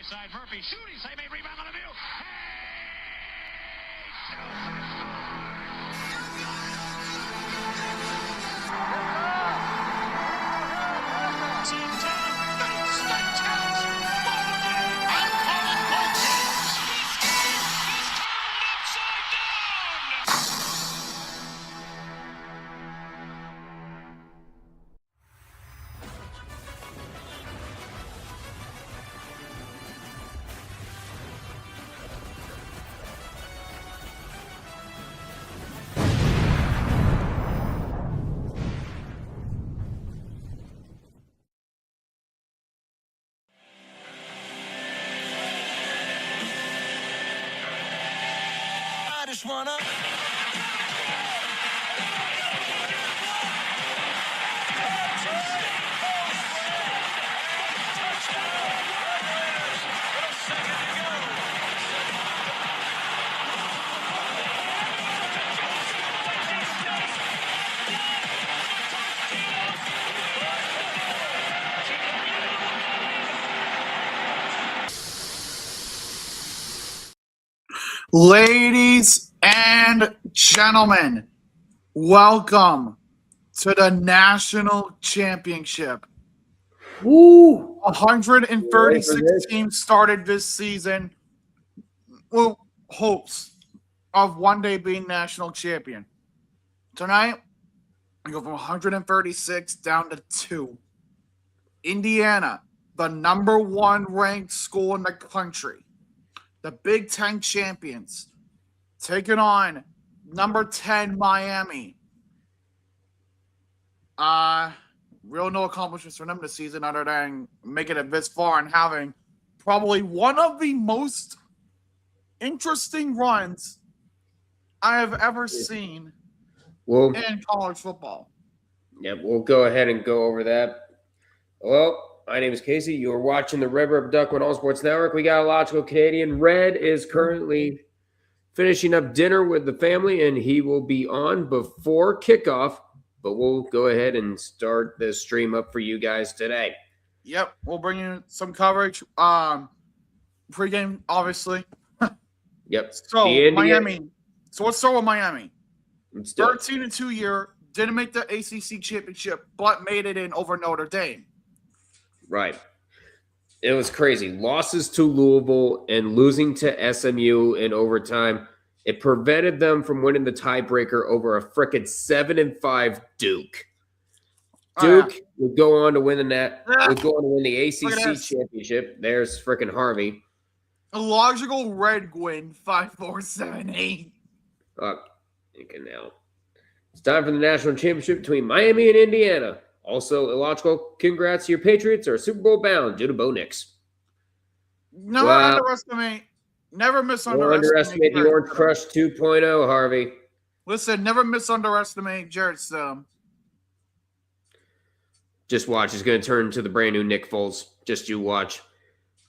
side, Murphy shooting, save a rebound on the view. I just wanna. Ladies and gentlemen, welcome to the National Championship. 136 teams started this season with hopes of one day being national champion. Tonight, we go from 136 down to 2. Indiana, the number 1 ranked school in the country, the Big Ten champions, taking on number 10 Miami. Real no accomplishments for them this season other than making it this far and having probably one of the most interesting runs I have ever seen in college football. Yeah, we'll go ahead and go over that. Well, my name is Casey. You're watching the Red Rip Duck on All Sports Network. We got a logical Canadian. Red is currently finishing up dinner with the family, and he will be on before kickoff. But we'll go ahead and start the stream up for you guys today. Yep, we'll bring you some coverage. Pre-game, obviously. Yep. So, Miami. So, let's start with Miami. 13-2 year, didn't make the ACC Championship, but made it in over Notre Dame. Right. It was crazy. Losses to Louisville and losing to SMU in overtime. It prevented them from winning the tiebreaker over a frickin' 7-5 Duke. Duke would go on to win would go on to win the ACC Championship. There's frickin' Harvey. A logical red win, 5-4-7-8. Thinking now. It's time for the national championship between Miami and Indiana. Also, illogical, congrats to your Patriots are Super Bowl bound due to Bo Nix. Never underestimate the Orange Crush 2.0, Harvey. Listen, never misunderestimate Jarrett Stidham. Just watch. He's going to turn into the brand new Nick Foles. Just you watch.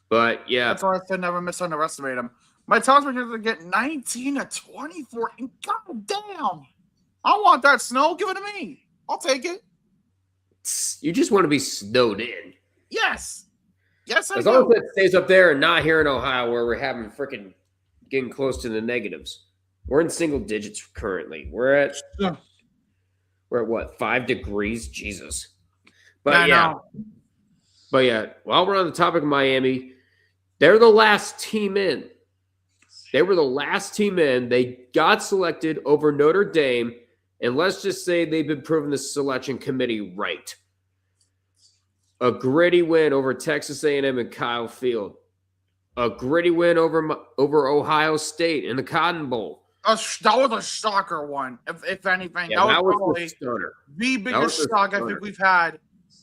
But, yeah. That's why I said never misunderestimate him. My Towns are going to get 19-24. And God damn. I want that snow. Give it to me. I'll take it. You just want to be snowed in. Yes. Yes, I do. As long as it stays up there and not here in Ohio where we're having freaking getting close to the negatives. We're in single digits currently. We're at what, 5 degrees? Jesus. But while we're on the topic of Miami, they're the last team in. They were the last team in. They got selected over Notre Dame, and let's just say they've been proving the selection committee right. A gritty win over Texas A&M and Kyle Field. A gritty win over Ohio State in the Cotton Bowl. That was a shocker one, if anything. Yeah, that was probably the stunner. The biggest shock I think we've had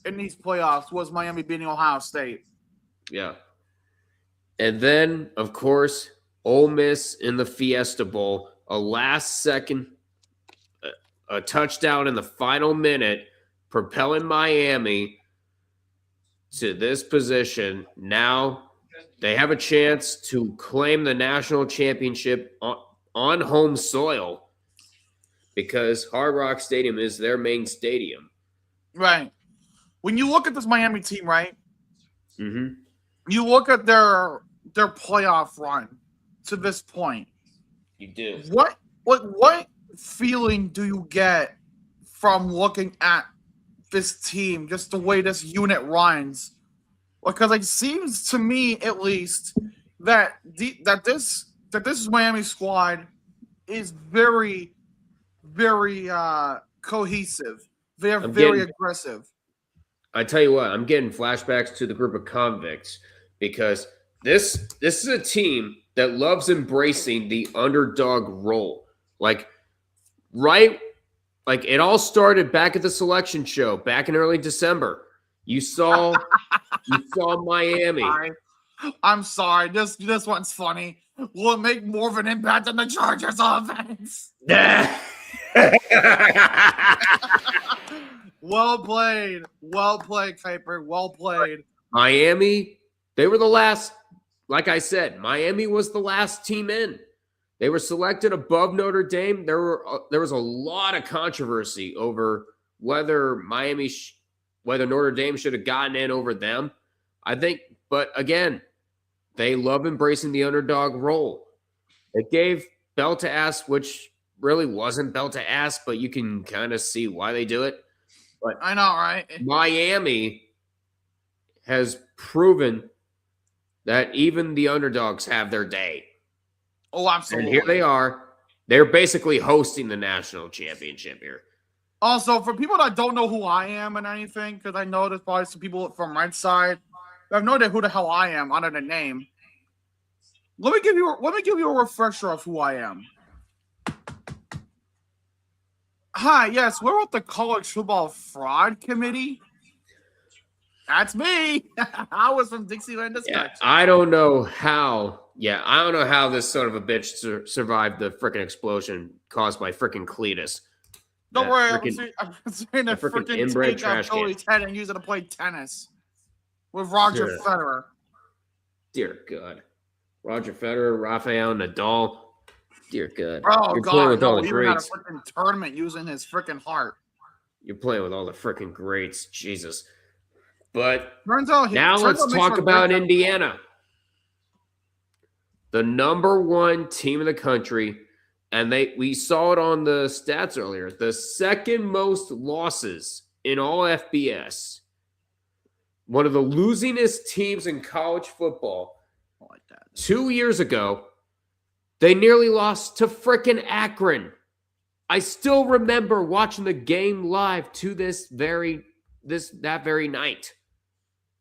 in these playoffs was Miami beating Ohio State. Yeah. And then, of course, Ole Miss in the Fiesta Bowl, a last-second a touchdown in the final minute, propelling Miami to this position. Now they have a chance to claim the national championship on home soil because Hard Rock Stadium is their main stadium. Right. When you look at this Miami team, right? Mm-hmm. you look at their playoff run to this point. You do. What feeling do you get from looking at this team, just the way this unit runs? Because it seems to me, at least, that this Miami squad is very, very cohesive. They're very aggressive. I tell you what, I'm getting flashbacks to the group of convicts because this is a team that loves embracing the underdog role. Like it all started back at the selection show back in early December. You saw Miami. I'm sorry. This one's funny. Will it make more of an impact on the Chargers offense? Well played, Kuiper. Well played. Miami, they were the last. Like I said, Miami was the last team in. They were selected above Notre Dame. There was a lot of controversy over whether Notre Dame should have gotten in over them. I think, but again, they love embracing the underdog role. It gave belt to ass, which really wasn't belt to ass, but you can kind of see why they do it. But I know, right? Miami has proven that even the underdogs have their day. Oh, absolutely. And here they are. They're basically hosting the national championship here. Also, for people that don't know who I am and anything, because I know there's probably some people from Red Side that have no idea who the hell I am under the name. Let me give you a refresher of who I am. Hi, yes, we're with the College Football Fraud Committee. That's me. I was from Dixieland. I don't know how. Yeah, I don't know how this son of a bitch survived the freaking explosion caused by freaking Cletus. Don't worry, I'm saying the freaking inbred take out Joey's head and use it to play tennis with Roger Federer. Dear God. Roger Federer, Rafael Nadal. Dear God. Oh, You're God. playing with all the He had a greats. freaking tournament using his freaking heart. You're playing with all the freaking greats. Jesus. But let's talk about Indiana. The number one team in the country, and we saw it on the stats earlier, the second most losses in all FBS. One of the losingest teams in college football. I like that. 2 years ago, they nearly lost to frickin' Akron. I still remember watching the game live to that very night.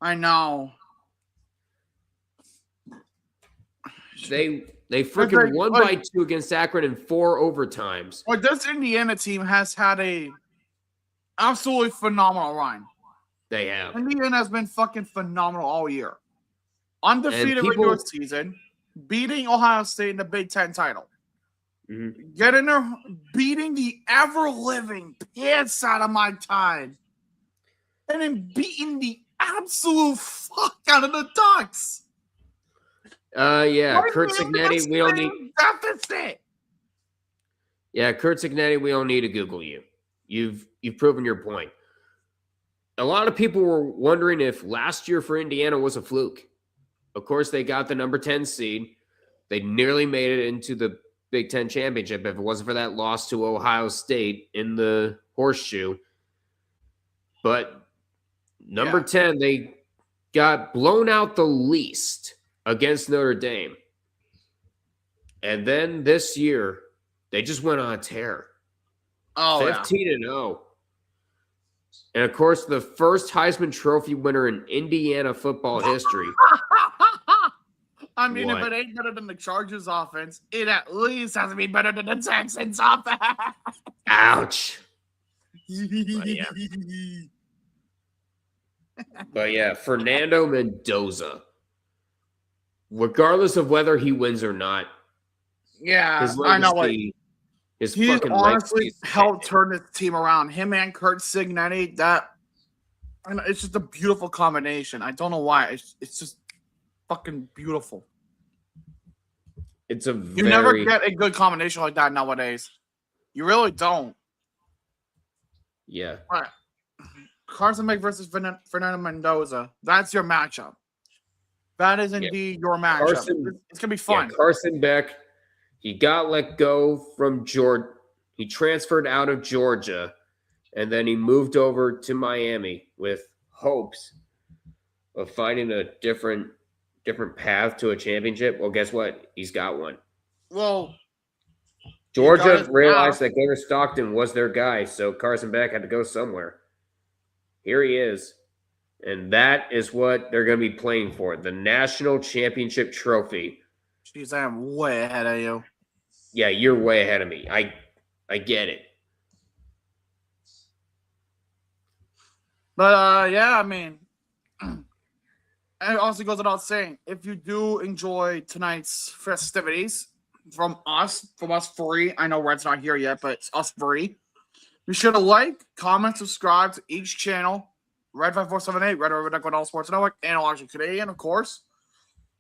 I know. They freaking won by 2 against Akron in 4 overtimes. Well, this Indiana team has had a absolutely phenomenal run. They have. Indiana has been fucking phenomenal all year. Undefeated regular season, beating Ohio State in the Big Ten title. Mm-hmm. Getting there, beating the ever-living piss out of my Tide. And then beating the absolute fuck out of the Ducks. Yeah, Curt Cignetti, we don't need deficit. Yeah, Curt Cignetti, we don't need to Google you. You've proven your point. A lot of people were wondering if last year for Indiana was a fluke. Of course, they got the number 10 seed. They nearly made it into the Big Ten championship if it wasn't for that loss to Ohio State in the horseshoe. But number 10, they got blown out the least against Notre Dame. And then this year, they just went on a tear. 15-0. And, of course, the first Heisman Trophy winner in Indiana football history. I mean, if it ain't better than the Chargers offense, it at least has to be better than the Texans offense. Ouch. But yeah, Fernando Mendoza. Regardless of whether he wins or not. Yeah, I know. He's honestly helped turn this team around. Him and Curt Cignetti, it's just a beautiful combination. I don't know why. It's just fucking beautiful. You never get a good combination like that nowadays. You really don't. Yeah. All right. Carson Beck versus Fernando Mendoza. That's your matchup. That is indeed your matchup. It's going to be fun. Yeah, Carson Beck, he got let go from Georgia. He transferred out of Georgia, and then he moved over to Miami with hopes of finding a different path to a championship. Well, guess what? He's got one. Well, Georgia realized that Gunnar Stockton was their guy, so Carson Beck had to go somewhere. Here he is. And that is what they're going to be playing for, the national championship trophy. Jeez, I am way ahead of you. Yeah, you're way ahead of me. I get it. But, yeah, I mean, and it also goes without saying, if you do enjoy tonight's festivities from us free, I know Red's not here yet, but it's us free, be sure to like, comment, subscribe to each channel. Red 5478, Red River Network, All Sports Network, and Logic Canadian, of course.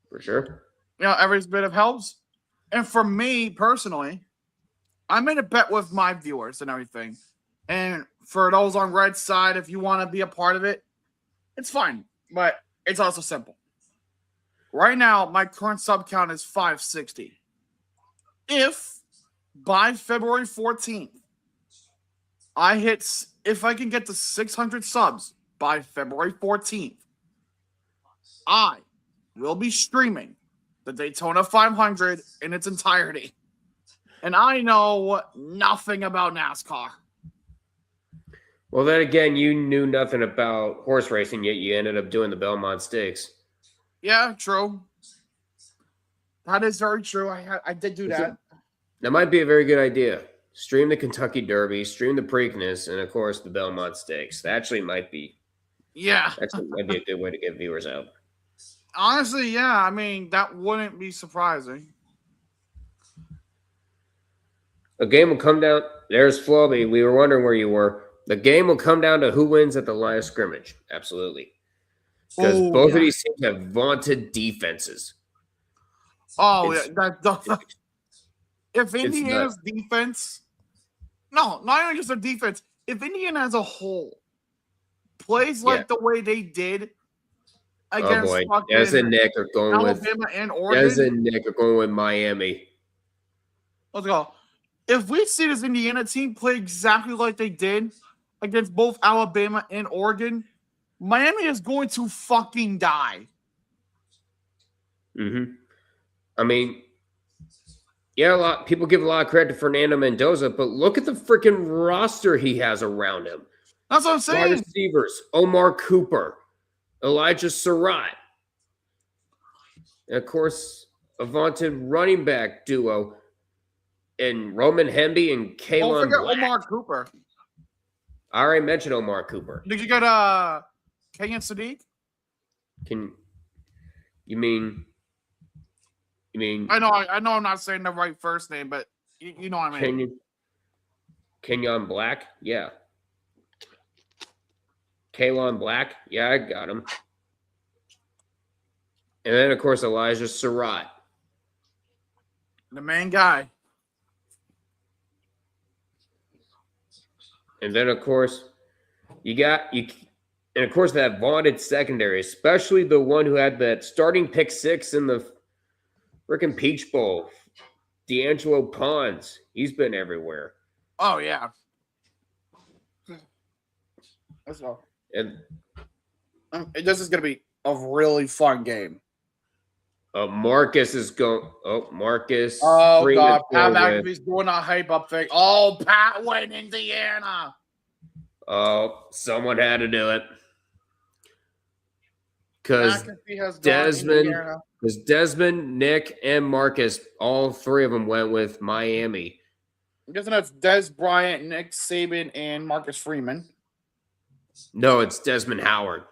For sure. You know, every bit of helps. And for me, personally, I made a bet with my viewers and everything. And for those on Red's side, if you want to be a part of it, it's fine. But it's also simple. Right now, my current sub count is 560. If by February 14th, if I can get to 600 subs, by February 14th, I will be streaming the Daytona 500 in its entirety. And I know nothing about NASCAR. Well, then again, you knew nothing about horse racing, yet you ended up doing the Belmont Stakes. Yeah, true. That is very true. I did do that. That might be a very good idea. Stream the Kentucky Derby, stream the Preakness, and, of course, the Belmont Stakes. That actually might be a good way to get viewers out. Honestly, yeah. I mean, that wouldn't be surprising. A game will come down. There's Flobby. We were wondering where you were. The game will come down to who wins at the line of scrimmage. Absolutely. Because both of these teams have vaunted defenses. Oh, if Indiana's defense, not even just their defense, if Indiana as a whole plays like the way they did against Des and Nick are going Alabama and Oregon. Des and Nick are going with Miami. Let's go. If we see this Indiana team play exactly like they did against both Alabama and Oregon, Miami is going to fucking die. Mm-hmm. I mean, yeah, people give a lot of credit to Fernando Mendoza, but look at the freaking roster he has around him. That's what I'm saying. Wide receivers, Omar Cooper, Elijah Surratt, and of course, a vaunted running back duo in Roman Hemby and Kalen Don't forget Black. Omar Cooper. I already mentioned Omar Cooper. Did you get Kenyon Sadiq? You mean? I know I'm not saying the right first name, but you know what I mean. Kenyon Black? Yeah. Kalen Black? Yeah, I got him. And then, of course, Elijah Surratt. The main guy. And then, of course, and of course, that vaunted secondary, especially the one who had that starting pick 6 in the freaking Peach Bowl, D'Angelo Pons. He's been everywhere. Oh, yeah. Let's go. And this is going to be a really fun game. Marcus is going. Oh, Marcus. Oh, God. Pat McAfee's doing a hype up thing. Oh, Pat went Indiana. Oh, someone had to do it. Because Desmond, Nick, and Marcus, all three of them went with Miami. I'm guessing that's Des Bryant, Nick Saban, and Marcus Freeman. No, it's Desmond Howard.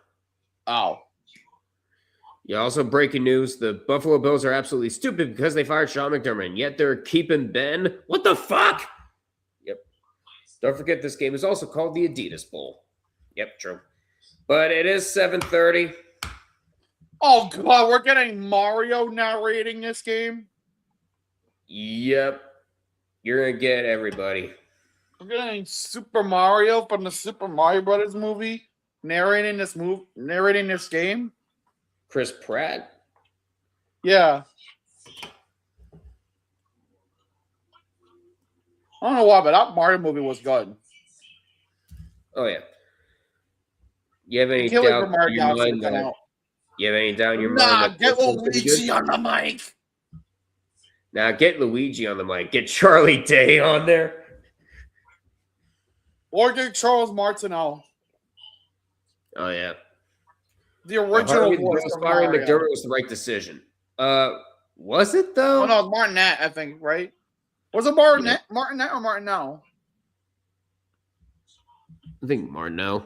Oh. Yeah, also breaking news, the Buffalo Bills are absolutely stupid because they fired Sean McDermott, and yet they're keeping Ben. What the fuck? Yep. Don't forget this game is also called the Adidas Bowl. Yep, true. But it is 7:30. Oh, God, we're getting Mario narrating this game? Yep. You're going to get everybody. We're getting Super Mario from the Super Mario Brothers movie narrating this game? Chris Pratt? Yeah. I don't know why, but that Mario movie was good. Oh yeah. You have any Can't wait doubt for Mario in your Galaxy to mind come that out. you have any doubt in your Nah, mind that get this one's gonna be Luigi good? on the mic. Now get Luigi on the mic. Get Charlie Day on there. Or get Charles Martineau. Oh yeah. The original voice of firing Mario. McDermott was the right decision. Was it though? Oh no, Martinet, I think, right? Was it Martinet? Yeah. Martinet or Martineau? I think Martineau.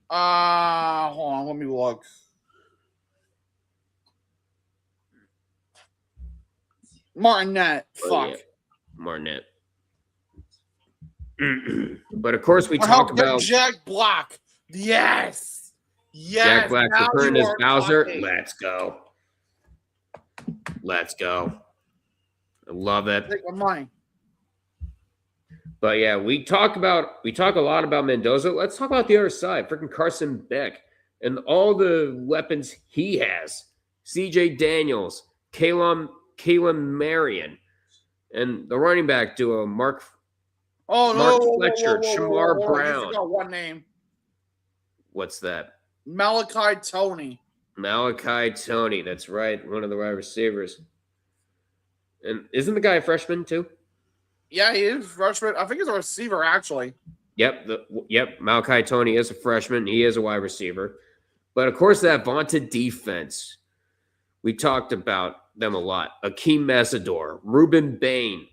Hold on, let me look. Martinet. Fuck. Yeah. Martinet. But of course we talk about Jack Black. Yes. Yes. Jack Black returning as Bowser. Talking. Let's go. Let's go. I love it. Take my money. But yeah, we talk a lot about Mendoza. Let's talk about the other side. Freaking Carson Beck and all the weapons he has. CJ Daniels, Kalen Marion, and the running back duo, Mark Fletcher, Shamar Brown. I got one name. What's that? Malachi Tony. Malachi Tony. That's right. One of the wide receivers. And isn't the guy a freshman too? Yeah, he is a freshman. I think he's a receiver, actually. Yep. Malachi Tony is a freshman. He is a wide receiver. But, of course, that vaunted defense. We talked about them a lot. Akeem Mesidor, Ruben Bain.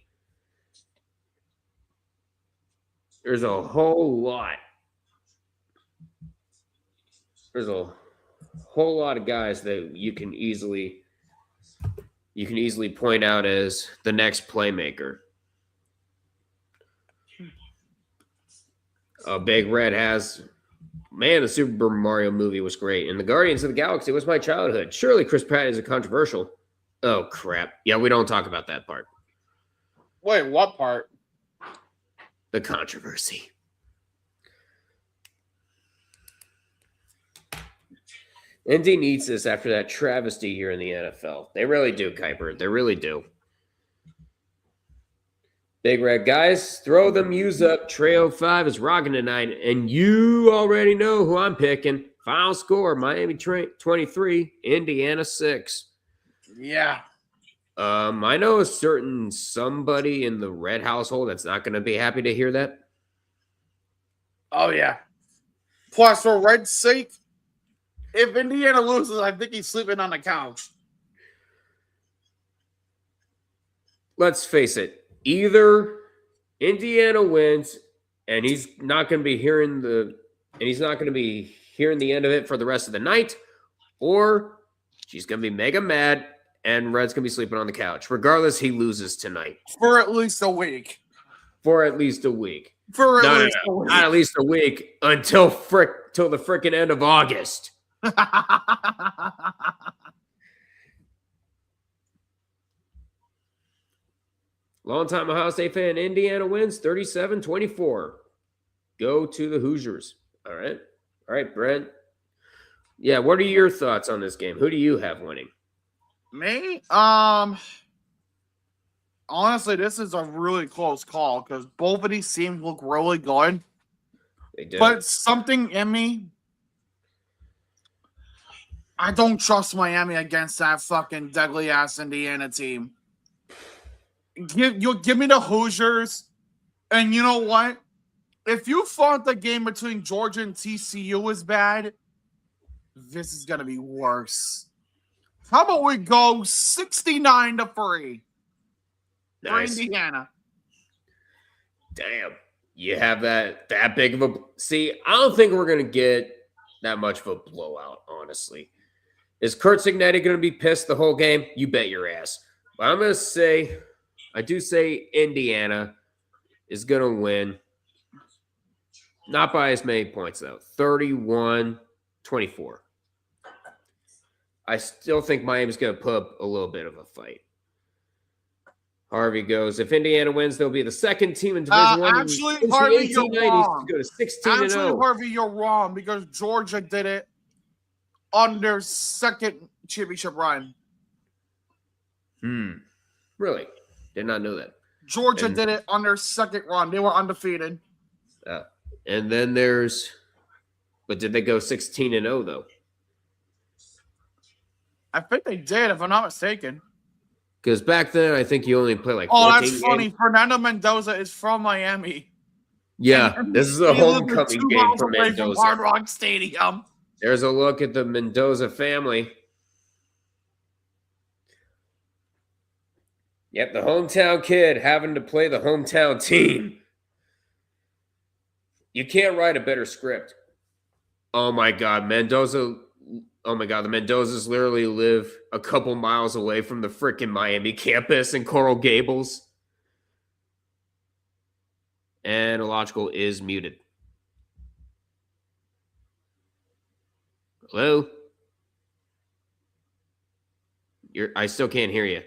There's a whole lot. There's a whole lot of guys that you can easily point out as the next playmaker. Big Red has, man, the Super Mario movie was great. And the Guardians of the Galaxy was my childhood. Surely Chris Pratt is a controversial. Oh, crap. Yeah, we don't talk about that part. Wait, what part? The controversy. Indy needs this after that travesty here in the NFL. They really do, Kuiper. They really do. Big Red guys, throw the muse up. Trey 05 is rocking tonight, and you already know who I'm picking. Final score: Miami 23, Indiana 6. Yeah. I know a certain somebody in the Red household that's not going to be happy to hear that. Oh yeah. Plus, for Red's sake, if Indiana loses, I think he's sleeping on the couch. Let's face it. Either Indiana wins and he's not going to be hearing the end of it for the rest of the night, or she's going to be mega mad and Red's going to be sleeping on the couch. Regardless, he loses tonight. For at least a week. For at least a week. Not at least a week until the frickin' end of August. Longtime Ohio State fan, Indiana wins 37-24. Go to the Hoosiers. All right, Brent. Yeah, what are your thoughts on this game? Who do you have winning? Me? Honestly, this is a really close call because both of these teams look really good. They do. But something in me, I don't trust Miami against that fucking deadly-ass Indiana team. Give me the Hoosiers, and you know what? If you thought the game between Georgia and TCU was bad, this is going to be worse. How about we go 69-3 for Indiana? Damn. You have that big of a... See, I don't think we're going to get that much of a blowout, honestly. Is Curt Cignetti going to be pissed the whole game? You bet your ass. But I'm going to say... I do say Indiana is going to win. Not by as many points, though. 31-24. I still think Miami's going to put up a little bit of a fight. Harvey goes, if Indiana wins, they'll be the second team in Division I. Actually, Harvey, you're wrong. To go to 16-0. Actually, Harvey, you're wrong because Georgia did it on their second championship run. Really? Did not know that. Georgia did it on their second run. They were undefeated. And then but did they go 16-0 though? I think they did, if I'm not mistaken. Because back then, I think you only played like 14 14 that's funny. games. Fernando Mendoza is from Miami. Yeah, this is a homecoming game for Mendoza. Mendoza. From Hard Rock Stadium. There's a look at the Mendoza family. Yep, the hometown kid having to play the hometown team. You can't write a better script. Oh my God, Mendoza. Oh my God, the Mendozas literally live a couple miles away from the freaking Miami campus in Coral Gables. And Illogical is muted. Hello? I still can't hear you.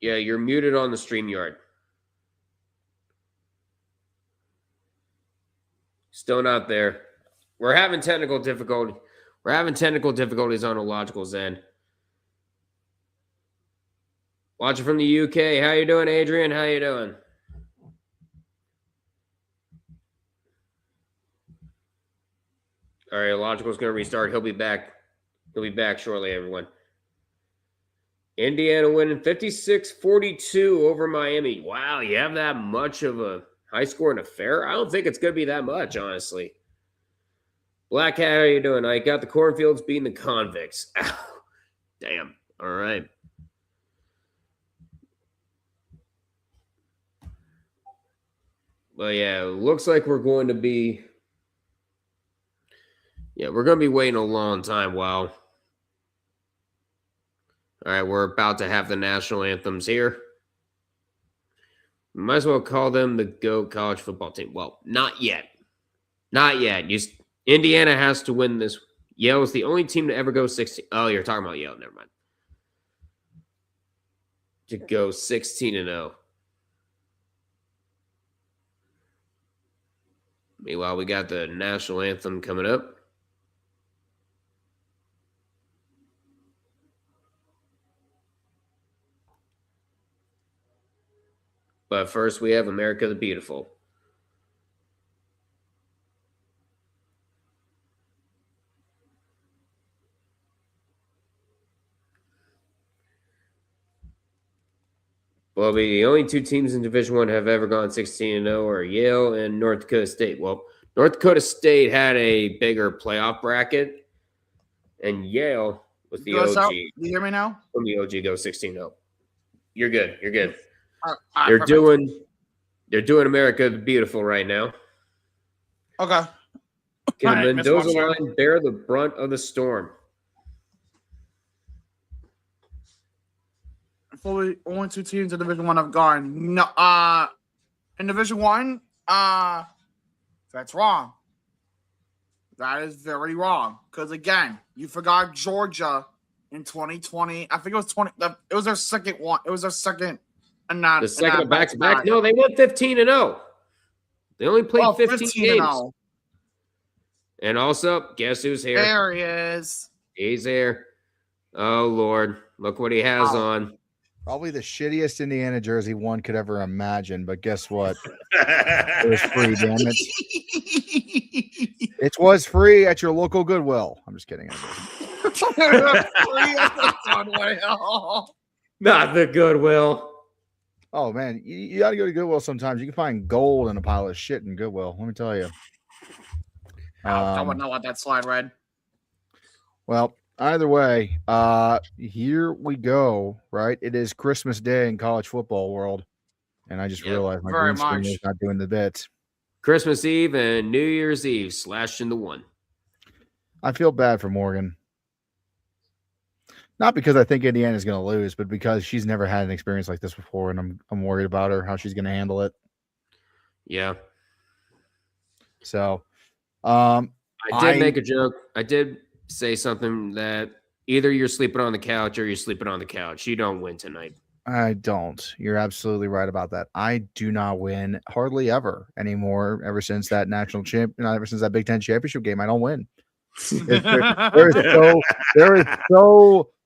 Yeah, you're muted on the StreamYard. Still not there. We're having technical difficulty. We're having technical difficulties on Illogical's end. Watching from the UK. How you doing, Adrian? How you doing? All right, Illogical's going to restart. He'll be back. He'll be back shortly, everyone. Indiana winning 56-42 over Miami. Wow, you have that much of a high-scoring affair? I don't think it's going to be that much, honestly. Black Hat, how you doing? I got the Cornfields beating the Convicts. Ow. Damn. All right. Well, yeah, it looks like we're going to be... Yeah, we're going to be waiting a long time. Wow. All right, we're about to have the national anthems here. We might as well call them the GOAT college football team. Well, not yet. Not yet. Indiana has to win this. Yale is the only team to ever go 16. Oh, you're talking about Yale. Never mind. To go 16-0. Meanwhile, we got the national anthem coming up. But first, we have America the Beautiful. Well, the only two teams in Division I have ever gone 16-0 are Yale and North Dakota State. Well, North Dakota State had a bigger playoff bracket, and Yale was the OG. You hear me now? From the OG go 16-0. You're good. You're good. They're doing America the Beautiful right now. Okay. Can the Mendoza line bear the brunt of the storm? Fully, only two teams in Division I have gone. No, in Division I, that's wrong. That is very wrong. Because again, you forgot Georgia in 2020. I think it was 20. It was their second one. It was their second. And not the second back-to-back. No, they went 15-0. They only played 15 games. And also, guess who's here? There he is. He's here. Oh, Lord. Look what he has on. Probably the shittiest Indiana jersey one could ever imagine, but guess what? It was free, damn it. It was free at your local Goodwill. I'm just kidding. Not the Goodwill. Oh, man. You got to go to Goodwill sometimes. You can find gold in a pile of shit in Goodwill. Let me tell you. I wouldn't know what that slide read. Well, either way, here we go, right? It is Christmas Day in college football world, and I just realized my green screen is not doing the bit. Christmas Eve and New Year's Eve slashed into one. I feel bad for Morgan. Not because I think Indiana's going to lose, but because she's never had an experience like this before, and I'm worried about her, how she's going to handle it. Yeah. So, I did make a joke. I did say something that either you're sleeping on the couch or you're sleeping on the couch. You don't win tonight. I don't. You're absolutely right about that. I do not win hardly ever anymore. Ever since that ever since that Big Ten championship game, I don't win. There is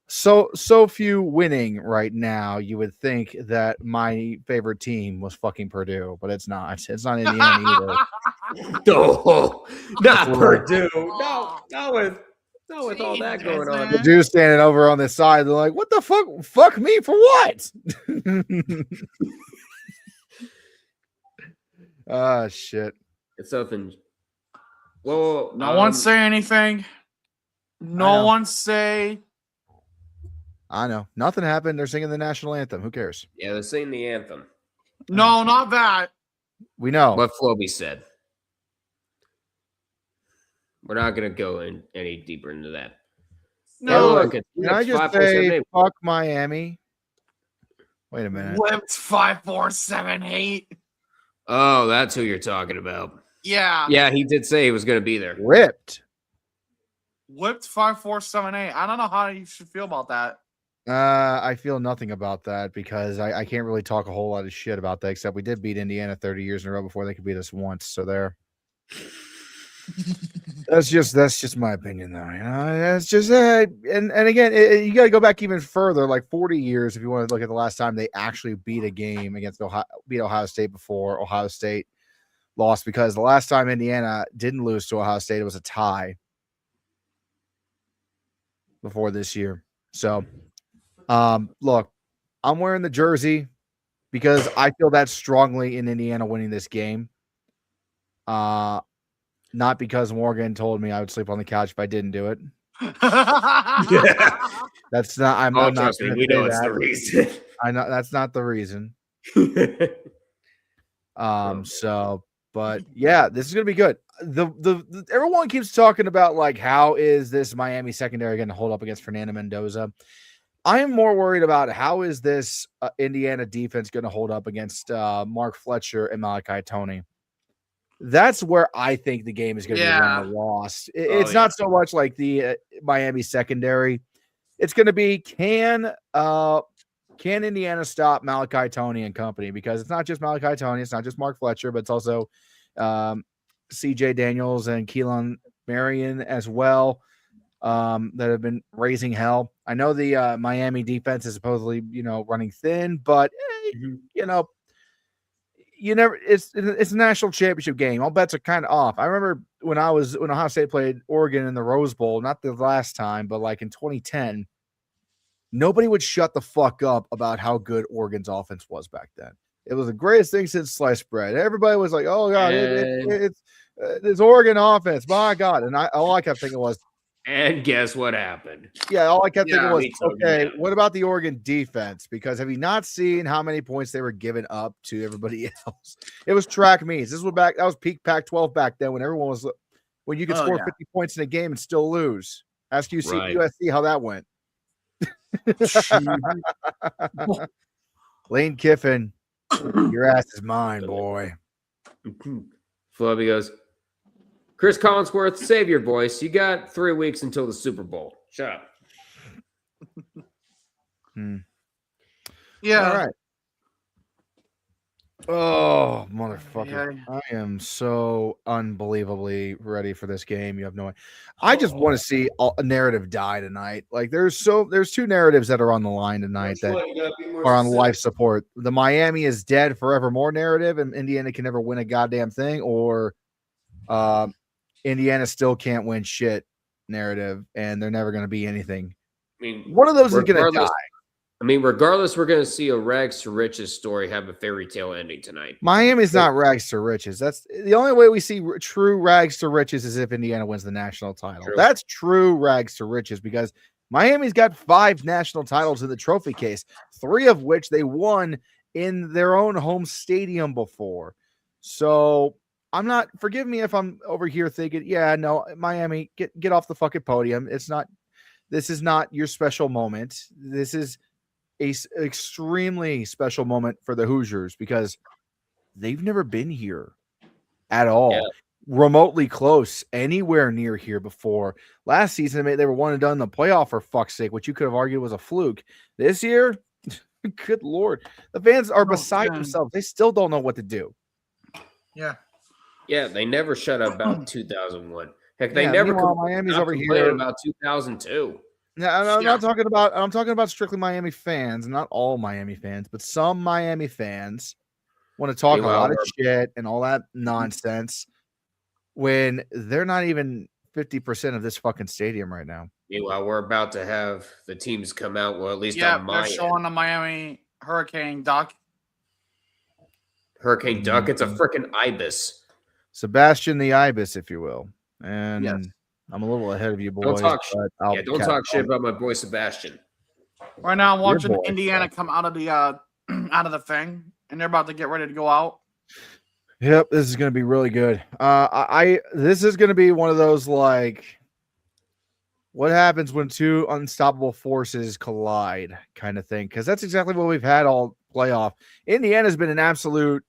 so few winning right now. You would think that my favorite team was fucking Purdue, but it's not. It's not Indiana either. No, not Purdue. No, not with all that going on. The Jews standing over on this side, they're like, "What the fuck? Fuck me for what?" Ah, shit. It's something. Well, no one say anything. No one say. I know. Nothing happened. They're singing the national anthem. Who cares? Yeah, they're singing the anthem. No, not that. We know what Floby said. We're not going to go in any deeper into that. No. Can I just say fuck Miami? Wait a minute. Whipped 5-4-7-8. Oh, that's who you're talking about. Yeah. Yeah, he did say he was going to be there. Whipped 5-4-7-8. I don't know how you should feel about that. I feel nothing about that because I can't really talk a whole lot of shit about that, except we did beat Indiana 30 years in a row before they could beat us once. So there. That's just my opinion, though. You know, that's just and again, you got to go back even further, like 40 years, if you want to look at the last time they actually beat a game against Ohio State before Ohio State lost. Because the last time Indiana didn't lose to Ohio State, it was a tie before this year. So, look, I'm wearing the jersey because I feel that strongly in Indiana winning this game. Not because Morgan told me I would sleep on the couch if I didn't do it. Yeah. That's not. I'm not. Trust me, we know it's the reason. I know that's not the reason. So, but yeah, this is gonna be good. The everyone keeps talking about like how is this Miami secondary going to hold up against Fernando Mendoza? I am more worried about how is this Indiana defense going to hold up against Mark Fletcher and Malachi Toney. That's where I think the game is going to be won or lost. It's not so much like the Miami secondary. It's going to be can Indiana stop Malachi Toney and company? Because it's not just Malachi Toney, it's not just Mark Fletcher, but it's also CJ Daniels and Keelan Marion as well that have been raising hell. I know the Miami defense is supposedly running thin, but it's a national championship game. All bets are kind of off. I remember when Ohio State played Oregon in the Rose Bowl, not the last time, but like in 2010, nobody would shut the fuck up about how good Oregon's offense was back then. It was the greatest thing since sliced bread. Everybody was like, "Oh God, it's Oregon offense, my God!" And all I kept thinking was, and guess what happened? Yeah, all I kept thinking was, okay, what about the Oregon defense? Because have you not seen how many points they were giving up to everybody else? It was track meets. That was peak Pac-12 back then when when you could score 50 points in a game and still lose. Ask USC how that went. Lane Kiffin, your ass is mine, boy. Flubby goes, Chris Collinsworth, save your voice. You got 3 weeks until the Super Bowl. Shut up. Yeah. All right. Oh, motherfucker. Yeah. I am so unbelievably ready for this game. You have no idea. I just want to see a narrative die tonight. Like there's 2 narratives that are on the line tonight that are on life support. The Miami is dead forevermore narrative and Indiana can never win a goddamn thing, or Indiana still can't win shit narrative and they're never going to be anything. I mean, one of those is going to die. I mean, regardless, we're going to see a rags to riches story have a fairy tale ending tonight. Miami's not rags to riches. That's the only way we see true rags to riches is if Indiana wins the national title. True. That's true rags to riches because Miami's got 5 national titles in the trophy case, 3 of which they won in their own home stadium before. So I'm not, forgive me if I'm over here thinking, yeah, no, Miami, get off the fucking podium. This is not your special moment. This is an extremely special moment for the Hoosiers because they've never been here at all, remotely close, anywhere near here before. Last season, they were one and done in the playoff for fuck's sake, which you could have argued was a fluke. This year, Good Lord. The fans are beside man. themselves. They still don't know what to do. Yeah. Yeah, they never shut up about 2001. Heck, they Yeah, never meanwhile, Miami's over complained here. about 2002. I'm not talking about. I'm talking about strictly Miami fans, not all Miami fans, but some Miami fans want to talk a lot of shit and all that nonsense when they're not even 50% of this fucking stadium right now. Meanwhile, we're about to have the teams come out. Well, at least Yeah, on they're my showing the Miami Hurricane duck. Hurricane Duck. It's a freaking ibis. Sebastian the Ibis, if you will. And Yes. I'm a little ahead of you boys. Don't talk, Don't talk shit about my boy Sebastian. Right now, I'm Your watching boy, Indiana come out of the out of the thing, and they're about to get ready to go out. Yep, this is going to be really good. This is going to be one of those like, what happens when two unstoppable forces collide kind of thing? Because that's exactly what we've had all playoff. Indiana's been an absolute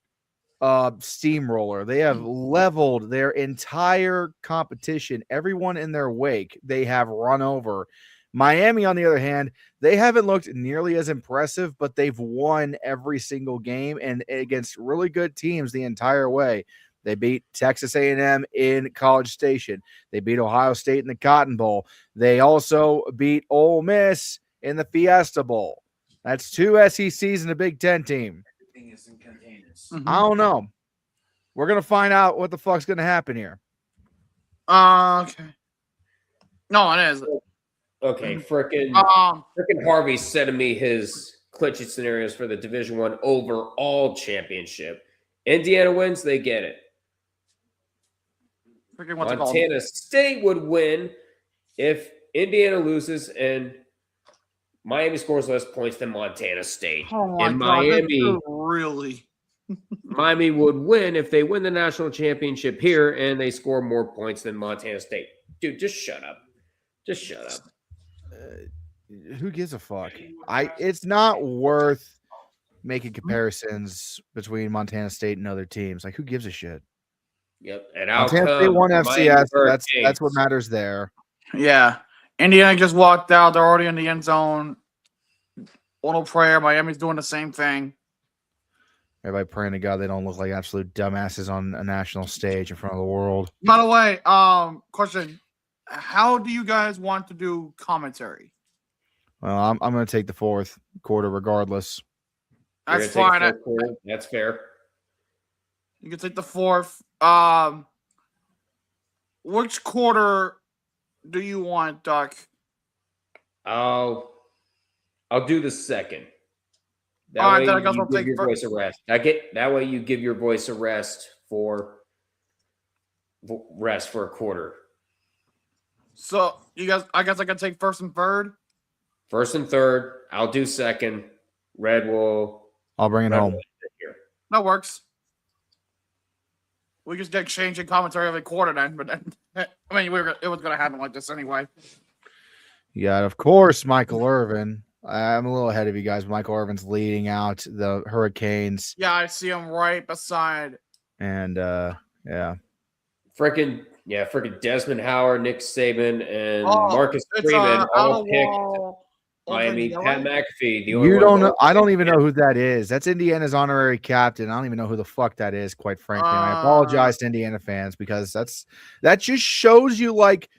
steamroller. They have leveled their entire competition. Everyone in their wake, they have run over. Miami, on the other hand, they haven't looked nearly as impressive, but they've won every single game and against really good teams the entire way. They beat Texas A&M in College Station. They beat Ohio State in the Cotton Bowl. They also beat Ole Miss in the Fiesta Bowl. That's 2 SECs and a Big Ten team. I don't know. We're going to find out what the fuck's going to happen here. Okay. No, it is. Okay, frickin' Harvey's sending me his clinching scenarios for the Division I overall championship. Indiana wins, they get it. Montana State would win if Indiana loses and Miami scores less points than Montana State. Oh my and God, Miami really? Miami would win if they win the national championship here and they score more points than Montana State. Dude, just shut up. Just shut up. Who gives a fuck? It's not worth making comparisons between Montana State and other teams. Like, who gives a shit? Yep. And Montana State won FCS. That's what matters there. Yeah. Indiana just walked out. They're already in the end zone. Little prayer. Miami's doing the same thing. Everybody praying to God they don't look like absolute dumbasses on a national stage in front of the world. By the way, question. How do you guys want to do commentary? Well, I'm going to take the fourth quarter regardless. That's fine. That's fair. You can take the fourth. Which quarter do you want, Doc? I'll do the second. That All right, way then I guess you I'll give take your voice a rest. That way you give your voice a rest for a quarter. So you guys, I guess I can take first and third. First and third. I'll do second. I'll bring it home. That works. We just get exchanging commentary every quarter then, but then, I mean, it was going to happen like this anyway. Yeah, of course, Michael Irvin. I'm a little ahead of you guys. Michael Irvin's leading out the Hurricanes. Yeah, I see him right beside. And, yeah. Freaking Desmond Howard, Nick Saban, and Marcus Freeman all picked Miami. Pat McAfee. You don't know. I don't even know who that is. That's Indiana's honorary captain. I don't even know who the fuck that is, quite frankly. And I apologize to Indiana fans because that just shows you like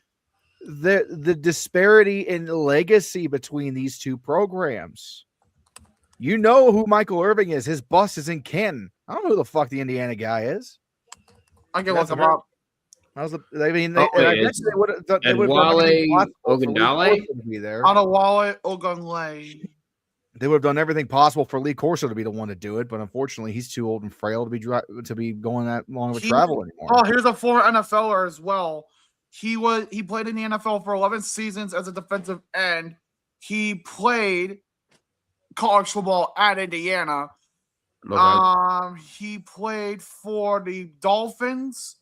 the disparity in legacy between these two programs. You know who Michael Irvin is. His bus is in Canton. I don't know who the fuck the Indiana guy is. I can look him up. I mean, Wale Ogundale be there. Adewale Ogunleye. They would have done everything possible for Lee Corso to be the one to do it, but unfortunately, he's too old and frail to be going that long of a travel anymore. Oh, here's a former NFLer as well. He played in the NFL for 11 seasons as a defensive end. He played college football at Indiana. Okay. He played for the Dolphins.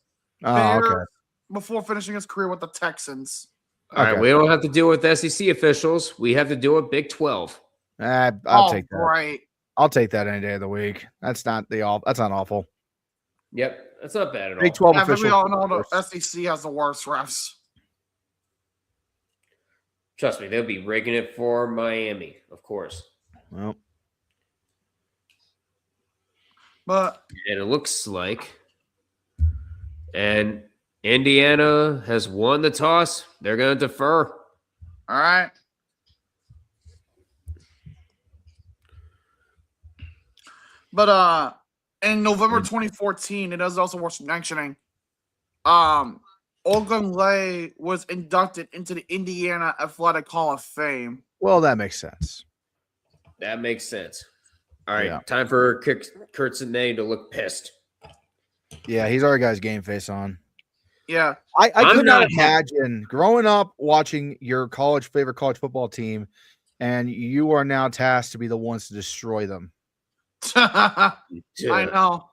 Before finishing his career with the Texans. All right, we don't have to deal with SEC officials. We have to deal with Big 12. I'll take that. Right. I'll take that any day of the week. That's not awful. Yep, that's not bad at all. Big 12 officials. We all know the SEC has the worst refs. Trust me, they'll be rigging it for Miami, of course. Well, But And it looks like, and Indiana has won the toss. They're going to defer. all right. But in November 2014, it is also worth mentioning. Ogunleye was inducted into the Indiana Athletic Hall of Fame. Well, that makes sense. That makes sense. All right, Yeah. time for Curt Cignetti to look pissed. Yeah, he's already got his game face on. Yeah. I could not not- imagine growing up watching your favorite college football team, and you are now tasked to be the ones to destroy them. I know.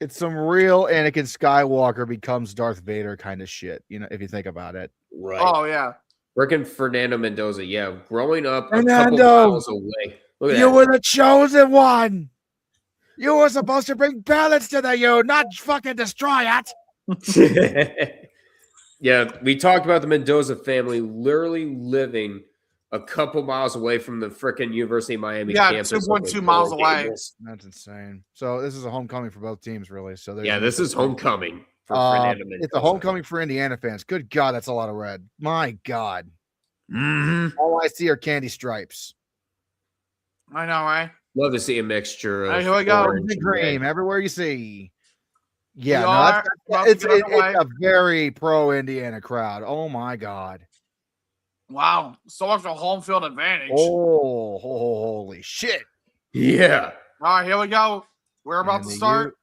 It's some real Anakin Skywalker becomes Darth Vader kind of shit, if you think about it. Right. Oh, yeah. Freaking Fernando Mendoza. Yeah, growing up a Fernando, couple miles away. Look at You that. were the chosen one. You were supposed to bring balance to the U, not fucking destroy it. Yeah, we talked about the Mendoza family literally living a couple miles away from the freaking University of Miami campus. 2.2 miles away. That's insane. So this is a homecoming for both teams, really. So Yeah, this is homecoming for Fernando Mendoza. It's a homecoming for Indiana fans. Good God, that's a lot of red. My God. Mm-hmm. All I see are candy stripes. I know, right? Love to see a mixture of Hey, here we go. orange Big and cream red. everywhere you see. Yeah, We no, are about to it's get underway. a very pro Indiana crowd. Oh my God. Wow. So much for home field advantage. Oh, holy shit. Yeah. All right, here we go. We're about And to the start.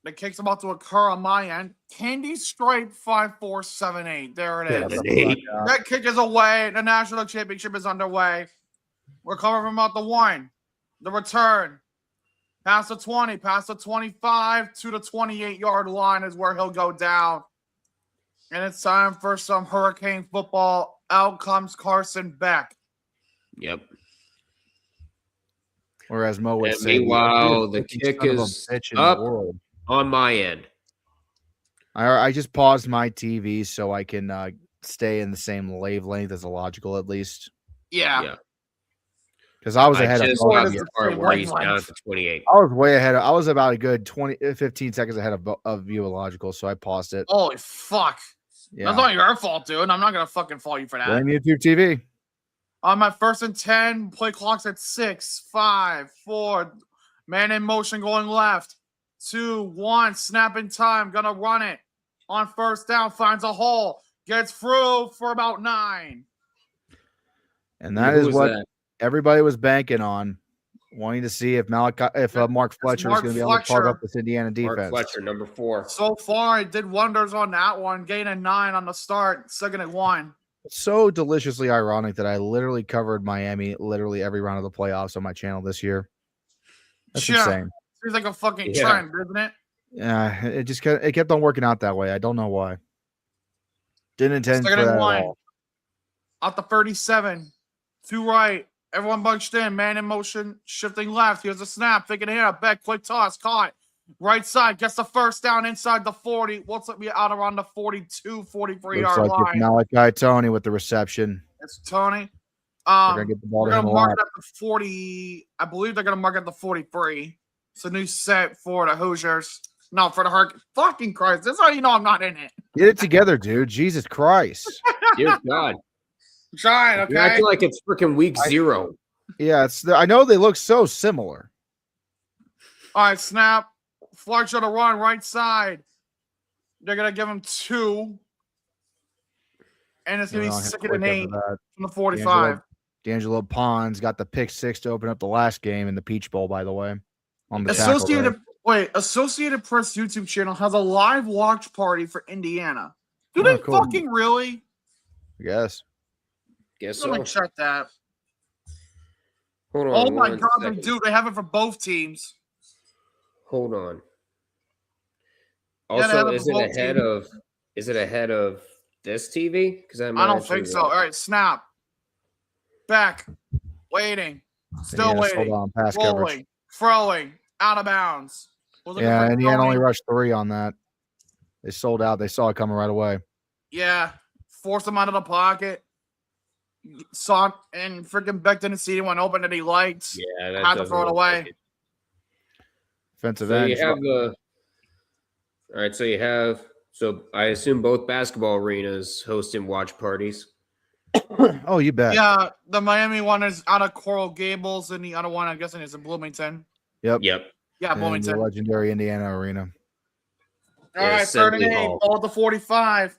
The kick's about to occur on my end. Candy Stripe 5478. There it is. 7-8. That kick is away. The national championship is underway. We're coming from about the 1. The return. Past the 20, past the 25 to the 28-yard line is where he'll go down. And it's time for some Hurricane football. Out comes Carson Beck. Yep. Whereas Mo would And say, meanwhile, "You're the kick son of a is bitch in up. the world." On my end. I just paused my TV so I can stay in the same wavelength as the logical, at least, Yeah. because I was I ahead of. just Boy, got this the is part pretty where he's wavelength. down to 28. I was way ahead. I was about a good 15 seconds ahead of you, logical. So I paused it. Holy fuck. Yeah, That's not your fault, dude. I'm not going to fucking fault you for that. blame YouTube TV. I'm at 1st and 10. Play clock's at 6, 5, 4. Man in motion going left. 2, 1. Snap in time. Gonna run it. On 1st down. Finds a hole. Gets through for about 9. And that Who is was what that? everybody was banking on, wanting to see if Mark Fletcher was Mark going to be able to carve Fletcher. up this Indiana Mark defense. Fletcher, number 4. So far, it did wonders on that one. Gaining 9 on the start. 2nd and 1. So deliciously ironic that I literally covered Miami literally every round of the playoffs on my channel this year. That's Yeah. insane. Seems like a fucking Yeah. trend, doesn't it? Yeah, it kept on working out that way. I don't know why. Didn't intend for 2nd that and at 1. all. Out the 37. To right. Everyone bunched in. Man in motion. Shifting left. Here's a snap. Faking here. Back. Quick toss. Caught. Right side. Gets the 1st down inside the 40. What's it be out around the 42, 43 Looks yard like it's line. Malachi Tony with the reception. It's Tony. They're gonna get the ball We're to him gonna a mark lot. it at the 40. I believe they're gonna mark it at the 43. It's a new set for the Hoosiers. No, for the Hurricane. Fucking Christ. This is how you know I'm not in it. Get it together, dude. Jesus Christ. Dear God. I'm trying, okay? You're acting like it's freaking week 0. Yeah, I know they look so similar. All right, snap. Fletcher to run right side. They're going to give him 2. And it's going to be 2nd and 8 from the 45. D'Angelo Pons got the pick 6 to open up the last game in the Peach Bowl, by the way. On the tackle there. Associated Press YouTube channel has a live watch party for Indiana. Do Oh, they cool. fucking really? I guess. Guess Let me so. check that. Hold on. Oh my one God, they second. do. They have it for both teams. Hold on. Yeah, they have Also, it is for it both ahead teams. of this TV? Because I don't think so. All right, snap. Back. Waiting. Still Indiana sold waiting. out on pass coverage. Rolling. Throwing. Out of bounds. Was looking Yeah, for Indiana only Tony. rushed 3 on that. They sold out. They saw it coming right away. Yeah. Forced him out of the pocket. Saw and freaking Beck didn't see anyone open that he liked. Yeah, that Had to doesn't throw it look away. like it. Defensive So end. you have the. All right, so you have. So I assume both basketball arenas hosting watch parties. Oh, you bet. Yeah, the Miami one is out of Coral Gables, and the other one, I'm guessing, is in Bloomington. Yep. Yep. Yeah, And Bloomington. the legendary Indiana Arena. All right, third and Assembly 8, Hall. ball at the 45.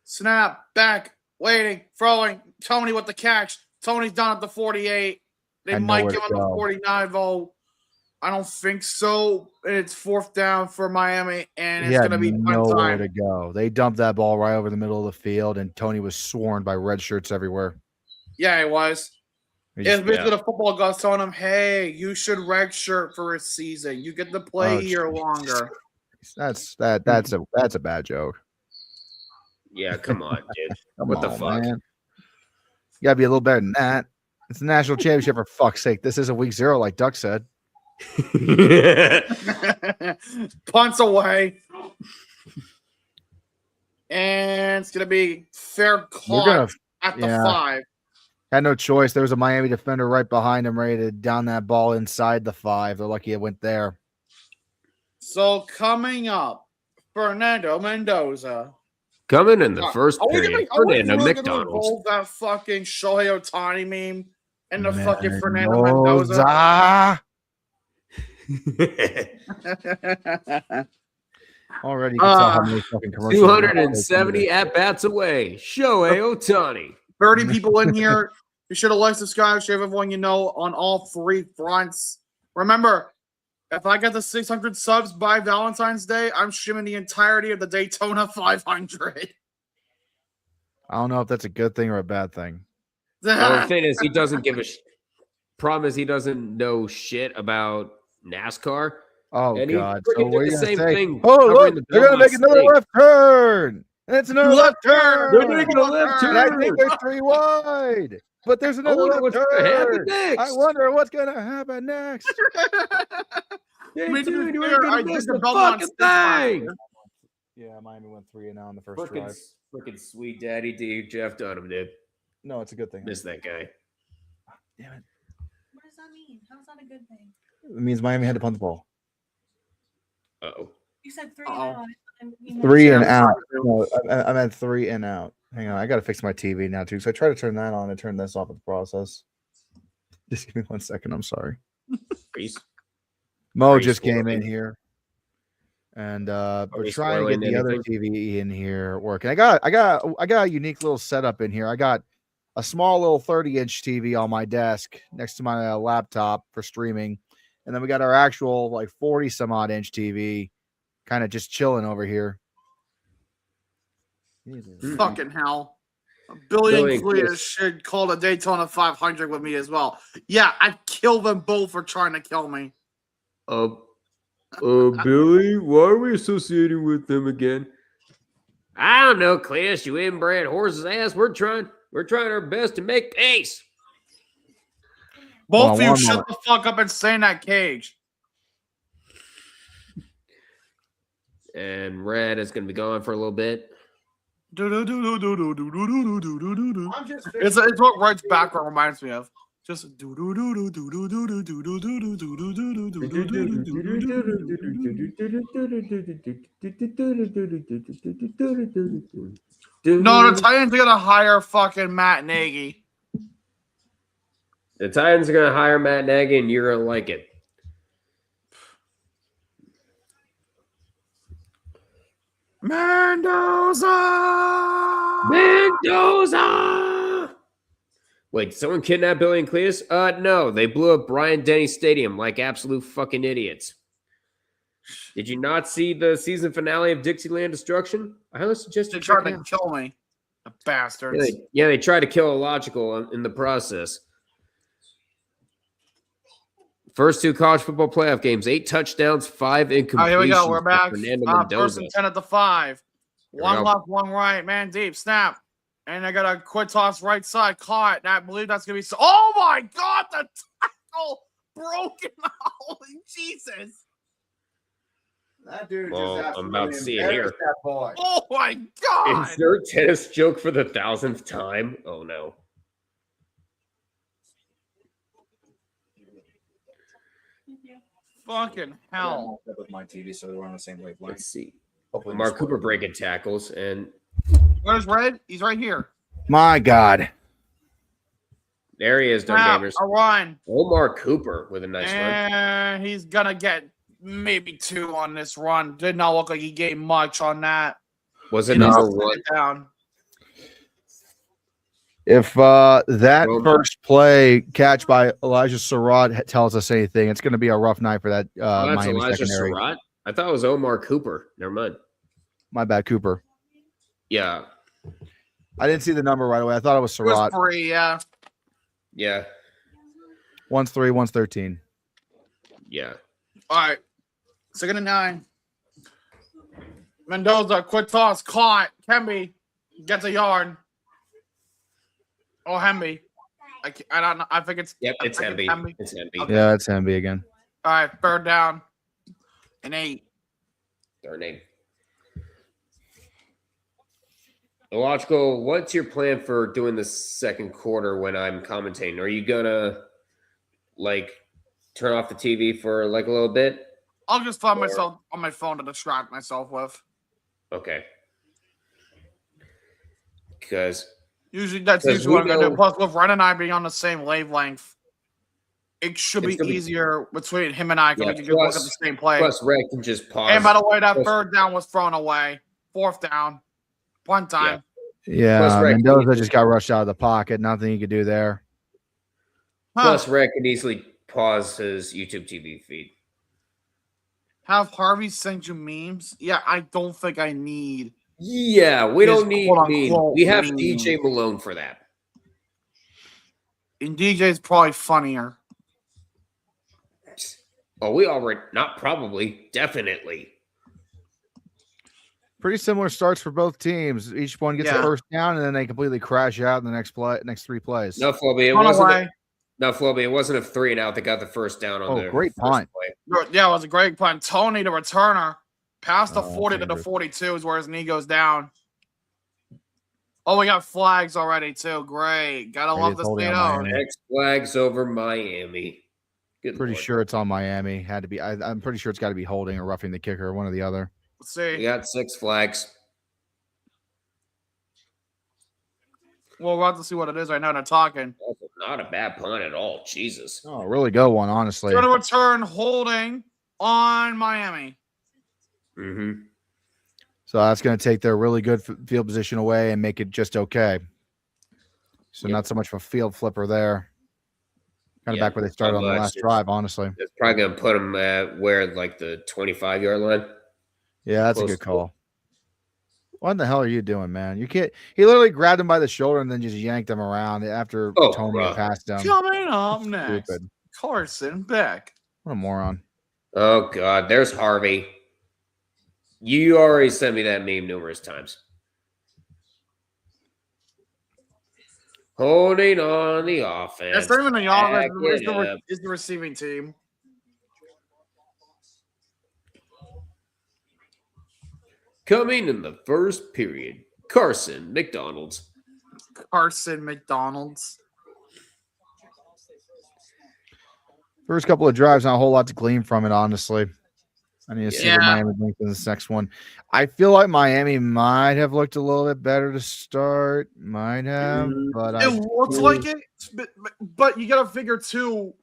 Snap, back, waiting, throwing. Tony with the catch. Tony's down at the 48. They Had might nowhere give to him the go. 49, though. I don't think so. It's fourth down for Miami, and He it's had going to be punt nowhere time. to go. They dumped that ball right over the middle of the field, and Tony was swarmed by red shirts everywhere. Yeah, it was. He It's just- basically the football gods telling him, hey, you should redshirt for a season. You get to play Oh, here Jesus longer. That's a bad joke. Yeah, come on, dude. Come What the on, fuck? man. You gotta be a little better than that. It's a national championship for fuck's sake. This isn't week 0, like Duck said. Punts away. And it's going to be fair caught at the 5. Had no choice. There was a Miami defender right behind him, ready to down that ball inside the 5. They're lucky it went there. So coming up, Fernando Mendoza. Coming in the first Are we period, really Fernando gonna McDonald's. involve that fucking Shohei Otani meme and the fucking Fernando Mendoza? Already you can tell how many fucking commercials. 270 at-bats away. Shohei Otani. 30 people in here. You should have liked, subscribe, share with everyone you know on all 3 fronts. Remember, if I get the 600 subs by Valentine's Day, I'm streaming the entirety of the Daytona 500. I don't know if that's a good thing or a bad thing. Well, the thing is, he doesn't give a problem is he doesn't know shit about NASCAR. Oh, And he God. freaking So did what are the you same going to say? thing Oh, covering look, the they're going to make Belmont another State. left turn. And it's another left turn. They're making a left And I turn. think they're 3 wide. But there's another wonder left what's gonna happen turn. next. I wonder what's going to happen next. Hey, I mean, to dude, be you fair, ain't I gonna did miss the the Belmont fucking State last thing. year. Yeah, Miami went 3-0 on the first drive. Freaking sweet daddy D, Jeff Dunham did. No, it's a good thing. Miss that guy. Damn it. What does that mean? How's that a good thing? It means Miami had to punt the ball. Uh-oh. You said 3 Uh-oh. now. and you meant 3 and I'm out. sorry. No, I meant 3 and out. Hang on, I got to fix my TV now too. So I try to turn that on and turn this off in the process. Just give me 1 second. I'm sorry. Peace. Mo Are you just came spoiling? in here, and Are we're you trying to get spoiling the other anything? TV in here working. I got a unique little setup in here. I got a small little 30-inch TV on my desk next to my laptop for streaming, and then we got our actual like 40 some odd inch TV, kind of just chilling over here. Fucking hell. Billy and Billy and Clear Chris. should call the Daytona 500 with me as well. Yeah, I'd kill them both for trying to kill me. Billy, why are we associating with them again? I don't know, Cleus. You inbred horse's ass. We're trying our best to make peace. Both Hold on, of you one shut moment. the fuck up and stay in that cage. And Red is going to be gone for a little bit. It's what Red's background reminds me of. Just No, the Titans are gonna hire fucking Matt Nagy. The Titans are going to hire Matt Nagy, and you're going to like it. Mendoza! Wait, did someone kidnap Billy and Cleus? No, they blew up Brian Denny Stadium like absolute fucking idiots. Did you not see the season finale of Dixieland Destruction? I highly suggest They you check tried it to out. kill me. The bastards. They tried to kill Illogical in the process. First 2 college football playoff games, 8 touchdowns, 5 incompletions. Oh, here we go. We're for back. Fernando First Mendoza. and 10 at the 5. we One go. left, one right. Man deep. Snap. And I got a quick toss right side. Caught. And I believe that's going to be so. Oh, my God. The tackle broken. Holy Jesus. That dude Well, I'm about to see it here. That boy. Oh, my God. Insert tennis joke for the 1,000th time. Oh, no. Fucking hell. With my TV, so they're on the same wavelength. Let's see. Hopefully Mark Cooper breaking tackles, and Where's Red? He's right here. My God. there he is, Doug Now, Gamers. a run. Omar Cooper with a nice run. And he's going to get maybe 2 on this run. Did not look like he gained much on that. Was it He needs number to take 1? it down. If that Well, first play catch by Elijah Surratt tells us anything, it's going to be a rough night for that Oh, that's Miami Elijah secondary. Surratt? I thought it was Omar Cooper. Never mind. My bad, Cooper. Yeah. I didn't see the number right away. I thought it was It was Surratt. 3, yeah. Yeah. One's 3, one's 13. Yeah. All right. 2nd and 9. Mendoza, quick toss, caught. Kemby gets a yard. Oh, Hemby. I don't know. I think it's. Yep, it's I think Hemby. It's Hemby. Okay. Yeah, it's Hemby again. All right, 3rd down. And 8. Their name. Illogical, what's your plan for doing the second quarter when I'm commentating? Are you gonna turn off the TV for a little bit? I'll just find myself on my phone to distract myself with. Okay. Because Usually that's Because usually what I'm we gonna do. know- Plus, with Ren and I being on the same wavelength, it should It's be gonna be- easier between him and I because Yeah, we can just look at plus- the same play. plus Red can just pause. And by the way, that plus- 3rd down was thrown away. 4th down. One time. Yeah, Plus, Rick, Mendoza just got rushed out of the pocket. Nothing he could do there. Plus, Red can easily pause his YouTube TV feed. Have Harvey send you memes? Yeah, I don't think I need. Yeah, we His don't need quote-unquote we have meme. DJ Malone for that. And DJ's probably funnier. Oh, we already not probably, definitely. Pretty similar starts for both teams. Each one gets a Yeah. first down, and then they completely crash out in the next 3 plays. No, Flubby, it Run wasn't. away. No, Flubby, it wasn't a 3 and out that got the first down on the Great first punt. play. Yeah, it was a great punt. Tony, the returner, past the Oh, 40 to the favorite. 42 is where his knee goes down. Oh, we got flags already, too. Great. Gotta Maybe love it's the holding state on of. Miami. X flags over Miami. Good Pretty Lord. sure it's on Miami. Had to be. I'm pretty sure it's got to be holding or roughing the kicker, one or the other. Let's We see. got 6 flags. Well, we're about to see what it is right now. They're talking. That's not a bad punt at all. Jesus. Oh, really good one, honestly. Going to return holding on Miami. Mm-hmm. So that's going to take their really good field position away and make it just okay. So Yep. not so much of a field flipper there. Kind of Yeah, back where they started on the much. last drive, honestly. It's probably going to put him at where, the 25-yard line. Yeah, that's a Close good to call. What the hell are you doing, man? You can't. He literally grabbed him by the shoulder and then just yanked him around after Oh, Tony had passed him. Coming up next, Stupid. Carson Beck. What a moron. Oh, God. There's Harvey. You already sent me that meme numerous times. Holding on the offense. It's not even the offense. Back It's it the, up. it's the receiving team. Coming in the first period, Carson McDonald's. Carson McDonald's. First couple of drives, not a whole lot to glean from it, honestly. I need to see what Yeah. Miami thinks in this next one. I feel like Miami might have looked a little bit better to start. Might have, but It looks like it, but you got to figure too.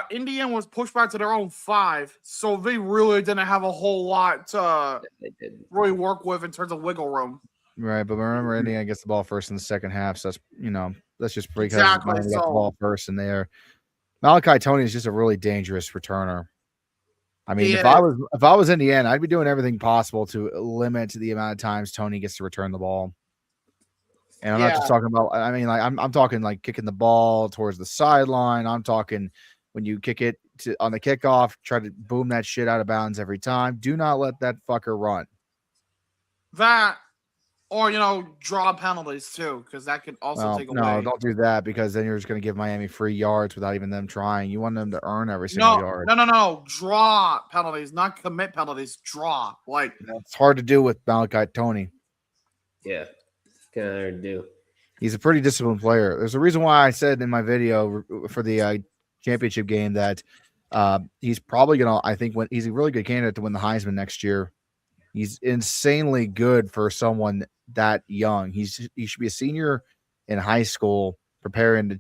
Indiana was pushed back to their own 5, so they really didn't have a whole lot to They did. really work with in terms of wiggle room. right. But remember, Indiana gets the ball first in the second half, so that's just because Exactly, Miami got the so- ball first in there. Malachi Tony is just a really dangerous returner. I mean, if Yeah. I was Indiana, I'd be doing everything possible to limit the amount of times Tony gets to return the ball. And I'm not just Yeah. talking about. I mean, I'm talking like kicking the ball towards the sideline. I'm talking when you kick it on the kickoff, try to boom that shit out of bounds every time. Do not let that fucker run. That, or draw penalties too, because that could also Well, take no, away. don't do that because then you're just going to give Miami free yards without even them trying. You want them to earn every single No, yard. no. Draw penalties, not commit penalties. Draw. Like, It's hard to do with Malachi Tony. Yeah. Kind of hard to do. He's a pretty disciplined player. There's a reason why I said in my video for the championship game that He's probably gonna. I think he's a really good candidate to win the Heisman next year. He's insanely good for someone that young. He should be a senior in high school, preparing to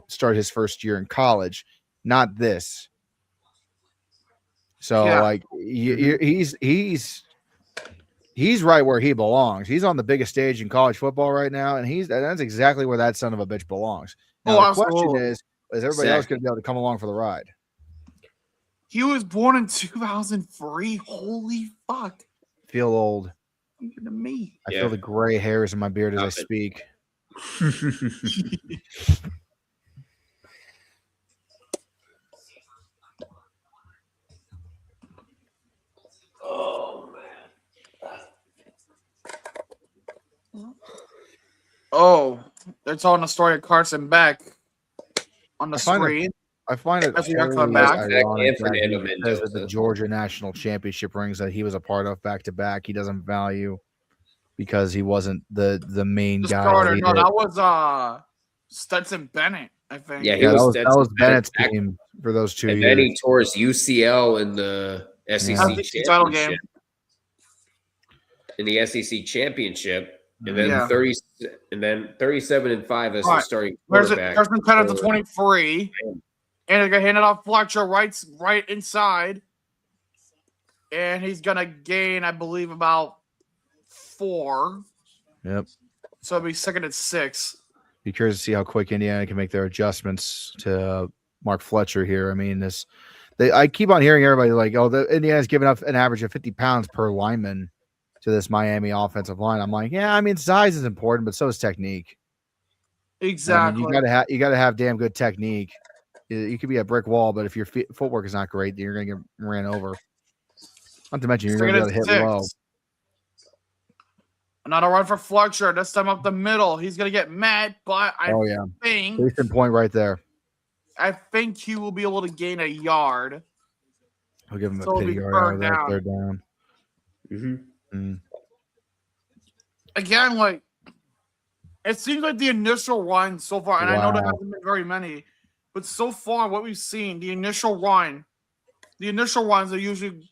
start his first year in college. Not this. So like he's right where he belongs. He's on the biggest stage in college football right now, and that's exactly where that son of a bitch belongs. Now the question is everybody else going to be able to come along for the ride? He was born in 2003. Holy fuck! Feel old. Look at me. I feel the gray hairs in my beard as I speak. Oh man. Oh, they're telling the story of Carson Beck on the screen. I find it ironic that because of the Georgia National Championship rings that he was a part of back-to-back, he doesn't value because he wasn't the main guy. No, that was Stetson Bennett, I think. Yeah, that was Bennett's team for those 2 years. And then he tore his UCL in the SEC Championship. In the SEC Championship, and then 37-5 as the starting quarterback. There's been 10 to 23. And they're going to hand it off Fletcher right inside. And he's going to gain, I believe, about 4. Yep. So it'll be 2nd and 6. Be curious to see how quick Indiana can make their adjustments to Mark Fletcher here. I mean, I keep on hearing everybody like, oh, Indiana's giving up an average of 50 pounds per lineman to this Miami offensive line. I'm like, yeah, I mean, size is important, but so is technique. Exactly. I mean, you gotta have damn good technique. You could be a brick wall, but if your footwork is not great, then you're going to get ran over. Not to mention, you're going to be able to hit low. Another run for Fletcher. This time up the middle. He's going to get met, but I think... Decent point right there. I think he will be able to gain a yard. I'll give him a pity yard out of that third down. Again, like, it seems like the initial run so far, and I know there hasn't been very many, but so far, what we've seen, the initial runs are usually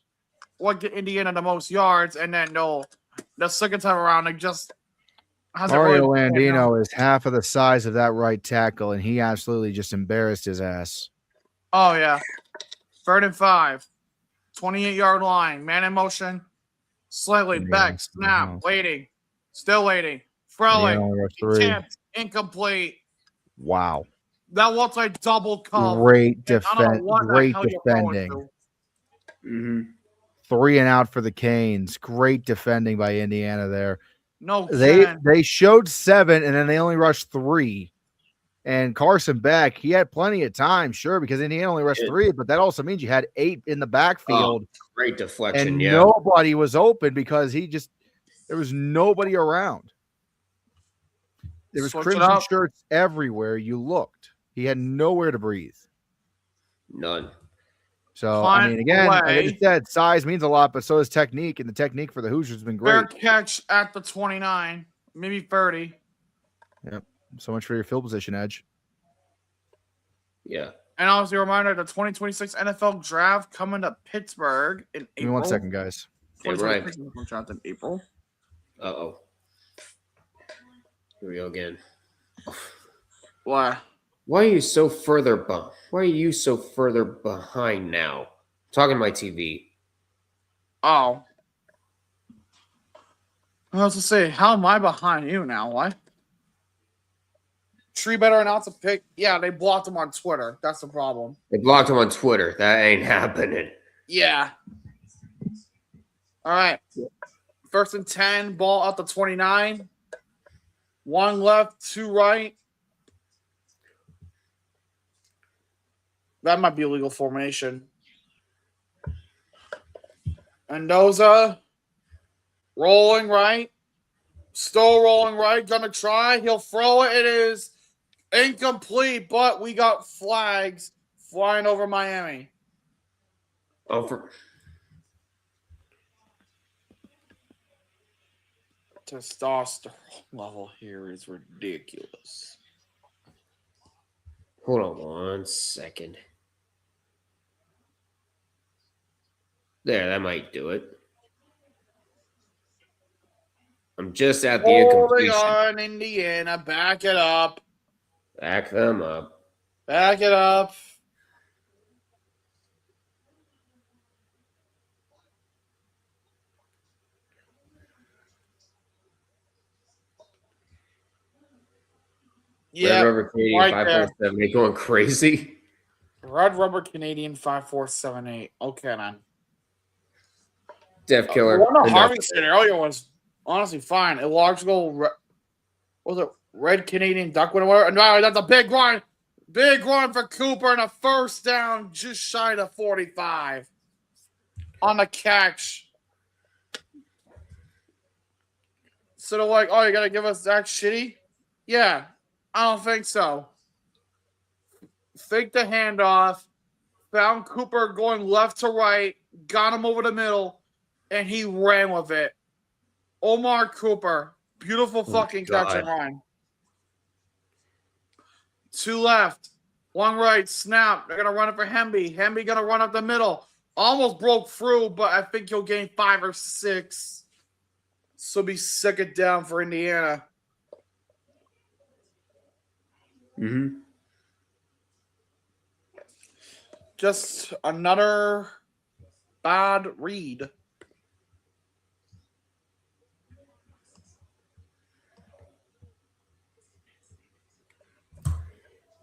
what get Indiana the most yards, and then the second time around, it just hasn't Mario really Landino is half of the size of that right tackle, and he absolutely just embarrassed his ass. Oh, yeah. 3rd and 5. 28-yard line. Man in motion. Slightly back. Snap. Waiting. Still waiting. Throwing. Incomplete. Wow. That looks like double cover. Great defending. 3 and out for the Canes. Great defending by Indiana there. They showed 7, and then they only rushed 3. And Carson Beck, he had plenty of time, sure, because Indiana only rushed 3, but that also means you had 8 in the backfield. Great deflection, and nobody was open because there was nobody around. There was crimson shirts everywhere you looked. He had nowhere to breathe. None. So, I mean, again, like I just said, size means a lot, but so is technique, and the technique for the Hoosiers has been great. Fair catch at the 29, maybe 30. Yep. So much for your field position edge. Yeah. And obviously, a reminder, the 2026 NFL Draft coming to Pittsburgh in April. Give me 1 second, guys. Right. Draft in April. Uh-oh. Here we go again. Why? Why are you so further behind now? I'm talking to my TV. Oh. I was to say, how am I behind you now? What? Tree better announce a pick. Yeah, they blocked him on Twitter. That's the problem. They blocked him on Twitter. That ain't happening. Yeah. All right. 1st and 10, ball out the 29. 1 left, 2 right. That might be a legal formation. Mendoza, rolling right. Still rolling right. Gonna try. He'll throw it. It is incomplete, but we got flags flying over Miami. Testosterone level here is ridiculous. Hold on 1 second. There, that might do it. I'm just at the Holding incompletion. on, Indiana. Back it up. Back them up. Back it up. Red Yeah, Rubber Canadian right there. 5.78 going crazy. Red Rubber Canadian 5478. Okay, man. Death Killer. The one that Enough. Harvey said earlier was honestly fine. A large goal. Was it Red Canadian Duck? Whatever. No, that's a big run. Big run for Cooper and a first down just shy of 45 on the catch. So they're like, oh, you got to give us that shitty? Yeah, I don't think so. Faked the handoff, found Cooper going left to right, got him over the middle, and he ran with it. Omar Cooper, beautiful fucking catch and run. 2 left, 1 right, snap. They're going to run it for Hemby. Hemby going to run up the middle. Almost broke through, but I think he'll gain 5 or 6. So be second down for Indiana. Mm-hmm. Just another bad read.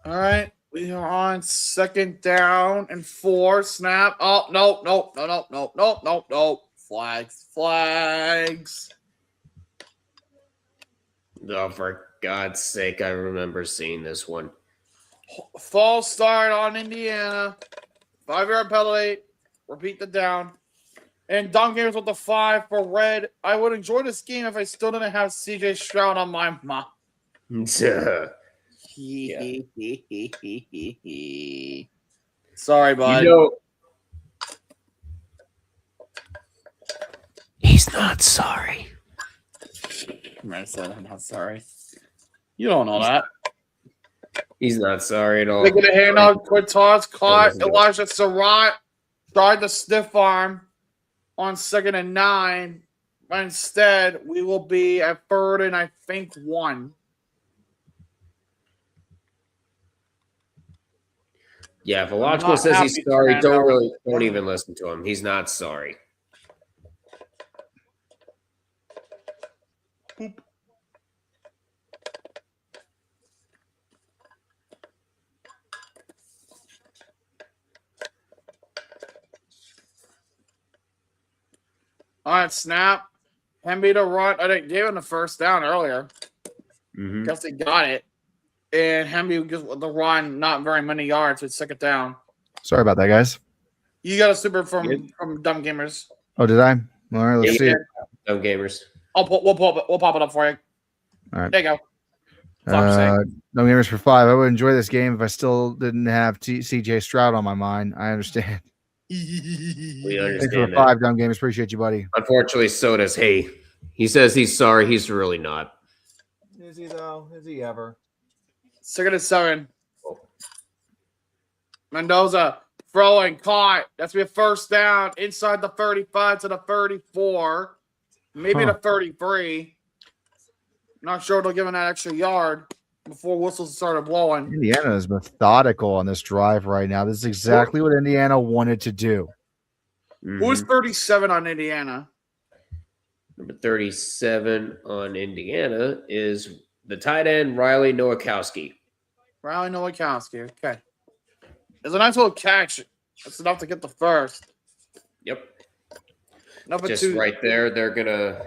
All right, we are on second down and 4. Snap. Oh, no. Flags. Oh, for God's sake, I remember seeing this one. False start on Indiana. 5-yard penalty. Repeat the down. And Dom Gamers with the 5 for Red. I would enjoy this game if I still didn't have CJ Stroud on my mom. Sorry, bud. You know, he's not sorry. I said I'm not sorry. You don't know that. He's not sorry at all. They're going to hand out quick toss. Caught Elijah Surratt. Tried to stiff arm on 2nd and 9. But instead, we will be at 3rd and I think 1. Yeah, if Illogical says he's sorry, don't even listen to him. He's not sorry. Boop. All right, snap. Hemby to run. I gave him the first down earlier. Mm-hmm. Guess they got it. And Hemby just with the run, not very many yards, with 2nd down. Sorry about that, guys. You got a super from Dumb Gamers. Oh, did I? All right, let's see. Dumb Gamers. We'll pop it up for you. All right. There you go. No Gamers for 5. I would enjoy this game if I still didn't have CJ Stroud on my mind. I understand. We Thanks understand for that. 5, Dumb Gamers. Appreciate you, buddy. Unfortunately, so does he. He says he's sorry. He's really not. Is he, though? Is he ever? 2nd and 7. Mendoza throwing, caught. That's be a first down inside the 35 to the 34. Maybe the 33. Not sure they'll give him that extra yard before whistles started blowing. Indiana is methodical on this drive right now. This is exactly what Indiana wanted to do. Mm-hmm. Who's 37 on Indiana? Number 37 on Indiana is the tight end, Riley Nowakowski. Riley Nowakowski. Okay. It's a nice little catch. That's enough to get the first. Yep. Number Just 2. right there, they're going to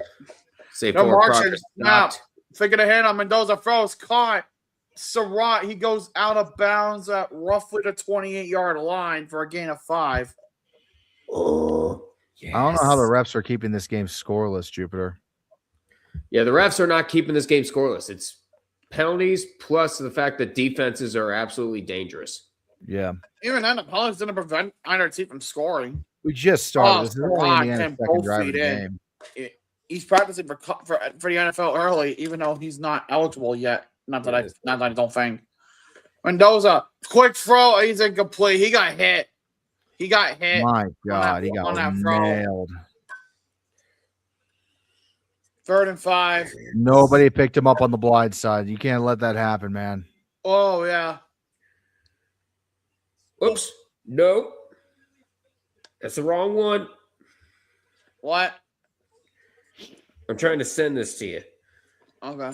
say No poor marching. progress. Snap. Figure the hand on Mendoza. Throws. Caught. Surratt. He goes out of bounds at roughly the 28-yard line for a gain of 5. Oh, yes. I don't know how the refs are keeping this game scoreless, Jupiter. Yeah, the refs are not keeping this game scoreless. It's penalties plus the fact that defenses are absolutely dangerous. Yeah. Even then, the penalties didn't prevent either team from scoring. We just started. Oh, This is only Surratt Indiana's can second both drive of feed the in. game. He's practicing for the NFL early, even though he's not eligible yet. Not that I don't think. Mendoza, quick throw. He's incomplete. He got hit. He got hit. My God, he on got that throw. nailed. 3rd and 5. Nobody picked him up on the blind side. You can't let that happen, man. Oh, yeah. Oops. Nope. That's the wrong one. What? I'm trying to send this to you. Okay.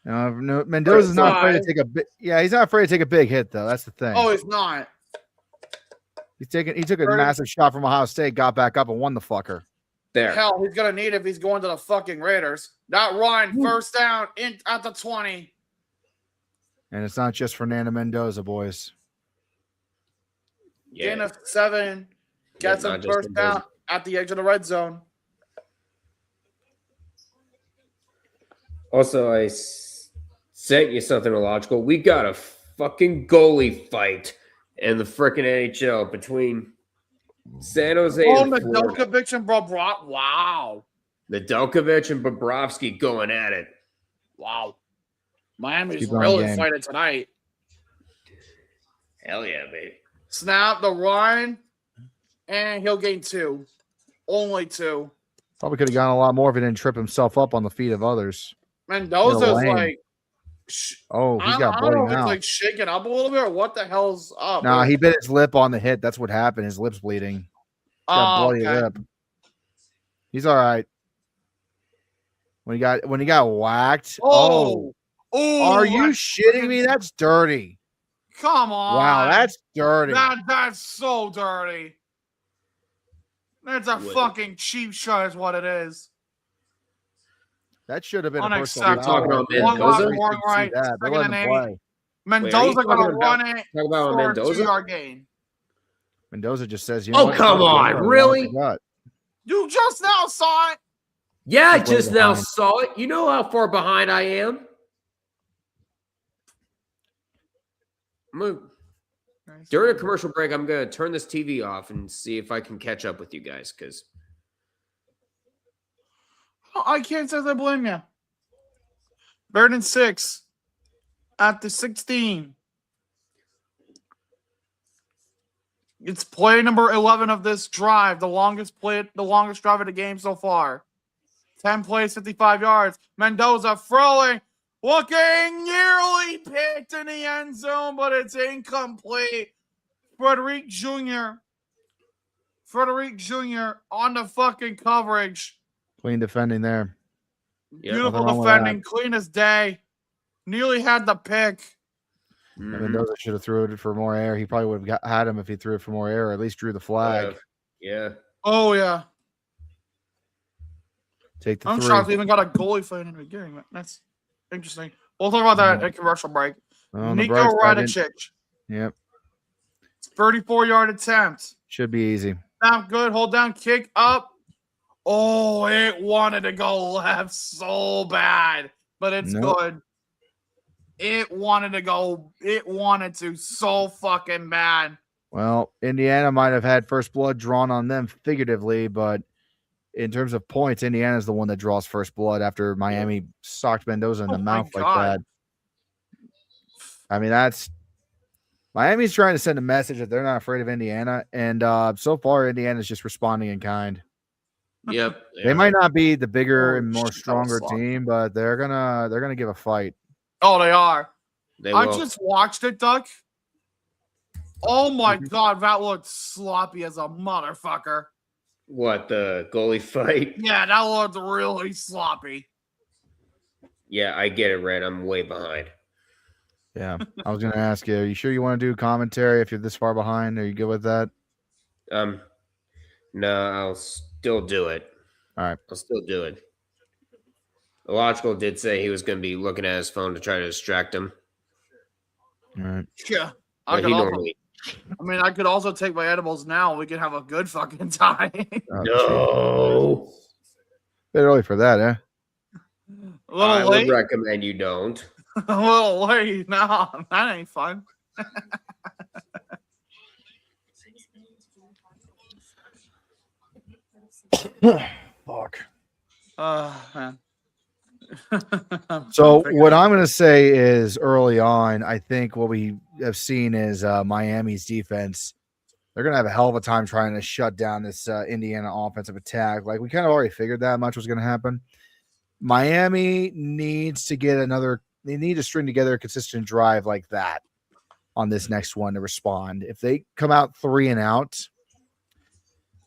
No, Mendoza's not afraid to take a big. Yeah, he's not afraid to take a big hit though. That's the thing. Oh, he's not. He took a massive shot from Ohio State, got back up, and won the fucker. There. Hell, he's gonna need it if he's going to the fucking Raiders. That run, first down at the 20. And it's not just Fernando Mendoza, boys. Yeah. Gain of 7. Gets Yeah, him not just first down Mendoza. at the edge of the red zone. Also, I sent you something illogical. We got a fucking goalie fight in the frickin' NHL between San Jose and Florida. Nedeljkovic and Bobrovsky. Wow. Nedeljkovic and Bobrovsky going at it. Wow. Miami's Keep on really game. fighting tonight. Hell yeah, baby. Snap the run, and he'll gain 2. Only 2. Probably could have gotten a lot more if he didn't trip himself up on the feet of others. Mendoza's lame. like, Oh, he's got I don't know bloody if he's mouth. like shaking up a little bit or what the hell's up. Nah, he bit his lip on the hit. That's what happened. His lip's bleeding. He's got bloody okay. lip. He's all right. When he got whacked. Oh, Are you shitting me? That's dirty. Come on. Wow, that's dirty. That's so dirty. That's a fucking cheap shot is what it is. That should have been a personal Unacceptable. foul. Talking about One Mendoza? left, one right. They Second let and him 8. play. Mendoza talking gonna about- run it Talk about for a Mendoza? 2-yard gain. Mendoza just says, Oh, come on, really? You just now saw it. Yeah, I He's way just now behind. saw it. You know how far behind I am. During a commercial break, I'm going to turn this TV off and see if I can catch up with you guys because I can't say I blame you. 3rd and 6 at the 16. It's play number 11 of this drive, the longest drive of the game so far. 10 plays, 55 yards. Mendoza throwing, looking nearly picked in the end zone, but it's incomplete. Frederick Jr. on the fucking coverage. Clean defending there. Beautiful nothing wrong with defending, clean as day. Nearly had the pick. Mendoza should have threw it for more air. He probably would have had him if he threw it for more air, or at least drew the flag. Yeah. Oh, yeah. Take the I'm 3. shocked we even got a goalie fight in the beginning. But that's interesting. We'll talk about that at commercial break. On the Nico bright side, Radicic, Yep. 34-yard attempt. Should be easy. Not good. Hold down, kick up. Oh, it wanted to go left so bad, but it's Nope. good. It wanted to go. It wanted to so fucking bad. Well, Indiana might have had first blood drawn on them figuratively, but in terms of points, Indiana's the one that draws first blood after Miami socked Mendoza in the Oh my mouth like God. that. I mean, that's Miami's trying to send a message that they're not afraid of Indiana, and so far Indiana's just responding in kind. Yep. They might not be the bigger Oh, and more shit, that was stronger sloppy. team, but they're gonna give a fight. Oh, they are. They I will. just watched it, Duck. Oh my God, that looked sloppy as a motherfucker. What, the goalie fight? Yeah, that looked really sloppy. Yeah, I get it, Red. I'm way behind. Yeah, I was gonna ask you. Are you sure you want to do commentary if you're this far behind? Are you good with that? No, I'll still do it. All right. I'll still do it. Illogical did say he was going to be looking at his phone to try to distract him. All right. Yeah. But he normally. I could also take my edibles now. We could have a good fucking time. Oh, No. bit early for that, eh? A little I late. would recommend you don't. A little late. No, that ain't fun. Fuck. Man. So what I'm going to say is early on, I think what we have seen is Miami's defense they're going to have a hell of a time trying to shut down this Indiana offensive attack. Like, we kind of already figured that much was going to happen. Miami needs to get they need to string together a consistent drive like that on this next one to respond. If they come out 3 and out,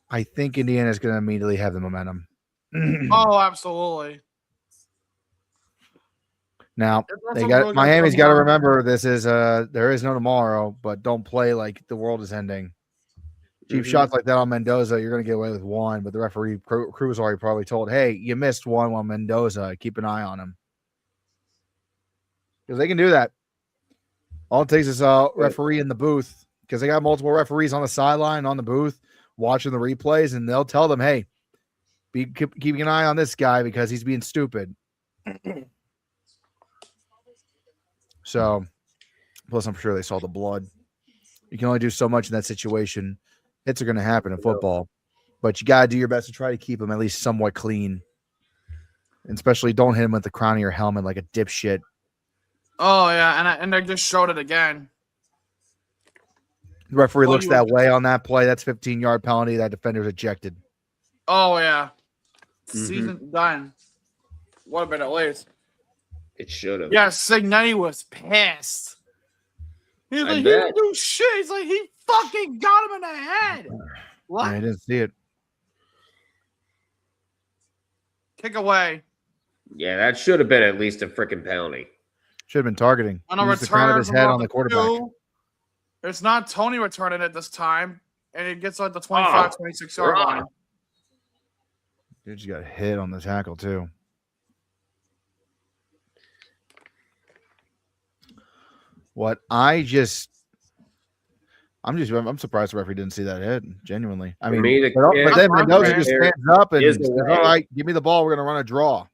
I think Indiana is going to immediately have the momentum. Oh, absolutely. Now It's also really Miami's good got to tomorrow. remember this is there is no tomorrow, but don't play like the world is ending. Cheap shots like that on Mendoza, you're going to get away with 1, but the referee crew was already probably told, hey, you missed 1 on Mendoza. Keep an eye on him. Because they can do that. All it takes is a referee in the booth, because they got multiple referees on the sideline, on the booth, watching the replays, and they'll tell them, hey, keeping an eye on this guy because he's being stupid. So, plus I'm sure they saw the blood. You can only do so much in that situation. Hits are going to happen in football, but you got to do your best to try to keep them at least somewhat clean. And especially don't hit him with the crown of your helmet like a dipshit. Oh, yeah, and they just showed it again. The referee Well, looks that way on that play. That's 15-yard penalty. That defender's ejected. Oh, yeah. Season done. Would have been at least. It should have. Yeah, Cignetti was pissed. He's like, he bet. didn't do shit. He's like, he fucking got him in the head. What? I didn't see it. Kick away. Yeah, that should have been at least a freaking penalty. Should have been targeting. On a Used the crown of return his from head number on the quarterback. 2. It's not Tony returning it this time, and it gets like the 25, 26-yard line. Dude just got hit on the tackle too. I'm surprised the referee didn't see that hit. Genuinely, I mean, but then Mendoza just stands up and says, "All right, give me the ball. We're gonna run a draw."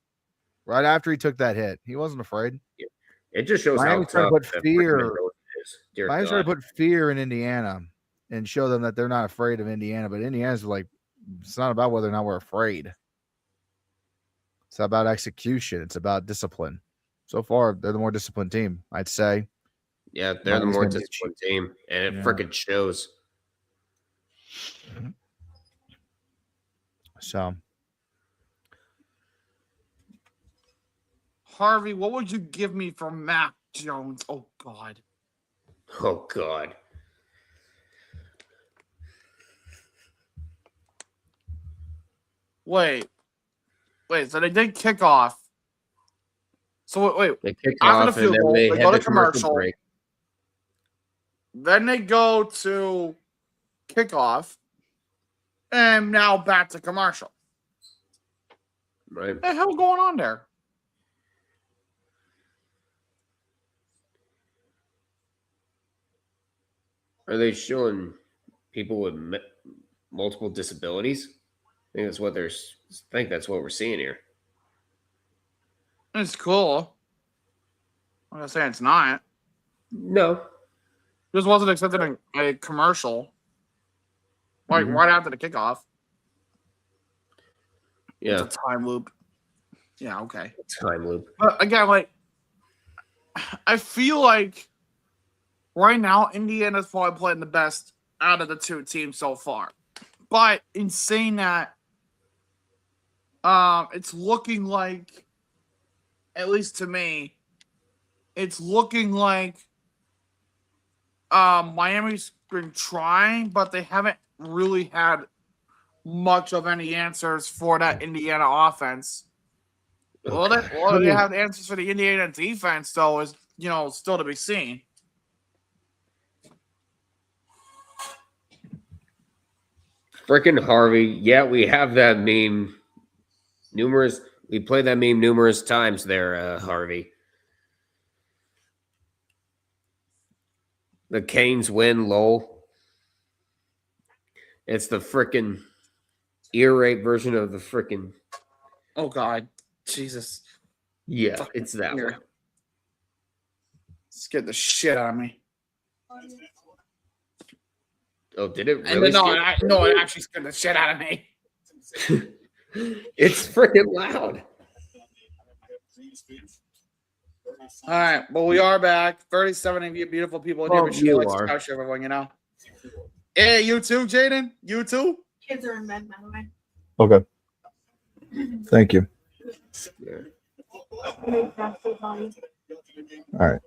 Right after he took that hit, he wasn't afraid. It just shows Miami's how trying to tough put that fear. freaking Mendoza is. Dear Miami's trying God. to put fear in Indiana and show them that they're not afraid of Indiana. But Indiana's like, it's not about whether or not we're afraid. It's about execution. It's about discipline. So far, they're the more disciplined team, I'd say. Yeah, they're the Miami's more gonna be disciplined team, and it Yeah. freaking shows. So, Harvey, what would you give me for Mac Jones? Oh, God. Oh God. Wait, so they did kick off. So wait, They kicked After the off field and then goal, they they had go the to commercial commercial. break. then they go to kickoff, and now back to commercial. Right. What the hell going on there? Are they showing people with multiple disabilities? I think that's what we're seeing here. It's cool. I'm gonna say it's not. No. Just wasn't accepted a commercial. Like right after the kickoff. Yeah. It's a time loop. Yeah, okay. Time loop. But again, like I feel like right now Indiana's probably playing the best out of the two teams so far. But in saying that, it's looking like, at least to me, it's looking like Miami's been trying, but they haven't really had much of any answers for that Indiana offense. Well, they have answers for the Indiana defense, though, is still to be seen. Frickin' Harvey. Yeah, we have that meme we played that meme numerous times there, Harvey. The Canes win, lol. It's the frickin' ear rape version of the frickin'. Oh, God. Jesus. Yeah, it's that Here. one. Scared the shit out of me. Oh, did it And really? it actually scared the shit out of me. It's freaking loud. All right, well, we are back. 37 of you beautiful people in Well, here. We should you like are. to everyone, Yeah, you too, Jaden. You too. Kids are in bed, by the way. Okay. Thank you. Yeah. All right.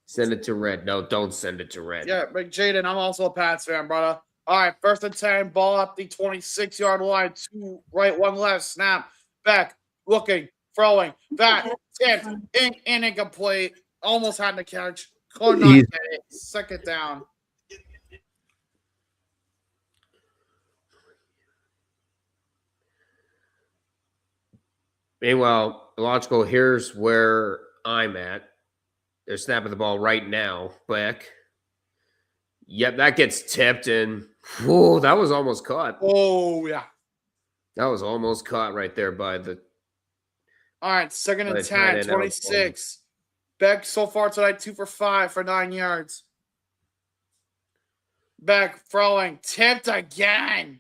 Send it to Red. No, don't send it to Red. Yeah, but Jaden, I'm also a Pats fan, brother. All right, 1st and 10, ball up the 26-yard line. 2 right, 1 left. Snap. Back. Looking. Throwing. Back. Tipped. Incomplete. Almost had the catch. Could not Easy. get it. 2nd down. Meanwhile, logical, here's where I'm at. They're snapping the ball right now. Back. Yep, that gets tipped, and whoa, that was almost caught. Oh, yeah. That was almost caught right there by the. All right, 2nd By and the tight 10, end, 26. Beck so far tonight, 2 for 5 for 9 yards. Beck throwing. Tipped again.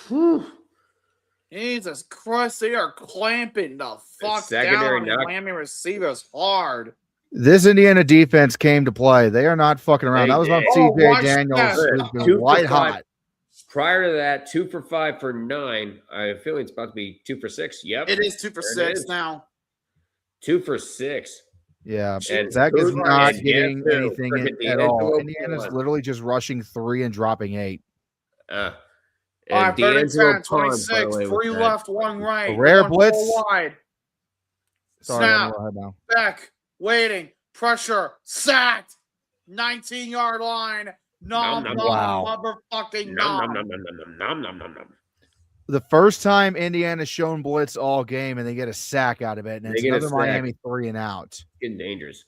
Whew. Jesus Christ, they are clamping the fuck secondary down on knock- Miami receivers hard. This Indiana defense came to play. They are not fucking around. They That was about did. Oh, CJ watch Daniels, that. who's 2 been for white 5. hot. Prior to that, 2 for 5 for 9. I have a feeling it's about to be 2 for 6. Yep. It is 2 for There it 6 is. now. 2 for 6. Yeah, And Zach is Kuzma not and getting Gantzu, anything freaking at all. D'Angelo Indiana's Pond. literally just rushing 3 and dropping 8. All And right, 3rd and D'Angelo 10, Pond, by the 26. way, 3 with that. left, 1 right. A rare Going blitz. full wide. Sorry, Snap. I'm ahead now. Beck waiting. Pressure. Sacked. 19-yard line. Nom, nom, wow. Motherfucking Nom, nom, nom. nom, nom, nom, nom, nom, nom, nom. The first time Indiana's shown blitz all game, and they get a sack out of it, and They it's get a another sack. Miami 3 and out. Getting dangerous.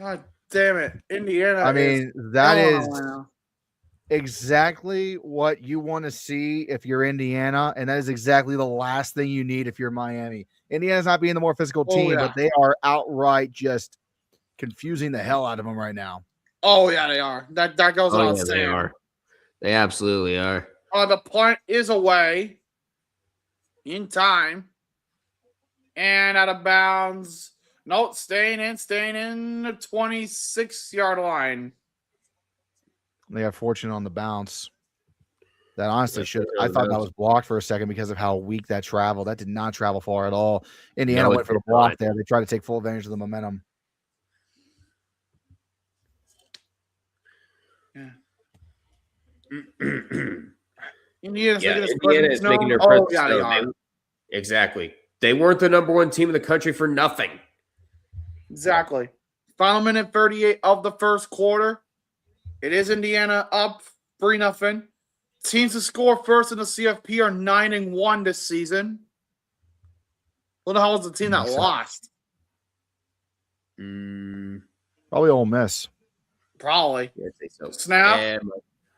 God damn it. Indiana. I mean, that is Illinois. exactly what you want to see if you're Indiana, and that is exactly the last thing you need if you're Miami. Indiana's not being the more physical Oh, team, yeah. but they are outright just confusing the hell out of them right now. Oh, yeah, they are. That goes Oh, without yeah, they saying. are. They absolutely are. The punt is away in time and out of bounds. Nope, staying in the 26-yard line. They got fortunate on the bounce. That honestly Yeah, should. fortunate I on the thought that bounce. was blocked for a second because of how weak that traveled. That did not travel far at all. Indiana No, it went for the did block not. there. They tried to take full advantage of the momentum. Indiana's Yeah, making his Indiana presence is making their known. presence Oh, yeah, they known. are. Exactly. They weren't the number 1 team in the country for nothing. Exactly. Final minute 38 of the first quarter. It is Indiana up 3-0. Teams to score first in the CFP are 9-1 this season. Who the hell was the team that Makes sense. lost? Probably Ole Miss. Probably. Yeah, I'd say so. Snap. And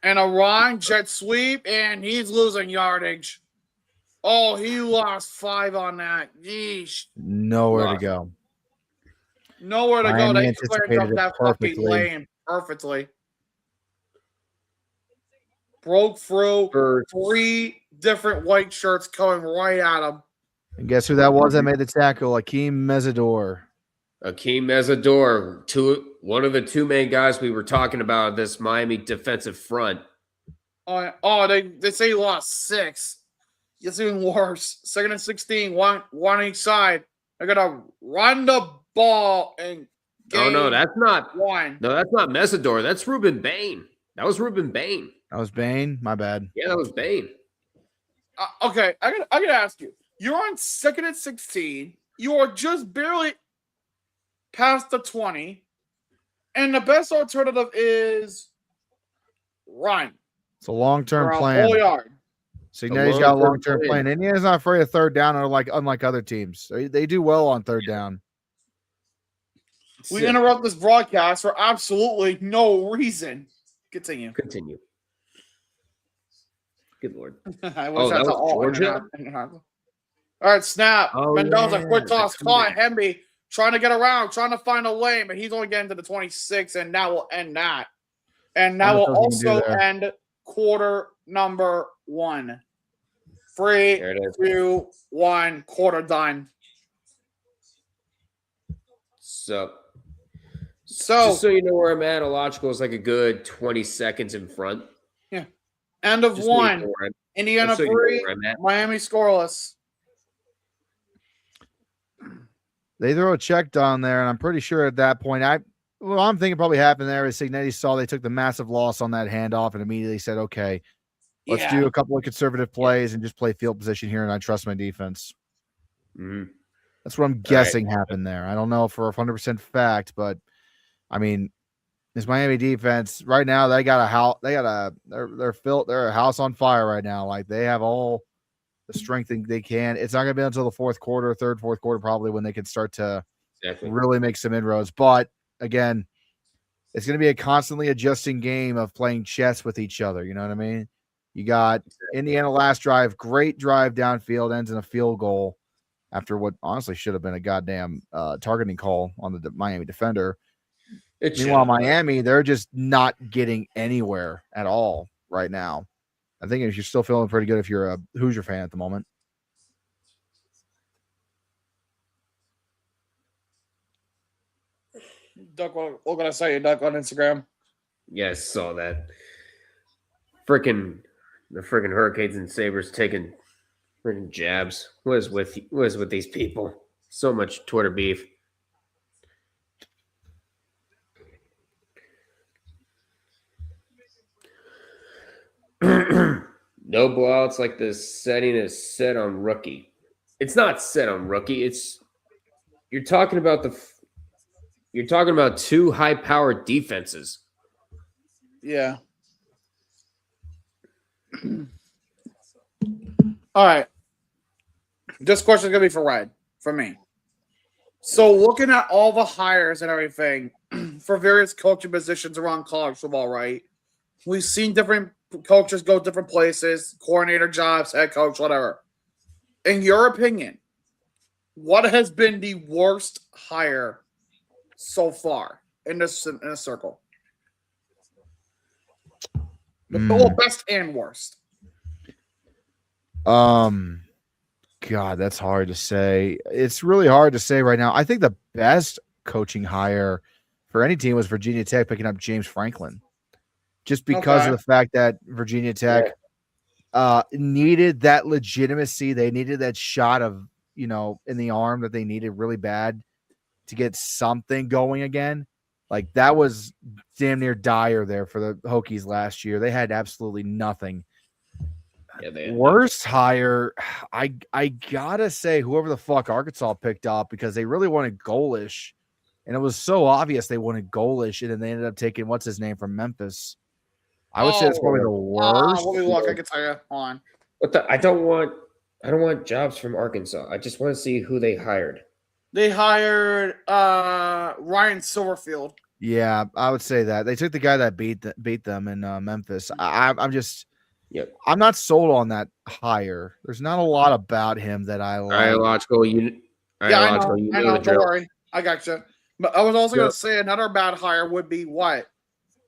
And a Ryan jet sweep, and he's losing yardage. Oh, he lost 5 on that. Yeesh. Nowhere to Lost. go. Nowhere to go. Miami They anticipated cleared up it that fucking perfectly. lane perfectly. Broke through for 3 different white shirts coming right at him. And guess who that was that made the tackle? Akeem Mesidor. Akeem Mesidor, one of the 2 main guys we were talking about this Miami defensive front. They say he lost 6. It's even worse. 2nd and 16, one on each side. They're gonna run the ball and Oh no, gain that's not. 1. No, that's not Mesidor. That's Ruben Bain. That was Ruben Bain. That was Bain. My bad. Yeah, that was Bain. Okay, I gotta ask you. You're on 2nd and 16. You are just barely past the 20, and the best alternative is run It's a long-term around plan. whole yard. Cignetti's got a long-term long-term plan. plan. Indiana's not afraid of third down, unlike other teams. They do well on third down. We interrupt this broadcast for absolutely no reason. Continue. Continue. Good Lord. I Oh, that that's was all Georgia? All right, snap. Oh, Mendoza, yeah, quick toss, that's caught right. Hemby, trying to get around, trying to find a lane, but he's only getting to the 26, and that will end that. And that will Wonder if he can also do there. end quarter number 1. There it 3, is. 2, 1, quarter done. So So, just so you know where I'm at, illogical is like a good 20 seconds in front. end of Just so you one. know where I'm- Indiana just so you know 3, where I'm at. Miami scoreless. They throw a check down there, and I'm pretty sure at that point, what I'm thinking probably happened there is Cignetti saw they took the massive loss on that handoff and immediately said, okay, let's do a couple of conservative plays and just play field position here, and I trust my defense. Mhm. That's what I'm guessing happened there. I don't know for a 100% fact, but I mean, this Miami defense right now, they got a house. They're a house on fire right now. Like they have all the strength they can. It's not going to be until the fourth quarter, fourth quarter, probably when they can start to really make some inroads. But again, it's going to be a constantly adjusting game of playing chess with each other. You know what I mean? You got Indiana last drive, great drive downfield, ends in a field goal after what honestly should have been a goddamn targeting call on the Miami defender. Meanwhile, Miami, they're just not getting anywhere at all right now. I think if you're still feeling pretty good if you're a Hoosier fan at the moment. Duck, what can I say? Duck on Instagram. Yeah, I saw that. The freaking Hurricanes and Sabres taking freaking jabs. What is with these people? So much Twitter beef. No blowouts like the setting is set on rookie. It's not set on rookie. You're talking about two high-powered defenses. Yeah. All right. This question is going to be for Red, for me. So looking at all the hires and everything for various coaching positions around college football, right? We've seen different coaches go different places, coordinator jobs, head coach, whatever. In your opinion, what has been the worst hire so far in this circle? Well, best and worst. God, that's hard to say. It's really hard to say right now. I think the best coaching hire for any team was Virginia Tech picking up James Franklin. Just because of the fact that Virginia Tech needed that legitimacy. They needed that shot of, in the arm that they needed really bad to get something going again. Like that was damn near dire there for the Hokies last year. They had absolutely nothing. Yeah, Worst hire, I gotta say whoever the fuck Arkansas picked up because they really wanted Golish, and it was so obvious they wanted Golish, and then they ended up taking what's his name from Memphis. I would say it's probably the worst. Let me look. I can tell you. Hold on. I don't want jobs from Arkansas. I just want to see who they hired. They hired Ryan Silverfield. Yeah, I would say that they took the guy that beat them in Memphis. I'm just. Yep. I'm not sold on that hire. There's not a lot about him that I like. All right, Logical. I know. Don't worry. I got you. But I was also going to say another bad hire would be what?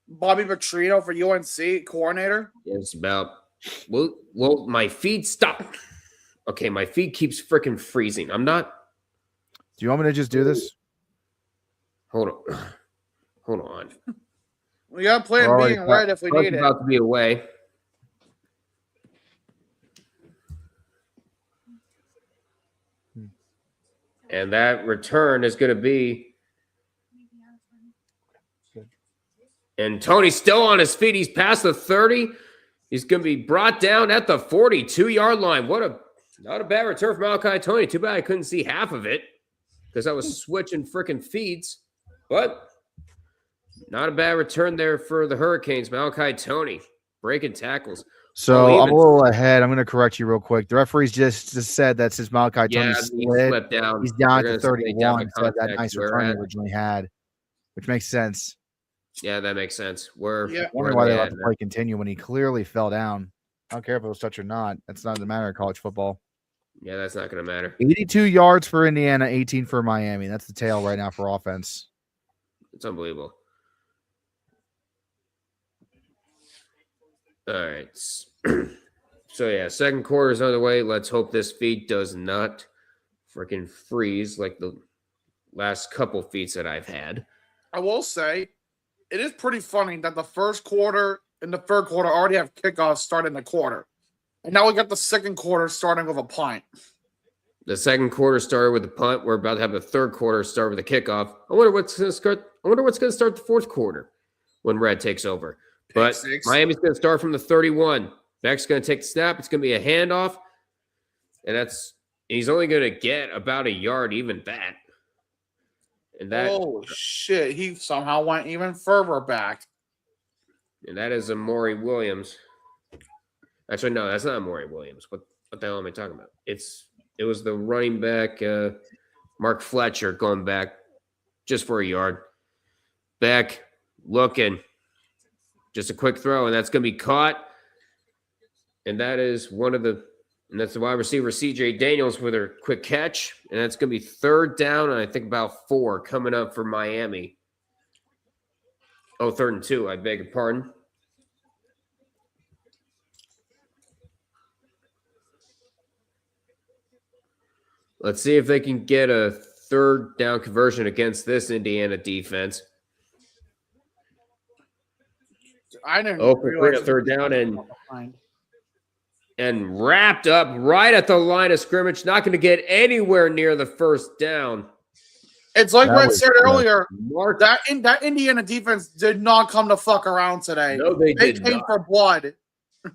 Bobby Petrino for UNC coordinator? It's about well, my feed stopped. Okay, my feed keeps freaking freezing. I'm not. Do you want me to just do this? Hold on. We got plan B and red if we need it. About to be away. And that return is going to be. And Tony's still on his feet. He's past the 30. He's going to be brought down at the 42-yard line. Not a bad return for Malachi Tony. Too bad I couldn't see half of it because I was switching freaking feeds. But not a bad return there for the Hurricanes. Malachi Tony breaking tackles. So I'm a little ahead. I'm going to correct you real quick. The referees just said that since Malachi Tony slid down. He's down to 31 instead of that nice return he originally had, which makes sense. Yeah, that makes sense. Wondering why they let the play continue when he clearly fell down. I don't care if it was touch or not. That's not the matter in college football. Yeah, that's not going to matter. 82 yards for Indiana, 18 for Miami. That's the tail right now for offense. It's unbelievable. All right. So, yeah, second quarter is underway. Let's hope this feed does not freaking freeze like the last couple feeds that I've had. I will say, it is pretty funny that the first quarter and the third quarter already have kickoffs starting the quarter. And now we got the second quarter starting with a punt. The second quarter started with the punt. We're about to have the third quarter start with a kickoff. I wonder what's going to start the fourth quarter when Red takes over. But Six. Miami's going to start from the 31. Beck's going to take the snap. It's going to be a handoff. And he's only going to get about a yard, even that. And that, Oh, shit. He somehow went even further back. and that is Amari Williams. Actually, no, that's not Amari Williams. What the hell am I talking about? It was the running back, Mark Fletcher, going back just for a yard. Beck looking. Just a quick throw, and that's going to be caught. And that is and that's the wide receiver, CJ Daniels, with her quick catch. And that's going to be third down, and I think about 4 coming up for Miami. Oh, 3rd and 2, I beg your pardon. Let's see if they can get a third down conversion against this Indiana defense. I didn't For third down and wrapped up right at the line of scrimmage. Not going to get anywhere near the first down. It's like That Red was said good. earlier. Mark, That Indiana defense did not come to fuck around today. no, they They did came not. for blood.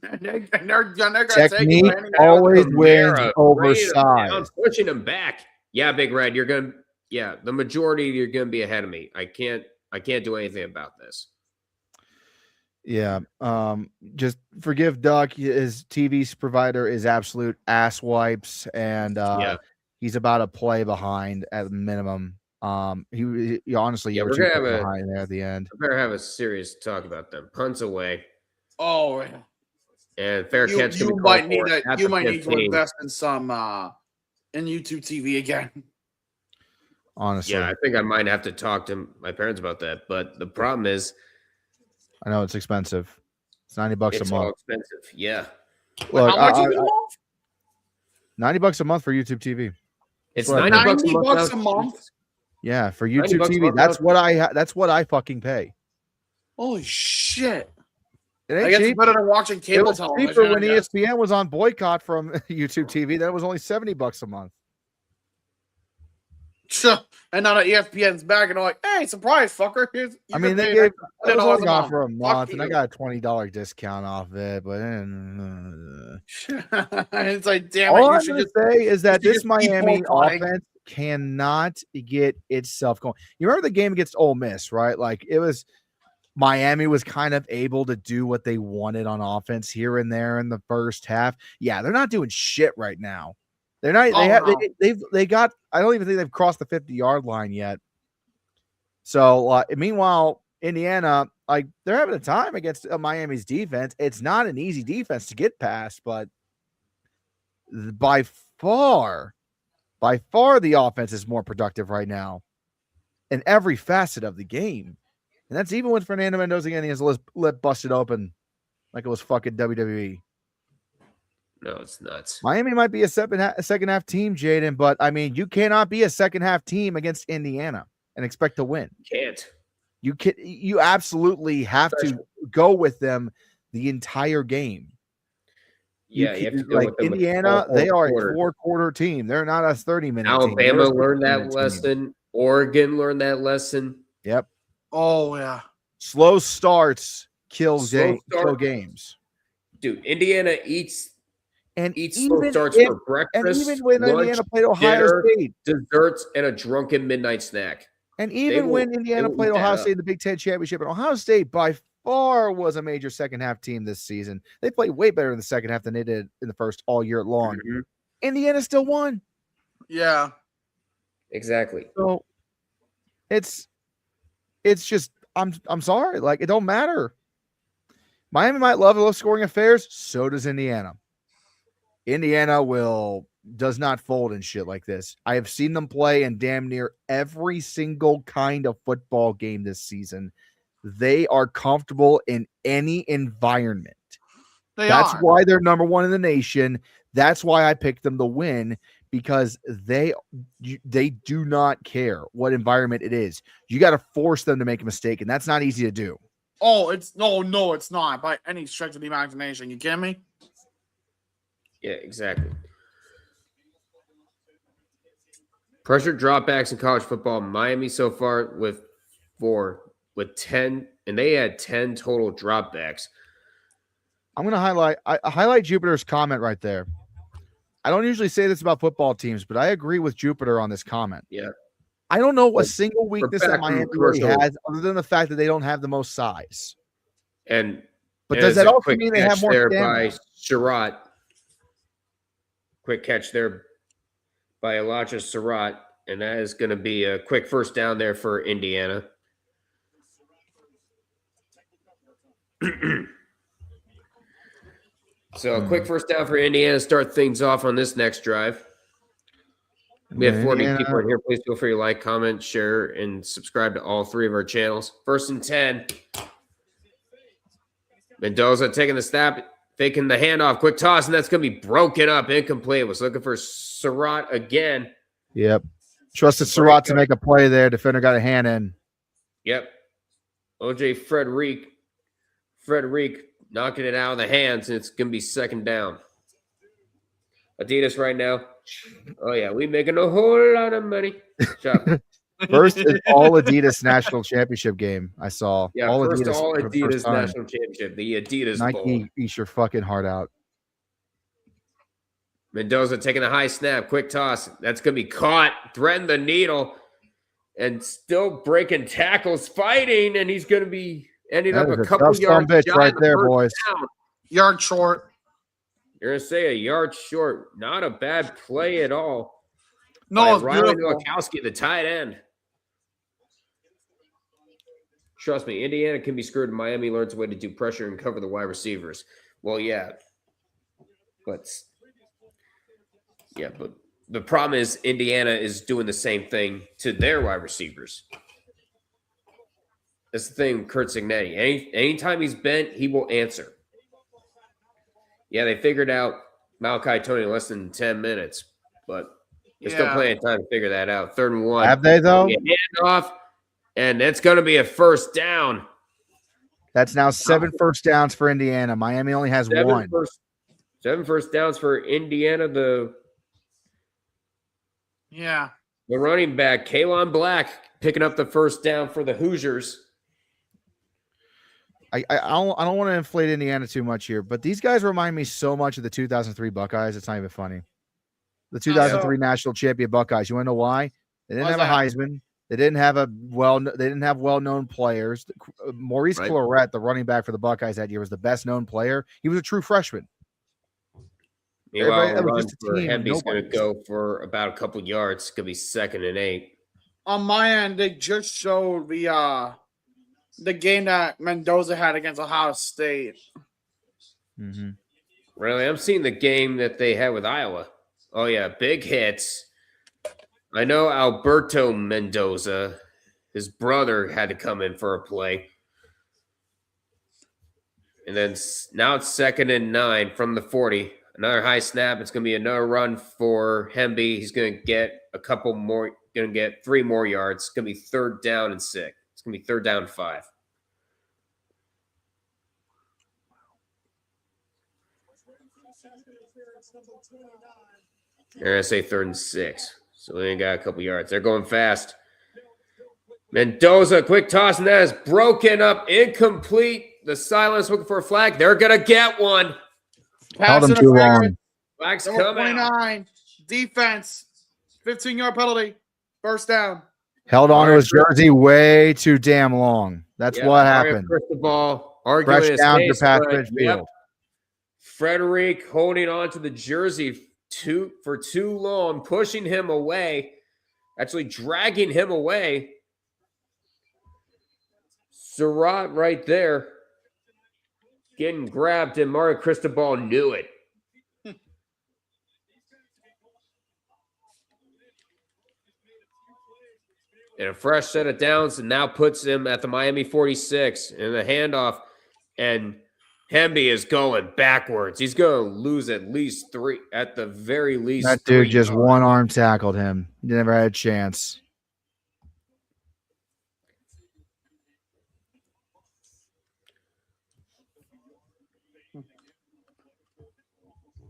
and they're gonna Technique take it. always wins Kamara over bringing him down, size. pushing him back. Yeah, Big Red, the majority you're going to be ahead of me. I can't do anything about this. Yeah. Just forgive Duck. His TV provider is absolute ass wipes, and he's about a play behind at minimum. He honestly, Yeah, you were we're 2 gonna plays have a- behind there at the end. I better have a serious talk about them. Punts away. Oh, And fair catch you can be might called need for to at you the might need to 15. invest in some in YouTube TV again. Honestly, Yeah, I think I might have to talk to my parents about that. But the problem is, I know it's expensive. It's $90 it's a all month. expensive. Yeah, Look, How much is it a month? $90 a month for YouTube TV. it's What, 90 bucks a 90 month. bucks now? a month? Jesus. Yeah, for 90 YouTube bucks a TV. month That's what I fucking pay. Holy shit! It I ain't guess it's cheap. better than watching It cable was television. cheaper when I guess. ESPN was on boycott from YouTube TV. That was only $70 a month. And now that ESPN's back, and they're like, "Hey, surprise, fucker! Here's." I mean, they gave. It was only gone for a month, and I got a $20 discount off it. But it's like, damn all it! I'm You should going just. to say is that you this should just keep Miami multiplying. offense cannot get itself going. You remember the game against Ole Miss, right? Like it was. Miami was kind of able to do what they wanted on offense here and there in the first half. Yeah, they're not doing shit right now. They're not. They got. I don't even think they've crossed the 50-yard line yet. So meanwhile, Indiana, like they're having a time against Miami's defense. It's not an easy defense to get past, but by far, the offense is more productive right now in every facet of the game. And that's even with Fernando Mendoza getting his lip busted open like it was fucking WWE. No, it's nuts. Miami might be a second half team, Jaden, but I mean, you cannot be a second half team against Indiana and expect to win. Can't. You absolutely have to go with them the entire game. Yeah, you have to go like with them with Indiana, all they are quarters. a 4-quarter team. They're not a 30-minute team. Alabama They're a learned that 60-minute team. lesson. Oregon learned that lesson. Yep. Oh yeah. Slow starts kill Slow start. games. Dude, Indiana eats And slow even starts if- for breakfast, And even when lunch, Indiana played Ohio dinner, State, desserts, and a drunken midnight snack. and even when Indiana will played eat that Ohio up. State in the Big Ten Championship, and Ohio State by far was a major second half team this season. They played way better in the second half than they did in the first all year long. Mhm. Indiana still won. Yeah. Exactly. So it's just I'm sorry, like it don't matter. Miami might love low scoring affairs, so does Indiana. Indiana does not fold in shit like this. I have seen them play in damn near every single kind of football game this season. They are comfortable in any environment. That's why they're number one in the nation. That's why I picked them to win, because they do not care what environment it is. You got to force them to make a mistake, and that's not easy to do. Oh, it's no, it's not by any stretch of the imagination. You kidding me? Yeah, exactly. Pressure dropbacks in college football. Miami so far with 10, and they had 10 total dropbacks. I'm going to highlight Jupiter's comment right there. I don't usually say this about football teams, but I agree with Jupiter on this comment. Yeah. I don't know a single weakness that Miami really commercial. has other than the fact that they don't have the most size. But And does that also quick mean they have catch more there stamina? by Surratt? Quick catch there by Elijah Surratt, and that is going to be a quick first down there for Indiana. So a quick first down for Indiana to start things off on this next drive. We have 40 people in here. Please feel free to like, comment, share, and subscribe to all three of our channels. 1st and 10. Mendoza taking the snap, faking the handoff, quick toss, and that's going to be broken up, incomplete. Was looking for Surratt again. Yep. Trusted Surratt to make a play there. Defender got a hand in. Yep. OJ Frederick knocking it out of the hands, and it's going to be 2nd down. Adidas right now. Oh, yeah, we making a whole lot of money. First is all Adidas national championship game I saw. Yeah, all Adidas national championship, the Adidas Nike, Bowl. eat your fucking heart out. Mendoza taking a high snap, quick toss. That's going to be caught, threading the needle, and still breaking tackles, fighting, and he's going to be ending up a couple yards bitch right there, boys. Down. Yard short. You're going to say a yard short. Not a bad play at all. No, it's Riley beautiful. Nowakowski, the tight end. Trust me, Indiana can be screwed. Miami learns a way to do pressure and cover the wide receivers. Well, yeah. But the problem is Indiana is doing the same thing to their wide receivers. That's the thing with Curt Cignetti. Anytime he's bent, he will answer. Yeah, they figured out Malachi Tony in less than 10 minutes, but there's still plenty of time to figure that out. 3rd and 1. Have they, though? Handoff, and it's going to be a first down. That's now 7 first downs for Indiana. Miami only has 1. 7 first downs for Indiana. The running back, Kalon Black, picking up the first down for the Hoosiers. I don't want to inflate Indiana too much here, but these guys remind me so much of the 2003 Buckeyes. It's not even funny. The 2003 national champion Buckeyes. You want to know why? They didn't have a Heisman. They didn't have well-known players. Maurice Clarett, the running back for the Buckeyes that year, was the best-known player. He was a true freshman. Meanwhile, Hemby's going to go for about a couple yards. It's going to be 2nd and 8. On my end, they just showed the game that Mendoza had against Ohio State. Mm-hmm. Really? I'm seeing the game that they had with Iowa. Oh, yeah, big hits. I know Alberto Mendoza, his brother, had to come in for a play. And then now it's 2nd and 9 from the 40. Another high snap. It's going to be another run for Hemby. He's going to get a couple more, going to get 3 more yards. It's going to be 3rd down and 6. It's going to be 3rd down and 5. They're going to say 3rd and 6. So they got a couple yards. They're going fast. Mendoza, quick toss, and that is broken up, incomplete. The silence looking for a flag. They're going to get one. Held him too long. Flags Number coming. 29. Defense. 15-yard penalty. First down. Held on to his jersey way too damn long. That's what happened. Cristobal Fresh down to pass midfield. Frederick holding on to the jersey for too long, pushing him away, actually dragging him away. Surratt right there getting grabbed, and Mario Cristobal knew it. And a fresh set of downs, and now puts him at the Miami 46 in the handoff. And Hemby is going backwards. He's going to lose at least 3, at the very least. That dude just one arm tackled him. He never had a chance.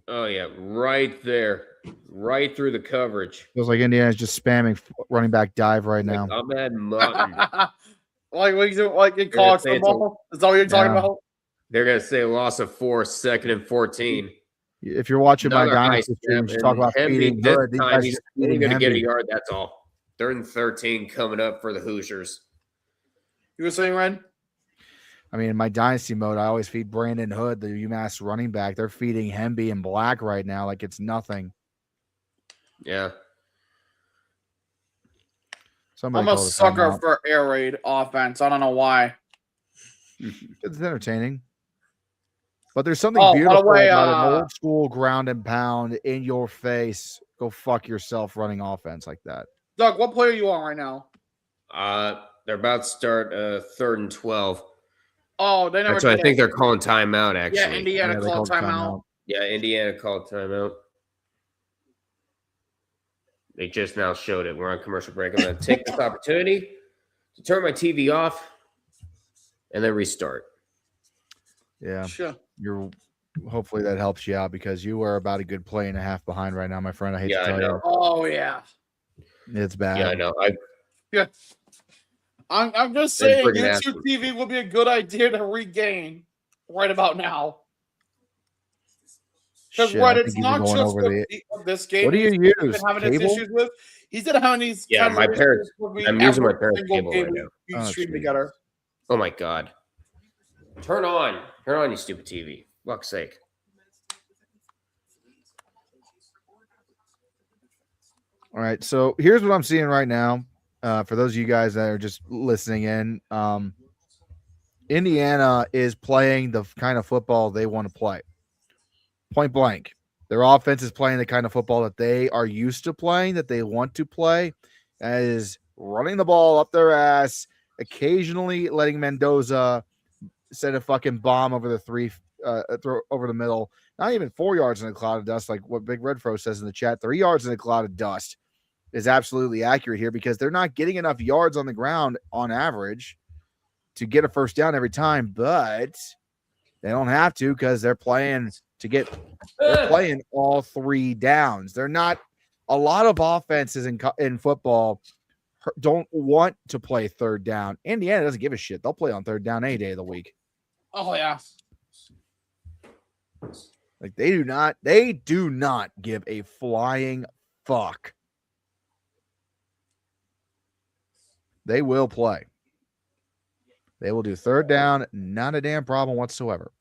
Oh, yeah, right there. Right through the coverage. Feels like Indiana's just spamming running back dive right now. Like, I'm at Mutton. like in college football? Is that what you're talking about? They're going to say loss of 4, 2nd and 14. If you're watching my Another dynasty high stream, step, talk about and feeding Hemby, this Hood. These time guys he's just only feeding going to get a Hemby. yard, that's all. 3rd and 13 coming up for the Hoosiers. You were saying, Ren? I mean, in my dynasty mode, I always feed Brandon Hood, the UMass running back. They're feeding Hemby and Black right now like it's nothing. Yeah. Somebody I'm a called a sucker timeout. for air raid offense. I don't know why. It's entertaining. But there's something Oh, by the beautiful way, about an old school ground and pound in your face. Go fuck yourself running offense like that. Doug, what player are you on right now? They're about to start 3rd and 12. Oh, they never That's why I did think it. they're calling timeout, actually. Yeah, Indiana they called called timeout. Yeah, Indiana called timeout. They just now showed it. We're on commercial break. I'm going to take this opportunity to turn my TV off and then restart. Yeah. Sure. Hopefully that helps you out because you are about a good play and a half behind right now, my friend. I hate to tell you. Oh, yeah. It's bad. Yeah, I know. Yeah. I'm just It's saying pretty YouTube nasty. TV would be a good idea to regain right about now. Because Shit, what I it's think you've been not going just over of this game. What do you he's use? been having his Cable? issues with. He's been having these. Yeah, kinds my of parents- issues with me I'm using my every parents' single cable game right now. we Oh, stream sweet. together. Oh, my God. Turn on, you stupid TV. Fuck's sake. All right. So here's what I'm seeing right now. For those of you guys that are just listening in, Indiana is playing the kind of football they want to play. Point blank. Their offense is playing the kind of football that they are used to playing, that they want to play. That is running the ball up their ass, occasionally letting Mendoza set a fucking bomb over the throw over the middle. Not even 4 yards in a cloud of dust, like what Big Red Fro says in the chat. 3 yards in a cloud of dust is absolutely accurate here because they're not getting enough yards on the ground on average to get a first down every time, but they don't have to because they're playing all 3 downs. They're not a lot of offenses in football don't want to play 3rd down. Indiana doesn't give a shit. They'll play on 3rd down any day of the week. Oh yeah. Like they do not give a flying fuck. They will play. They will do 3rd down, not a damn problem whatsoever.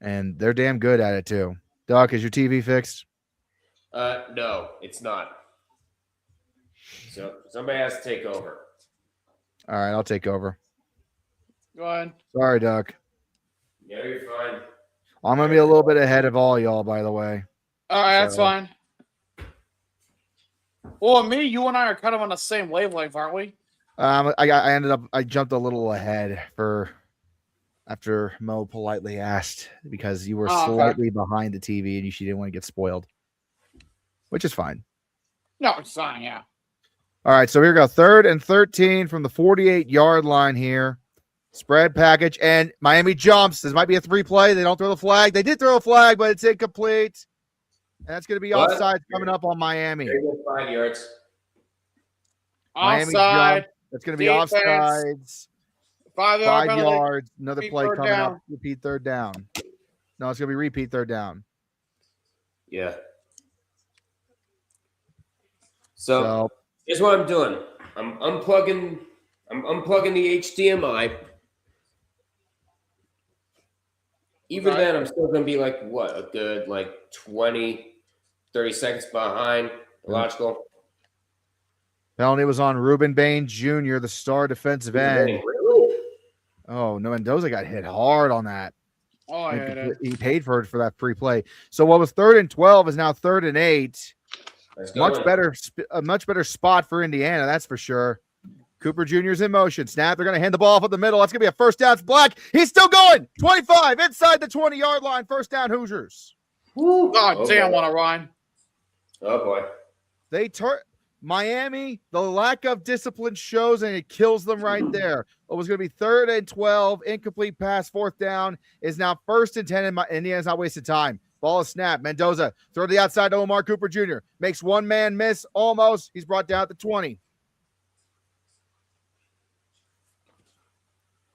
And they're damn good at it too. Doc, is your TV fixed? No, it's not. So somebody has to take over. All right, I'll take over. Go ahead. Sorry, Doc. Yeah, you're fine. I'm gonna be a little bit ahead of all y'all, by the way. All right, that's So- fine. Well, me, you and I are kind of on the same wavelength, aren't we? I jumped a little ahead after Mo politely asked because you were Oh, okay. slightly behind the TV and she didn't want to get spoiled, which is fine. No, it's fine. Yeah. All right, so here we go. 3rd and 13 from the 48-yard line here. Spread package, and Miami jumps. This might be a 3 play. They don't throw the flag. They did throw a flag, but it's incomplete. And that's going to be What? offside coming up on Miami. There you go, 5 yards. Miami Offside. jump. That's going to be Defense. offsides. 5 yard 5 penalty. yards. Another Repeat play 3rd coming down. up. Repeat 3rd down. No, it's going to be repeat 3rd down. Yeah. So So here's what I'm doing. I'm unplugging the HDMI. Even Okay. then, I'm still going to be like, what, a good, 20, 30 seconds behind. Logical. penalty was on Reuben Baines Jr., the star defensive end. Really? Oh, no, Mendoza got hit hard on that. Oh, yeah, it is. He paid for that free play. So what was 3rd and 12 is now 3rd and 8. Let's go. A much better spot for Indiana, that's for sure. Cooper Jr.'s in motion. Snap. They're going to hand the ball off at the middle. That's going to be a first down. It's Black. He's still going. 25 inside the 20-yard line. First down, Hoosiers. God damn, what a run. Oh, boy. They turn Miami, the lack of discipline shows, and it kills them right there. It was going to be 3rd and 12. Incomplete pass, 4th down. Is now 1st and 10. Indiana's not wasting time. Ball is snapped. Mendoza throw to the outside to Omar Cooper Jr. Makes one man miss almost. He's brought down at the 20.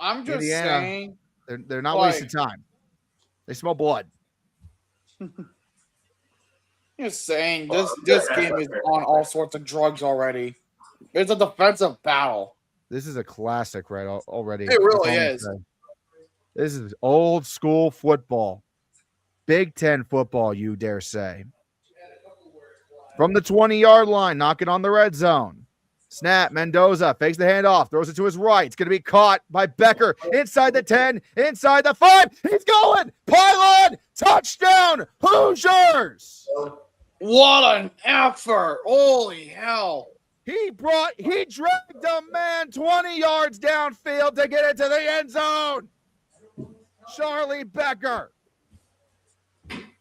I'm just Indiana, saying. they're not wasting time. They smell blood. Just saying, this game is on all sorts of drugs already. It's a defensive battle. This is a classic, right? Already, It really is. This is old school football, Big Ten football. You dare say? From the 20-yard line, knocking on the red zone. Snap. Mendoza fakes the handoff, throws it to his right. It's going to be caught by Becker inside the 10, inside the 5. He's going. Pylon touchdown, Hoosiers. What an effort! Holy hell! He dragged a man 20 yards downfield to get into the end zone. Charlie Becker.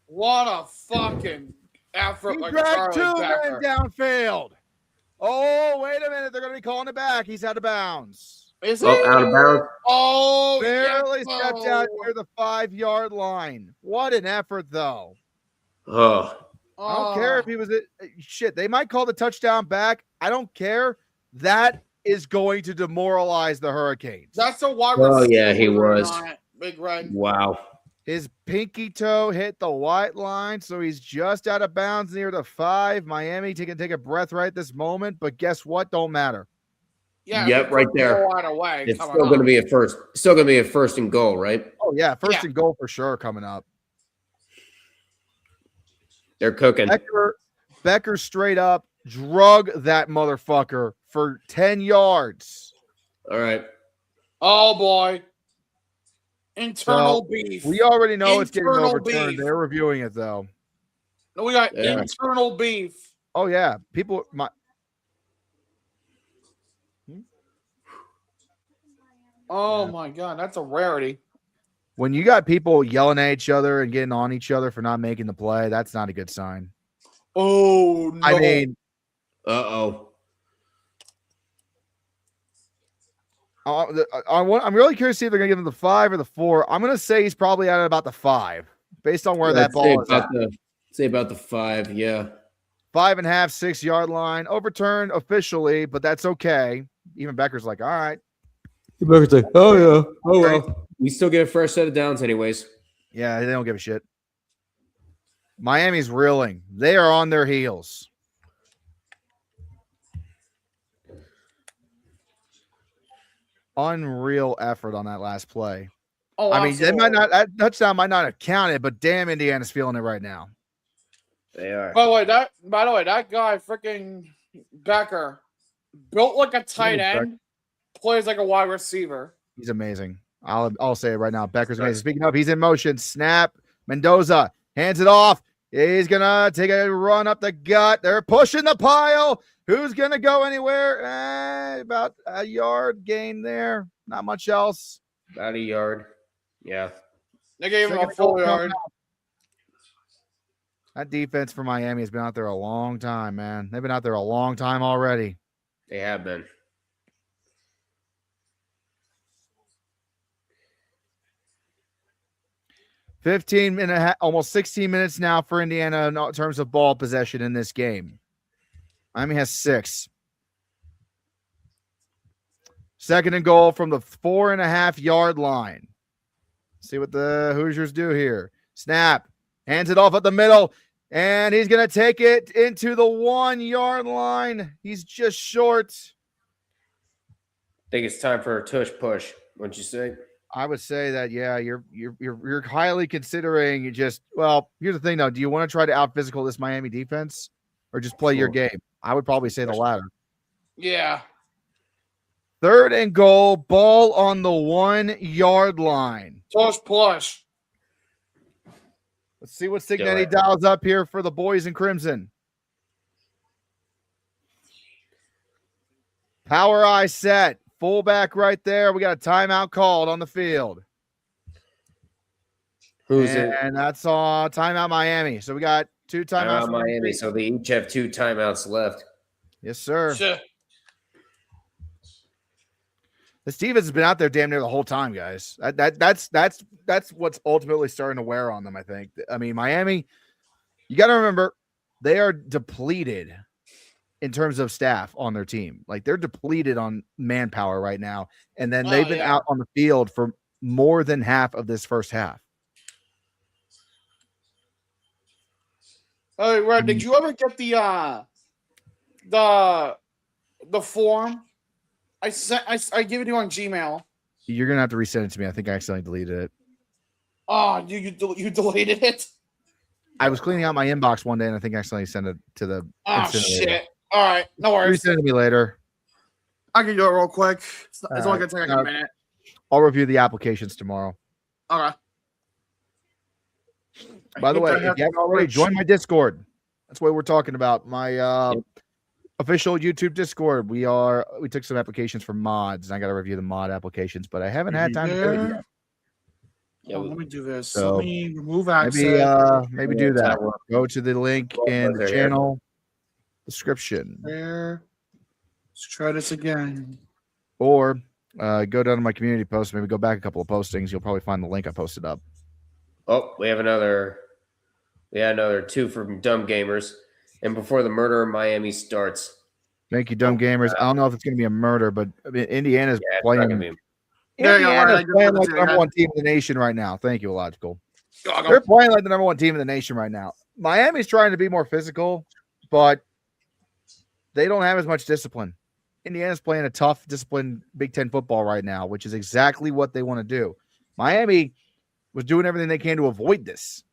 What a fucking effort! He by dragged Charlie 2 Becker. men downfield. Oh, wait a minute. They're going to be calling it back. He's out of bounds. Is he? Oh, out of bounds. Oh, Barely yes, stepped out near the 5-yard line. What an effort, though. Oh, I don't care if he was shit. They might call the touchdown back. I don't care. That is going to demoralize the Hurricanes. That's a wide Oh, receiver. yeah, he was. Big Red. wow. His pinky toe hit the white line, so he's just out of bounds near the 5. Miami can take a breath right this moment, but guess what? Don't matter. Yeah. Yep, right there. Right away. It's still going to be a first. Still going to be a 1st and goal, right? Oh, yeah. First and goal for sure coming up. They're cooking. Becker straight up drug that motherfucker for 10 yards. All right. Oh, boy. Internal beef. We already know it's getting Internal overturned. beef. They're reviewing it, though. No, we got Yeah. internal beef. Oh, yeah. Oh, my God. That's a rarity. When you got people yelling at each other and getting on each other for not making the play, that's not a good sign. Oh, no. I mean, Uh-oh. I'm really curious to see if they're going to give him the 5 or the 4. I'm going to say he's probably at about the 5 based on where that ball is at. Say about the 5, yeah. 5.5, 6-yard line. Overturned officially, but that's okay. Even Becker's like, all right. Becker's like, oh, yeah. Oh, well. We still get a fresh set of downs anyways. Yeah, they don't give a shit. Miami's reeling. They are on their heels. Unreal effort on that last play. Oh, I mean, that touchdown might not have counted, but damn, Indiana's feeling it right now. They are. By the way, that guy, freaking Becker, built like a tight end, plays like a wide receiver. He's amazing. I'll say it right now. Becker's amazing. Speaking of, he's in motion. Snap. Mendoza hands it off. He's gonna take a run up the gut. They're pushing the pile. Who's gonna go anywhere? About a yard gain there. Not much else. About a yard. Yeah. They gave him a full yard. That defense for Miami has been out there a long time, man. They've been out there a long time already. They have been. Almost 16 minutes now for Indiana in terms of ball possession in this game. Miami has 6. 2nd and goal from the 4.5-yard line. See what the Hoosiers do here. Snap. Hands it off at the middle. And he's going to take it into the 1-yard line. He's just short. I think it's time for a tush push. Wouldn't you say? I would say that, yeah, you're highly considering here's the thing though. Do you want to try to out physical this Miami defense or just play your game? I would probably say the latter. Yeah. 3rd and goal, ball on the 1-yard line. Push. Let's see what Cignetti dials up here for the boys in crimson. Power eye set. Fullback right there. We got a timeout called on the field. Who's it? And that's timeout Miami. So we got 2 timeouts. Timeout Miami. So they each have 2 timeouts left. Yes, sir. Shit. This defense has been out there damn near the whole time, guys. That's what's ultimately starting to wear on them, I think. I mean, Miami, you got to remember, they are depleted in terms of staff on their team. Like, they're depleted on manpower right now. And then they've been out on the field for more than half of this first half. Hey, Red, did you ever get the form? I give it to you on Gmail. You're going to have to resend it to me. I think I accidentally deleted it. Oh, you deleted it? I was cleaning out my inbox one day, and I think I accidentally sent it to the Oh, incinerator. shit. All right. No worries. Resend it to me later. I can do it real quick. It's only going to take like a minute. I'll review the applications tomorrow. Okay. By the way, if you haven't already, join my Discord. That's what we're talking about. My official YouTube Discord. We took some applications for mods, and I got to review the mod applications, but I haven't had time to do it yet. Yeah, let me do this. So let me remove access. Maybe do that. Go to the link in the channel description. There. Let's try this again. Or go down to my community post. Maybe go back a couple of postings. You'll probably find the link I posted up. Oh, we have another 2 from Dumb Gamers. And before the murder in Miami starts. Thank you, Dumb Gamers. I don't know if it's going to be a murder, but I mean, Indiana's playing. Indiana's playing like the number 1 team in the nation right now. Thank you, Illogical. They're playing like the number 1 team in the nation right now. Miami's trying to be more physical, but they don't have as much discipline. Indiana's playing a tough, disciplined Big Ten football right now, which is exactly what they want to do. Miami was doing everything they can to avoid this.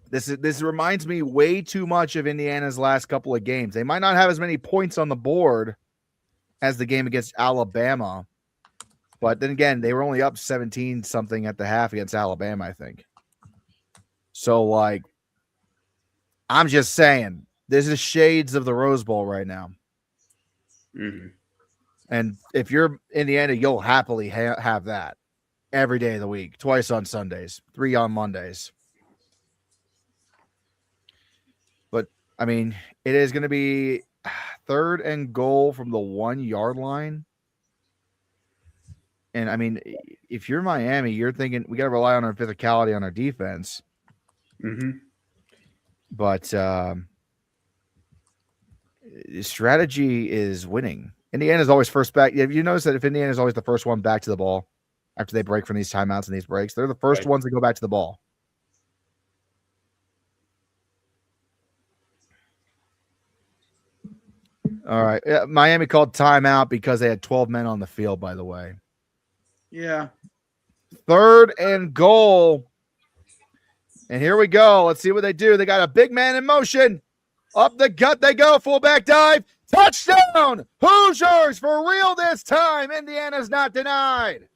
This reminds me way too much of Indiana's last couple of games. They might not have as many points on the board as the game against Alabama, but then again, they were only up 17-something at the half against Alabama, I think. So, like, I'm just saying, this is shades of the Rose Bowl right now. Mm-hmm. And if you're Indiana, you'll happily have that every day of the week, twice on Sundays, 3 on Mondays. But, I mean, it is going to be 3rd and goal from the 1-yard line. And, I mean, if you're Miami, you're thinking we got to rely on our physicality on our defense. Mm-hmm. But strategy is winning. Indiana's always first back. Have you noticed that if Indiana's always the first one back to the ball after they break from these timeouts and these breaks, they're the first ones to go back to the ball. All right. Miami called timeout because they had 12 men on the field, by the way. Yeah. 3rd and goal. And here we go. Let's see what they do. They got a big man in motion. Up the gut they go. Fullback dive. Touchdown. Hoosiers for real this time. Indiana's not denied.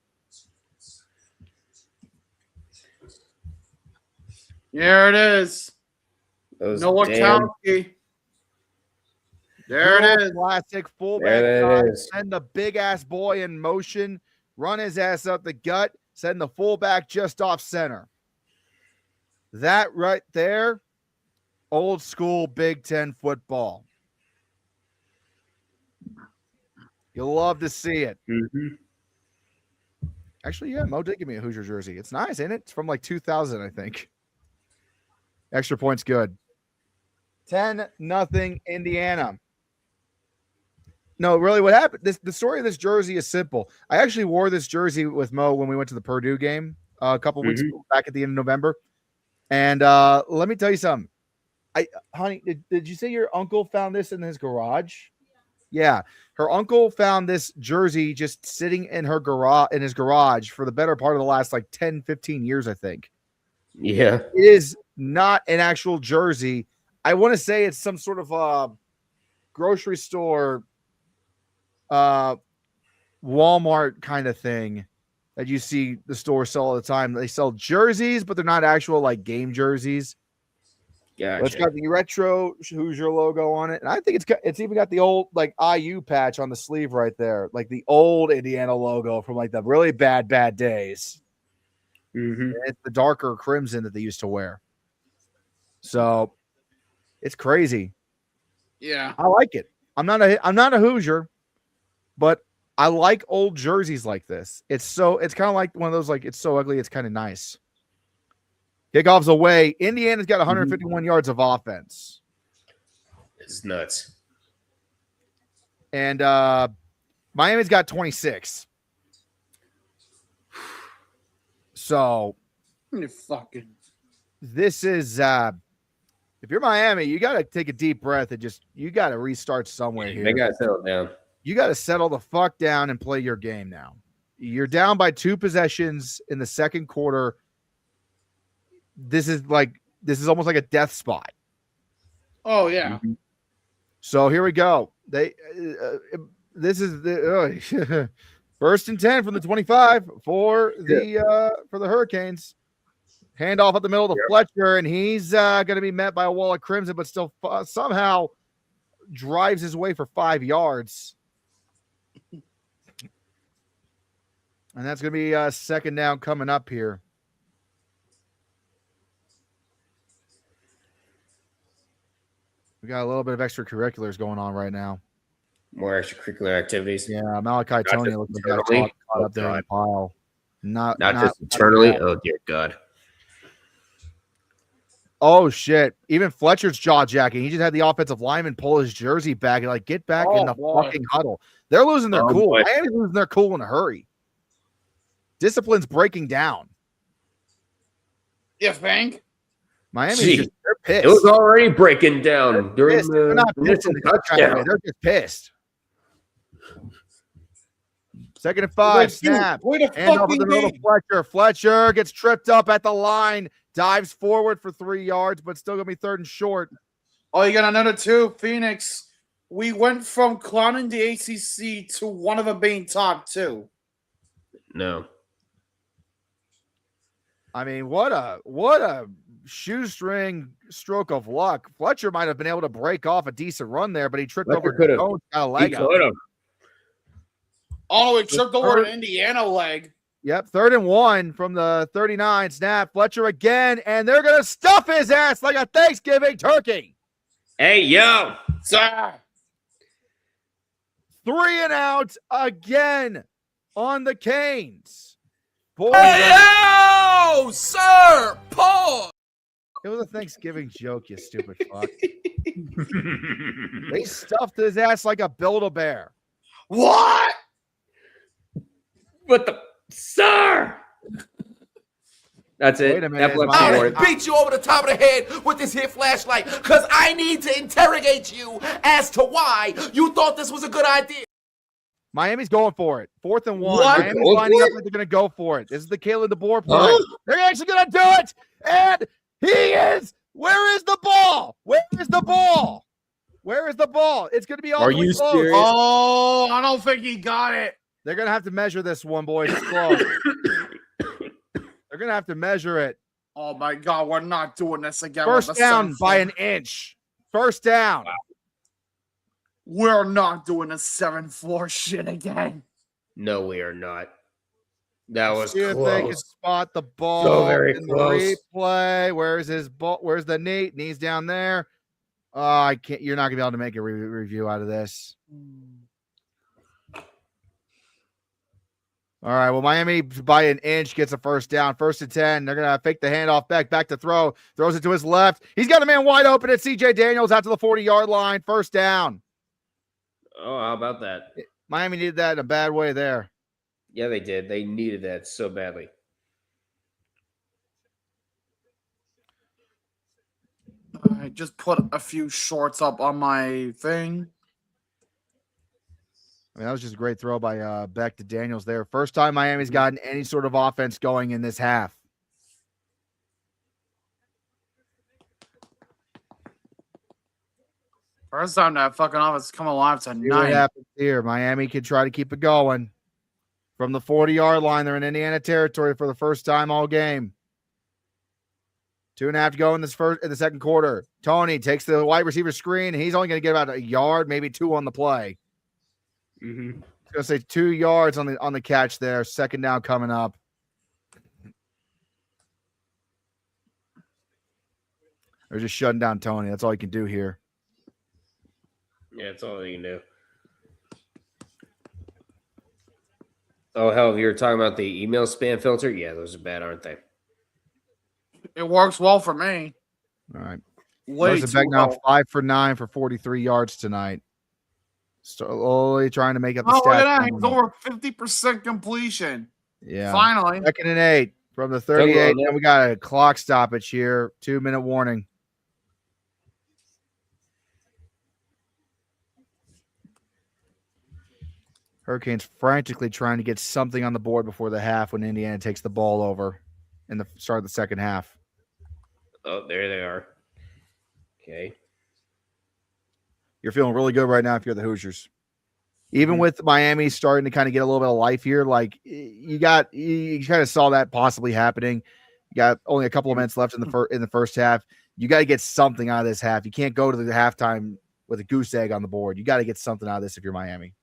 There it is. Noah Kowski. There it is. Classic fullback dive. Send the big-ass boy in motion. Run his ass up the gut. Send the fullback just off center. That right there, old school Big Ten football. You'll love to see it. Mm-hmm. Actually, yeah, Mo did give me a Hoosier jersey. It's nice, ain't it? It's from like 2000, I think. Extra point's good. 10-0 Indiana. No, really, what happened? The story of this jersey is simple. I actually wore this jersey with Mo when we went to the Purdue game a couple weeks back at the end of November. And let me tell you something. Honey, did you say your uncle found this in his garage? Yeah. Her uncle found this jersey just sitting in his garage for the better part of the last like 10, 15 years, I think. Yeah. It is not an actual jersey. I want to say it's some sort of grocery store, Walmart kind of thing that you see the store sell all the time. They sell jerseys, but they're not actual like game jerseys. Gotcha. It's got the retro Hoosier logo on it, and I think it's even got the old like IU patch on the sleeve right there, like the old Indiana logo from like the really bad days. Mm-hmm. It's the darker crimson that they used to wear. So it's crazy. Yeah. I like it. I'm not a Hoosier, but I like old jerseys like this. It's kind of like one of those like it's so ugly it's kind of nice. Kickoff's away. Indiana's got 151 yards of offense. It's nuts. And Miami's got 26. So You fucking. this is if you're Miami, you got to take a deep breath and you got to restart somewhere here. They got to settle down. You got to settle the fuck down and play your game now. You're down by 2 possessions in the second quarter. This is almost like a death spot. Oh yeah. So here we go. This is the first and 10 from the 25 for the Hurricanes. Handoff at the middle to Fletcher, and he's going to be met by a wall of crimson, but still somehow drives his way for 5 yards. And that's going to be second down coming up here. We got a little bit of extracurriculars going on right now. More extracurricular activities. Yeah, Malachi Tony looks like got caught up there in the pile. Not just eternally. Oh dear God. Oh shit! Even Fletcher's jaw jacking. He just had the offensive lineman pull his jersey back and like get back in the fucking huddle. They're losing their cool. Boy. Miami's losing their cool in a hurry. Discipline's breaking down. You think? Miami's Gee, they're pissed. It was already breaking down during Pissed. They're the not pissed in initial the kind of way. touchdown. They're just pissed. Second and 5, snap. Wait a Hand over fucking the middle to game. Fletcher. Fletcher gets tripped up at the line, dives forward for 3 yards, but still gonna be third and short. Oh, you got another 2. Phoenix. We went from clowning the ACC to one of them being top 2. No. I mean, what a shoestring stroke of luck. Fletcher might have been able to break off a decent run there, but he tripped Fletcher over could've. Jones, got a He leg out. could have. Oh, it tripped over an Indiana leg. Yep, 3rd and 1 from the 39. Snap, Fletcher again, and they're gonna stuff his ass like a Thanksgiving turkey. Hey, yo. Sir. 3 and out again on the Canes. Boy, Yo, sir, Paul. it was a Thanksgiving joke, you stupid fuck. They stuffed his ass like a Build-A-Bear. What? What the sir? That's it. Wait a minute, That left is my- I'm forward. gonna beat you over the top of the head with this here flashlight because I need to interrogate you as to why you thought this was a good idea. Miami's going for it. 4th and 1. What? Miami's Going lining for up it? like they're going to go for it. This is the Kalen DeBoer play. Huh? They're actually going to do it. And he is. Where is the ball? Where is the ball? Where is the ball? It's going to be all Are the way you close. serious? Oh, I don't think he got it. They're going to have to measure this one, boys. It's close. They're going to have to measure it. Oh my God, we're not doing this again. First with the down by 7-4. an inch. First down. We're not doing a 7-4 shit again. No, we are not. That was See if they can close. spot the ball So very in close. the replay. Where's his ball? Where's the knee? Knees down there. I can't. You're not gonna be able to make a review out of this. All right. Well, Miami by an inch gets a first down. 1st and 10. They're gonna fake the handoff back to throw. Throws it to his left. He's got a man wide open at CJ Daniels out to the 40-yard line. First down. Oh, how about that? Miami needed that in a bad way there. Yeah, they did. They needed that so badly. I just put a few shorts up on my thing. I mean, that was just a great throw by Beck to Daniels there. First time Miami's gotten any sort of offense going in this half. First time that fucking offense come alive See what tonight. happens here. Miami can try to keep it going. From the 40-yard line, they're in Indiana territory for the first time all game. 2.5 to go in the second quarter. Tony takes the wide receiver screen. He's only going to get about a yard, maybe 2 on the play. Mm-hmm. I was going to say 2 yards on the catch there. Second down coming up. They're just shutting down Tony. That's all you can do here. Yeah, that's all you can do. Oh, hell, you were talking about the email spam filter? Yeah, those are bad, aren't they? It works well for me. All right. Way Most too back now well. 5 for 9 for 43 yards tonight. Slowly trying to make up the Oh, look stats. at that. He's over 50% completion. Yeah. Finally. 2nd and 8 from the 38. And we got a clock stoppage here. 2-minute warning. Hurricanes frantically trying to get something on the board before the half when Indiana takes the ball over in the start of the second half. Oh, there they are. Okay. You're feeling really good right now if you're the Hoosiers. Even with Miami starting to kind of get a little bit of life here, like you kind of saw that possibly happening. You got only a couple of minutes left in the first half. You got to get something out of this half. You can't go to the halftime with a goose egg on the board. You got to get something out of this if you're Miami.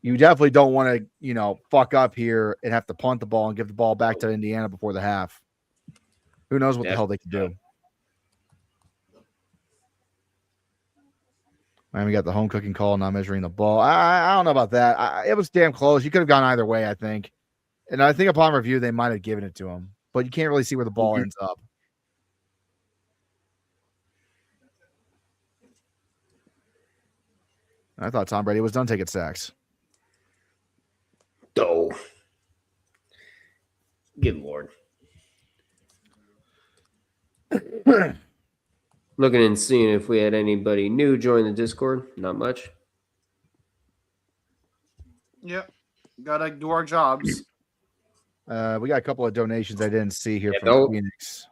You definitely don't want to, fuck up here and have to punt the ball and give the ball back to Indiana before the half. Who knows what the hell they can do? Miami got the home cooking call, not measuring the ball. I don't know about that. It was damn close. You could have gone either way, I think. And I think upon review, they might have given it to him. But you can't really see where the ball ends up. I thought Tom Brady was done taking sacks. Oh. Good Lord. Looking and seeing if we had anybody new join the Discord. Not much. Yep. Gotta do our jobs. We got a couple of donations I didn't see here from Phoenix.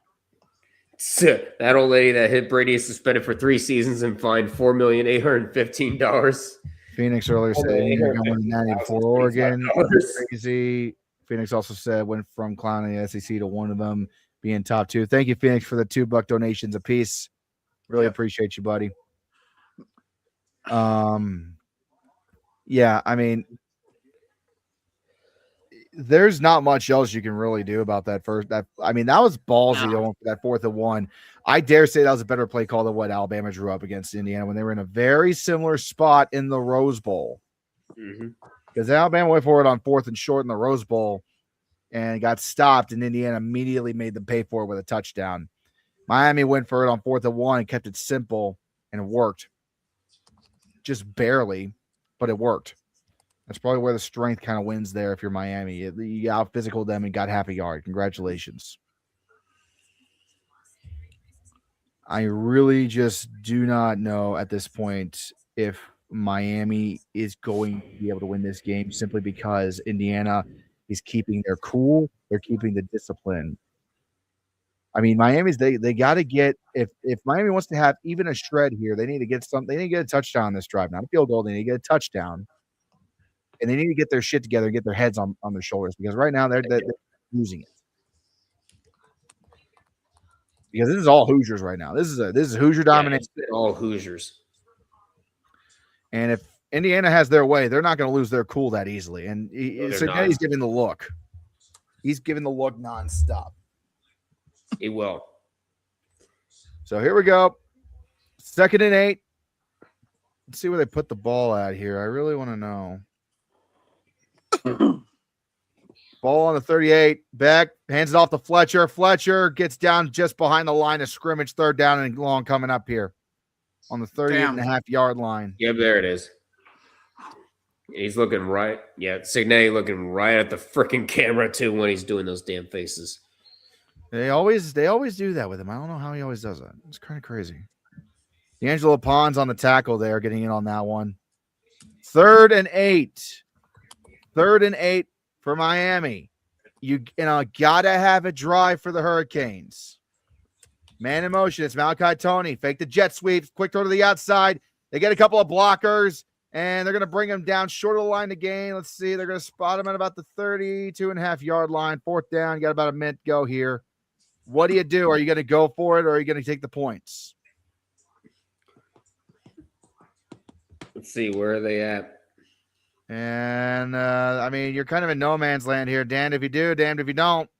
That old lady that hit Brady is suspended for 3 seasons and fined $4,815. Phoenix earlier said you're going to win the 90 before Oregon. Crazy. Phoenix also said went from clowning the SEC to one of them being top 2. Thank you, Phoenix, for the $2 donations a piece. Really appreciate you, buddy. Yeah, I mean, there's not much else you can really do about that first. That was ballsy going for that 4th and 1. I dare say that was a better play call than what Alabama drew up against Indiana when they were in a very similar spot in the Rose Bowl. Because Alabama went for it on 4th and short in the Rose Bowl and got stopped, and Indiana immediately made them pay for it with a touchdown. Miami went for it on 4th and 1 and kept it simple, and it worked. Just barely, but it worked. That's probably where the strength kind of wins there if you're Miami. You out physical them and got half a yard. Congratulations. I really just do not know at this point if Miami is going to be able to win this game simply because Indiana is keeping their cool. They're keeping the discipline. I mean, Miami's they got to get if Miami wants to have even a shred here, they need to get something. They need to get a touchdown on this drive, not a field goal. They need to get a touchdown, and they need to get their shit together and get their heads on their shoulders because right now they're losing it. Because this is all Hoosiers right now. This is Hoosier domination. All Hoosiers. And if Indiana has their way, they're not going to lose their cool that easily. And Cignetti's giving the look. He's giving the look nonstop. He will. So here we go. 2nd and 8. Let's see where they put the ball at here. I really want to know. Ball on the 38. Beck hands it off to Fletcher. Fletcher gets down just behind the line of scrimmage. 3rd down and long coming up here on the 38.5-yard line. Yep, there it is. He's looking right. Yeah, Cignetti looking right at the freaking camera too when he's doing those damn faces. They always do that with him. I don't know how he always does that. It's kind of crazy. D'Angelo Pons on the tackle there, getting in on that one. 3rd and 8. 3rd and 8 for Miami. You gotta have a drive for the Hurricanes. Man in motion. It's Malachi Toney. Fake the jet sweep. Quick throw to the outside. They get a couple of blockers, and they're going to bring him down short of the line to gain. Let's see. They're going to spot him at about the 32.5-yard line. 4th down. You got about a minute to go here. What do you do? Are you going to go for it or are you going to take the points? Let's see, where are they at? And I mean, you're kind of in no man's land here. Damned if you do, damned if you don't.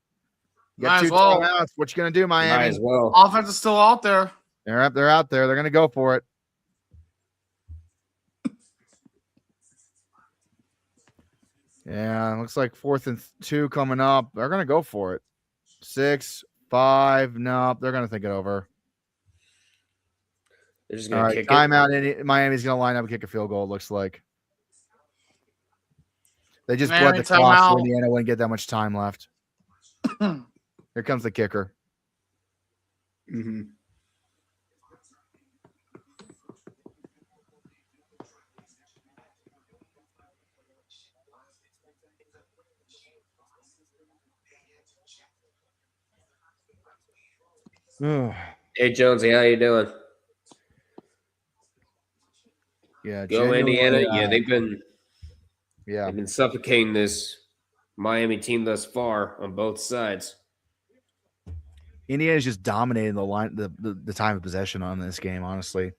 You got Might two as well. timeouts. What you going to do, Might Miami? as well. Offense is still out there. They're out there. They're going to go for it. Yeah, looks like 4th and 2 coming up. They're going to go for it. 6, 5. Nope, they're going to think it over. They're just All going right, to kick timeout. Miami's going to line up and kick a field goal, it looks like. They just bled Miami the clock so timeout. Indiana wouldn't get that much time left. Here comes the kicker. it. Mm-hmm. Hey, Jonesy, how you doing? Yeah, Go Indiana. genuinely, Yeah, they've yeah. been suffocating this Miami team thus far on both sides. Indiana's just dominating the line, the time of possession on this game, honestly.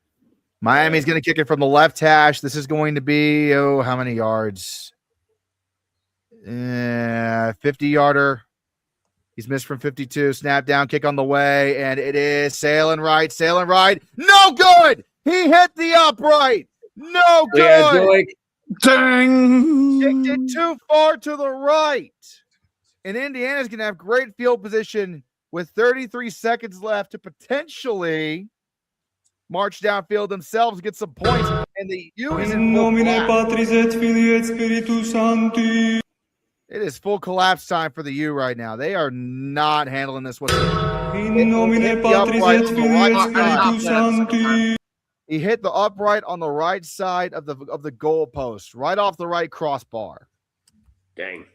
Miami's going to kick it from the left hash. This is going to be, how many yards? 50-yarder. He's missed from 52. Snap down, kick on the way, and it is sailing right. No good! He hit the upright. No good! Yeah, Joey. Dang! Kicked it too far to the right. And Indiana's going to have great field position with 33 seconds left to potentially march downfield themselves, get some points, and the U is in full collapse. It is full collapse time for the U right now. They are not handling this with He hit the upright on the right side of the goal post, right off the right crossbar. Dang.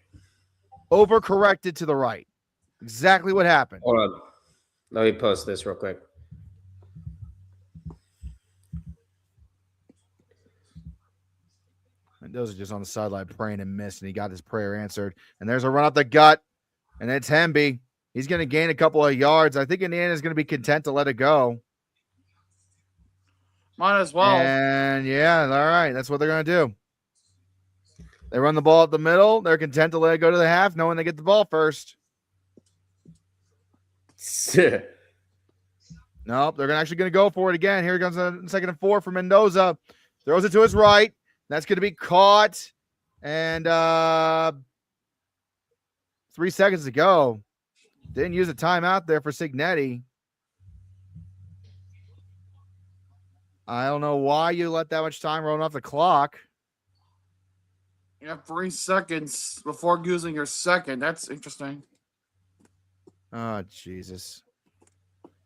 Overcorrected to the right. Exactly what happened. Hold on. Let me post this real quick. Mendoza just on the sideline praying and missed, and he got his prayer answered. And there's a run up the gut, and it's Hemby. He's going to gain a couple of yards. I think Indiana's going to be content to let it go. Might as well. And yeah, all right. That's what they're going to do. They run the ball up the middle. They're content to let it go to the half, knowing they get the ball first. Nope, they're actually going to go for it again. Here comes a 2nd and 4 for Mendoza. Throws it to his right. That's going to be caught. And 3 seconds to go. Didn't use a timeout there for Cignetti. I don't know why you let that much time run off the clock. You have 3 seconds before using your second. That's interesting. Oh, Jesus.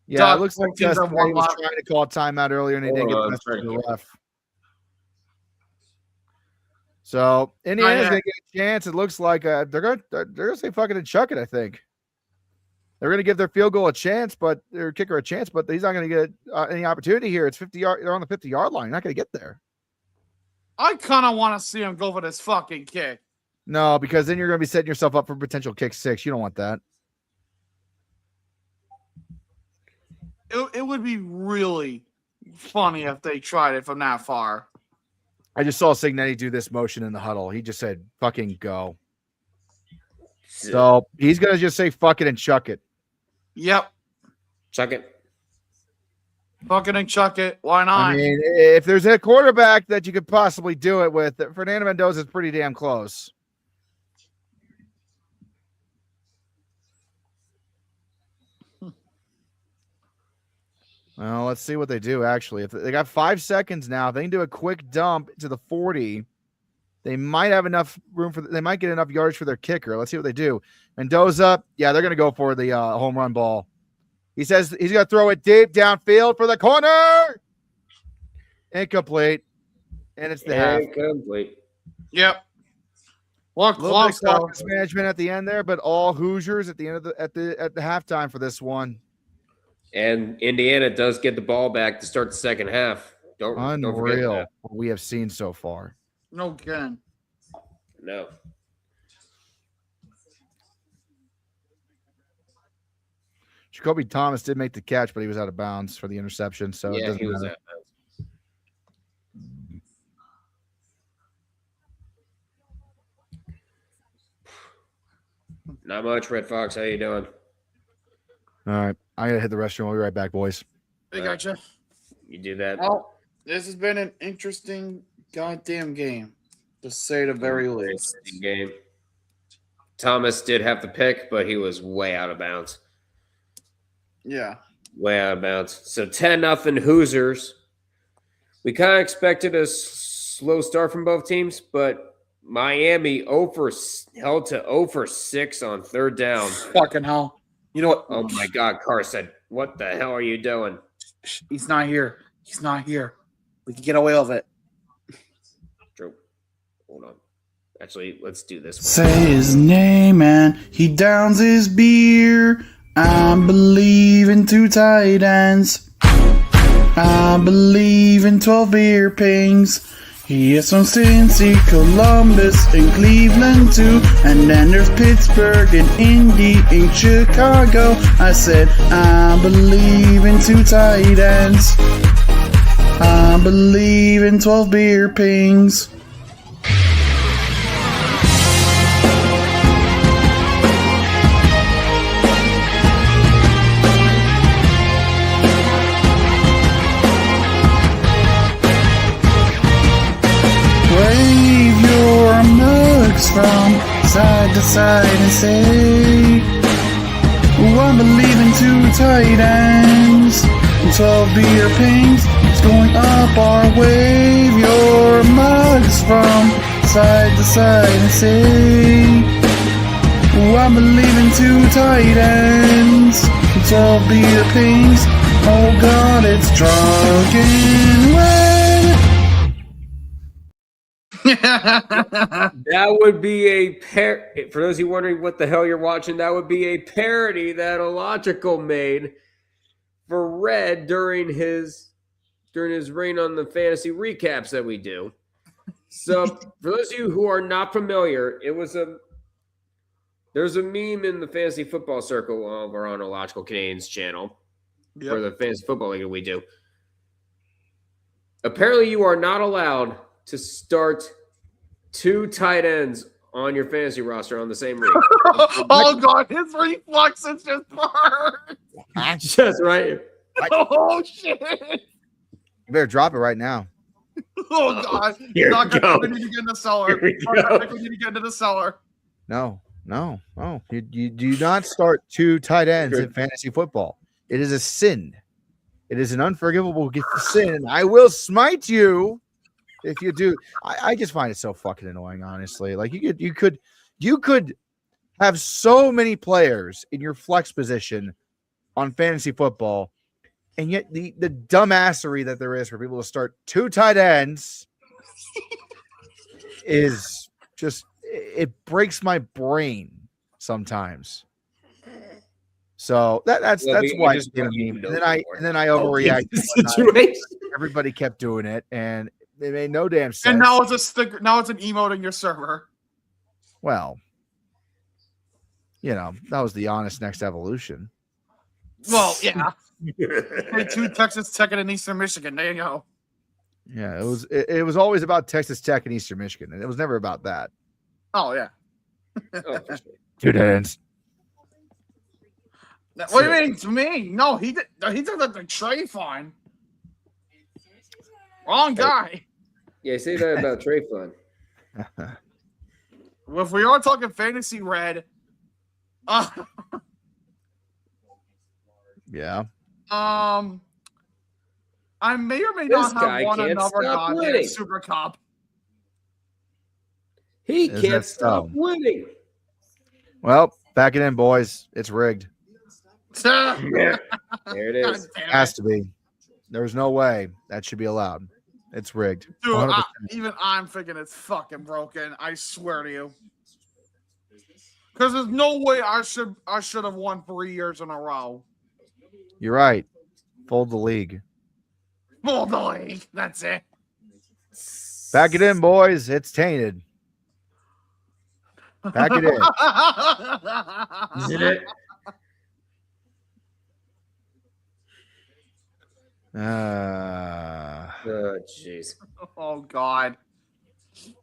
Yeah, it looks like teams have Cincinnati one was left. trying to call a timeout earlier, and he didn't get the message from the ref. So Indiana's going to get a chance. It looks like they're going to say fucking and chuck it, I think. They're going to give their field goal a chance, but their kicker a chance, but he's not going to get any opportunity here. It's 50 yard. They're on the 50-yard line. You're not going to get there. I kind of want to see him go for this fucking kick. No, because then you're going to be setting yourself up for potential kick 6. You don't want that. It would be really funny if they tried it from that far. I just saw Cignetti do this motion in the huddle. He just said, fucking go. So he's going to just say, fuck it and chuck it. Yep. Chuck it. Fuck it and chuck it. Why not? I mean, if there's a quarterback that you could possibly do it with, Fernando Mendoza is pretty damn close. Well, let's see what they do, actually. If they got 5 seconds now, if they can do a quick dump to the 40, they might have enough room they might get enough yards for their kicker. Let's see what they do. Mendoza, yeah, they're going to go for the home run ball. He says he's going to throw it deep downfield for the corner. Incomplete. And it's the half. Incomplete. Yep. What close clock management at the end there, but all Hoosiers at the end of at the halftime for this one. And Indiana does get the ball back to start the second half. Don't forget that. What we have seen so far. No kidding. Jacoby Thomas did make the catch, but he was out of bounds for the interception. So it Yeah, doesn't he was matter. out. Not much, Red Fox. How you doing? All right. I got to hit the restroom. We'll be right back, boys. I gotcha. You do that. Well, this has been an interesting goddamn game, to say the very least. Interesting game. Thomas did have the pick, but he was way out of bounds. Yeah. Way out of bounds. So 10-0 Hoosiers. We kind of expected a slow start from both teams, but Miami held to 0 for 6 on third down. Fucking hell. You know what? Oh my God, Carson. What the hell are you doing? He's not here. He's not here. We can get away with it. Drew, hold on. Actually, let's do this one. Say his name and he downs his beer. I believe in 2 tight ends. I believe in 12 beer pings. He is from Cincy, Columbus, and Cleveland too. And then there's Pittsburgh and Indy and Chicago. I said, I believe in 2 tight ends. I believe in 12 beer pings. Wave your mugs from side to side and say, I believe in 2 tight ends. 12 beer pings, it's going up our wave your mugs from side to side and say, I believe in 2 tight ends. 12 beer pings, oh God, it's drunken red. That would be a for those of you wondering what the hell you're watching, that would be a parody that Illogical made for Red during his reign on the fantasy recaps that we do. So for those of you who are not familiar, there's a meme in the fantasy football circle over on Illogical Canadians channel for the fantasy football league we do. Apparently you are not allowed to start 2 tight ends on your fantasy roster on the same league. Oh God, his reflexes just burned. Just right. Oh shit. You better drop it right now. Oh God. Here Not we gonna go. we need to get in the cellar. Here we go. We need to get into the cellar. No. You do not start 2 tight ends in fantasy football. It is a sin. It is an unforgivable sin, and I will smite you if you do. I just find it so fucking annoying, honestly. Like you could have so many players in your flex position on fantasy football, and yet the dumbassery that there is for people to start 2 tight ends is just, it breaks my brain sometimes. So that's why it's been a meme. And then I overreacted. Everybody kept doing it, and it made no damn sense. And now it's a sticker. Now it's an emote in your server. Well, that was the honest next evolution. Well, yeah. 2 Texas Tech and Eastern Michigan. There you go. Yeah, it was always about Texas Tech and Eastern Michigan, and it was never about that. Oh yeah. 2 tight ends. What do you mean to me? No, he did the Trey fine. Wrong guy. Yeah, say that about Trey Fun. Well, if we are talking fantasy red, Yeah. I may or may This not guy have won can't another stop goddamn winning. Super Cup. He Is can't that stop so? winning. Well, back it in, boys. It's rigged. There it is. Has to be. There's no way that should be allowed. It's rigged. Dude, 100%. even I'm thinking it's fucking broken. I swear to you. Because there's no way I should have won 3 years in a row. You're right. Fold the league. Full the league. That's it. Back it in, boys. It's tainted. Back it in. Oh, jeez. Oh, God.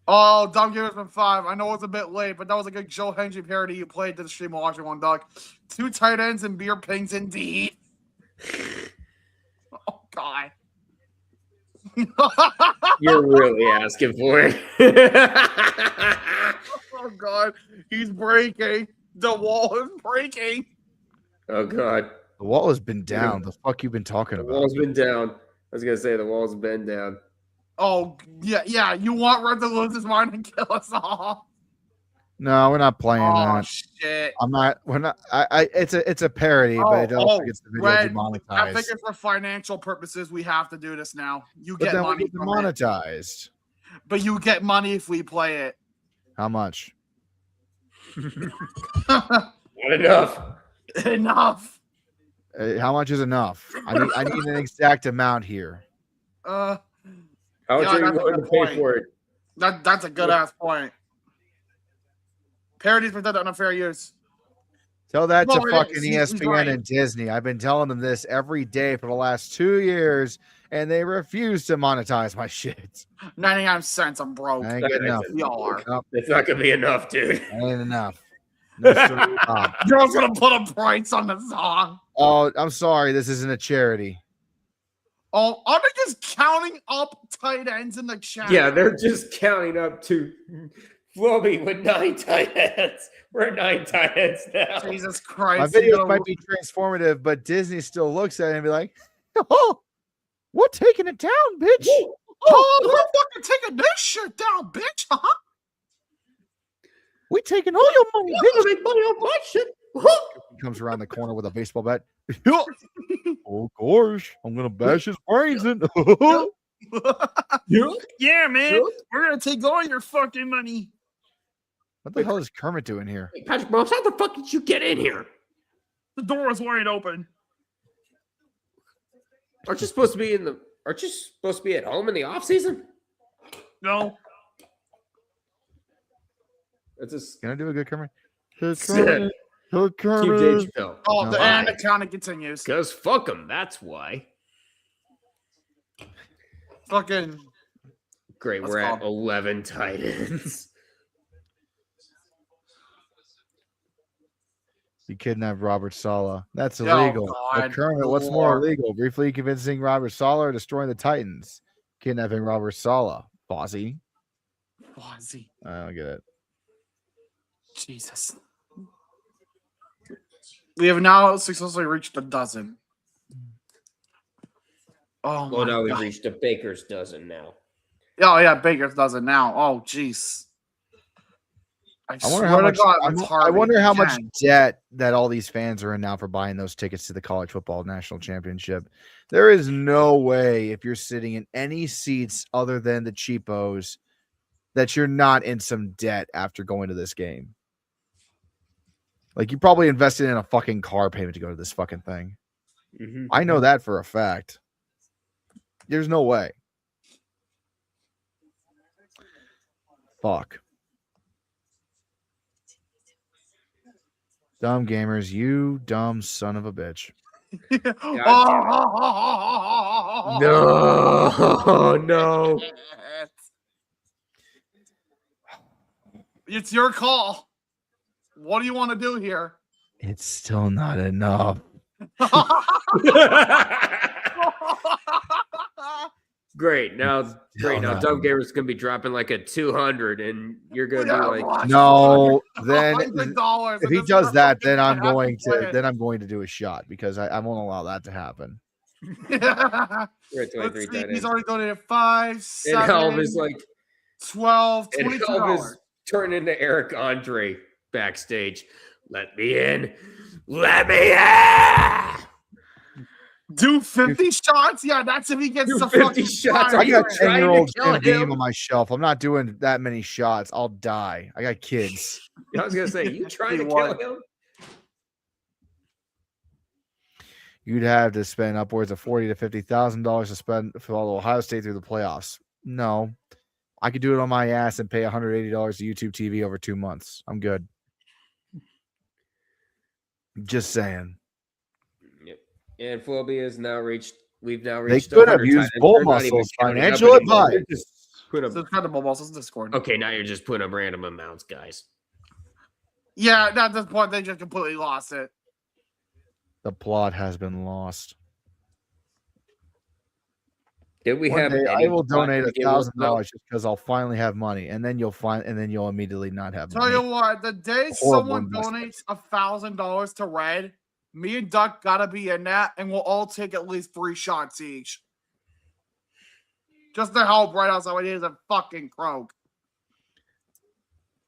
Oh, Dumb Gamer's been 5. I know it's a bit late, but that was a good Joe Hendry parody you played to the stream while watching one, Doug. 2 tight ends and beer pings indeed. Oh, God. You're really asking for it. Oh, God. He's breaking. The wall is breaking. Oh, God. The wall has been down. The fuck you been talking The about? wall's been down. I was going to say the wall's been down. Oh, yeah. You want Red to lose his mind and kill us all. No, we're not playing Oh, that. shit. I'm not. We're not. It's a parody, but it also gets the video Red, I demonetized. think for financial purposes, we have to do this now. You But get then we money get from it. demonetized. But you get money if we play it. How much? Not enough. Enough. How much is enough? I need an exact amount here. How much Yeah, are you that's a willing to good pay point. for it? That's a good ass point. Parodies protect unfair use. Tell that to Well, it fucking is. He's ESPN right. and Disney. I've been telling them this every day for the last 2 years, and they refuse to monetize my shit. 99 cents. I'm broke. I ain't getting enough. Y'all are. Nope, It's not going to be enough, dude. ain't enough. No, sir, Bob. Girl's gonna put a price on the song. Oh, I'm sorry. This isn't a charity. Oh, are they just counting up tight ends in the chat? Yeah, they're just counting up to Flubby with 9 tight ends. We're at 9 tight ends now. Jesus My Christ. videos might be transformative, but Disney still looks at it and be like, "Oh, we're taking it down, bitch." Oh, we're fucking taking this shit down, bitch. Huh? We taking all your money, bitch. Make money on my shit. He comes around the corner with a baseball bat. Oh gosh, I'm gonna bash his brains in. Yeah, man. We're gonna take all your fucking money. What the hell is Kermit doing here? Hey, Patrick Mahomes, how the fuck did you get in here? The door is wide open. Aren't you supposed to be at home in the off season? No. That's just Can I do a good Kermit? Hey, Sick. Kermit. Hey, Keep Kermit. Dave Chappelle. Oh, No. the and the counting continues. Because fuck him, that's why. Fucking. Great, Let's we're at go. 11 tight ends. You kidnapped Robert Saleh. That's Oh, illegal. God. But Kermit, what's more Lord. illegal? Briefly convincing Robert Saleh or destroying the Titans? Kidnapping Robert Saleh. Bossy. Fuzzy. I don't get it. Jesus. We have now successfully reached a dozen. Oh, Well, my now we've God. reached a baker's dozen now. Oh, yeah, Baker's does it now. Oh, jeez. I I wonder swear how to much. God, I'm- it's I hard. wonder how much Again. debt that all these fans are in now for buying those tickets to the college football national championship. There is no way if you're sitting in any seats other than the cheapos that you're not in some debt after going to this game. Like you probably invested in a fucking car payment to go to this fucking thing. Mm-hmm. I know that for a fact. There's no way. Fuck. Dumb gamers, you dumb son of a bitch. No, no. It's your call. What do you want to do here? It's still not enough. Great. Now, no. Doug Gamer's gonna be dropping like a 200, and you're gonna be like, No, then $100 if he does that, then I'm going to do a shot because I won't allow that to happen. you're at 23 Let's see, tight he's ends. already donated 5, And 7, Elvis like, 12, and $22. Elvis turned into Eric Andre backstage. Let me in. Let me in. Do 50 shots? Yeah, that's if he gets Do the 50 fucking shots. I Are you got trying to 10-year-old kill Jim Beam him? on my shelf. I'm not doing that many shots. I'll die. I got kids. I was gonna say, you trying to He kill won. him? You'd have to spend upwards of $40,000 to $50,000 to spend for Ohio State through the playoffs. No, I could do it on my ass and pay $180 to YouTube TV over 2 months. I'm good. Just saying. Yep. And Phobia has now reached We've now They reached. could have 100 used times. bull They're not even muscles. counting up Financial anymore. advice. They're just put So up. it's kind of mobile in Discord. Okay, now you're just putting up random amounts, guys. Yeah, at this point, they just completely lost it. The plot has been lost. Did we One have? day any I will plot donate to begin with, though? $1,000 just because I'll finally have money, and then you'll immediately not have Tell money. you what, the day Horrible someone investment. donates $1,000 to Red, me and Duck gotta be in that, and we'll all take at least 3 shots each. Just to help Red out so he doesn't fucking croak.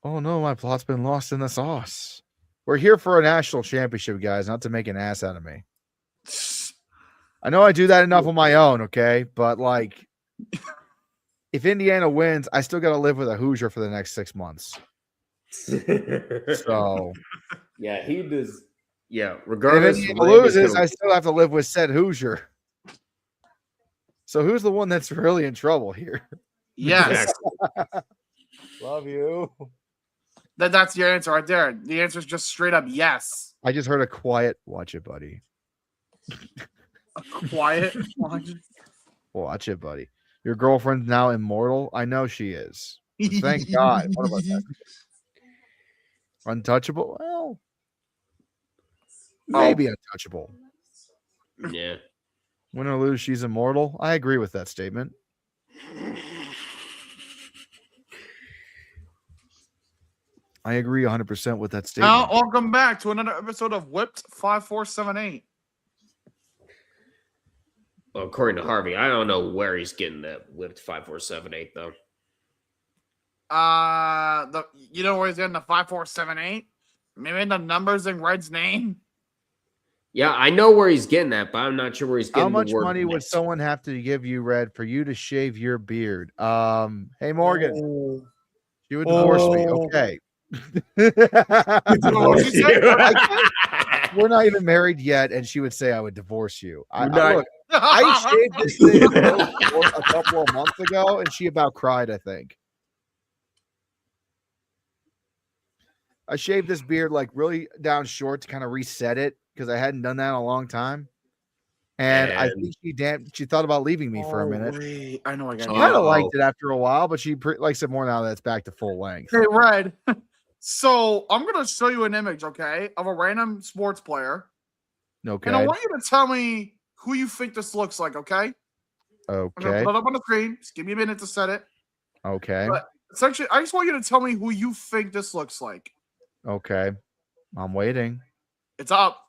Oh no, my plot's been lost in the sauce. We're here for a national championship, guys, not to make an ass out of me. I know I do that enough on my own, okay? But like, if Indiana wins, I still got to live with a Hoosier for the next 6 months. So, Yeah, he does. Yeah, if regardless. Indiana Red is loses, gonna- I still have to live with said Hoosier. So who's the one that's really in trouble here? Yes. Love you. That's your answer right there. The answer is just straight up yes. I just heard a quiet watch it, buddy. Quiet. Watch it, buddy. Your girlfriend's now immortal. I know she is. Thank God. What about that? Untouchable? Well, maybe untouchable. Yeah. Win or lose, she's immortal. I agree with that statement. I agree 100% with that statement. Now, welcome back to another episode of Whipped 5478. Well, according to Harvey, I don't know where he's getting that whipped 5478 though. You know where he's getting the 5478? Maybe the numbers in Red's name. Yeah, I know where he's getting that, but I'm not sure where he's getting. How much the word money would whipped. someone have to give you, Red, for you to shave your beard? Hey, Morgan. She would divorce me. Okay. What'd she say? We're not even married yet, and she would say I would divorce you. Not- I shaved this thing a couple of months ago, and she about cried, I think. I shaved this beard like really down short to kind of reset it because I hadn't done that in a long time. And I think she thought about leaving me for a minute. Wait. I know I got She it. kind of liked it after a while, but she likes it more now that it's back to full length. Hey, Red. So I'm going to show you an image, okay, of a random sports player. Okay. And I want you to tell me who you think this looks like, okay? I'm going Okay. to put it up on the screen. Just give me a minute to set it. Okay. But essentially, I just want you to tell me who you think this looks like. Okay. I'm waiting. It's up.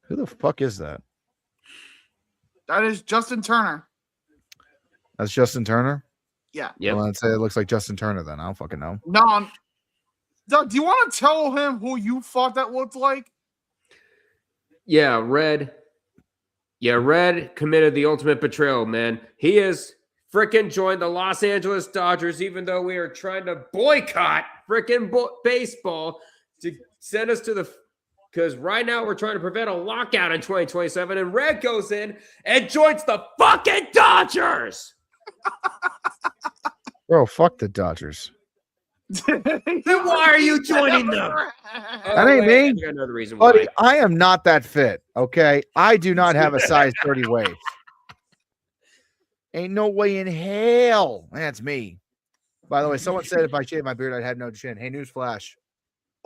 Who the fuck is that? That is Justin Turner. That's Justin Turner? Yeah. Yep. Well, I'd say it looks like Justin Turner then. I don't fucking know. No. Doug, do you want to tell him who you thought that looked like? Yeah, Red. Yeah, Red committed the ultimate betrayal, man. He has freaking joined the Los Angeles Dodgers, even though we are trying to boycott freaking baseball to send us to the. Because right now we're trying to prevent a lockout in 2027, and Red goes in and joins the fucking Dodgers. Bro, fuck the Dodgers. Then why are you joining them? That ain't me. I got another reason why. Buddy, I am not that fit, okay? I do not have a size 30 waist. Ain't no way in hell. That's me. By the way, someone said if I shaved my beard, I'd have no chin. Hey, newsflash.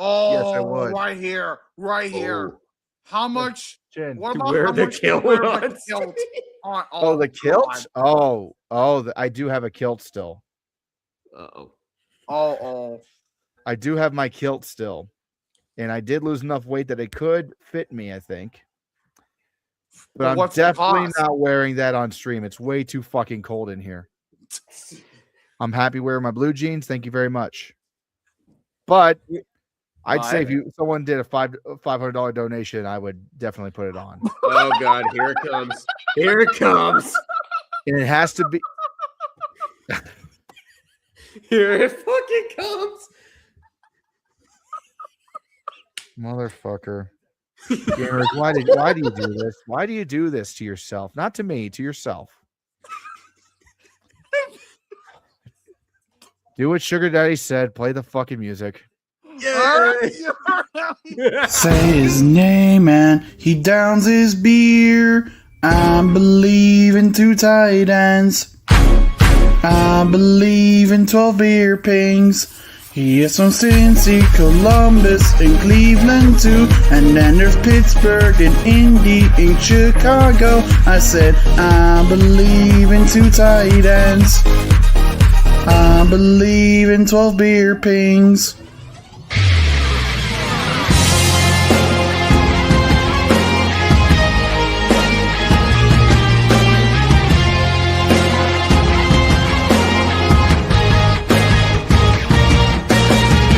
Oh, Yes, I would. right here. Right here. Oh. How much? Chin. What about Wear how the much kilt you wear on. the kilt on? Oh, the kilt? God. I do have a kilt still. Uh-oh. Oh. I do have my kilt still. And I did lose enough weight that it could fit me, I think. But Well, I'm what's the definitely cost? not wearing that on stream. It's way too fucking cold in here. I'm happy wearing my blue jeans. Thank you very much. But I'd say if someone did a $500 donation, I would definitely put it on. Oh, God. Here it comes. Here it comes. And it has to be. Here it fucking comes. Motherfucker. Gamers, why do you do this? Why do you do this to yourself? Not to me, to yourself. Do what Sugar Daddy said. Play the fucking music. Say his name and he downs his beer. I believe in 2 tight ends. I believe in 12 beer pings. Yes, from Cincy, Columbus, and Cleveland too. And then there's Pittsburgh and Indy and Chicago. I said, I believe in 2 tight ends. I believe in 12 beer pings.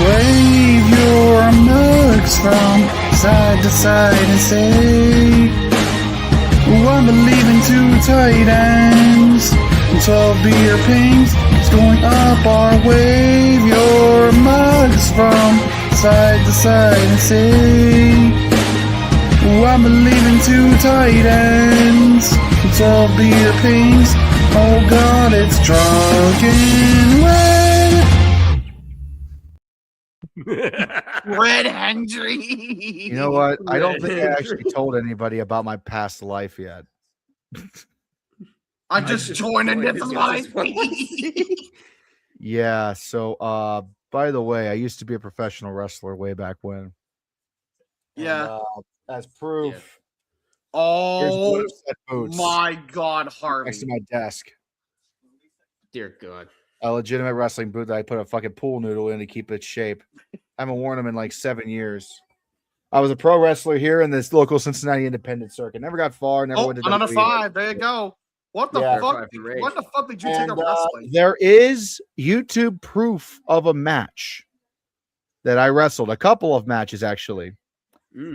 Wave your mugs from side to side and say, oh, I believe in 2 tight ends. 12 beer pings, it's going up our wave your mugs from side to side and say, oh, I believe in 2 tight ends. 12 beer pings, oh God, it's drunken Red Hendry. You know what? I don't think I actually told anybody about my past life yet. I just joined and this is what I Yeah, so by the way, I used to be a professional wrestler way back when. Yeah. And, as proof, here's Oh blue set boots my God, Harvey. next to my desk. Dear God. A legitimate wrestling boot that I put a fucking pool noodle in to keep its shape. I haven't worn them in like 7 years. I was a pro wrestler here in this local Cincinnati independent circuit. Never got far. Never went to another WWE. 5. There you go. What the Yeah. fuck? What the fuck did you take And, up wrestling? there is YouTube proof of a match that I wrestled. A couple of matches actually,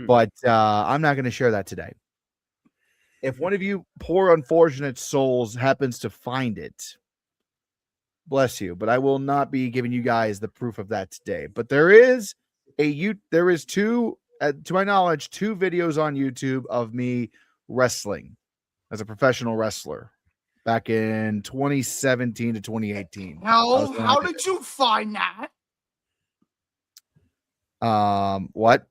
but I'm not going to share that today. If one of you poor unfortunate souls happens to find it, bless you. But I will not be giving you guys the proof of that today. But there is two, to my knowledge, 2 videos on YouTube of me wrestling as a professional wrestler back in 2017 to 2018. How did you find that? What?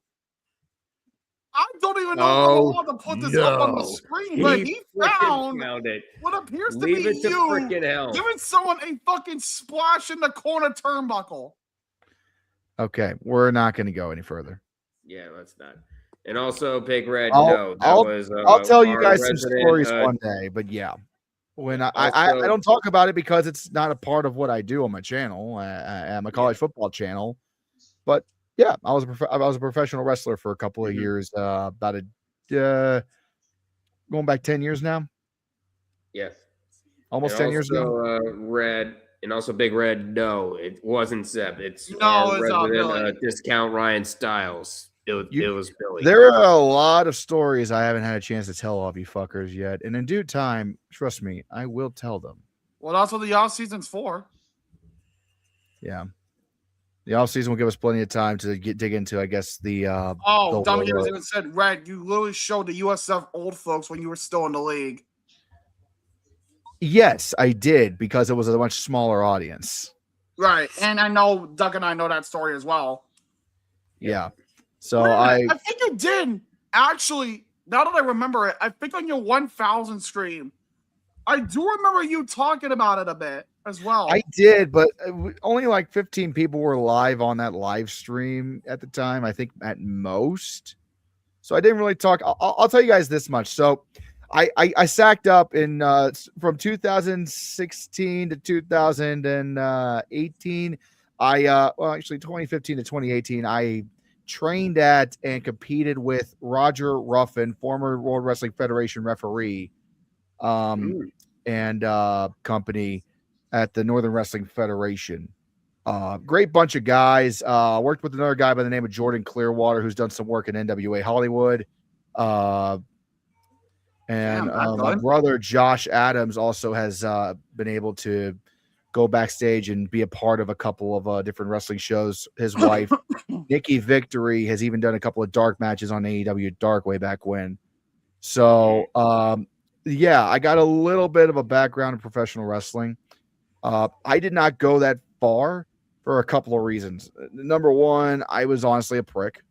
I don't even know if I'm allowed to put this up on the screen, but he found it. what appears to Leave be it to you frickin' hell. giving someone a fucking splash in the corner turnbuckle. Okay, we're not going to go any further. Yeah, let's not. And also, Big Red, I'll tell you guys some stories one day, but yeah. When I don't talk about it because it's not a part of what I do on my channel. I'm a college football channel, but yeah, I was a professional wrestler for a couple of years. Going back 10 years now. Yes, almost 10 years now. Red and also Big Red. No, it wasn't Zeb. It's not Billy. Discount Ryan Styles. It was Billy. There are a lot of stories I haven't had a chance to tell all of you fuckers yet, and in due time, trust me, I will tell them. Well, that's what the off season's for. Yeah. The offseason will give us plenty of time to dig into, I guess, the Dominic even said, Red, you literally showed the USF old folks when you were still in the league. Yes, I did, because it was a much smaller audience. Right. And I know Doug and I know that story as well. Yeah. So I think you did. Actually, now that I remember it, I think on your 1000 stream, I do remember you talking about it a bit as well. I did, but only like 15 people were live on that live stream at the time, I think at most. So I didn't really talk. I'll tell you guys this much. So I sacked up in from 2016 to 2018. Actually 2015 to 2018, I trained at and competed with Roger Ruffin, former World Wrestling Federation referee, and company at the Northern Wrestling Federation. Great bunch of guys. Worked with another guy by the name of Jordan Clearwater, who's done some work in NWA Hollywood. And my brother Josh Adams also has been able to go backstage and be a part of a couple of different wrestling shows. His wife, Nikki Victory, has even done a couple of dark matches on AEW Dark way back when. So, yeah, I got a little bit of a background in professional wrestling. I did not go that far for a couple of reasons. Number one, I was honestly a prick.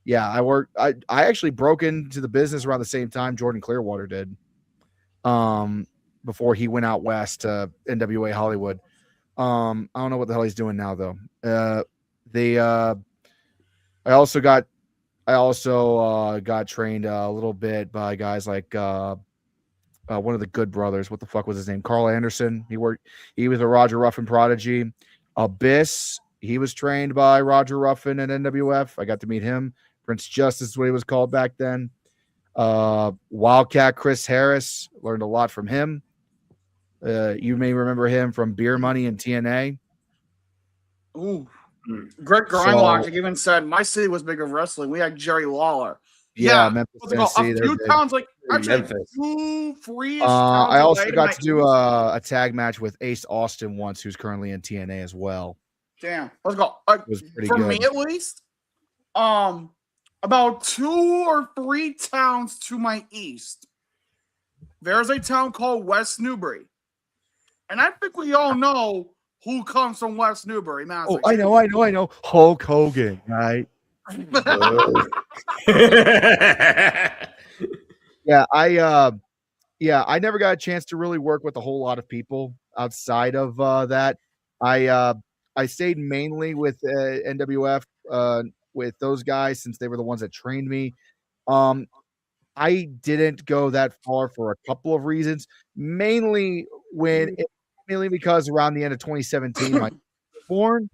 Yeah, I actually broke into the business around the same time Jordan Clearwater did. before he went out west to NWA Hollywood. I don't know what the hell he's doing now though. I also got trained a little bit by guys like one of the Good Brothers. What the fuck was his name? Carl Anderson. He was a Roger Ruffin prodigy. Abyss. He was trained by Roger Ruffin at NWF. I got to meet him. Prince Justice is what he was called back then. Wildcat Chris Harris. Learned a lot from him. You may remember him from Beer Money and TNA. Ooh. Greg Grindlock even said, my city was big of wrestling. We had Jerry Lawler. Yeah, Memphis, Tennessee. A few towns, like actually Memphis. 2-3 I also got to do a tag match with Ace Austin once, who's currently in TNA as well. Damn, let's go. It was pretty for good. me, at least, about 2 or 3 towns to my east, there's a town called West Newbury, and I think we all know who comes from West Newbury, Massachusetts. Oh, I know. Hulk Hogan, right? Yeah, I never got a chance to really work with a whole lot of people outside of that. I stayed mainly with NWF with those guys since they were the ones that trained me. I didn't go that far for a couple of reasons. Mainly because around the end of 2017, my son was born,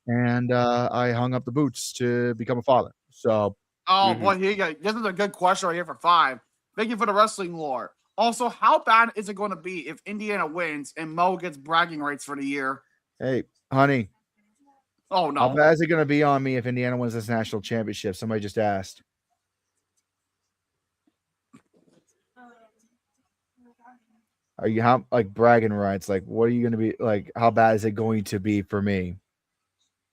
and I hung up the boots to become a father. So, boy, here you go. This is a good question right here for 5. Thank you for the wrestling lore. Also, how bad is it going to be if Indiana wins and Mo gets bragging rights for the year? hey, honey. Oh no! How bad is it going to be on me if Indiana wins this national championship? Somebody just asked. Are you like bragging rights? Like, what are you going to be like? How bad is it going to be for me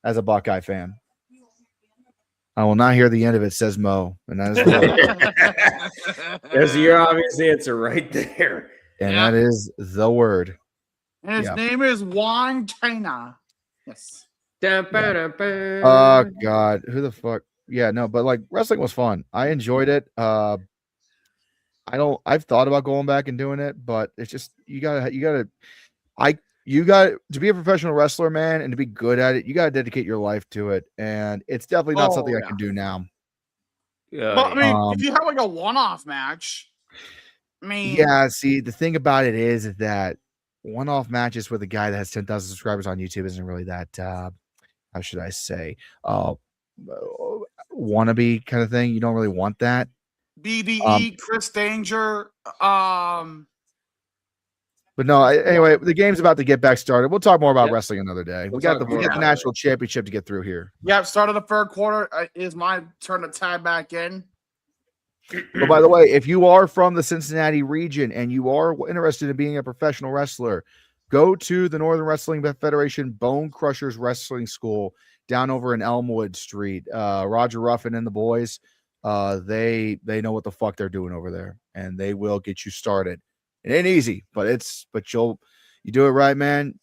as a Buckeye fan? I will not hear the end of it, says Mo, and that is the word. There's your obvious answer right there. And that is the word. And his name is Juan China. Yes. Oh God, who the fuck? Yeah, no, but like wrestling was fun. I enjoyed it. I've thought about going back and doing it, but it's just you got to be a professional wrestler, man, and to be good at it, you got to dedicate your life to it, and it's definitely not something I can do now. Yeah, but I mean, if you have like a one-off match, I mean, yeah. See, the thing about it is that one-off matches with a guy that has 10,000 subscribers on YouTube isn't really that. How should I say? Wannabe kind of thing. You don't really want that. BDE, Chris Danger. But no, anyway, the game's about to get back started. We'll talk more about wrestling another day. We got the national championship to get through here. Yeah, start of the third quarter. Is my turn to tag back in. But by the way, if you are from the Cincinnati region and you are interested in being a professional wrestler, go to the Northern Wrestling Federation Bone Crushers Wrestling School down over in Elmwood Street. Roger Ruffin and the boys, they know what the fuck they're doing over there, and they will get you started. It ain't easy, but you do it right, man.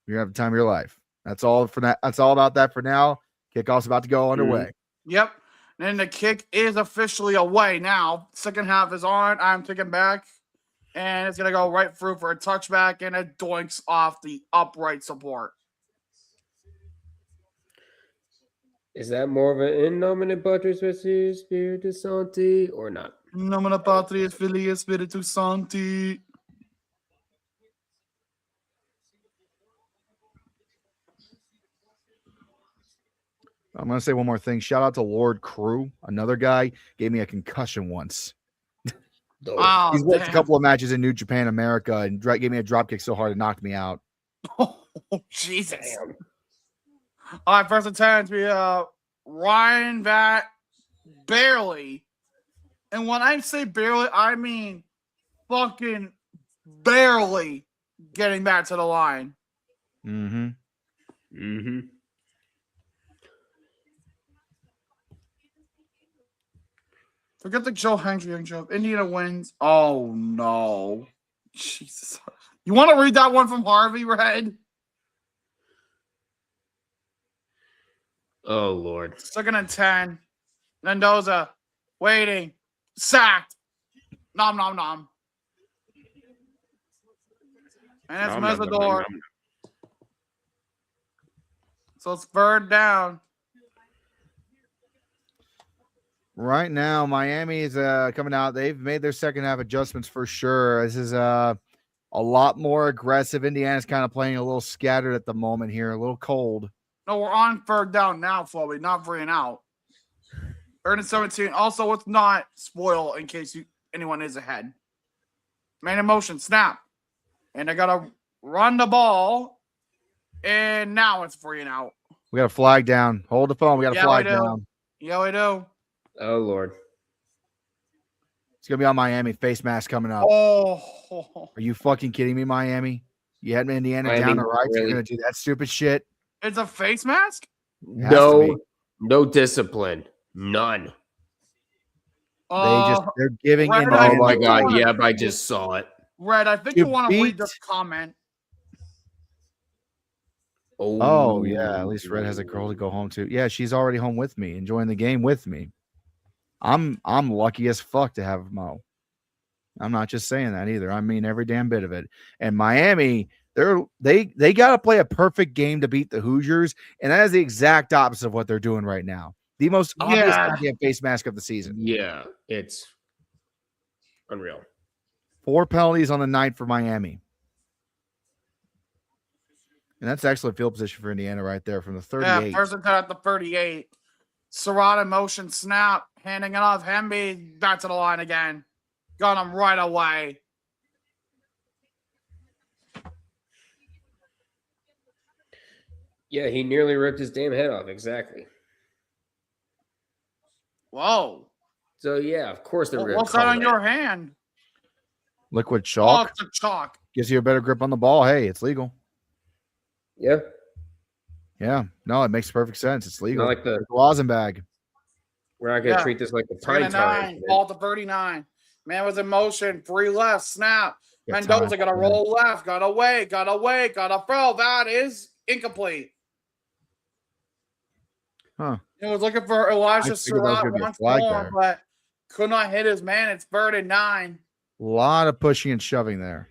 You're gonna have the time of your life. That's all for that. That's all about that for now. Kickoff's about to go underway. Yep. And the kick is officially away now. Second half is on. I'm taking back. And it's going to go right through for a touchback, and it doinks off the upright support. Is that more of an in nomine patris versus Spiritus Sancti or not? In nomine Patris Filii Spiritus Sancti. I'm going to say one more thing. Shout out to Lord Crew. Another guy gave me a concussion once. Oh, he's worked a couple of matches in New Japan America and gave me a drop kick so hard it knocked me out. Oh, Jesus. Damn. All right, first and 10 to be Ryan Vat barely. And when I say barely, I mean fucking barely getting back to the line. Mm-hmm. Mm-hmm. Forget the Joe Hendry joke. Indiana wins. Oh, no. Jesus. You want to read that one from Harvey, Red? Oh, Lord. Second and 10. Mendoza. Waiting. Sacked. Nom, nom, nom. And it's Nom, nom, nom, nom, Mesidor. nom. So it's third down. Right now, Miami is coming out. They've made their second half adjustments for sure. This is a lot more aggressive. Indiana's kind of playing a little scattered at the moment here, a little cold. No, we're on third down now, Chloe, not 3 and out. 3rd and 17. Also, let's not spoil in case anyone is ahead. Man in motion, snap. And they got to run the ball. And now it's 3 and out. We got a flag down. Hold the phone. We got a flag we do. down. Yeah, we do. Oh, Lord. It's going to be on Miami. Face mask coming up. Oh. Are you fucking kidding me, Miami? You had Indiana Miami, down the right. really? You're going to do that stupid shit? It's a face mask? Has to be. No discipline. None. They're giving Red, Indiana. Oh, my think God. you wanna- Yep, I just saw it. Red, I think You you want to read beat- this comment. Oh, yeah. At least Red has a girl to go home to. Yeah, she's already home with me, enjoying the game with me. I'm lucky as fuck to have Mo. I'm not just saying that either. I mean every damn bit of it. And Miami, they got to play a perfect game to beat the Hoosiers, and that is the exact opposite of what they're doing right now. The most obvious Yeah. goddamn face mask of the season. Yeah, it's unreal. 4 penalties on the night for Miami. And that's excellent field position for Indiana right there from the 38. Yeah, first and 10 at the 38. Serrata motion snap, handing it off. Hemby back to the line again. Got him right away. Yeah, he nearly ripped his damn head off. Exactly. Whoa. So, yeah, of course they're going to What's that on your hand? Liquid Oh, chalk it's a chalk. gives you a better grip on the ball. Hey, it's legal. Yeah. Yeah. No, it makes perfect sense. It's legal. Not like the Rosenbag. we're not going to Yeah. treat this like the 3 pine and tar. 9. Ball to 39. Man was in motion. 3 left. Snap. Good Mendoza time. got to roll left. Got away. Got to throw. That is incomplete. Huh. He was looking for Elijah I figured that was Surratt gonna be a once flag more, there. but could not hit his man. It's 3rd and 9. A lot of pushing and shoving there.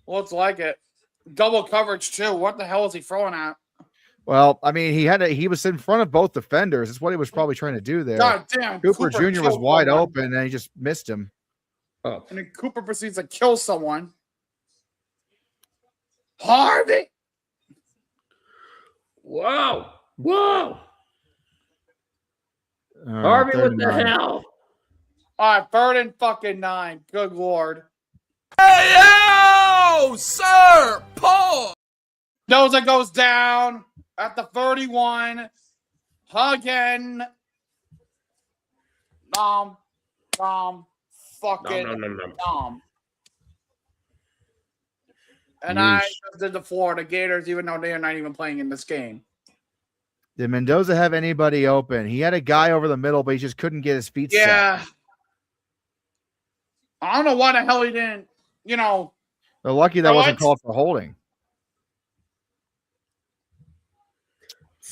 Looks like it. Double coverage too. What the hell is he throwing at? Well, I mean, he was in front of both defenders. That's what he was probably trying to do there. God damn. Cooper Jr. was killed wide someone. open, and he just missed him. Oh, And then Cooper proceeds to kill someone. Harvey. whoa. Whoa. All right, Harvey, what the 39. hell? All right, 3rd and fucking 9. Good Lord. Hey, yo, sir, Paul. Mendoza goes down at the 31. Again. Fucking No. And I did the Florida Gators, even though they are not even playing in this game. Did Mendoza have anybody open? He had a guy over the middle, but he just couldn't get his feet set. Yeah. I don't know why the hell he didn't, They're lucky that wasn't called for holding.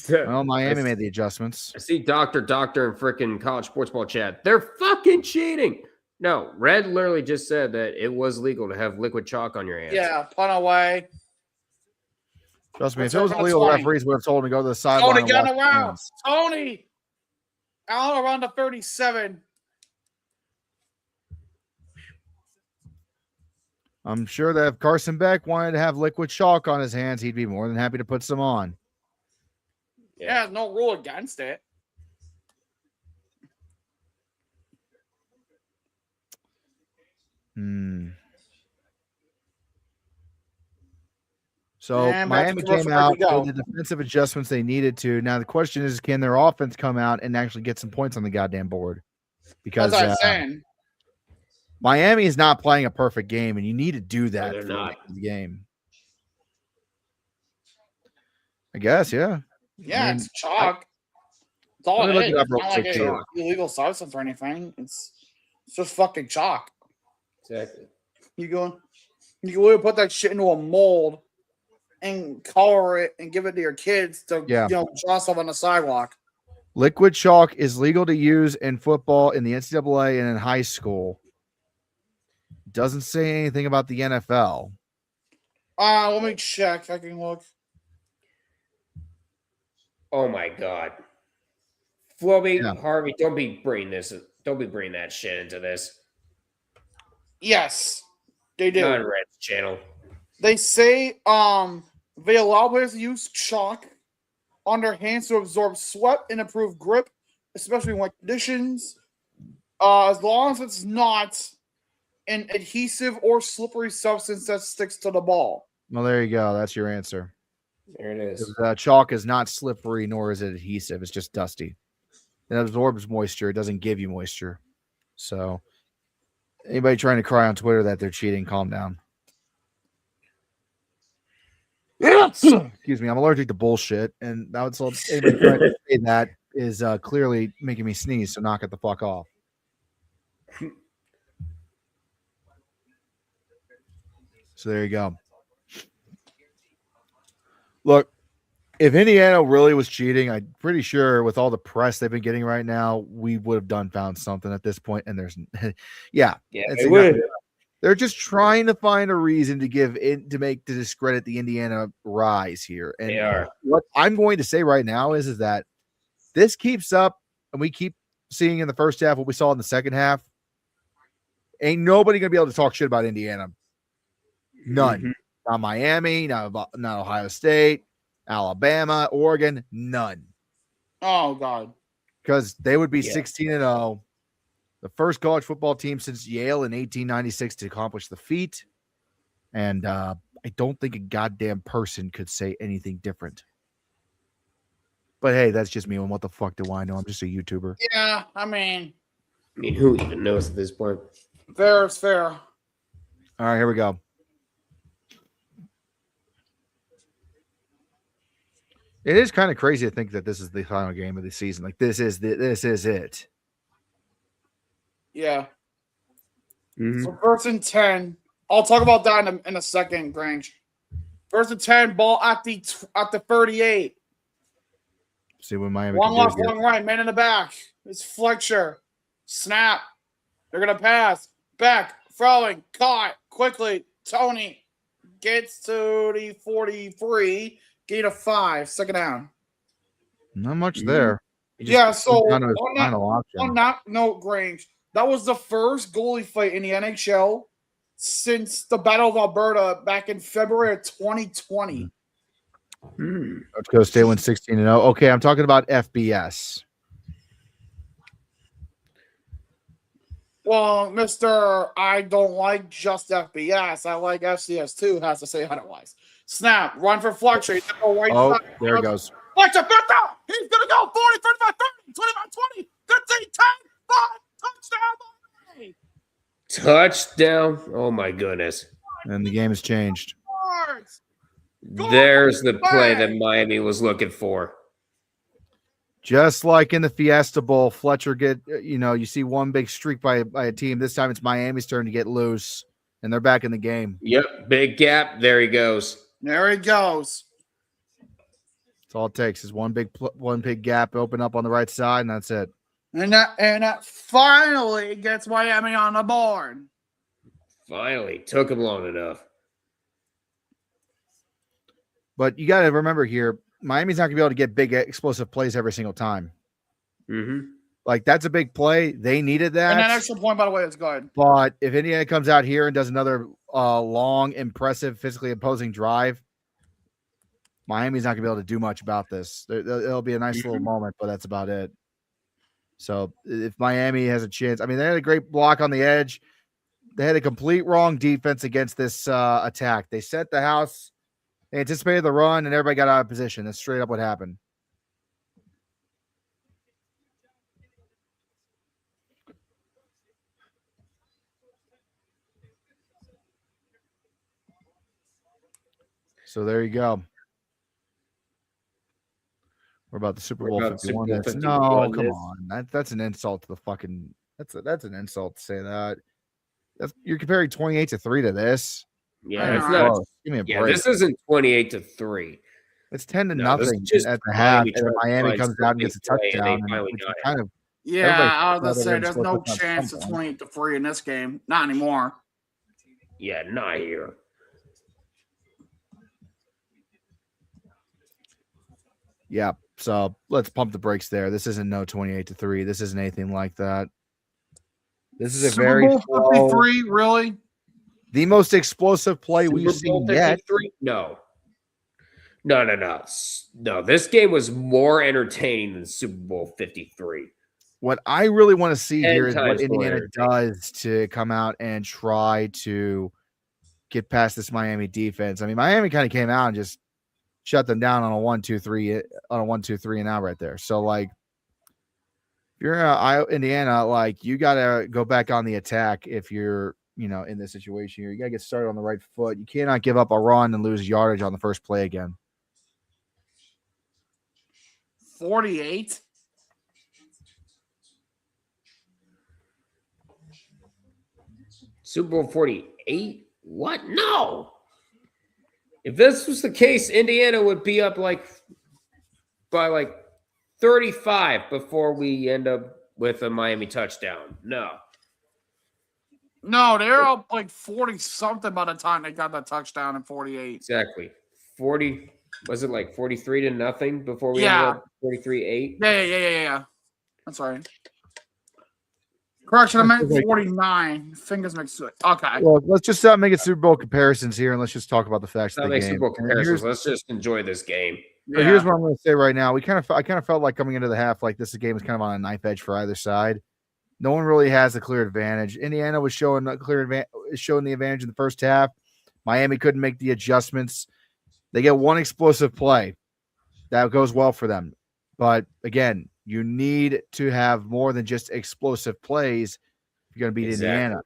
Well, Miami made the adjustments. I see Doctor in freaking college sports ball chat. They're fucking cheating. No, Red literally just said that it was legal to have liquid chalk on your hands. Yeah, punt away. Trust me, if That's it was what illegal, I'm the saying. referees would have told him to go to the sideline. Tony and getting watch the around. hands. Tony. Out around the 37. I'm sure that if Carson Beck wanted to have liquid chalk on his hands, he'd be more than happy to put some on. Yeah, there's no rule against it. So And back to Miami commercial came break out we go. with the defensive adjustments they needed to. Now the question is, can their offense come out and actually get some points on the goddamn board? Because That's what I'm saying. Miami is not playing a perfect game, and you need to do that they're for not. the game. I guess, yeah. Yeah, I mean, it's chalk. It's all let me it look is. it up It's real not like quick, a too. illegal substance or anything. It's just fucking chalk. Exactly. You can literally put that shit into a mold and color it and give it to your kids to draw stuff on the sidewalk. Liquid chalk is legal to use in football, in the NCAA, and in high school. doesn't say anything about the NFL. Let me check. I can look. Oh my God. Flubby, Yeah. Harvey, don't be bringing that shit into this. Yes, they do. Not Red's channel. They say they allow players to use chalk on their hands to absorb sweat and improve grip, especially in wet conditions. As long as it's not an adhesive or slippery substance that sticks to the ball. Well, there you go. That's your answer. There it is. Chalk is not slippery, nor is it adhesive. It's just dusty. It absorbs moisture. It doesn't give you moisture. So, anybody trying to cry on Twitter that they're cheating, calm down. Excuse me. I'm allergic to bullshit, and that's all. Anybody trying to say that is clearly making me sneeze. So knock it the fuck off. So there you go. Look, if Indiana really was cheating, I'm pretty sure with all the press they've been getting right now, we would have found something at this point. And there's, yeah, they would. They're just trying to find a reason to to discredit the Indiana rise here. And they are. What I'm going to say right now is that this keeps up, and we keep seeing in the first half what we saw in the second half. Ain't nobody gonna be able to talk shit about Indiana. None. Mm-hmm. Not Miami, not Ohio State, Alabama, Oregon, none. Oh, God. Because they would be 16-0. The first college football team since Yale in 1896 to accomplish the feat. And I don't think a goddamn person could say anything different. But hey, that's just me. And what the fuck do I know? I'm just a YouTuber. Yeah, I mean, who even knows at this point? fair is fair. All right, here we go. It is kind of crazy to think that this is the final game of the season. Like this is it. Yeah. Mm-hmm. So 1st and 10. I'll talk about that in a second, Grange. 1st and 10, ball at the 38. See what Miami One can do left, here. one right, man in the back. It's Fletcher. Snap. They're gonna pass. Back, throwing, caught quickly. Tony gets to the 43. Gain of 5. Second down. Not much there. Yeah, so Kind of on that note, Grange, that was the first goalie fight in the NHL since the Battle of Alberta back in February of 2020. North Dakota State went 16-0. Okay, I'm talking about FBS. Well, Mr. I don't like just FBS. I like FCS too, has to say otherwise. Snap, run for Fletcher. He's gonna go right side. There it goes. Fletcher, back out. He's going to go 40, 35, 30, 25, 20, 15, 10, 5, touchdown. Touchdown. Oh, my goodness. And the game has changed. Yards. There's the play that Miami was looking for. Just like in the Fiesta Bowl, Fletcher you see one big streak by a team. This time it's Miami's turn to get loose, and they're back in the game. Yep, big gap. There he goes. There he goes. That's all it takes is one big gap open up on the right side, and that's it. And that finally gets Miami on the board. Finally. Took him long enough. But you got to remember here, Miami's not going to be able to get big explosive plays every single time. Mm-hmm. Like, that's a big play. They needed that. And that extra point, by the way, is good. But if Indiana comes out here and does another long, impressive, physically imposing drive, Miami's not going to be able to do much about this. It'll be a nice little moment, but that's about it. So if Miami has a chance, I mean, they had a great block on the edge. They had a complete wrong defense against this attack. They set the house, they anticipated the run, and everybody got out of position. That's straight up what happened. So there you go. We're about the Super Bowl 51. No, come on. That's an insult to the fucking. That's an insult to say that. You're comparing 28-3 to this. Yeah, it's not. Give me a break. This isn't 28-3. It's 10-0 at the half, and then Miami comes out and gets a touchdown. Kind of. Yeah, I was gonna say there's no chance of 28-3 in this game. Not anymore. Yeah, not here. Yeah. So let's pump the brakes there. This isn't no 28-3. This isn't anything like that. This is a Super very Bowl slow, 53, really? the most explosive play we've Super Bowl seen yet. 53? No. No, this game was more entertaining than Super Bowl 53. What I really want to see 10 here is what times more Indiana entertaining. does to come out and try to get past this Miami defense. I mean, Miami kind of came out and just shut them down on a 1-2-3 and out right there. So like, if you're Indiana, like you got to go back on the attack if you're, in this situation here. You got to get started on the right foot. You cannot give up a run and lose yardage on the first play again. 48? Super Bowl 48? What? No. If this was the case, Indiana would be up by 35 before we end up with a Miami touchdown. No. No, they're up like 40-something by the time they got that touchdown in 48. Exactly. 40, was it like 43-0 before we Yeah. ended up 43-8? Yeah. That's right. Correction, I meant 49. Fingers mixed up. Okay. Well, let's just make it Super Bowl comparisons here, and let's just talk about the facts of Not the make game. Super Bowl And comparisons. Let's just enjoy this game. So here's what I'm going to say right now. I kind of felt like coming into the half, like this game was kind of on a knife edge for either side. No one really has a clear advantage. Indiana was showing a clear advantage, showing the advantage in the first half. Miami couldn't make the adjustments. They get one explosive play that goes well for them, but again, you need to have more than just explosive plays if you're going to beat Indiana.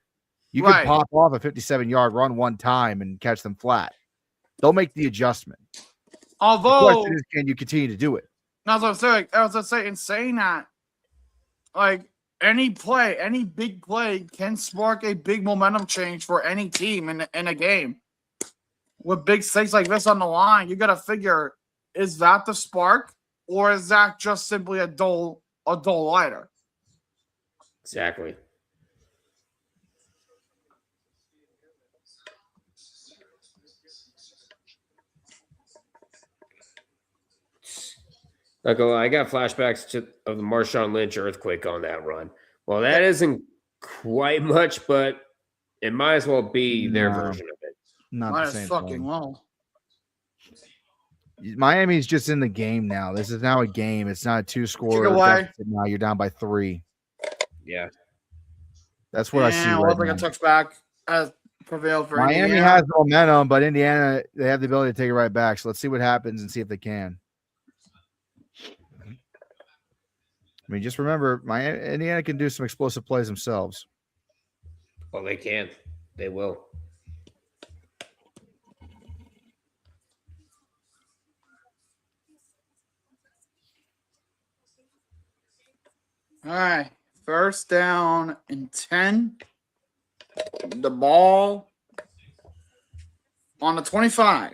You can pop off a 57-yard run one time and catch them flat. They'll make the adjustment. Although, the question is, can you continue to do it? I was going to say, in saying that, like, any big play can spark a big momentum change for any team in a game. With big stakes like this on the line, you got to figure, is that the spark, or is that just simply a dull lighter? Exactly. I got flashbacks of the Marshawn Lynch earthquake on that run. Well, that isn't quite much, but it might as well be their version of it. Not Might the as same fucking thing. well. Miami's just in the game now. This is now a game. It's not a two-score deficit now. You're down by 3. Yeah. That's what I see right like now. a touchback prevailed for Miami Indiana. has momentum, but Indiana, they have the ability to take it right back. So let's see what happens and see if they can. I mean, just remember, Indiana can do some explosive plays themselves. Well, they can. They will. All right. First down and 10. The ball on the 25.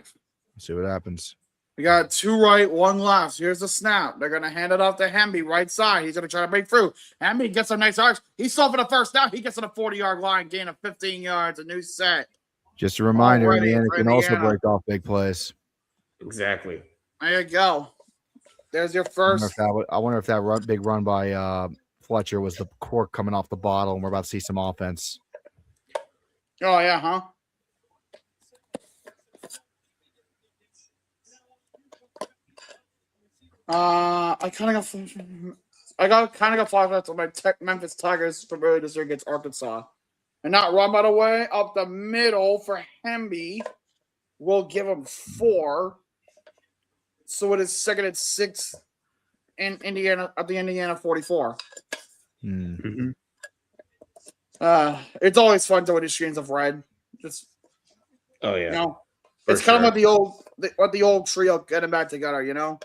Let's see what happens. We got 2 right, 1 left. Here's the snap. They're going to hand it off to Hemby, right side. He's going to try to break through. Hemby gets some nice yards. He's still for the first down. He gets to the 40-yard line, gain of 15 yards, a new set. Just a reminder, Already Indiana for can also Indiana. break off big plays. Exactly. There you go. There's your I first. wonder if that big run by Fletcher was the cork coming off the bottle, and we're about to see some offense. Oh, yeah, huh? I kind of got flashbacks on my Memphis Tigers from earlier this year against Arkansas. And not run, by the way, up the middle for Hemby. We'll give him 4. So it is 2nd and 6 in Indiana at the Indiana 44. Mm-hmm. It's always fun to win the screens of red. Just Oh yeah. you know, For it's kind sure. of like the old trio getting back together. You know,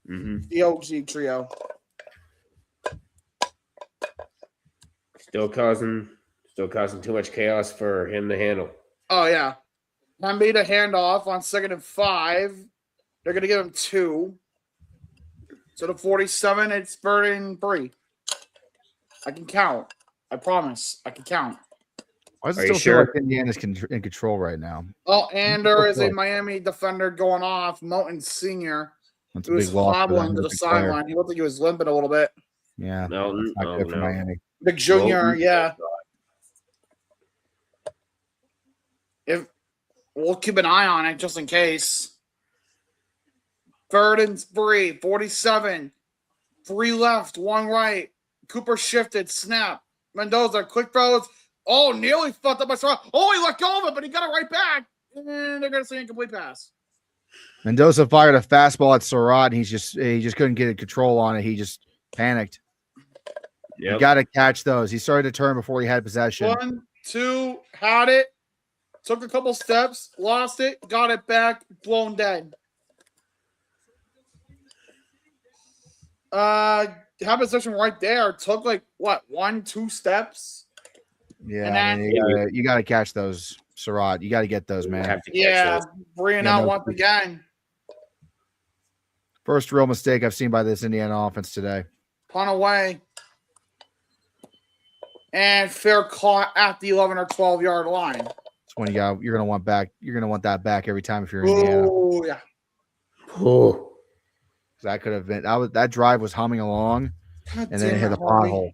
Mm-hmm. the OG trio. Still causing too much chaos for him to handle. Oh yeah, Hemby to handoff on 2nd and 5. They're gonna give him 2. So the 47, it's 3rd and 3. I can count. I promise. I can count. Why does Are it you still feel sure? like Indiana's in control right now? Oh, and there is a Okay. Miami defender going off, Moten Sr., That's a who was big loss for them. hobbling to the Big player. sideline. He looked like he was limping a little bit. Yeah, No, that's not good for Miami. Big Junior, Moten. yeah. If we'll keep an eye on it just in case. 3rd and 3, 47. 3 left, 1 right. Cooper shifted, snap. Mendoza, quick throws. Oh, nearly fucked up my shot. Oh, he let go of it, but he got it right back. And they're going to say incomplete pass. Mendoza fired a fastball at Surratt, and he just couldn't get control on it. He just panicked. You Yep. got to catch those. He started to turn before he had possession. 1, 2, had it. Took a couple steps, lost it, got it back, blown dead. Had possession right there. Took like what, 1, 2 steps? Yeah, And I mean, you got to catch those, Surratt. You got to get those, man. Have to catch Yeah, those. bringing Yeah, out no, once again. First real mistake I've seen by this Indiana offense today. Punt away. And fair caught at the 11 or 12 yard line. That's when you're gonna want back. You're gonna want that back every time if you're Indiana. Oh yeah. Oh, That could have been that drive was humming along, God and then it damn hit a Harvey. pothole.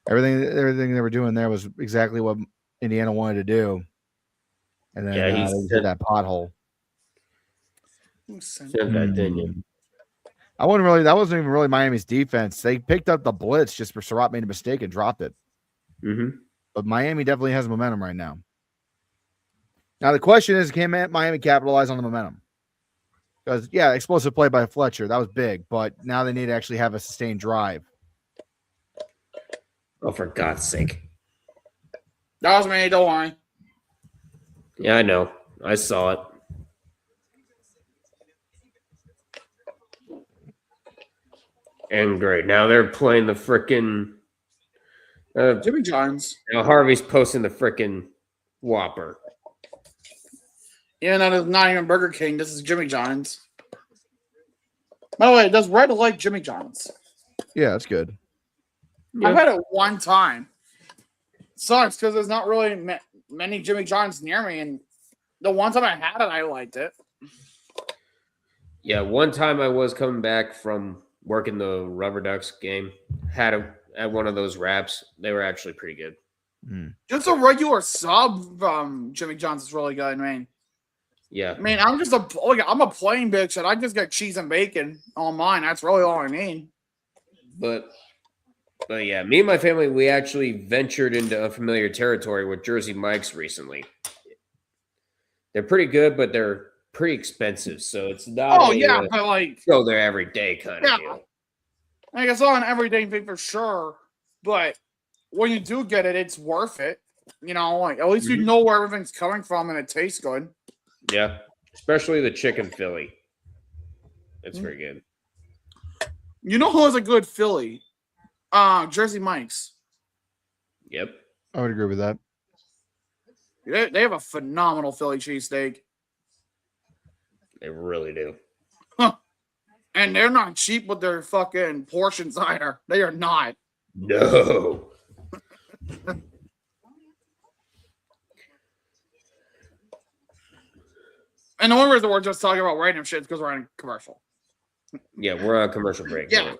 Everything they were doing there was exactly what Indiana wanted to do, and then Yeah, he they hit said- that pothole. Who sent said that, didn't you? That wasn't even really Miami's defense. They picked up the blitz just for Surratt made a mistake and dropped it. Mm-hmm. But Miami definitely has momentum right now. Now the question is, can Miami capitalize on the momentum? Because yeah, explosive play by Fletcher, that was big, but now they need to actually have a sustained drive. Oh, for God's sake. That was me, don't worry. Yeah, I know. I saw it. And great. Now they're playing the frickin' Jimmy John's. now Harvey's posting the frickin' Whopper. Even though it's not even Burger King, this is Jimmy John's. By the way, does Red like Jimmy John's? Yeah, that's good. I've had it one time. Sucks because there's not really many Jimmy John's near me, and the one time I had it, I liked it. Yeah, one time I was coming back from working the Rubber Ducks game, had one of those wraps. They were actually pretty good. Just a regular sub from Jimmy John's is really good, man. Yeah. I mean, I'm a plain bitch, and I just got cheese and bacon on mine. That's really all I need. But yeah, me and my family, we actually ventured into unfamiliar territory with Jersey Mike's recently. They're pretty good, but they're pretty expensive, so it's not But like, go there every day kind of yeah, deal. like it's not an everyday thing for sure. But when you do get it, it's worth it. You know, like at least you know where everything's coming from, and it tastes good. Yeah, especially the chicken Philly. It's very good. You know who has a good Philly? Jersey Mike's. Yep. I would agree with that. They have a phenomenal Philly cheesesteak. They really do. And they're not cheap with their fucking portions either. They are not. No. And the only reason we're just talking about random shit is because we're on a commercial. Yeah, we're on a commercial break. Yeah.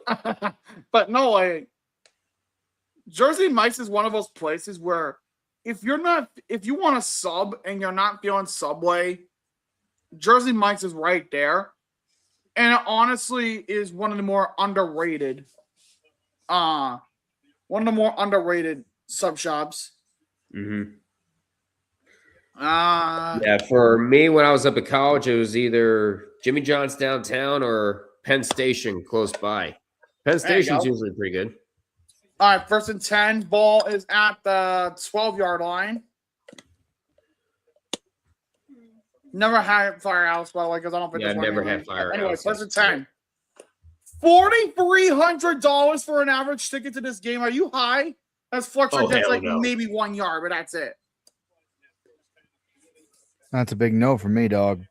But no, like, Jersey Mike's is one of those places where if you want a sub and you're not feeling Subway, Jersey Mike's is right there. And it honestly is one of the more underrated sub shops. Mm-hmm. Uh, Yeah, for me, when I was up at college, it was either Jimmy John's downtown or Penn Station close by. Penn Station's usually pretty good. All right, 1st and 10. Ball is at the 12-yard line. Never had Firehouse, by the way, because I don't think Yeah, this one never anyway. had Firehouse. Anyway, 1st and 10. $4,300 for an average ticket to this game. Are you high? That's Fletcher Oh, gets hell like no. maybe 1 yard, but that's it. That's a big no for me, dog.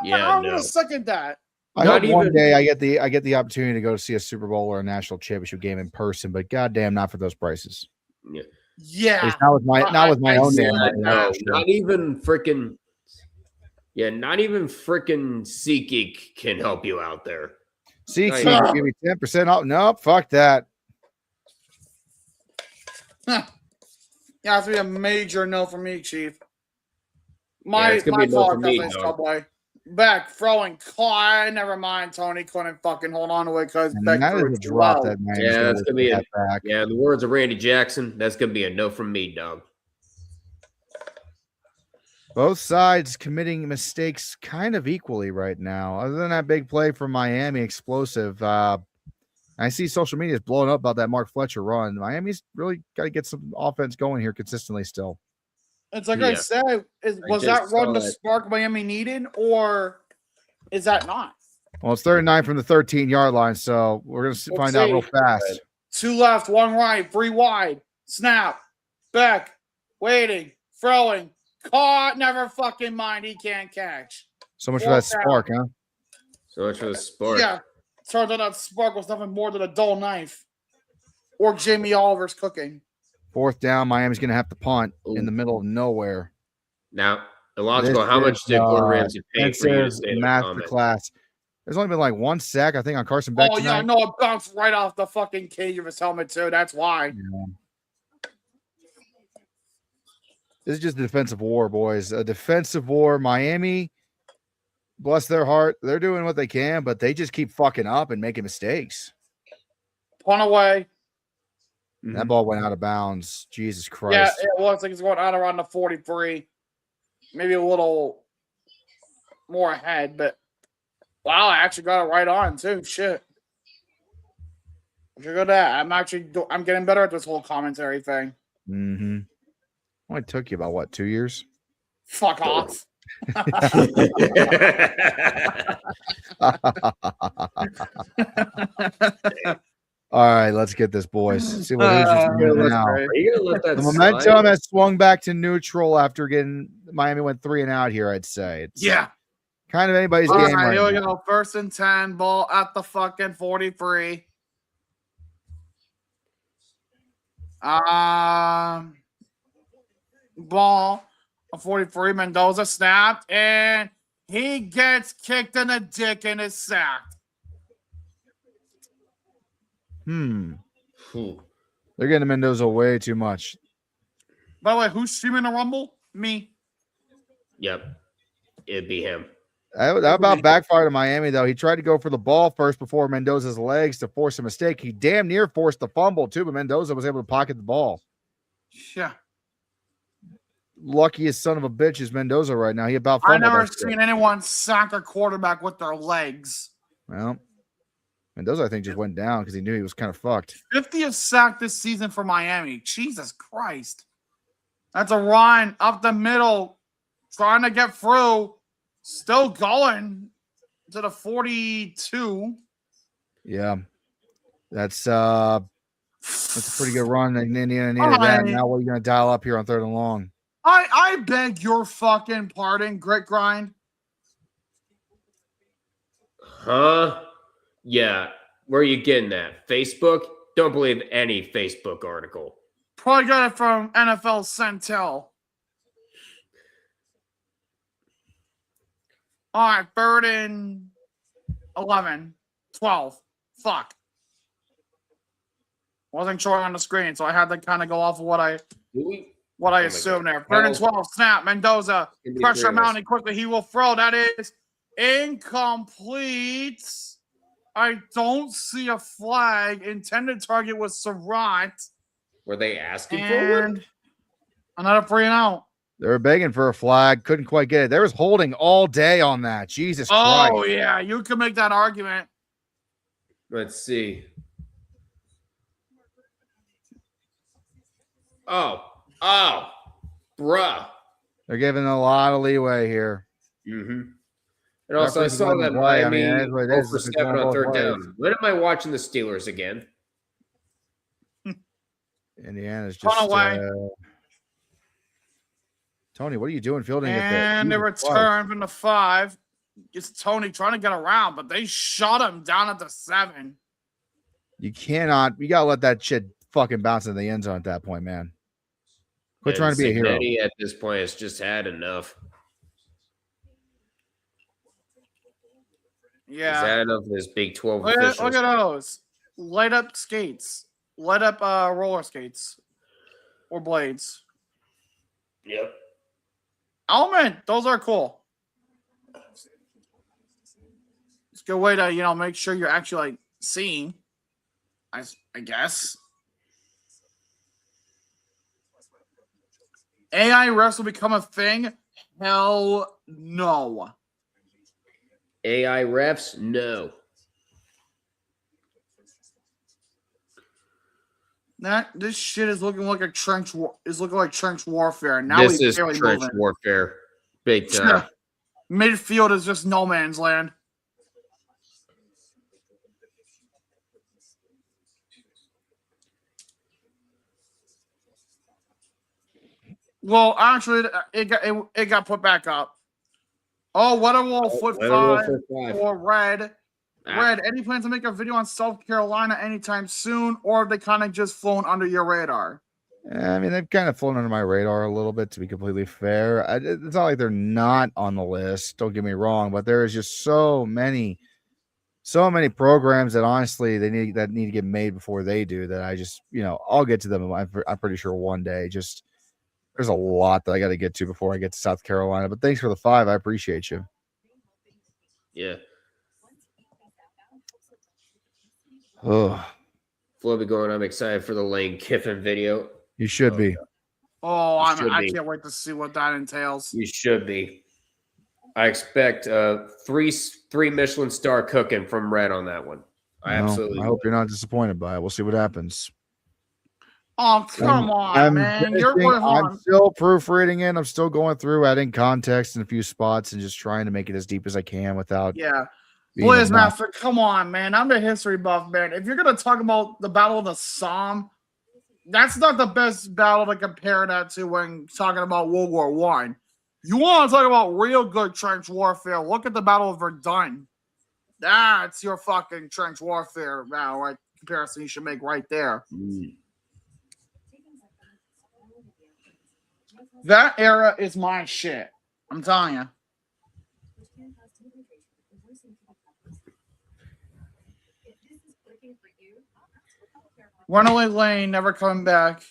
Yeah, I'm no. gonna second that. I Not hope one even- day I get the opportunity to go see a Super Bowl or a national championship game in person, but goddamn, not for those prices. Yeah. At least not with my own name. Right now. No, not even freaking SeatGeek can help you out there. SeatGeek give me 10% off. Nope, fuck that. Yeah, it's gonna be a major no for me, Chief. It's gonna be a no for me, dog. Subway. Back throwing caught. Never mind. Tony couldn't fucking hold on to it because Beck that threw is a it drop low. that man. Yeah, that's gonna be back. Yeah, in the words of Randy Jackson, that's gonna be a no from me, dog. Both sides committing mistakes kind of equally right now. Other than that big play from Miami, explosive. I see social media is blowing up about that Mark Fletcher run. Miami's really got to get some offense going here consistently still. It's like I said, was that run the spark Miami needed, or is that not? Well, it's 39 from the 13-yard line, so we're going to find out real fast. 2 left, 1 right, 3 wide. Snap. Beck. Waiting. Throwing. Caught. Never fucking mind. He can't catch. So much for that spark, huh? So much for the spark. Yeah. Turns out that spark was nothing more than a dull knife. Or Jamie Oliver's cooking. 4th down, Miami's going to have to punt in the middle of nowhere. Now, illogical, how much did Gordon Ramsay pay for you to say that master comment? class? There's only been like 1 sack, I think, on Carson Beck tonight. Yeah, no, it bounced right off the fucking cage of his helmet, too. That's why. Yeah. This is just a defensive war, boys. A defensive war. Miami, bless their heart, they're doing what they can, but they just keep fucking up and making mistakes. Punt away. That ball went out of bounds. Jesus Christ. Yeah, it looks like it's going out around the 43. Maybe a little more ahead, but wow, I actually got it right on, too. Shit. Look at that. I'm getting better at this whole commentary thing. Mm-hmm. Only took you about, what, 2 years? Fuck off. All right, let's get this, boys. See what it is now. Are you gonna let that The momentum has swung back to neutral after getting Miami went 3 and out here, I'd say. It's kind of anybody's game right here we now. go. 1st and 10, ball at the fucking 43. Ball a 43. Mendoza snapped, and he gets kicked in the dick and is sacked. They're getting Mendoza way too much. By the way, who's streaming the Rumble? Me. Yep. It'd be him. That about backfired to Miami, though. He tried to go for the ball first before Mendoza's legs to force a mistake. He damn near forced the fumble, too, but Mendoza was able to pocket the ball. Yeah. Luckiest son of a bitch is Mendoza right now. He about I've fumbled. never seen anyone sack a quarterback with their legs. Well, Mendoza, I think, just went down because he knew he was kind of fucked. 50th sack this season for Miami. Jesus Christ. That's a run up the middle, trying to get through. Still going to the 42. Yeah. That's a pretty good run. And Indiana needed that. Now what are you going to dial up here on 3rd and long? I beg your fucking pardon, Grit Grind. Huh? Yeah. Where are you getting that? Facebook? Don't believe any Facebook article. Probably got it from NFL Centel. All right, 3rd and 11, 12. Fuck. Wasn't showing on the screen, so I had to kind of go off of what I assumed there. 3rd and 12, snap. Mendoza, pressure mounting quickly. He will throw. That is incomplete. I don't see a flag. Intended target was Surratt. Were they asking for And another 3 and out. They were begging for a flag. Couldn't quite get it. There was holding all day on that. Jesus Christ. Oh, yeah. You can make that argument. Let's see. Oh, bruh. They're giving a lot of leeway here. Mm-hmm. And also, I saw that Miami for 7 on 3rd down. When am I watching the Steelers again? Indiana's just Tony, what are you doing fielding it there? And the return from the 5. It's Tony trying to get around, but they shot him down at the 7. You got to let that shit fucking bouncing in the end zone at that point, man. Quit And trying to be a hero. Cignetti at this point has just had enough. Yeah. He's had enough of this Big 12 Look officials. at those. Light up skates. Light up roller skates. Or blades. Yep. Oh, man. Those are cool. It's a good way to, make sure you're actually, like, seeing. I guess. AI refs will become a thing? Hell no. AI refs, no. This shit is looking like trench warfare. Now This he's is barely trench moving. warfare. Big time. Midfield is just no man's land. Well, actually, it got put back up. Oh, what a little foot five or red. Red, any plans to make a video on South Carolina anytime soon, or have they kind of just flown under your radar? I mean, they've kind of flown under my radar a little bit, to be completely fair. It's not like they're not on the list. Don't get me wrong, but there is just so many programs that honestly need to get made before they do. That I just, I'll get to them. I'm pretty sure one day. Just there's a lot that I got to get to before I get to South Carolina. But thanks for the 5. I appreciate you. Yeah. Oh, Floby going, I'm excited for the Lane Kiffin video. you should be. Oh, should I be. can't wait to see what that entails. You should be. I expect three Michelin star cooking from Red on that one. I hope you're not disappointed by it. We'll see what happens. Oh, come on, man. I'm still proofreading it. I'm still going through, adding context in a few spots and just trying to make it as deep as I can without. Yeah. being Blaze a- Master, come on, man. I'm the history buff, man. If you're going to talk about the Battle of the Somme, that's not the best battle to compare that to when talking about World War One. You want to talk about real good trench warfare, look at the Battle of Verdun. That's your fucking trench warfare battle, right? Comparison you should make right there. That era is my shit. I'm telling you. Runaway Lane never coming back.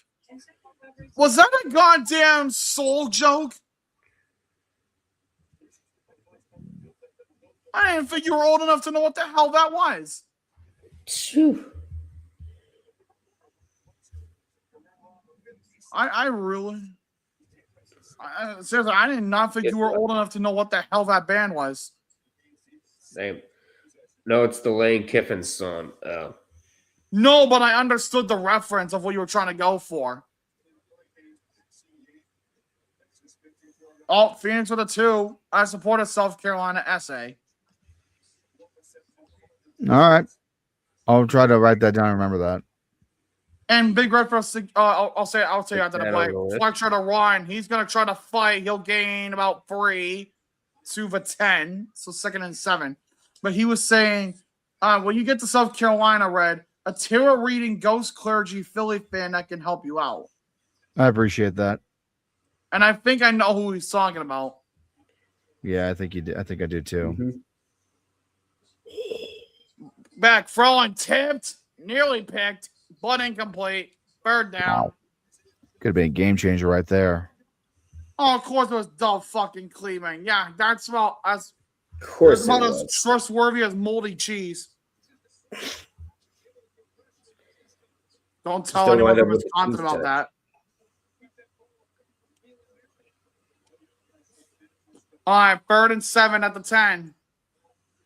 Was that a goddamn soul joke? I didn't think you were old enough to know what the hell that was. Phew. Seriously, I did not think you were old enough to know what the hell that band was. Same. No, it's the Lane Kiffin song. Oh. No, but I understood the reference of what you were trying to go for. Oh, Phoenix with a 2. I supported South Carolina SA. All right. I'll try to write that down and remember that. And Big Red for I'll say after the play. over with. Fletcher to Ryan. He's gonna try to fight. He'll gain about 3 to the 10. So 2nd and 7. But he was saying, when you get to South Carolina, Red, a tarot reading ghost clergy Philly fan that can help you out. I appreciate that. And I think I know who he's talking about. Yeah, I think you do. I think I do too. Mm-hmm. Back, Frolin tipped, nearly picked, but incomplete. 3rd down. Wow. Could have been a game changer right there. Oh, of course it was Dove fucking Cleveland. Yeah, that's about as Of course it about was. as trustworthy as moldy cheese. Don't tell Still anyone wind up from with the Wisconsin cheese about touch. that. All right, 3rd and 7 at the 10.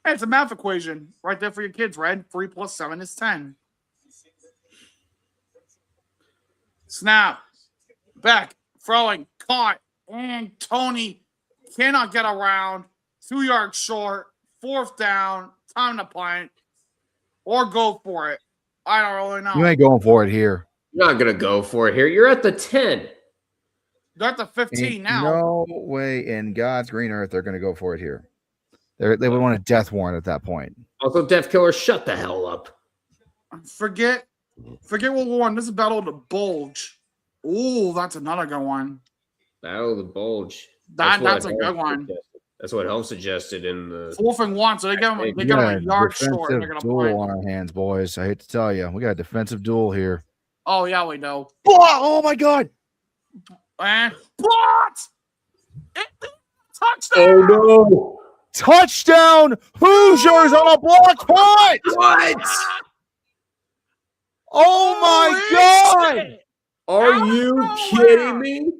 Hey, it's a math equation right there for your kids, Red. 3 plus 7 is 10. Snap. Back. Throwing. Caught. And Tony cannot get around. 2 yards short. 4th down. Time to punt. Or go for it. I don't really know. You ain't going for it here. You're not going to go for it here. You're at the 10. They're at the 15 Ain't now. No way in God's green earth they're going to go for it here. They would want a death warrant at that point. Also, Death Killer, shut the hell up. Forget Forget what one. This is Battle of the Bulge. Ooh, that's another good one. Battle of the Bulge. That's a good one. That's what Helm suggested in the 4th and 1, so they get them a yard short. And they're gonna duel play. on our hands, boys. I hate to tell you, we got a defensive duel here. Oh yeah, we know. Oh my God! And what? Touchdown! Oh no! Touchdown! Hoosiers on a block punt! What? Oh my God! Are you kidding me?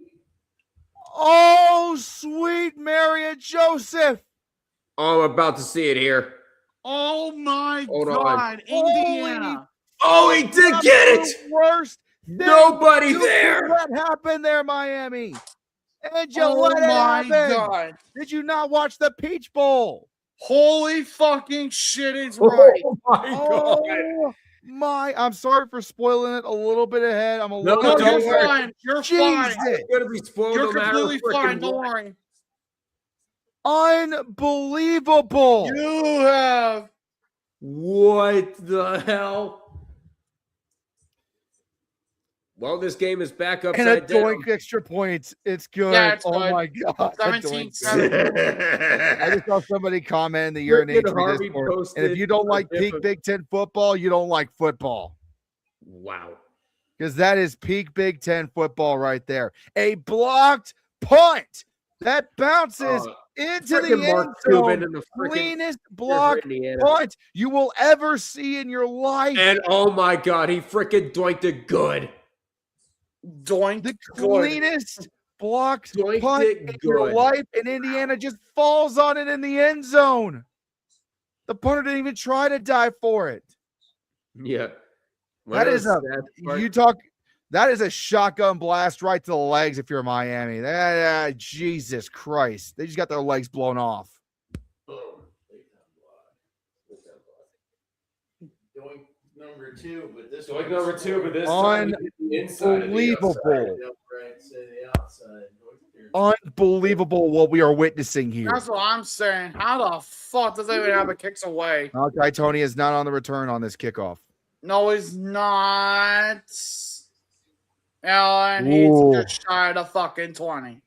Oh, sweet Mary and Joseph! Oh, I'm about to see it here. Oh my Hold on. God, Indiana! Oh, he did get it! Worst Nobody you there! let happen there, Miami. And you Oh let it my happen. God! Did you not watch the Peach Bowl? Holy fucking shit is right. Oh my God! Oh my! I'm sorry for spoiling it a little bit ahead. I'm a No, little. No, don't you're worry. fine. You're Jesus. fine. It's gonna be spoiled You're no matter completely fine. frickin' Don't what. worry. Unbelievable! You have. What the hell? Well, this game is back And a upside down. doink extra points. It's good. Yeah, it's oh good. my God! a 17-7. I just saw somebody comment in the Year in Frickin' Nature Harvey Discord. And posted if you don't a like gif peak of- Big Ten football, you don't like football. Wow. Because that is peak Big Ten football right there. A blocked punt that bounces into the Frickin' Mark end Cuban zone. in the frickin' Cleanest for block Indiana. punt you will ever see in your life. And oh my God, he frickin' doinked it good. Doink. The Good. cleanest blocked Doinked punt it in your good. life, and Indiana just falls on it in the end zone. The punter didn't even try to dive for it. Yeah. That is that is a shotgun blast right to the legs if you're Miami. Jesus Christ. They just got their legs blown off. Doink number two, but this Doink one number was two, but this time time the inside of the Unbelievable. the upright instead of the outside. Unbelievable what we are witnessing here. That's what I'm saying. How the fuck does anyone have a kicks away? Okay, Tony is not on the return on this kickoff. No, he's not. Ellen, Ooh. he's just shy of the fucking 20.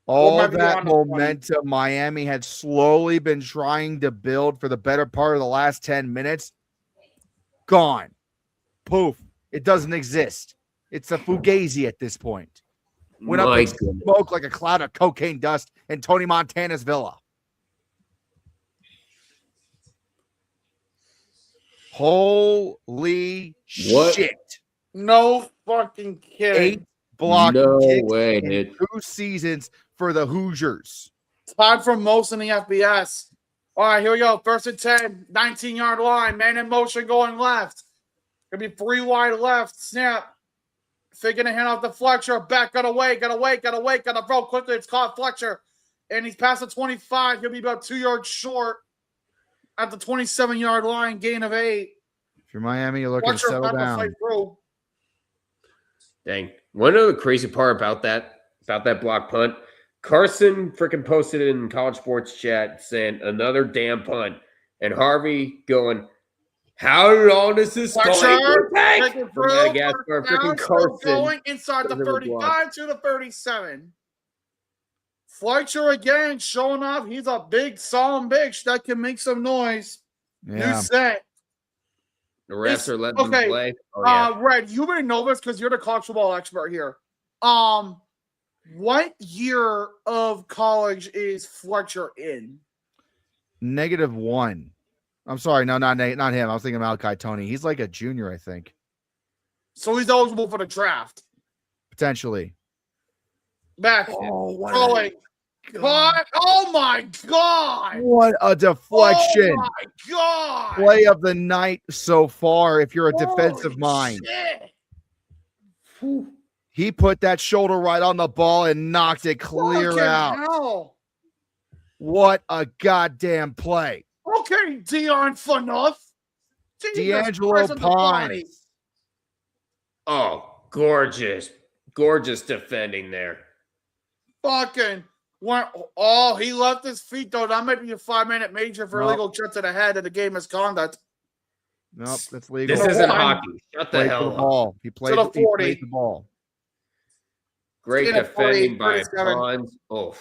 All maybe that on the 20. momentum Miami had slowly been trying to build for the better part of the last 10 minutes, gone. Poof. It doesn't exist. It's a fugazi at this point. Went up My in goodness. smoke like a cloud of cocaine dust in Tony Montana's villa. Holy What? shit. No fucking kidding. 8 block No kicks way, in dude. 2 seasons for the Hoosiers. Tied for most in the FBS. All right, here we go. 1st and 10, 19-yard line. Man in motion going left. Gonna be 3 wide left. Snap. Faking a hand off the Fletcher. Back, gotta wait, gotta throw quickly. It's caught Fletcher. And he's past the 25. He'll be about 2 yards short at the 27-yard line, gain of 8. If you're Miami, you're looking to Fletcher settle about to down. fight through. Dang. One of the crazy part about that block punt, Carson freaking posted it in College Sports Chat saying another damn punt. And Harvey going, how long does this going to take? Taking From through. Madagascar, First down, freaking still Carson. going inside the doesn't have a block. 35 to the 37. Fletcher again showing off. He's a big, solemn bitch that can make some noise. Yeah. New set. The refs It's- are letting okay, them play. Oh, yeah. Red, you may know this because you're the college football expert here. What year of college is Fletcher in? -1. I'm sorry, no, not him. I was thinking Malachi Tony. He's like a junior, I think, So he's eligible for the draft. potentially. Back. Throwing. But, oh my God. What a deflection! Oh my God. Play of the night so far. If you're a defensive Holy mind, shit. he put that shoulder right on the ball and knocked it clear Fucking out. hell. What a goddamn play! Okay, Dion Phaneuf. Jesus D'Angelo Christ on the body. Pines. Oh, gorgeous. Gorgeous defending there. Fucking went. Oh, he left his feet though. That might be a 5-minute major for No. illegal jet to the head of the game misconduct. Nope, that's legal. This isn't Hold on. hockey. Shut the Played for hell the up. ball. He played, the he 40. played the ball. Great Get a defending 40, by 37. Pons. Oh,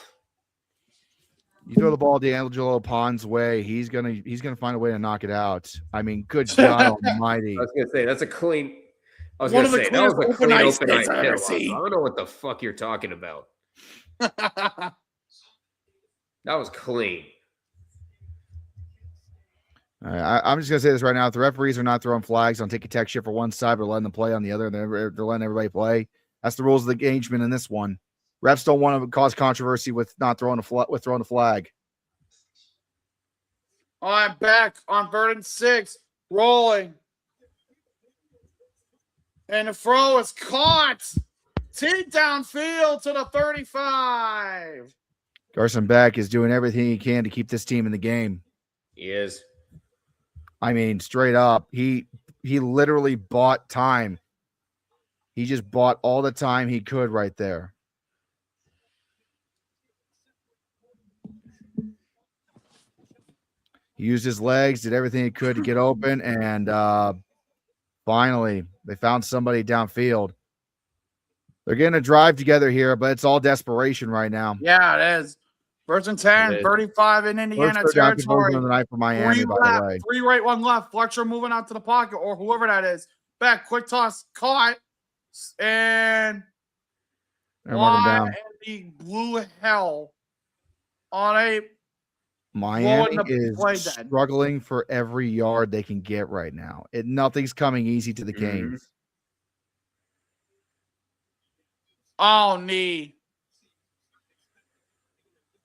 You throw the ball D'Angelo Pond's way, he's gonna find a way to knock it out. I mean, good God Almighty! I was gonna say that's a clean. I was One gonna of the say that was a cleanest clean open ice open hits ice I've hit. ever I seen. don't know what the fuck you're talking about. That was clean. All right, I'm just gonna say this right now: if the referees are not throwing flags on ticky tack shit for one side, but letting them play on the other, and they're letting everybody play. That's the rules of the engagement in this one. Refs don't want to cause controversy with not throwing throwing a flag. All right, back on 3rd and 6, rolling. And the throw is caught. T downfield to the 35. Carson Beck is doing everything he can to keep this team in the game. He is. I mean, straight up, he literally bought time. He just bought all the time he could right there. He used his legs, did everything he could to get open, and finally, they found somebody downfield. They're getting a drive together here, but it's all desperation right now. Yeah, it is. 1st and 10, It is. 35 in Indiana First third down territory. conversion of the night for Miami, Three by left, the way. 3 right, 1 left. Fletcher moving out to the pocket, or whoever that is. Back, quick toss, caught, and They're marking why down. in the blue hell on a Miami blowing the play is dead. struggling for every yard they can get right now. Nothing's coming easy to the Canes. Oh, knee.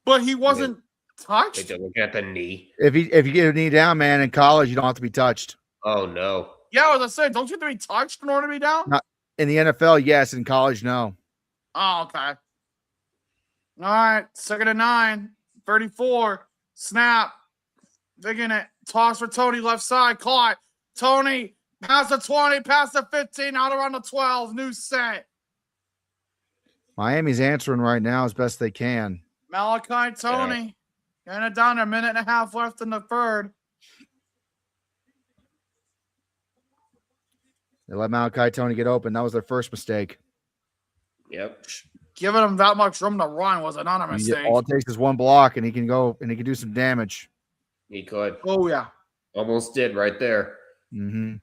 But he wasn't touched. Take a look at the knee. If you get a knee down, man, in college, you don't have to be touched. Oh no. Yeah, I was gonna say, don't you have to be touched in order to be down? Not in the NFL, yes. In college, no. Oh, okay. All right, 2nd and 9, 34. Snap. Digging it. Toss for Tony, left side. Caught. Tony, past the 20, past the 15, out around the 12. New set. Miami's answering right now as best they can. Malachi Tony. Getting it down, a minute and a half left in the 3rd. They let Malachi Tony get open. That was their first mistake. Yep. Giving him that much room to run was not a mistake. All it takes is one block, and he can go and he can do some damage. He could. Oh, yeah. Almost did right there. Mm-hmm.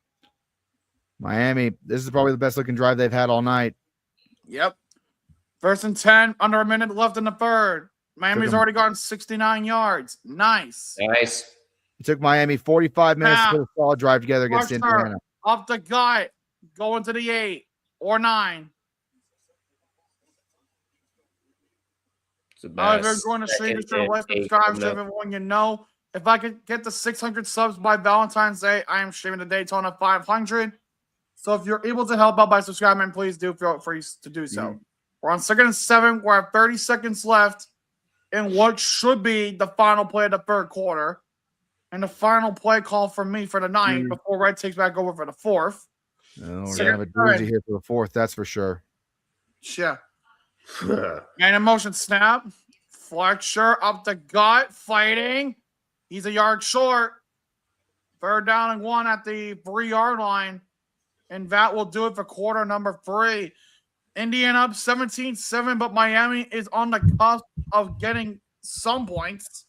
Miami, this is probably the best looking drive they've had all night. Yep. 1st and 10, under a minute left in the 3rd. Miami's already gotten 69 yards. Nice. Nice. It took Miami 45 minutes Now, to put a solid drive together against Fletcher, Indiana. Up the gut. Going to the 8 or 9. It's the If you're best. going to stream, just Second to like, and subscribe, coming to up. everyone you know. If I could get the 600 subs by Valentine's Day, I am streaming the Daytona 500. So if you're able to help out by subscribing, please do feel free to do so. Mm-hmm. We're on 2nd and 7. We're at 30 seconds left in what should be the final play of the 3rd quarter. And the final play call from me for the night Mm-hmm. before Red takes back over for the 4th. No, we're Second gonna have a and third. doozy here for the 4th, that's for sure. Yeah. And in motion snap. Fletcher up the gut, fighting. He's a yard short. 3rd down and 1 at the 3-yard line. And that will do it for quarter number 3. Indiana up 17-7, but Miami is on the cusp of getting some points.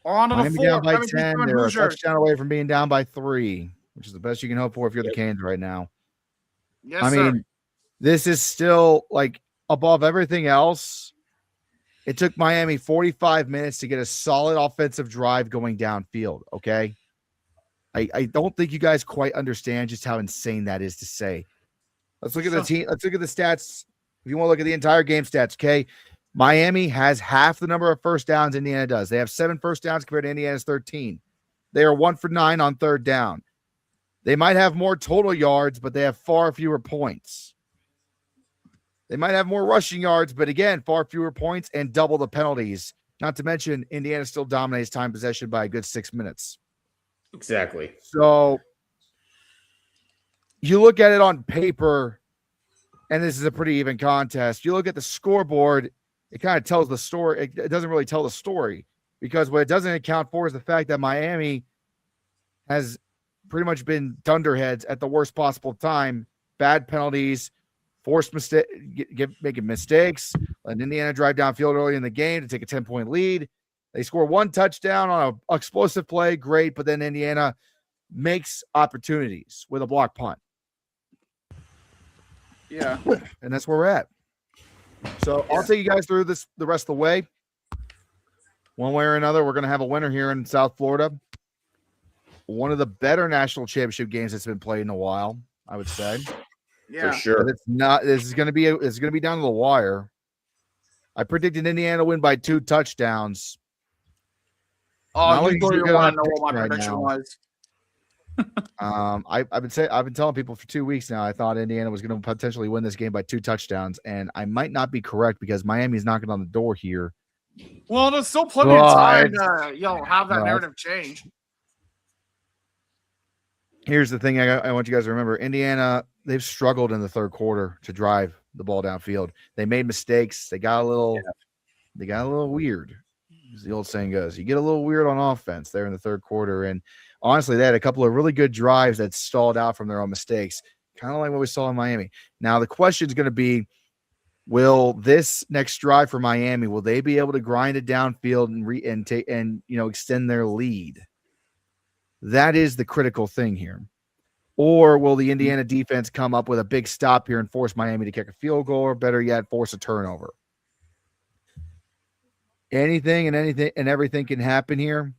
Or on to the Miami 4. down by 10. 17-7 They're a Hoosiers. touchdown away from being down by 3, which is the best you can hope for if you're the Canes right now. Yes, I sir. mean, this is still like above everything else. It took Miami 45 minutes to get a solid offensive drive going downfield. Okay. I don't think you guys quite understand just how insane that is to say. Let's look at the team. Let's look at the stats. If you want to look at the entire game stats, okay. Miami has half the number of first downs Indiana does. They have 7 first downs compared to Indiana's 13. They are 1 for 9 on 3rd down. They might have more total yards, but they have far fewer points. They might have more rushing yards, but again, far fewer points and double the penalties. Not to mention, Indiana still dominates time possession by a good 6 minutes. Exactly. So you look at it on paper, and this is a pretty even contest. You look at the scoreboard, it kind of tells the story. It doesn't really tell the story because what it doesn't account for is the fact that Miami has pretty much been dunderheads at the worst possible time. Bad penalties, forced mistake, making mistakes, letting Indiana drive downfield early in the game to take a 10-point lead. They score one touchdown on an explosive play, great, but then Indiana makes opportunities with a block punt. Yeah. And that's where we're at. So I'll take you guys through this the rest of the way. One way or another, we're going to have a winner here in South Florida. One of the better national championship games that's been played in a while, I would say. Yeah. For sure. But it's not. This is going to be down to the wire. I predicted Indiana to win by 2 touchdowns. Oh, Not you looking thought too you good want on to know what my right prediction now. was. I've been telling people for 2 weeks now. I thought Indiana was going to potentially win this game by 2 touchdowns, and I might not be correct because Miami's knocking on the door here. Well, there's still plenty of time But- to have that But- narrative change. Here's the thing I want you guys to remember. Indiana, they've struggled in the third quarter to drive the ball downfield. They made mistakes. They got a little weird, as the old saying goes. You get a little weird on offense there in the third quarter. And honestly, they had a couple of really good drives that stalled out from their own mistakes, kind of like what we saw in Miami. Now, the question is going to be, will this next drive for Miami, will they be able to grind it downfield and extend their lead? That is the critical thing here. Or will the Indiana defense come up with a big stop here and force Miami to kick a field goal, or better yet, force a turnover? Anything and everything can happen here.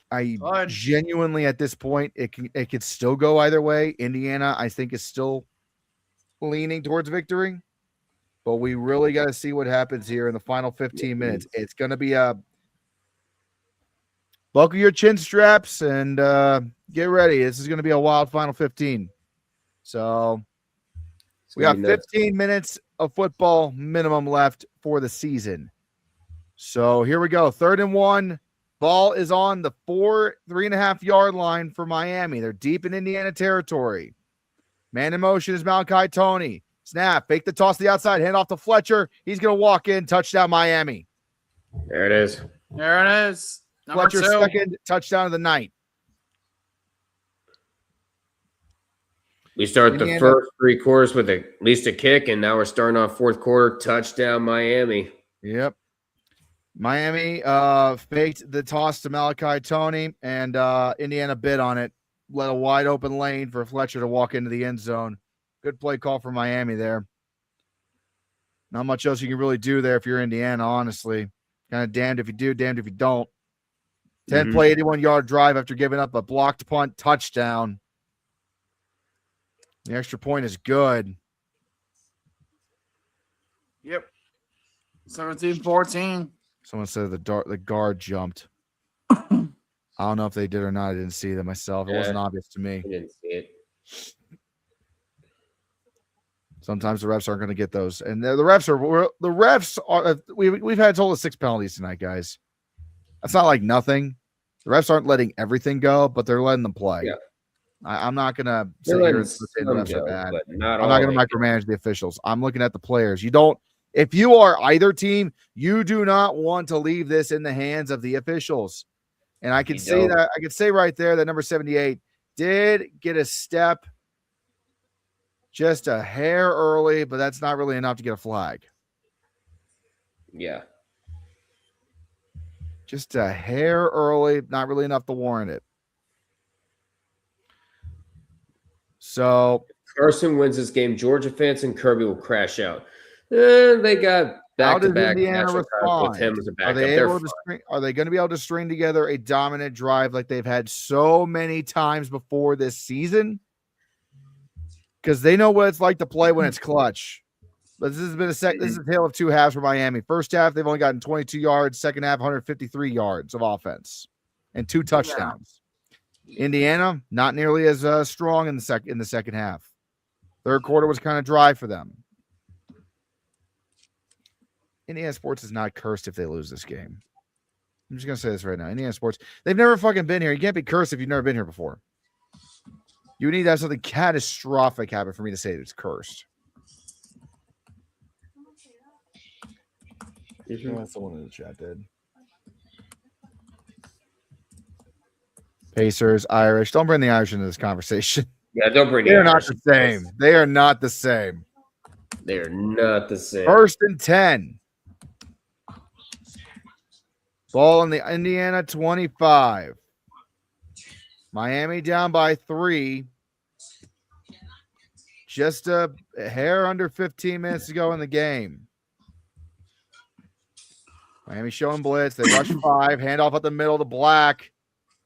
I genuinely, at this point, it could still go either way. Indiana, I think, is still leaning towards victory, but we really got to see what happens here in the final 15 minutes. It's going to be a buckle your chin straps and get ready. This is going to be a wild final 15. So we got 15 minutes of football minimum left for the season. So here we go. 3rd and 1. Ball is on the 3.5 yard line for Miami. They're deep in Indiana territory. Man in motion is Malachi Toney. Snap, fake the toss to the outside, hand off to Fletcher. He's going to walk in, touchdown Miami. There it is. There it is. Number Fletcher's 2. second touchdown of the night. We start Indiana. the first 3 quarters with at least a kick, and now we're starting off fourth quarter, touchdown Miami. Yep. Miami faked the toss to Malachi Toney, and Indiana bid on it. Let a wide open lane for Fletcher to walk into the end zone. Good play call for Miami there. Not much else you can really do there if you're Indiana, honestly. Kind of damned if you do, damned if you don't. 10-play, 81-yard drive after giving up a blocked punt touchdown. The extra point is good. Yep. 17-14. Someone said the guard jumped. I don't know if they did or not. I didn't see that myself. It wasn't obvious to me. I didn't see it. Sometimes the refs aren't going to get those, and the refs are. We've had total of 6 penalties tonight, guys. That's not like nothing. The refs aren't letting everything go, but they're letting them play. Yeah. I'm not going to sit here and say the refs are bad. I'm not going to micromanage the officials. I'm looking at the players. You don't. If you are either team, you do not want to leave this in the hands of the officials. And I can say that. I can say right there that number 78 did get a step just a hair early, but that's not really enough to get a flag. Yeah. Just a hair early, not really enough to warrant it. So Carson wins this game. Georgia fans and Kirby will crash out. They got back-to-back national titles with him as a backup. Are they going to be able to string together a dominant drive like they've had so many times before this season? Because they know what it's like to play when it's clutch. But this has been this is a tale of 2 halves for Miami. First half, they've only gotten 22 yards. Second half, 153 yards of offense and 2 touchdowns. Yeah. Indiana, not nearly as strong in the second half. Third quarter was kind of dry for them. Indiana sports is not cursed if they lose this game. I'm just going to say this right now. Indiana sports, they've never fucking been here. You can't be cursed if you've never been here before. You need to have something catastrophic happen for me to say that it's cursed. Someone in the chat did. Pacers, Irish. Don't bring the Irish into this conversation. Yeah, don't bring They're the not Irish the into this. same. They are not the same. They're not the same. 1st and 10. Ball in the Indiana 25. Miami down by 3. Just a hair under 15 minutes to go in the game. Miami showing blitz. They rush 5. Handoff up the middle to Black.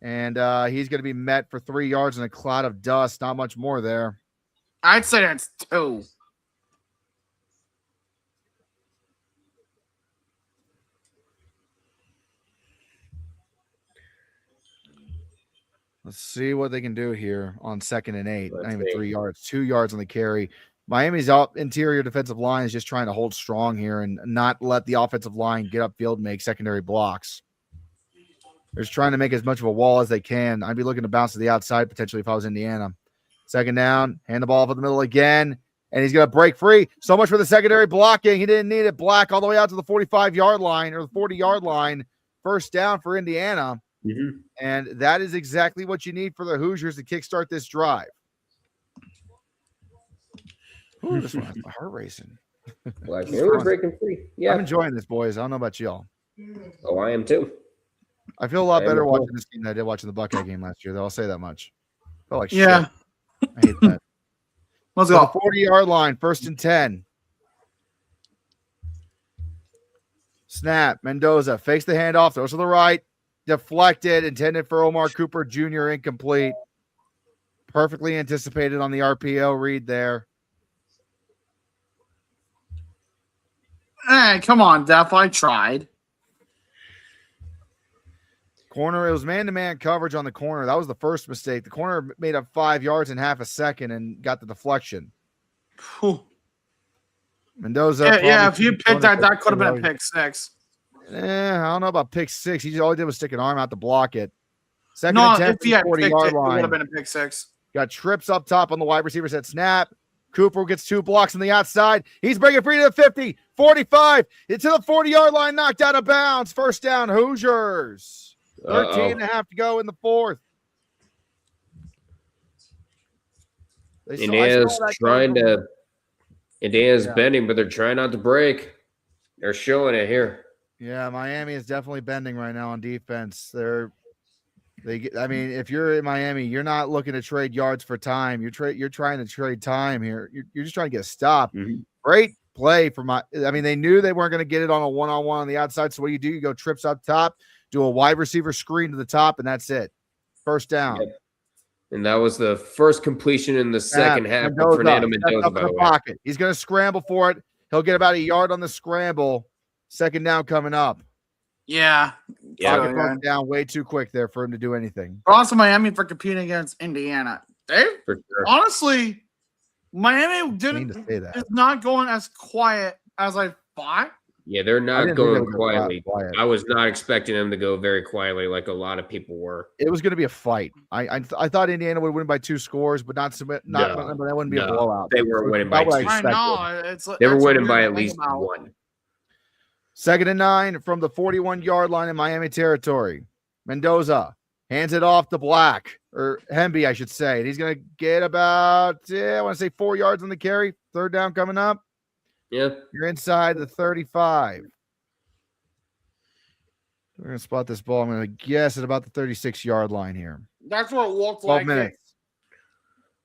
And he's going to be met for 3 yards in a cloud of dust. Not much more there. I'd say that's 2. Let's see what they can do here on 2nd and 8. Let's Not even see. 3 yards. 2 yards on the carry. Miami's interior defensive line is just trying to hold strong here and not let the offensive line get upfield and make secondary blocks. They're just trying to make as much of a wall as they can. I'd be looking to bounce to the outside potentially if I was Indiana. 2nd down, hand the ball off in the middle again, and he's going to break free. So much for the secondary blocking. He didn't need it. Black all the way out to the 45-yard line or the 40-yard line. 1st down for Indiana. Mm-hmm. And that is exactly what you need for the Hoosiers to kickstart this drive. Ooh, this one has my heart racing. Black Mamba breaking free. I'm Yeah. enjoying this, boys. I don't know about y'all. Oh, I am too. I feel a lot I am better as watching well. this game than I did watching the Buckeye game last year, though. I'll say that much. Felt like Yeah. shit. I hate that. Let's So the go. 40-yard line, 1st and 10. Snap. Mendoza fakes the handoff, throws to the right. Deflected, intended for Omar Cooper Jr., incomplete. Perfectly anticipated on the RPO read there. Hey, come on, Def. I tried. Corner, it was man-to-man coverage on the corner. That was the first mistake. The corner made up 5 yards in half a second and got the deflection. Whew. Mendoza. Yeah, if you picked that, that could have been a pick. pick 6. I don't know about pick 6. He just all he did was stick an arm out to block it. 2nd No, and 10 if he had from the picked it, 40-yard it would line. have been a pick 6. Got trips up top on the wide receivers at snap. Cooper gets 2 blocks on the outside. He's breaking free to the 50, 45. It's to the 40-yard line, knocked out of bounds. 1st down, Hoosiers. 13 and a half to go in the 4th. Indiana's trying to. Indiana's Yeah. bending, but they're trying not to break. They're showing it here. Yeah, Miami is definitely bending right now on defense. I mean, if you're in Miami, you're not looking to trade yards for time. You're trying to trade time here. You're just trying to get a stop. Mhm. Great play from they knew they weren't going to get it on a one-on-one on the outside. So what do? You go trips up top, do a wide receiver screen to the top, and that's it. 1st down. Yep. And that was the first completion in the second half for Fernando Mendoza, by the way. Pocket. He's going to scramble for it. He'll get about a yard on the scramble. 2nd down coming up. Yeah. Yeah. Pocket broke down way too quick there for him to do anything. Also, Miami for competing against Indiana. They For sure. honestly, Miami I mean didn't to say that. is not going as quiet as I thought. Yeah, they're I not didn't think they going would go quietly. quiet. I was not expecting them to go very quietly like a lot of people were. It was going to be a fight. I thought Indiana would win by 2 scores, but not but that wouldn't be a No, blowout. they were winning by Not what 2. I I know. It's They were that's winning weird by to at think least about. 1. 2nd and 9 from the 41-yard line in Miami territory. Mendoza hands it off to Black, or Hemby, I should say. And he's going to get about, I want to say 4 yards on the carry. 3rd down coming up. Yeah. You're inside the 35. We're going to spot this ball. I'm going to guess at about the 36-yard line here. That's what it looked 12 like. minutes.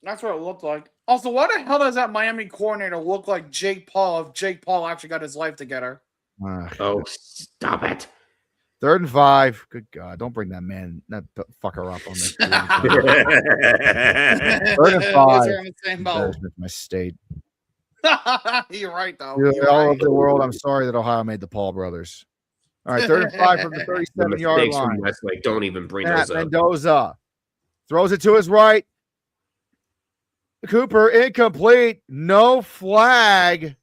That's what it looked like. Also, why the hell does that Miami coordinator look like Jake Paul if Jake Paul actually got his life together? Oh, stop it. 3rd and 5. Good God. Don't bring that fucker up on this. 3rd and 5. They're in the same boat. Embarrassment for my state. You're right, though. Dude, You're all right. over the world, I'm sorry that Ohio made the Paul brothers. All right, 3rd and 5 from the The 37-yard mistakes from line. Westlake, don't even bring Matt those up. Mendoza throws it to his right. Cooper incomplete. No flag.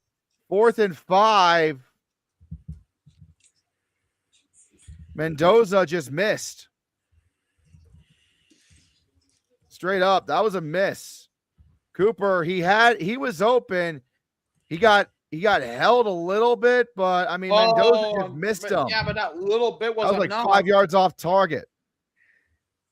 4th and 5. Mendoza just missed. Straight up, that was a miss. Cooper, he was open. He got held a little bit, but I mean Mendoza just missed him. Yeah, but that little bit That was like enough. 5 yards off target.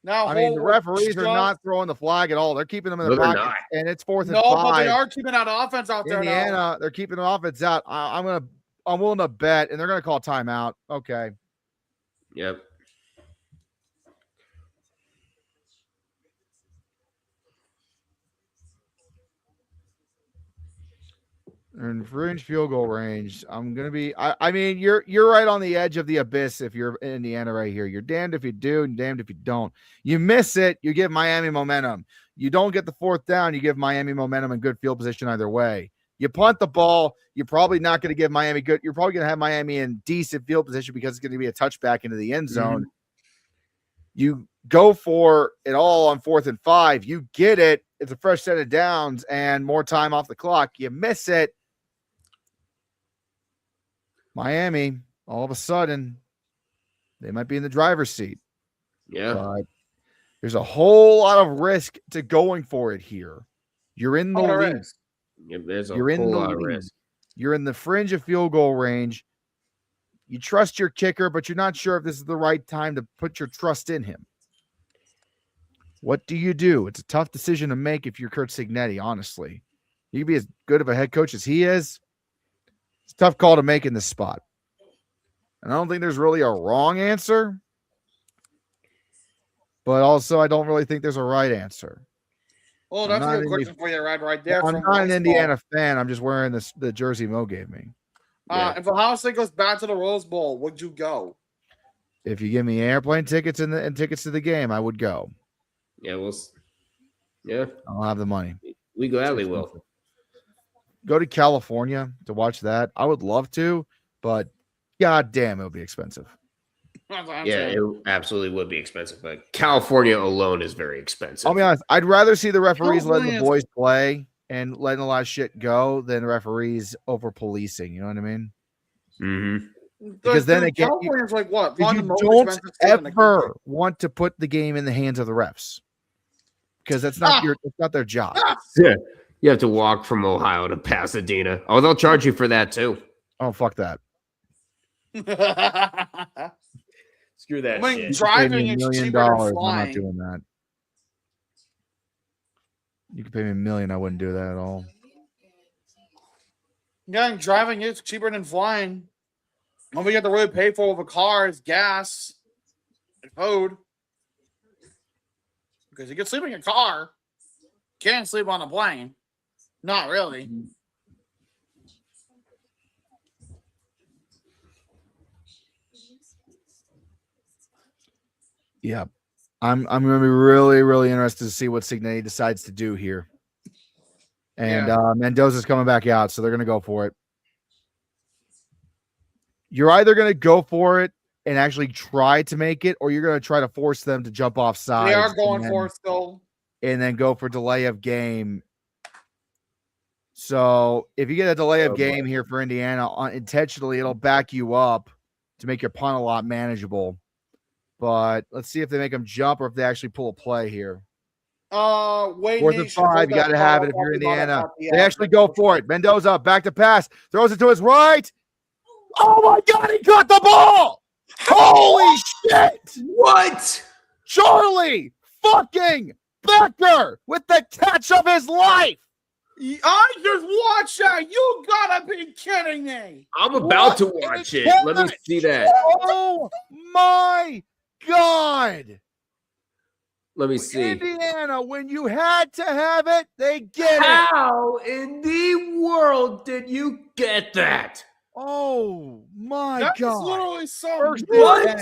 Now, I mean, the hold- referees are Scott- not throwing the flag at all. They're keeping them in No, the they're pocket, not. and it's 4th and No, 5. but they are keeping that offense out there now. Indiana, they're keeping the offense out. I'm willing to bet, and they're gonna call timeout. Okay. Yep. In fringe field goal range, I'm gonna be. I mean, you're right on the edge of the abyss if you're Indiana right here. You're damned if you do, and damned if you don't. You miss it, you give Miami momentum. You don't get the 4th down, you give Miami momentum and good field position either way. You punt the ball, you're probably not going to give Miami good. You're probably going to have Miami in decent field position because it's going to be a touchback into the end zone. You go for it all on 4th and 5. You get it. It's a fresh set of downs and more time off the clock. You miss it. Miami, all of a sudden, they might be in the driver's seat. Yeah. But there's a whole lot of risk to going for it here. You're in the What a lead. risk. Yep, there's a You're in whole the lot of lead. risk. You're in the fringe of field goal range. You trust your kicker, but you're not sure if this is the right time to put your trust in him. What do you do? It's a tough decision to make if you're Curt Cignetti, honestly. You can be as good of a head coach as he is. It's a tough call to make in this spot. And I don't think there's really a wrong answer. But also, I don't really think there's a right answer. Oh, I'm that's not a good in question for you, right there. I'm from not an baseball. Indiana fan. I'm just wearing the jersey Mo gave me. If Ohio State goes back to the Rose Bowl, would you go? If you give me airplane tickets and tickets to the game, I would go. Yeah, yeah, I'll have the money. we gladly will. Go to California to watch that. I would love to, but god damn, it would be expensive. Yeah, it absolutely would be expensive, but California alone is very expensive. I'll be honest. I'd rather see the referees letting the California boys play and letting a lot of shit go than referees over policing. You know what I mean? Mm-hmm. Because then again, California's like what? You One of the most don't expensive states in the country. ever want to put the game in the hands of the refs because that's not it's not their job. Yeah, you have to walk from Ohio to Pasadena. Oh, they'll charge you for that too. Oh, fuck that. Screw that I mean, shit. driving $1 is million. cheaper than I'm not flying. doing that. You could pay me $1 million. I wouldn't do that at all. Yeah, and driving is cheaper than flying. All we have to really pay for with a car is gas and food. Because you can sleep in your car. Can't sleep on a plane. Not really. Yeah. I'm going to be really, really interested to see what Cignetti decides to do here. And Mendoza's coming back out, so they're going to go for it. You're either going to go for it and actually try to make it, or you're going to try to force them to jump off sides. They are going for it still. And then go for delay of game. So if you get a delay of game here for Indiana, intentionally, it'll back you up to make your punt a lot manageable. But let's see if they make them jump or if they actually pull a play here. Wait, 4th and 5, you got to have it if you're Indiana. They actually go for it. Mendoza back to pass, throws it to his right. Oh my God, he caught the ball! Holy shit! What? Charlie fucking Becker with the catch of his life. I just watched that. You gotta be kidding me. I'm about to watch it. Let me see that. Oh my God. Let me see. Indiana, when you had to have it, they get it. How in the world did you get that? Oh my That's God. literally some First what? and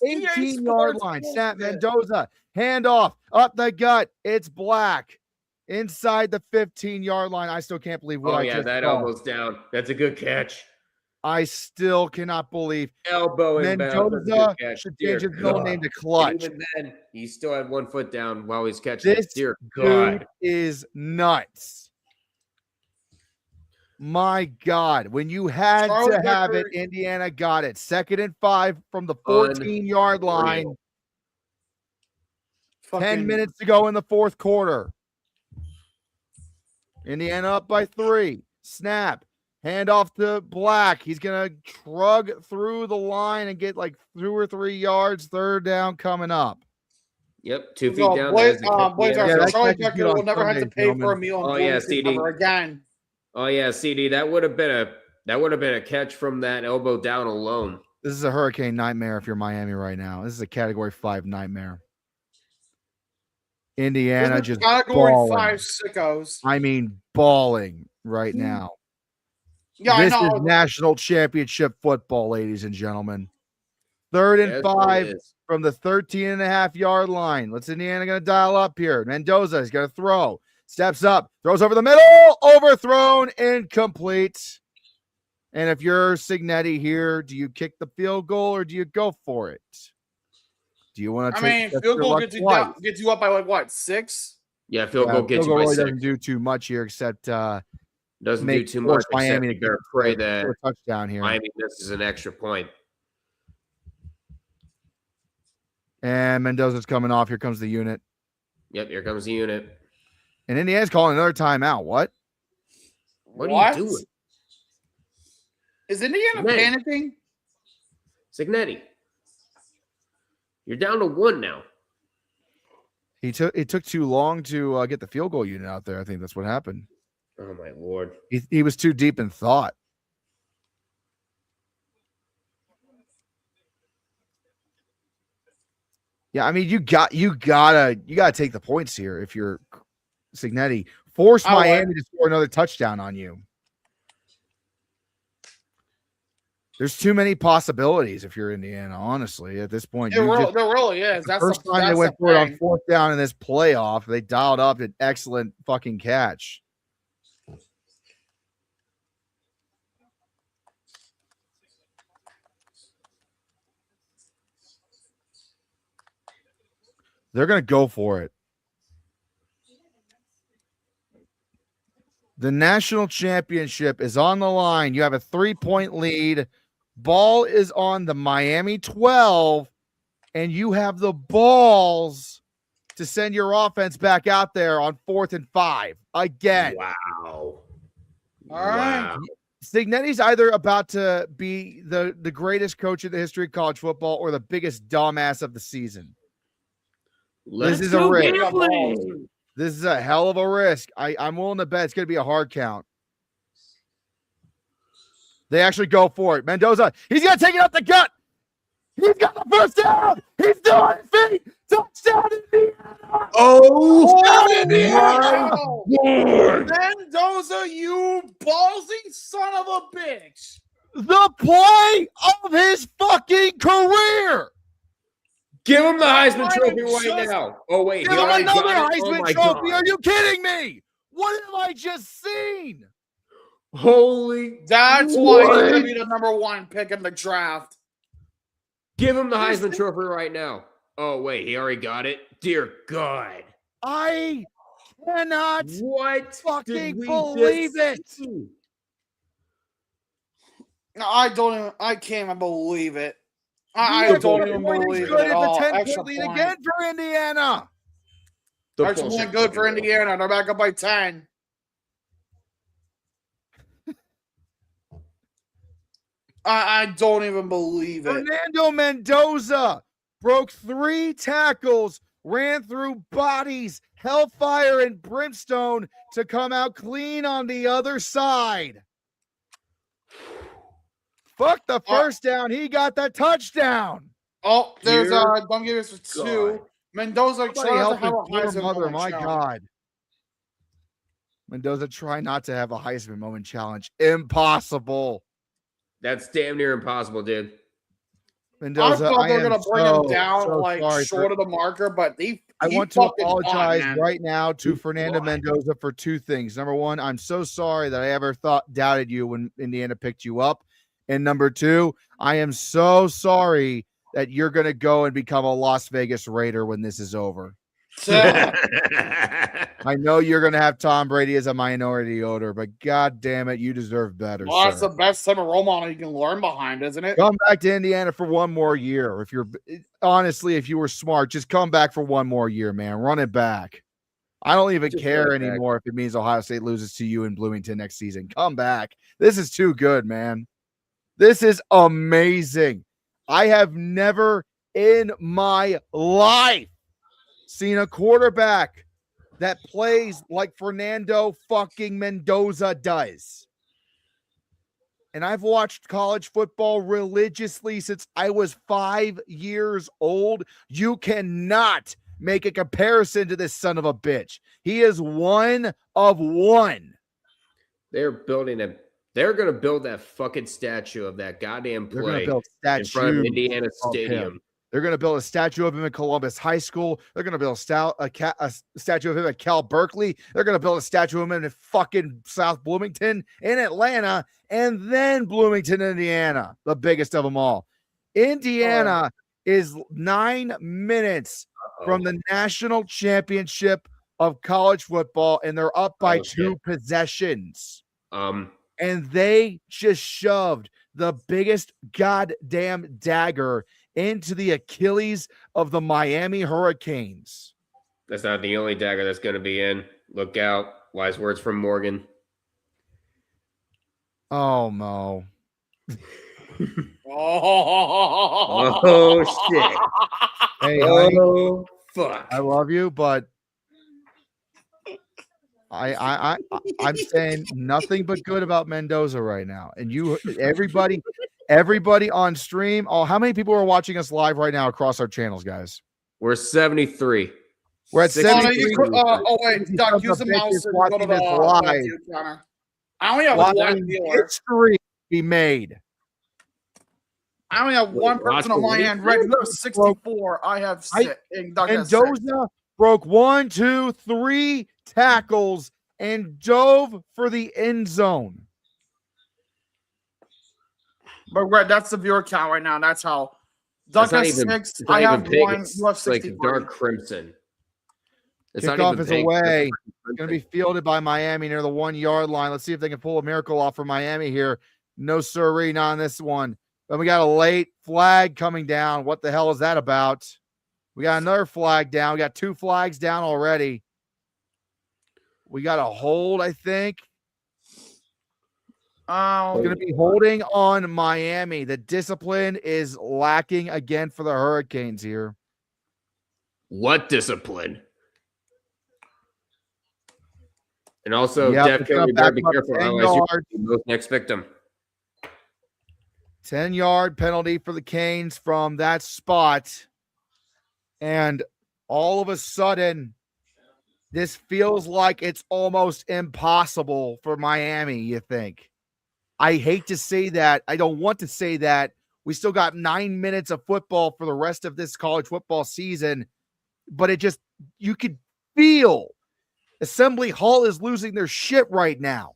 10, 18-yard line. Snap Mendoza. Handoff up the gut. It's Black. Inside the 15-yard line. I still can't believe what Oh, I yeah, just that saw. elbow's down. That's a good catch. I still cannot believe Elbow inbound. That's a Mendoza good catch. should Dear change his middle God. name to And Clutch. even then, he still had 1 foot down while he's catching it. This Dear dude God. is nuts. My God. When you had Charlie to have it, Becker- Indiana got it. 2nd and 5 from the 14-yard line. 10 minutes to go in the fourth quarter. Indiana up by 3. Snap. Hand off to Black. He's going to trug through the line and get like 2 or 3 yards. 3rd down coming up. Yep, 2 feet So, down. boys, There's the boys, Indiana. Yeah, that Charlie catch is Tucker good on will never have to Sundays, pay for a gentlemen. meal in Oh, yeah, Bloomington CD. ever again. Oh yeah, CD. That would have been a catch from that elbow down alone. This is a hurricane nightmare if you're Miami right now. This is a Category 5 nightmare. Indiana This is just Category balling. 5 sickos. I mean, balling right now. Yeah, This I know. is national championship football, ladies and gentlemen. 3rd and Yes, 5 it is. from the 13.5-yard line. What's Indiana going to dial up here? Mendoza is going to throw. Steps up. Throws over the middle. Overthrown. Incomplete. And if you're Cignetti here, do you kick the field goal or do you go for it? Do you want to take field goal gets you up by like what, 6? Yeah, field goal gets field you goal by really 6. doesn't do too much here except Doesn't do make too force much. Miami Except to you better pray that for a touchdown here. Miami misses an extra point. And Mendoza's coming off. Here comes the unit. Yep, here comes the unit. And Indiana's calling another timeout. What? What are you doing? Is Indiana panicking? Cignetti, you're down to 1 now. It took too long to get the field goal unit out there. I think that's what happened. Oh my lord! He was too deep in thought. Yeah, I mean you gotta take the points here if you're Cignetti. Force Miami to score another touchdown on you. There's too many possibilities if you're Indiana, honestly, at this point. There really is. The first time they went for it on 4th down in this playoff, they dialed up an excellent fucking catch. They're going to go for it. The national championship is on the line. You have a 3-point lead. Ball is on the Miami 12, and you have the balls to send your offense back out there on 4th and 5 again. Wow. All right. Wow. Cignetti's either about to be the greatest coach in the history of college football or the biggest dumbass of the season. Let's This is a go risk. gambling. This is a hell of a risk. I'm willing to bet it's going to be a hard count. They actually go for it. Mendoza, he's going to take it up the gut. He's got the first down. He's still on his feet. Touchdown, Indiana. Mendoza, you ballsy son of a bitch. The play of his fucking career. Give him the Heisman Trophy right now. Oh, wait. Give him another Heisman Trophy. God. Are you kidding me? What have I just seen? Holy. That's why he's going to be the number 1 pick in the draft. Give him the Heisman Trophy right now. Oh, wait. He already got it? Dear God. I cannot fucking believe it. I can't even believe it. I don't even believe it at all. It's a 10-point lead again for Indiana. That's really good for Indiana. They're back up by 10. I don't even believe it. Fernando Mendoza broke 3 tackles, ran through bodies, hellfire and brimstone to come out clean on the other side. Fuck the first down. He got the touchdown. Oh, there's don't give us for 2. Mendoza Somebody tries help to have a his poor Heisman mother. moment My challenge. God. Mendoza try not to have a Heisman moment challenge. Impossible. That's damn near impossible, dude. Mendoza, I thought they were am going to bring him down so sorry short of the marker, but I want to apologize right now to Fernando Mendoza for 2 things. Number 1, I'm so sorry that I ever doubted you when Indiana picked you up. And number 2, I am so sorry that you're going to go and become a Las Vegas Raider when this is over. I know you're going to have Tom Brady as a minority owner, but God damn it, you deserve better. Well, that's sir. the best type of role model you can learn behind, isn't it? Come back to Indiana for 1 more year. If you're honestly, if you were smart, just come back for 1 more year, man. Run it back. I don't even care anymore if it means Ohio State loses to you in Bloomington next season. Come back. This is too good, man. This is amazing. I have never in my life seen a quarterback that plays like Fernando fucking Mendoza does. And I've watched college football religiously since I was 5 years old. You cannot make a comparison to this son of a bitch. He is one of one. They're building a. They're going to build that fucking statue of that goddamn They're going play to build in front of statues Indiana of Stadium. him. They're going to build a statue of him in Columbus High School. They're going to build a statue of him at Cal Berkeley. They're going to build a statue of him in fucking South Bloomington, in Atlanta, and then Bloomington, Indiana, the biggest of them all. Indiana is 9 minutes from the national championship of college football, and they're up by 2 possessions. And they just shoved the biggest goddamn dagger into the Achilles of the Miami Hurricanes. That's not the only dagger that's going to be in. Look out. Wise words from Morgan. Oh, Mo. Oh, shit. Hey, honey, Oh, fuck. I love you, but I'm saying nothing but good about Mendoza right now. And you, everybody on stream. Oh, how many people are watching us live right now across our channels, guys? We're 73. We're at 73. Wait, Doug, use the mouse and go to the live. view counter. I only have Watch one viewer. history be made. I only have one person on my end. Red Lips 64. I have 6. And Doug has 6. Mendoza broke 1, 2, 3 tackles and dove for the end zone. But Red, that's the viewer count right now. That's how. Doug has 6. I have 1. You have It's like 63. dark crimson. It's not Kickoff even is pink. away. Going to be fielded by Miami near the 1-yard line. Let's see if they can pull a miracle off for Miami here. No sirree, not on this one. But we got a late flag coming down. What the hell is that about? We got another flag down. We got 2 flags down already. We got a hold, I think. Oh, Going to be holding on Miami. The discipline is lacking again for the Hurricanes here. What discipline? And also, Yep, Def, it's gonna you better be back up careful. 10 Otherwise, yards. you're the next victim. 10-yard penalty for the Canes from that spot. And all of a sudden, this feels like it's almost impossible for Miami, you think. I hate to say that. I don't want to say that. We still got 9 minutes of football for the rest of this college football season. But it just, you could feel Assembly Hall is losing their shit right now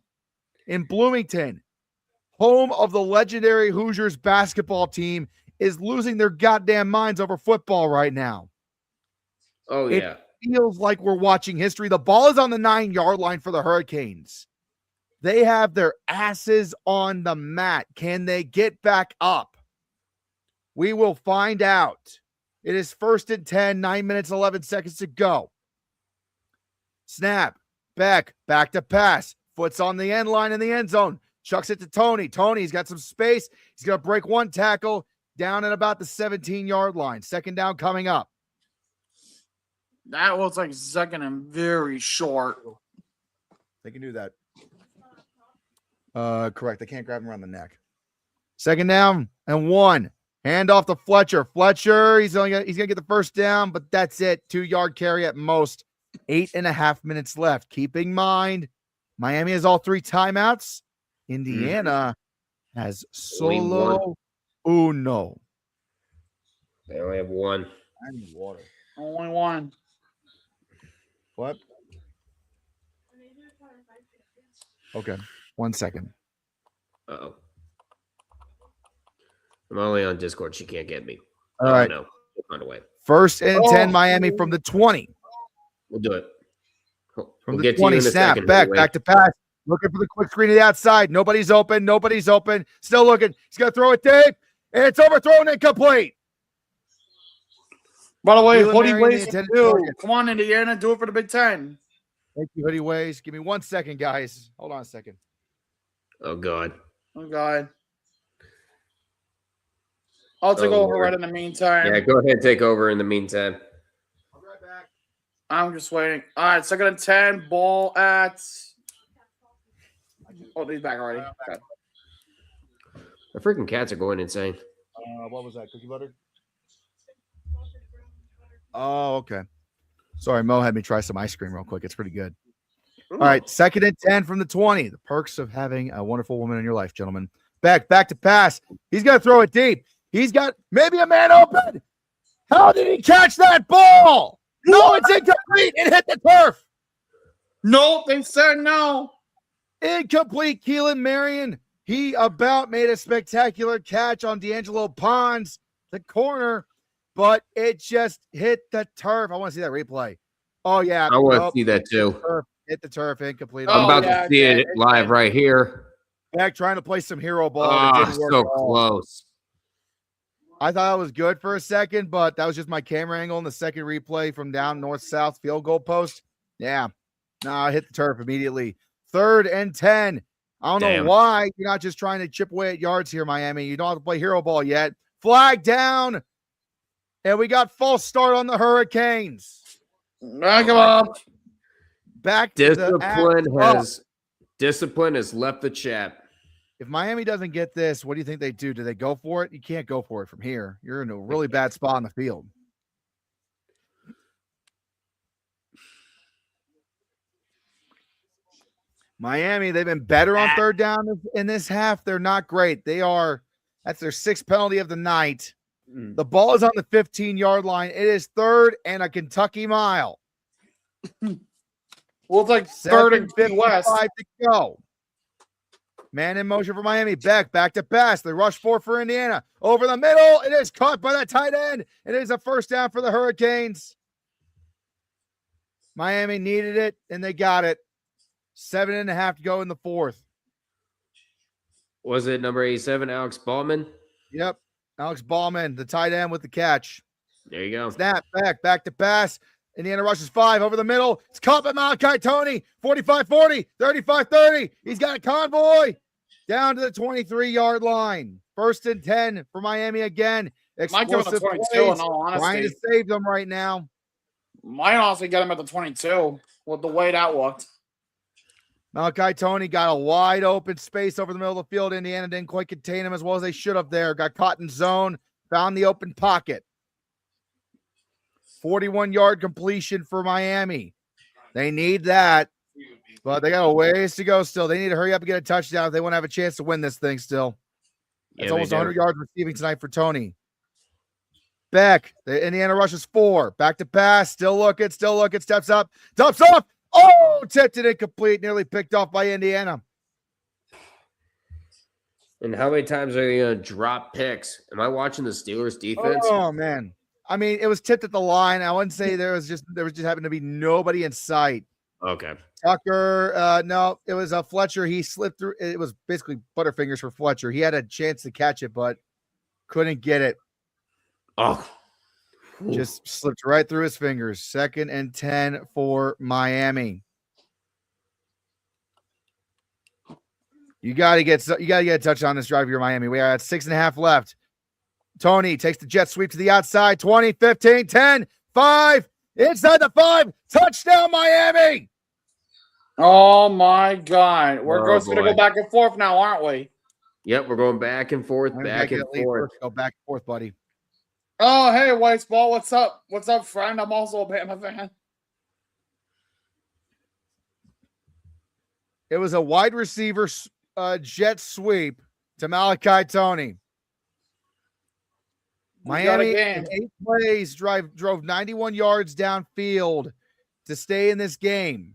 in Bloomington. Home of the legendary Hoosiers basketball team is losing their goddamn minds over football right now. Oh, yeah. It feels like we're watching history. The ball is on the 9-yard line for the Hurricanes. They have their asses on the mat. Can they get back up? We will find out. It is 1st and 10, 9 minutes, 11 seconds to go. Snap, back to pass. Foot's on the end line in the end zone. Chucks it to Tony. Tony's got some space. He's going to break 1 tackle down at about the 17-yard line. 2nd down coming up. that was like second and very short. They can do that. Correct. They can't grab him around the neck. 2nd down and 1. Hand off to Fletcher. Fletcher, he's gonna get the 1st down, but that's it. 2-yard carry at most. 8.5 minutes left. Keep in mind, Miami has all 3 timeouts. Indiana has solo uno. They only have 1. I need water. Only 1. What? Okay. 1 second. Uh-oh. I'm only on Discord. She can't get me. All right. No. We'll find a way. 1st and 10, Miami from the 20. We'll do it. From We'll the get to 20, you in a snap, second. back to pass. Looking for the quick screen to the outside. Nobody's open. Still looking. He's going to throw it deep. And it's overthrown and complete. By the way, Wheeler Hoodie Marion, Ways the intended do. target. Come on, Indiana, do it for the Big Ten. Thank you, Hoodie Ways. Give me 1 second, guys. Hold on a second. Oh, God. Oh, God. I'll take over right in the meantime. Yeah, go ahead and take over in the meantime. I'll be right back. I'm just waiting. All right, 2nd and 10. Ball at. Oh, he's back already. Okay. The freaking cats are going insane. What was that? Cookie butter? Oh, okay. Sorry, Mo had me try some ice cream real quick. It's pretty good. All right, 2nd and 10 from the 20. The perks of having a wonderful woman in your life, gentlemen. Back to pass. He's going to throw it deep. He's got maybe a man open. How did he catch that ball? No, it's incomplete. It hit the turf. No, they said no. Incomplete. Keelan Marion. He about made a spectacular catch on D'Angelo Pons, the corner, but it just hit the turf. I want to see that replay. Oh, yeah. I want to see that too. Hit the turf, incomplete. I'm about to see it live right here. Back trying to play some hero ball. Oh, so close. I thought it was good for a second, but that was just my camera angle in the second replay from down north-south field goal post. Yeah. No, I hit the turf immediately. 3rd and 10. I don't know why you're not just trying to chip away at yards here, Miami. You don't have to play hero ball yet. Flag down. And we got false start on the Hurricanes. Back him up. Back to discipline has left the chat. If Miami doesn't get this, what do you think they do? Do they go for it? You can't go for it from here. You're in a really bad spot on the field. Miami, they've been better on 3rd down in this half. They're not great. That's their 6th penalty of the night. The ball is on the 15-yard line. It is 3rd and a Kentucky mile. Well, it's like 3rd and 55 to go. Man in motion for Miami. Back to pass. They rush for Indiana. Over the middle. It is caught by that tight end. It is a 1st down for the Hurricanes. Miami needed it, and they got it. 7.5 to go in the 4th. Was it number 87, Alex Ballman? Yep. Alex Ballman, the tight end with the catch. There you go. Snap back to pass. Indiana rushes 5 over the middle. It's caught by Malachi Tony. 45-40, 35-30. He's got a convoy down to the 23-yard line. 1st and 10 for Miami again. Explosive 22, plays. in all honesty. Trying to save them right now. Might honestly get him at the 22 with the way that looked. Malachi Tony got a wide open space over the middle of the field. Indiana didn't quite contain him as well as they should have there. Got caught in zone, found the open pocket. 41-yard completion for Miami. They need that, but they got a ways to go still. They need to hurry up and get a touchdown if they want to have a chance to win this thing still. It's almost 100 yards receiving tonight for Tony. Beck, the Indiana rushes 4. Back to pass, still looking, steps up, dumps off. Oh, tipped it incomplete, nearly picked off by Indiana. And how many times are they going to drop picks? Am I watching the Steelers defense? Oh, man. I mean, it was tipped at the line. I wouldn't say there was just happened to be nobody in sight. Okay. Tucker, no, it was Fletcher. He slipped through. It was basically Butterfingers for Fletcher. He had a chance to catch it, but couldn't get it. Oh. Just slipped right through his fingers. 2nd and 10 for Miami. You got to get a touchdown on this drive here, Miami. We are at 6.5 left. Tony takes the jet sweep to the outside. 20, 15, 10, 5. Inside the 5. Touchdown, Miami. Oh, my God. We're going to go back and forth now, aren't we? Yep, we're going back and forth, back and forth. Go back and forth, buddy. Oh, hey, White Ball. What's up? What's up, friend? I'm also a Bama fan. It was a wide receiver jet sweep to Malachi Tony. Miami in 8 plays drove 91 yards downfield to stay in this game.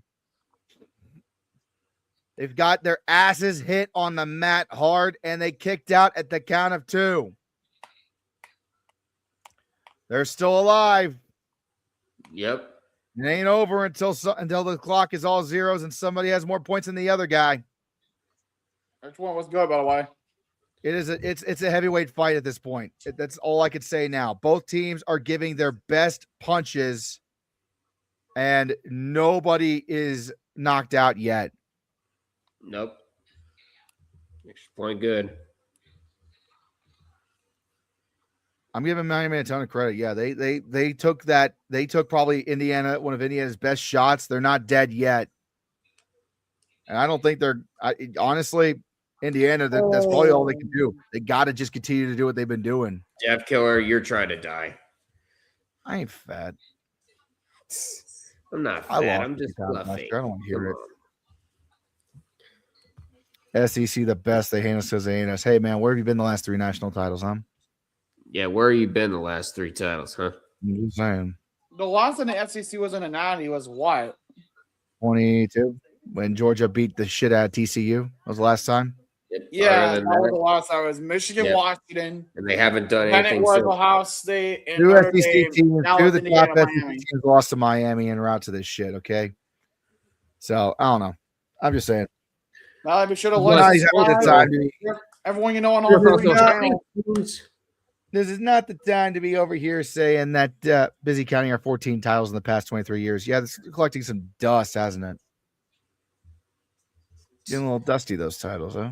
They've got their asses hit on the mat hard, and they kicked out at the count of 2. They're still alive. Yep. It ain't over until the clock is all zeros and somebody has more points than the other guy. Which one was good, by the way? It's a heavyweight fight at this point. That's all I could say now. Both teams are giving their best punches, and nobody is knocked out yet. Nope. Extra point good. I'm giving Miami a ton of credit. Yeah, they took that. They took probably Indiana, one of Indiana's best shots. They're not dead yet, and I don't think they're. Honestly, Indiana, that's probably all they can do. They got to just continue to do what they've been doing. Jeff Killer, you're trying to die. I ain't fat. I'm not I fat. lost I'm just 3 pounds last fluffy. year. I don't want to hear Come it. on. SEC the best. They hate us because they hate us. Hey man, where have you been the last 3 national titles, huh? Yeah, where have you been the last 3 titles, huh? I'm just saying. The last in the SEC was in the 90s was what? 22 when Georgia beat the shit out of TCU. That was the last time. Yeah, Other that than was that, the last time. It was Michigan, Yeah. Washington. and they haven't done Then it anything was since. Ohio State and 2 Notre SEC Dame. teams, Now 2 of it's the top Indiana, SEC Miami. teams lost to Miami and route to this shit. Okay, so I don't know. I'm just saying. Now we should have Now he's listened. having the time to be. Everyone you know on all three channels. This is not the time to be over here saying that busy counting our 14 titles in the past 23 years. Yeah, this is collecting some dust, hasn't it? Getting a little dusty, those titles, huh?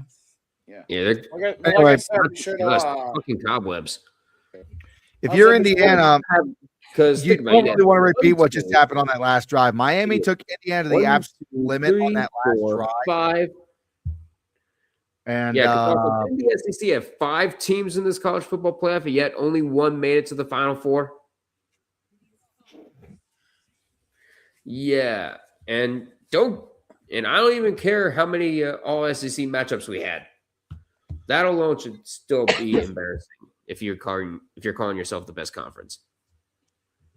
Yeah, they're Like Anyway, I said, we should dust, have. fucking cobwebs. If you're Also, Indiana, Because you don't really want to repeat what just happened on that last drive. Miami took Indiana to the absolute limit on that last drive. 5. And Yeah, because didn't the SEC have 5 teams in this college football playoff, and yet only one made it to the Final Four? Yeah, and I don't even care how many all SEC matchups we had. That alone should still be embarrassing if you're calling yourself the best conference.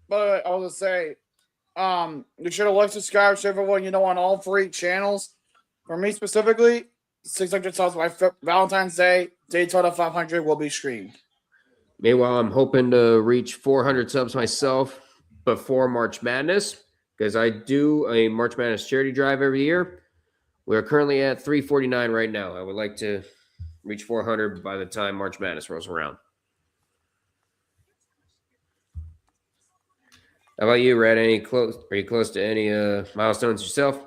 But I was gonna say, you should have liked, subscribe to everyone you know on all 3 channels. For me specifically, 600 subs by Valentine's Day, Daytona 500 will be streamed. Meanwhile, I'm hoping to reach 400 subs myself before March Madness, because I do a March Madness charity drive every year. We're currently at 349 right now. I would like to reach 400 by the time March Madness rolls around. How about you, Red? Are you close to any milestones yourself?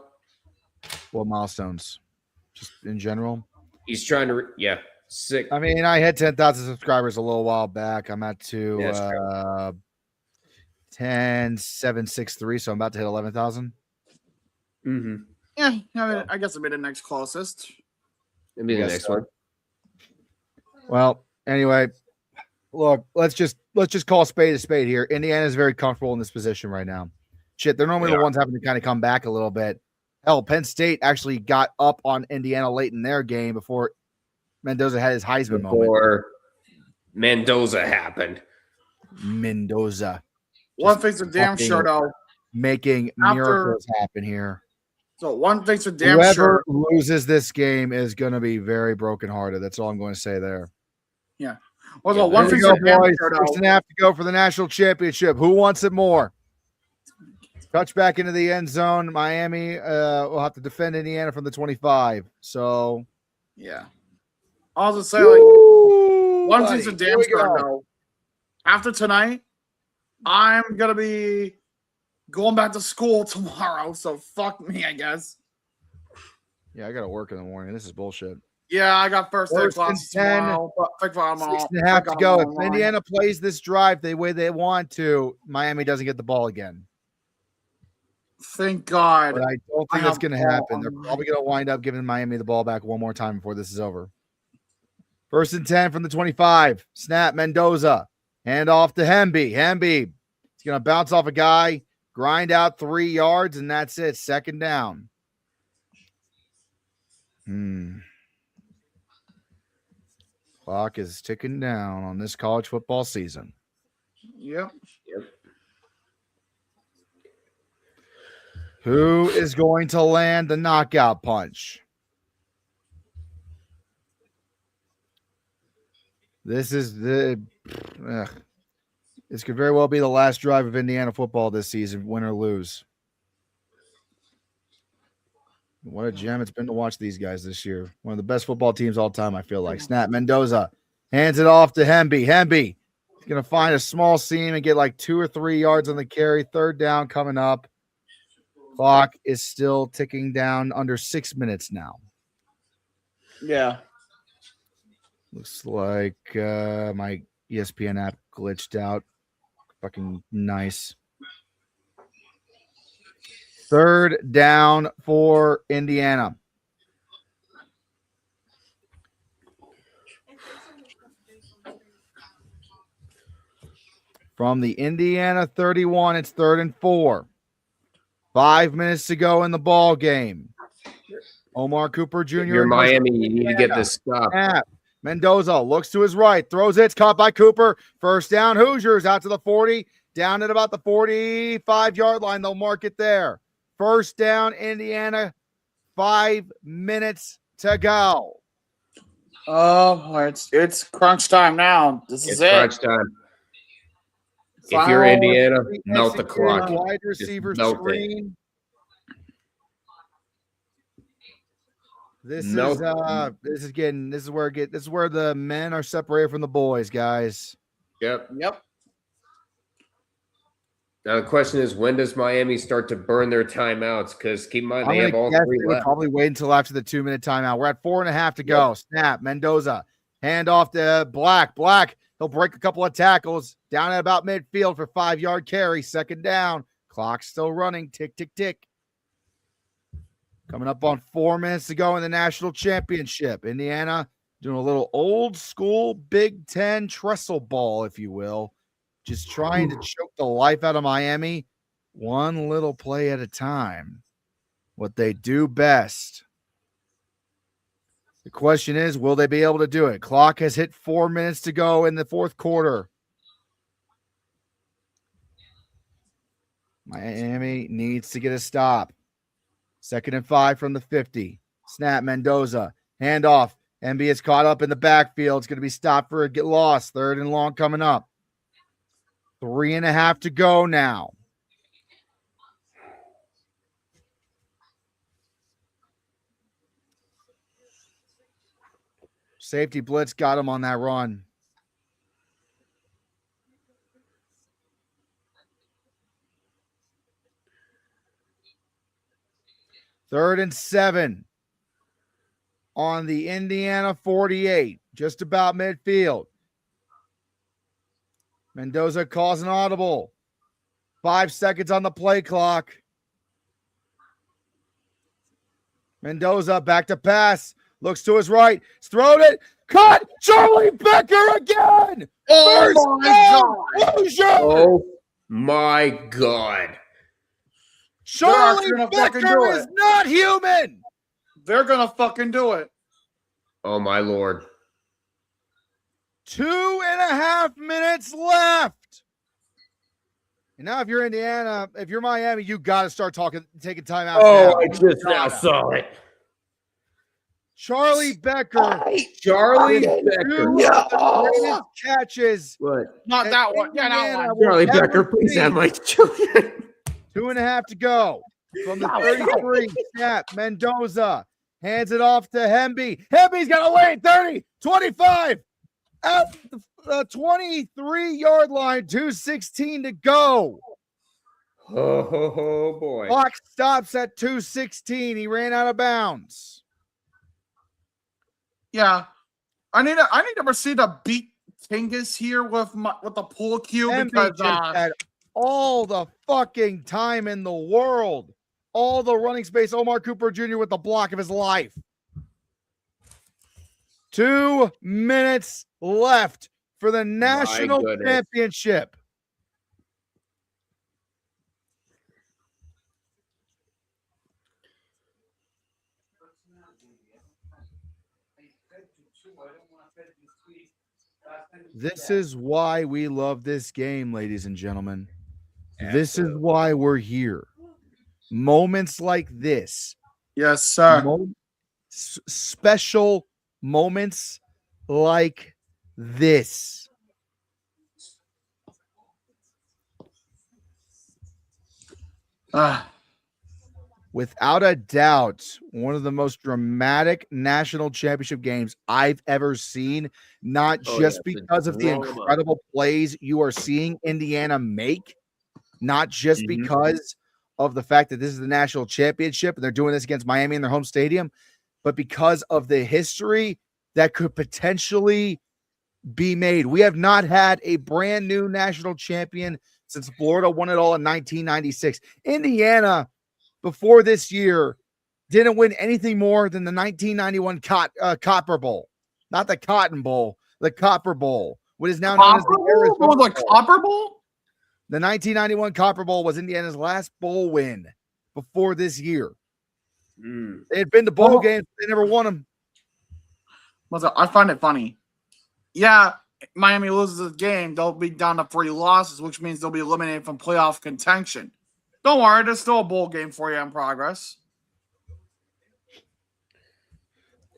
what milestones? Just in general. He's trying to, sick. I mean, I had 10,000 subscribers a little while back. I'm at to Yeah, 10,763, so I'm about to hit 11,000. Mm-hmm. Yeah, I guess it'll be the next closest. It'll be the Yes, next sir. one. Well, anyway, look, let's just call a spade here. Indiana is very comfortable in this position right now. Shit, they're normally the ones having to kind of come back a little bit. Hell, Penn State actually got up on Indiana late in their game before Mendoza had his Heisman moment. Before Mendoza happened. Mendoza One thing's for damn fucking sure, though. making miracles happen here. So one thing's for damn Whoever sure. loses this game is going to be very brokenhearted. That's all I'm going to say there. Well, one There thing's we go, for damn boys. sure, First though. and a half to go for the national championship. Who wants it more? Touchback into the end zone. Miami will have to defend Indiana from the 25. So, Yeah. I was gonna say, like, one thing's for damn sure, though. After tonight, I'm gonna be going back to school tomorrow. So fuck me, I guess. Yeah, I got to work in the morning. This is bullshit. Yeah, I got first day First and classes 10, tomorrow. But think about 6 and a half to go. If Indiana plays this drive the way they want to, Miami doesn't get the ball again. Thank God. But I don't think I that's have going to ball happen. on They're my- probably going to wind up giving Miami the ball back one more time before this is over. First and 10 from the 25. Snap, Mendoza. Hand off to Hemby. Hemby. He's going to bounce off a guy, grind out 3 yards, and that's it. Second down. Clock is ticking down on this college football season. Yep. Who is going to land the knockout punch? This is the. This could very well be the last drive of Indiana football this season, win or lose. What a gem it's been to watch these guys this year. One of the best football teams all time, I feel like. Snap, Mendoza hands it off to Hemby. Hemby is going to find a small seam and get like 2 or 3 yards on the carry. Third down coming up. Clock is still ticking down under 6 minutes now. Yeah. Looks like my ESPN app glitched out. Fucking nice. 3rd down for Indiana. From the Indiana 31, it's 3rd and 4. 5 minutes to go in the ball game. Omar Cooper Jr. If you're Miami, you need to get this stopped. Mendoza looks to his right, throws it, it's caught by Cooper. 1st down, Hoosiers out to the 40, down at about the 45-yard line. They'll mark it there. 1st down, Indiana, 5 minutes to go. Oh, it's crunch time now. This is it. Crunch time. If you're Indiana, melt the clock. Wide receiver screen. This is where the men are separated from the boys, guys. Yep. Now the question is, when does Miami start to burn their timeouts? Because keep in mind, they have all 3 left. Probably wait until after the 2-minute timeout. We're at 4.5 to go. Snap. Mendoza. Hand off to Black. He'll break a couple of tackles. Down at about midfield for 5-yard carry. 2nd down. Clock's still running. Tick, tick, tick. Coming up on 4 minutes to go in the national championship. Indiana doing a little old school Big Ten trestle ball, if you will. Just trying to choke the life out of Miami. One little play at a time. What they do best. The question is, will they be able to do it? Clock has hit 4 minutes to go in the 4th quarter. Miami needs to get a stop. 2nd and 5 from the 50. Snap, Mendoza. Hand off. MB is caught up in the backfield. It's going to be stopped for a get lost. 3rd and long coming up. 3.5 to go now. Safety blitz got him on that run. Third and 7 on the Indiana 48, just about midfield. Mendoza calls an audible. 5 seconds on the play clock. Mendoza back to pass. Looks to his right. He's thrown it. Cut! Charlie Becker again! Oh Oh my God. Charlie Becker is not human! They're going to fucking do it. Oh my Lord. 2.5 minutes left. And now if you're Indiana, if you're Miami, you got to start taking time out. Oh, I just now saw it. Charlie Becker. Charlie Becker. Greatest catches. What? Not that one. Yeah, that one. Charlie Becker, please have my children. 2.5 to go. From the 33, snap. Mendoza hands it off to Hemby. Hemby's got a lane. 30, 25. At the 23-yard line, 2:16 to go. Oh boy. Clock stops at 2:16. He ran out of bounds. Yeah. I need to proceed to beat Tingus here with the pool cue because just had all the fucking time in the world. All the running space. Omar Cooper Jr. with the block of his life. 2 minutes left for the national championship. This is why we love this game, ladies and gentlemen. Absolutely. This is why we're here. Moments like this. Yes, sir. Special moments like this. Without a doubt, one of the most dramatic national championship games I've ever seen, not just because of the incredible plays you are seeing Indiana make, not just because of the fact that this is the national championship and they're doing this against Miami in their home stadium, but because of the history that could potentially be made. We have not had a brand new national champion since Florida won it all in 1996. Indiana, before this year, didn't win anything more than the 1991 Copper Bowl. Not the Cotton Bowl, the Copper Bowl, what is now known as the Arizona The Bowl. Copper Bowl? The 1991 Copper Bowl was Indiana's last bowl win before this year. They had been to bowl games, they never won them. I find it funny. Yeah, Miami loses the game, they'll be down to 3 losses, which means they'll be eliminated from playoff contention. Don't worry, there's still a bowl game for you in progress.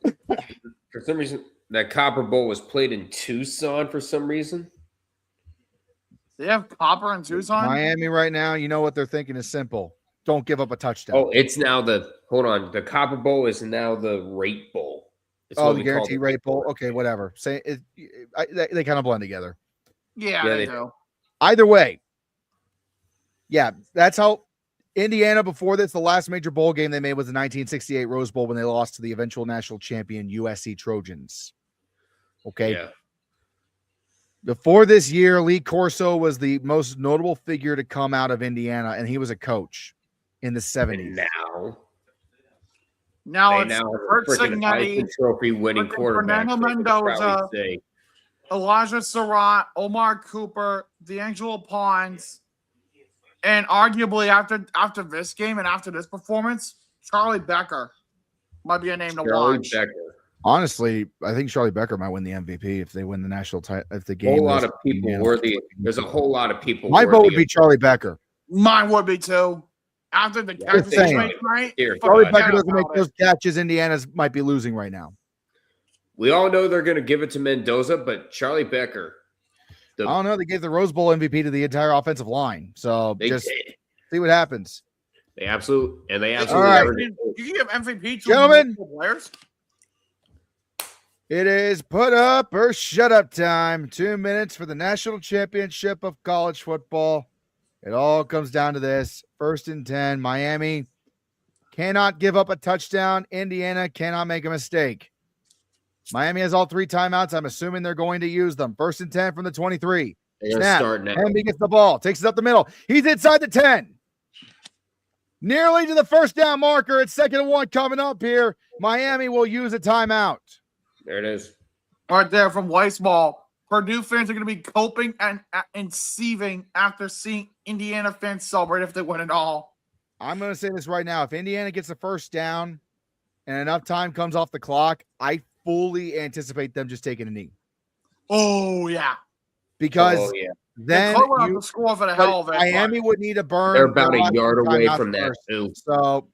For some reason, that Copper Bowl was played in Tucson for some reason. They have Copper in Tucson? Miami right now, you know what they're thinking is simple. Don't give up a touchdown. Oh, it's now hold on. The Copper Bowl is now the Rate Bowl. It's Oh, what the we call guarantee it. rate bowl. Okay, whatever. Say it. They kind of blend together. Yeah, Yeah, they they- do. Either way, yeah, that's how Indiana before this, the last major bowl game they made was the 1968 Rose Bowl when they lost to the eventual national champion USC Trojans. Okay. Yeah. Before this year, Lee Corso was the most notable figure to come out of Indiana, and he was a coach in the 70s. And now Now they it's now have a Curt freaking Cignetti, Heisman Trophy winning freaking quarterback. Fernando they could probably Mendoza. say. Elijah Surratt, Omar Cooper, D'Angelo Pons, and arguably after this game and after this performance, Charlie Becker might be a name to Charlie watch. Becker. Honestly, I think Charlie Becker might win the MVP if they win the national title. If the A game, whole lot is of people Indiana. worthy. There's a whole lot of people. My vote would worthy be of- Charlie Becker. Mine would be too. After the Yeah, catches saying. he made tonight, Here, Charlie Forget Becker doesn't make about those it. catches. Indiana's might be losing right now. We all know they're going to give it to Mendoza, but Charlie Becker, I don't know. They gave the Rose Bowl MVP to the entire offensive line. So they just did. see what happens. They absolutely All right. never did. You can give MVP to Gentlemen. multiple players. It is put up or shut up time. 2 minutes for the national championship of college football. It all comes down to this. 1st and 10. Miami cannot give up a touchdown. Indiana cannot make a mistake. Miami has all 3 timeouts. I'm assuming they're going to use them. 1st and 10 from the 23. They're going to Snap. start now. Hemby gets the ball, takes it up the middle. He's inside the 10. Nearly to the first down marker. It's 2nd and 1 coming up here. Miami will use a timeout. There it is. Right there from Weissball. Purdue fans are going to be coping and seething after seeing Indiana fans celebrate if they win it all. I'm going to say this right now. If Indiana gets a first down and enough time comes off the clock, I fully anticipate them just taking a knee. Oh, yeah. Because Oh, yeah. then They could you, the score for the but hell of it. Miami would need to burn. They're about their a last yard two away timeouts from that, first. too. So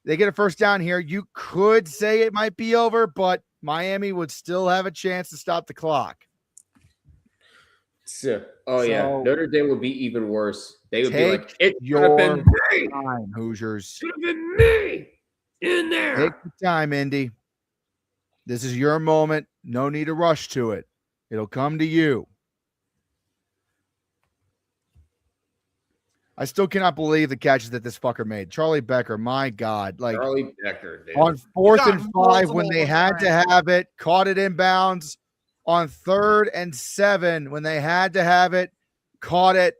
they get a first down here. You could say it might be over, but Miami would still have a chance to stop the clock. So, yeah. So- Notre Dame would be even worse. They would be Take like, it should your have been me. time, Hoosiers. Should have been me in there. Take your time, Indy. This is your moment. No need to rush to it. It'll come to you. I still cannot believe the catches that this fucker made. Charlie Becker, my God. Like Charlie Becker, dude. on 4th got and 5 when multiple they had to times. have it, caught it inbounds. On 3rd and 7 when they had to have it, caught it.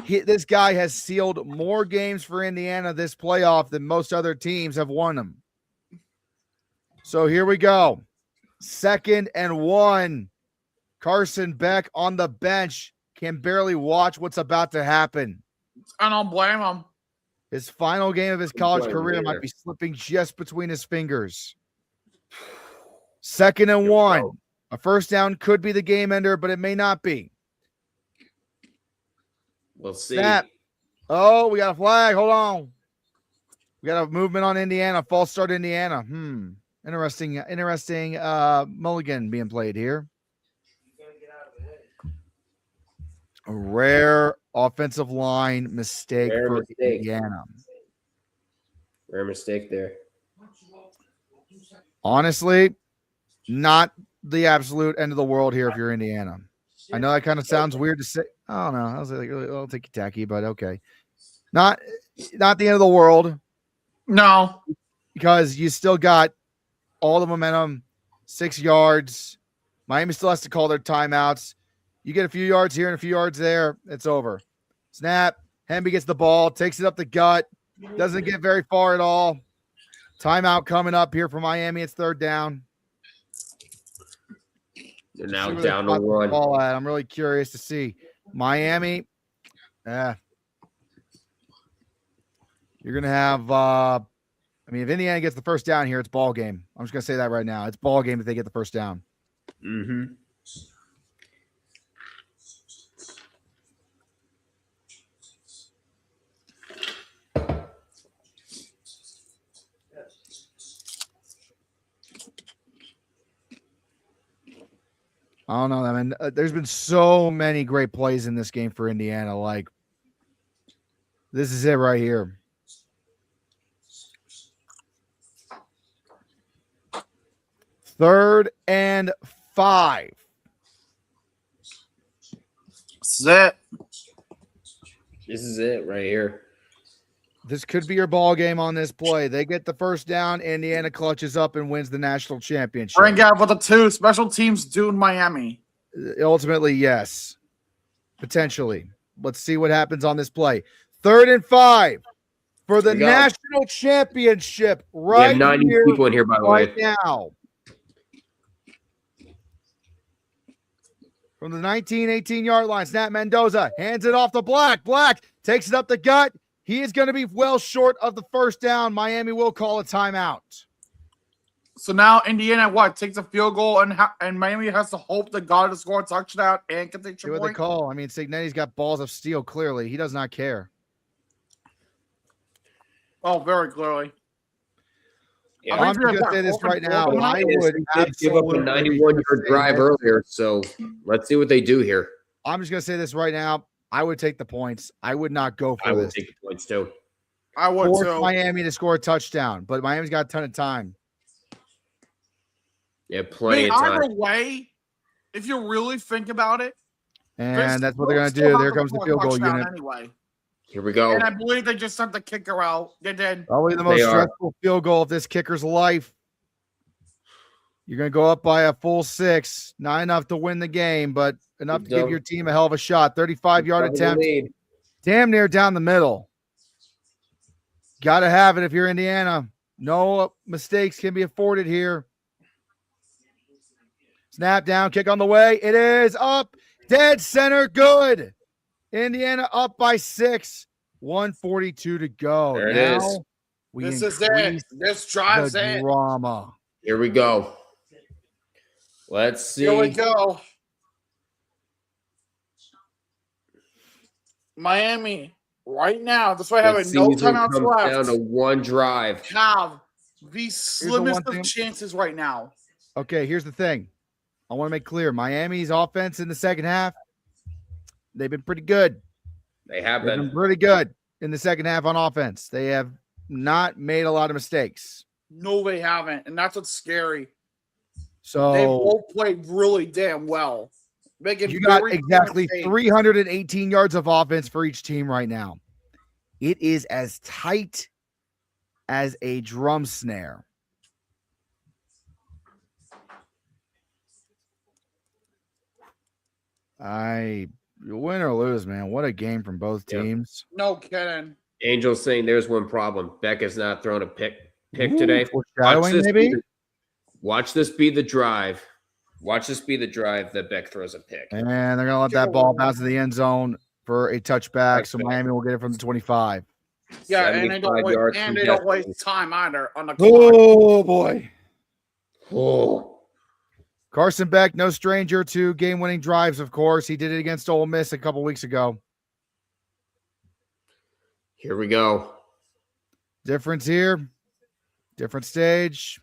This guy has sealed more games for Indiana this playoff than most other teams have won them. So here we go. 2nd and 1. Carson Beck on the bench can barely watch what's about to happen. I don't blame them. His final game of his college Right career there. might be slipping just between his fingers. 2nd and 1. A first down could be the game ender, but it may not be. We'll see. Snap. Oh, we got a flag. Hold on. We got a movement on Indiana. False start Indiana. Interesting mulligan being played here. A rare offensive line mistake Rare for mistake. Indiana. Rare mistake there. Honestly, not the absolute end of the world here if you're Indiana. I know that kind of sounds weird to say. I don't know. I was like, I'll take it tacky, but okay. Not the end of the world No. because you still got all the momentum, 6 yards. Miami still has to call their timeouts. You get a few yards here and a few yards there, it's over. Snap. Hemby gets the ball, takes it up the gut, doesn't get very far at all. Timeout coming up here for Miami. It's third down. They're now down to 1. Ball at. I'm really curious to see. Miami, you're going to have, if Indiana gets the first down here, it's ball game. I'm just going to say that right now. It's ball game if they get the first down. Mm-hmm. I don't know. I mean, there's been so many great plays in this game for Indiana. Like, this is it right here. Third and 5. This is it. This is it right here. This could be your ball game on this play. They get the first down. Indiana clutches up and wins the national championship. Bring out with the 2 special teams doing Miami. Ultimately, yes. Potentially. Let's see what happens on this play. Third and 5 for the national championship right we have 90 here, people in here, by the way. now. From the 19, 18-yard line, snap Mendoza, hands it off to Black. Black takes it up the gut. He is going to be well short of the first down. Miami will call a timeout. So now Indiana, takes a field goal, and Miami has to hope that God to score a touchdown and can take See what they call. I mean, Cignetti's got balls of steel, clearly. He does not care. Oh, very clearly. Yeah, I'm just going to say this right now. I would give up a 91-yard drive earlier, so let's see what they do here. I'm just going to say this right now. I would take the points. I would not go for I would this. take the points, too. I would, Force too. Miami to score a touchdown, but Miami's got a ton of time. Yeah, plenty of time. Either way, if you really think about it, And that's what they're going to do. There comes the field goal unit. Anyway. Here we go. And I believe they just sent the kicker out. They did. Probably the most stressful field goal of this kicker's life. You're going to go up by a full 6. Not enough to win the game, but enough to give your team a hell of a shot. 35-yard attempt. Damn near down the middle. Got to have it if you're Indiana. No mistakes can be afforded here. Snap down, kick on the way. It is up. Dead center, good. Indiana up by 6. 1:42 to go. There it is. This is it. This drives it. Drama. Here we go. Let's see. Here we go. Miami, right now, that's why I have no timeouts left. Down to 1 drive. Have the slimmest of chances right now. Okay, here's the thing. I want to make clear. Miami's offense in the second half, they've been pretty good. They have They've been pretty good in the second half on offense. They have not made a lot of mistakes. No, they haven't, and that's what's scary. So they both played really damn well. You got exactly 318 yards of offense for each team right now. It is as tight as a drum snare. Win or lose, man. What a game from both teams. No kidding. Angel's saying there's one problem. Becca's not throwing a pick today. Watch this be the drive. Watch this be the drive that Beck throws a pick. And they're going to let that ball bounce to the end zone for a touchback. So Miami will get it from the 25. Yeah, and they don't waste time either on the clock. Oh, boy. Oh. Carson Beck, no stranger to game-winning drives, of course. He did it against Ole Miss a couple weeks ago. Here we go. Difference here. Different stage.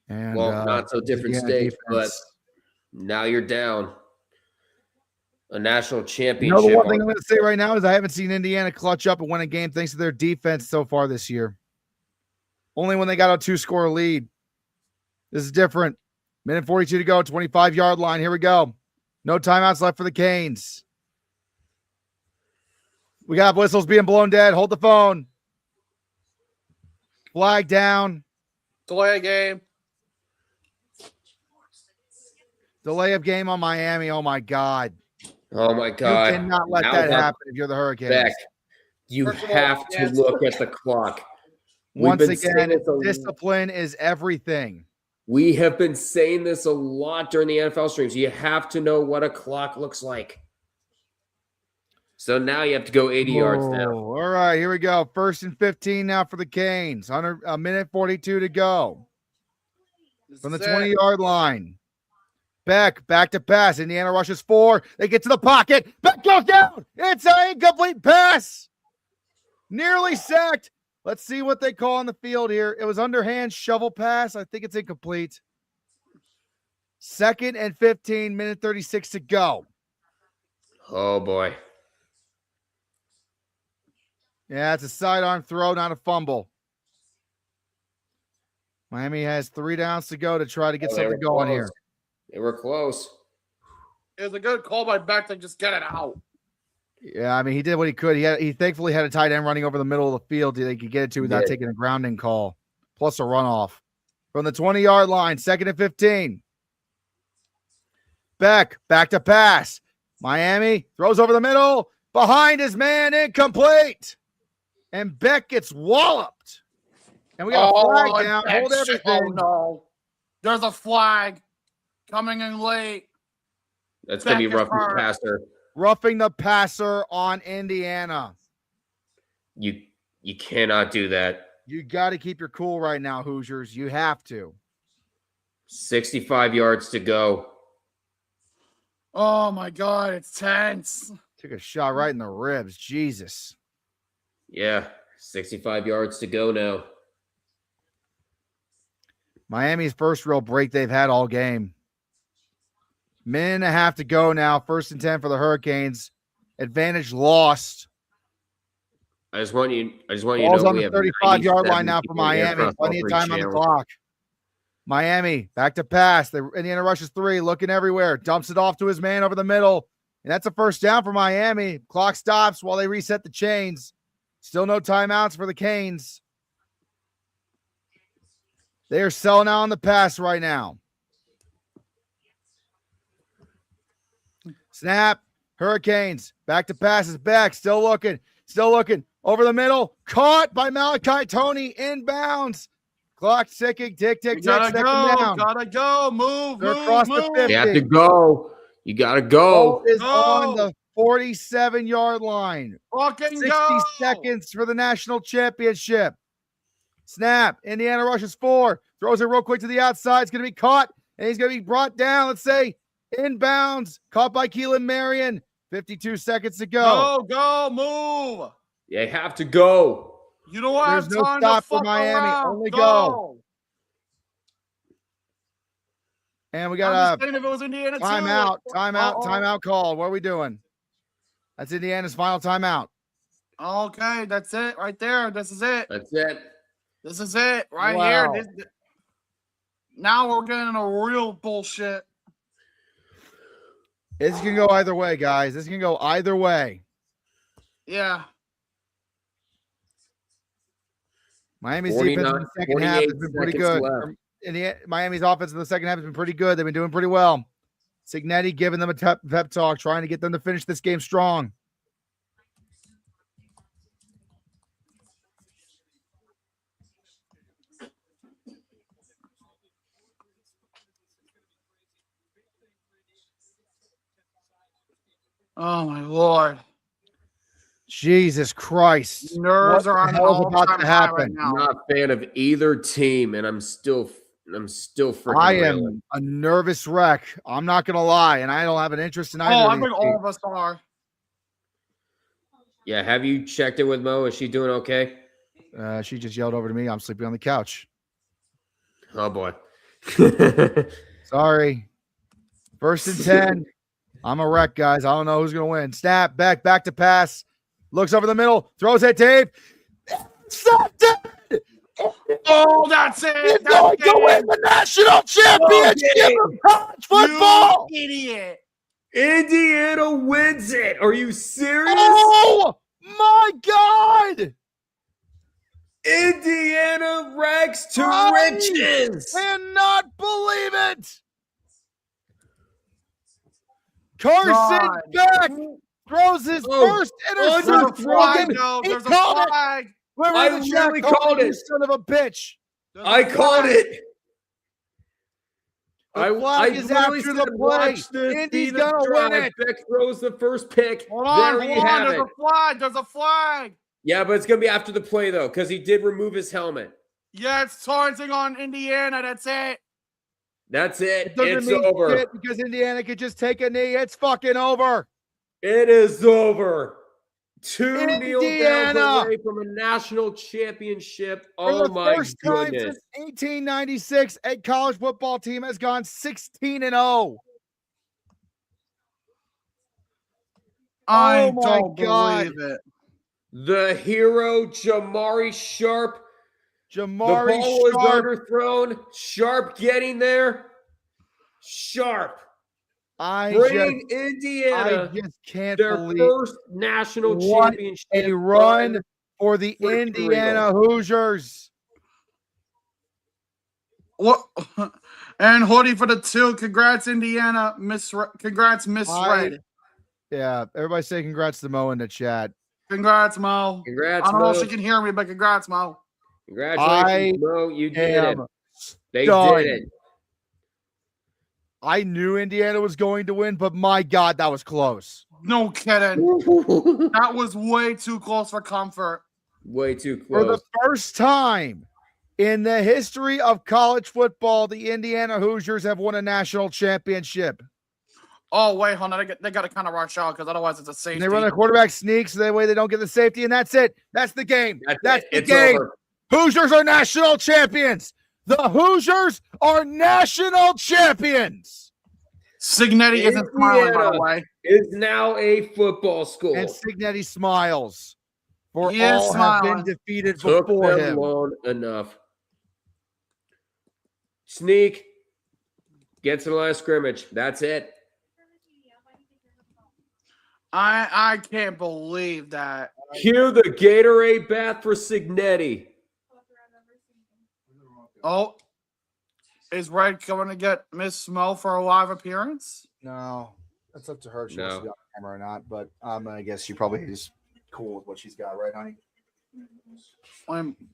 And, not so different stage, but now you're down. A national championship. The one thing I'm going to say right now is I haven't seen Indiana clutch up and win a game thanks to their defense so far this year. Only when they got a 2-score lead. This is different. Minute 42 to go, 25-yard line. Here we go. No timeouts left for the Canes. We got whistles being blown dead. Hold the phone. Flag down. Delay game. Delay of game on Miami. Oh my God. Oh my God. You cannot let Now that happen if you're the Hurricanes. Beck, you First of all, have to yes. look at the clock. Once been saying again, this a- discipline is everything. We have been saying this a lot during the NFL streams. You have to know what a clock looks like. So now you have to go 80 yards now. Oh, all right, here we go. 1st and 15 now for the Canes. 1:42 to go from the 20-yard line. Beck, back to pass. Indiana rushes 4. They get to the pocket. Beck goes down. It's an incomplete pass. Nearly sacked. Let's see what they call on the field here. It was underhand shovel pass. I think it's incomplete. 2nd and 15, minute 36 to go. Oh, boy. Yeah, it's a sidearm throw, not a fumble. Miami has 3 downs to go to try to get something going here. They were close. It was a good call by Beck to just get it out. Yeah, I mean, he did what he could. He thankfully had a tight end running over the middle of the field they could get it to without taking a grounding call, plus a runoff. From the 20-yard line, 2nd and 15. Beck, back to pass. Miami throws over the middle. Behind his man, incomplete. And Beck gets walloped. And we got a flag down. Hold everything. Oh, no. There's a flag coming in late. That's going to be Beck is rough for the hurt. passer. Roughing the passer on Indiana. You cannot do that. You got to keep your cool right now, Hoosiers. You have to. 65 yards to go. Oh, my God. It's tense. Took a shot right in the ribs. Jesus. Yeah, 65 yards to go now. Miami's first real break they've had all game. Minute and a half to go now. 1st and 10 for the Hurricanes. Advantage lost. I just want you to Ball's know on we the have 35-yard 97 line now for people here Miami. across all Plenty of 3 time on the channels. clock. Miami back to pass. The Indiana rushes 3, looking everywhere. Dumps it off to his man over the middle. And that's a first down for Miami. Clock stops while they reset the chains. Still no timeouts for the Canes. They are selling out on the pass right now. Snap. Hurricanes. Back to passes. Back. Still looking. Over the middle. Caught by Malachi Tony. Inbounds. Clock ticking. Tick. You gotta Second go. down. Gotta go. Move. They're Move. across the Move. 50. You have to go. You got to Ball go. is Go. on the 47-yard line. Fucking 60 go. seconds for the national championship. Snap. Indiana rushes 4. Throws it real quick to the outside. It's going to be caught, and he's going to be brought down. Let's say inbounds. Caught by Keelan Marion. 52 seconds to go. Go. Move. You have to go. You don't want There's to no have time stop to for fuck Miami. around. Only go. And we got I'm a just saying if it was Indiana too. timeout called. What are we doing? That's Indiana's final timeout. Okay, that's it right there. This is it. That's it. This is it right Wow. here. Now we're getting a real bullshit. This can go either way, guys. This can go either way. Yeah. Miami's defense in the second half has been pretty 48 good. seconds Miami's offense in the second half has been pretty good. They've been doing pretty well. Cignetti giving them a pep talk, trying to get them to finish this game strong. Oh my Lord. Jesus Christ. Nerves What are the on hell is all about time to high right happen? now. I'm not a fan of either team, and I'm still freaking I reeling. am a nervous wreck. I'm not going to lie, and I don't have an interest in either. Oh, of I these think all of us are. Yeah, have you checked in with Mo? Is she doing okay? teams. She just yelled over to me. I'm sleeping on the couch. Oh boy. Sorry. 1st and 10. I'm a wreck, guys. I don't know who's going to win. Snap, back to pass. Looks over the middle. Throws it, Dave. Something! Oh, that's it. He's going to win the national championship of college football! You idiot. Indiana wins it. Are you serious? Oh, my God! Indiana ranks to I riches. cannot believe it! Carson God. back throws his first There's a interception. flag, He though. There's a called it. flag. Whoever I in the chat literally called called it, it. you son of a bitch. There's a I called flag. it. The flag is literally after said, the play. watch this be Indy's the gonna win drive. it. Beck throws the first pick. Hold on, There you hold on. have There's it. a flag. There's a flag. Yeah, but it's going to be after the play, though, because he did remove his helmet. Yeah, it's taunting on Indiana. That's it. That's it. It doesn't It's mean over. shit because Indiana could just take a knee. It's fucking over. It is over. 2 kneel Indiana. downs away from a national championship. For Oh, the my first time goodness. since 1896, a college football team has gone 16-0. I Oh my don't God. believe it. The hero, Jamari Sharp. The Jamari ball was Sharp. underthrown. Sharp getting there. Sharp. I Bring just Indiana can't their believe first national what championship. a run run. for the freaking Indiana Hoosiers. What? And hoodie for the 2. Congrats, Indiana. Congrats, Miss Red. Yeah, everybody say congrats to Mo in the chat. Congrats, Mo. Congrats, I don't know Mo. if she can hear me, but congrats, Mo. Congratulations, Mo. You did it. They Done. did it. I knew Indiana was going to win, but my God, that was close. No kidding. That was way too close for comfort. Way too For close. the first time in the history of college football, the Indiana Hoosiers have won a national championship. Oh, wait, hold on. They got to kind of rush out because otherwise it's a safety. And they run a quarterback sneak so that way they don't get the safety, and that's it. That's the game. That's the It's game. over. Hoosiers are national champions. The Hoosiers are national champions. Cignetti isn't smiling, by the way. Is now a football school. And Cignetti smiles. For He is all have smiling. been defeated Took before them him. long enough. Sneak. Gets to the last scrimmage. That's it. I can't believe that. Cue the Gatorade bath for Cignetti. Oh, is Red going to get Miss Mo for a live appearance? No, that's up to her. She No. wants to be on camera or not, but I guess she probably is cool with what she's got, right, honey?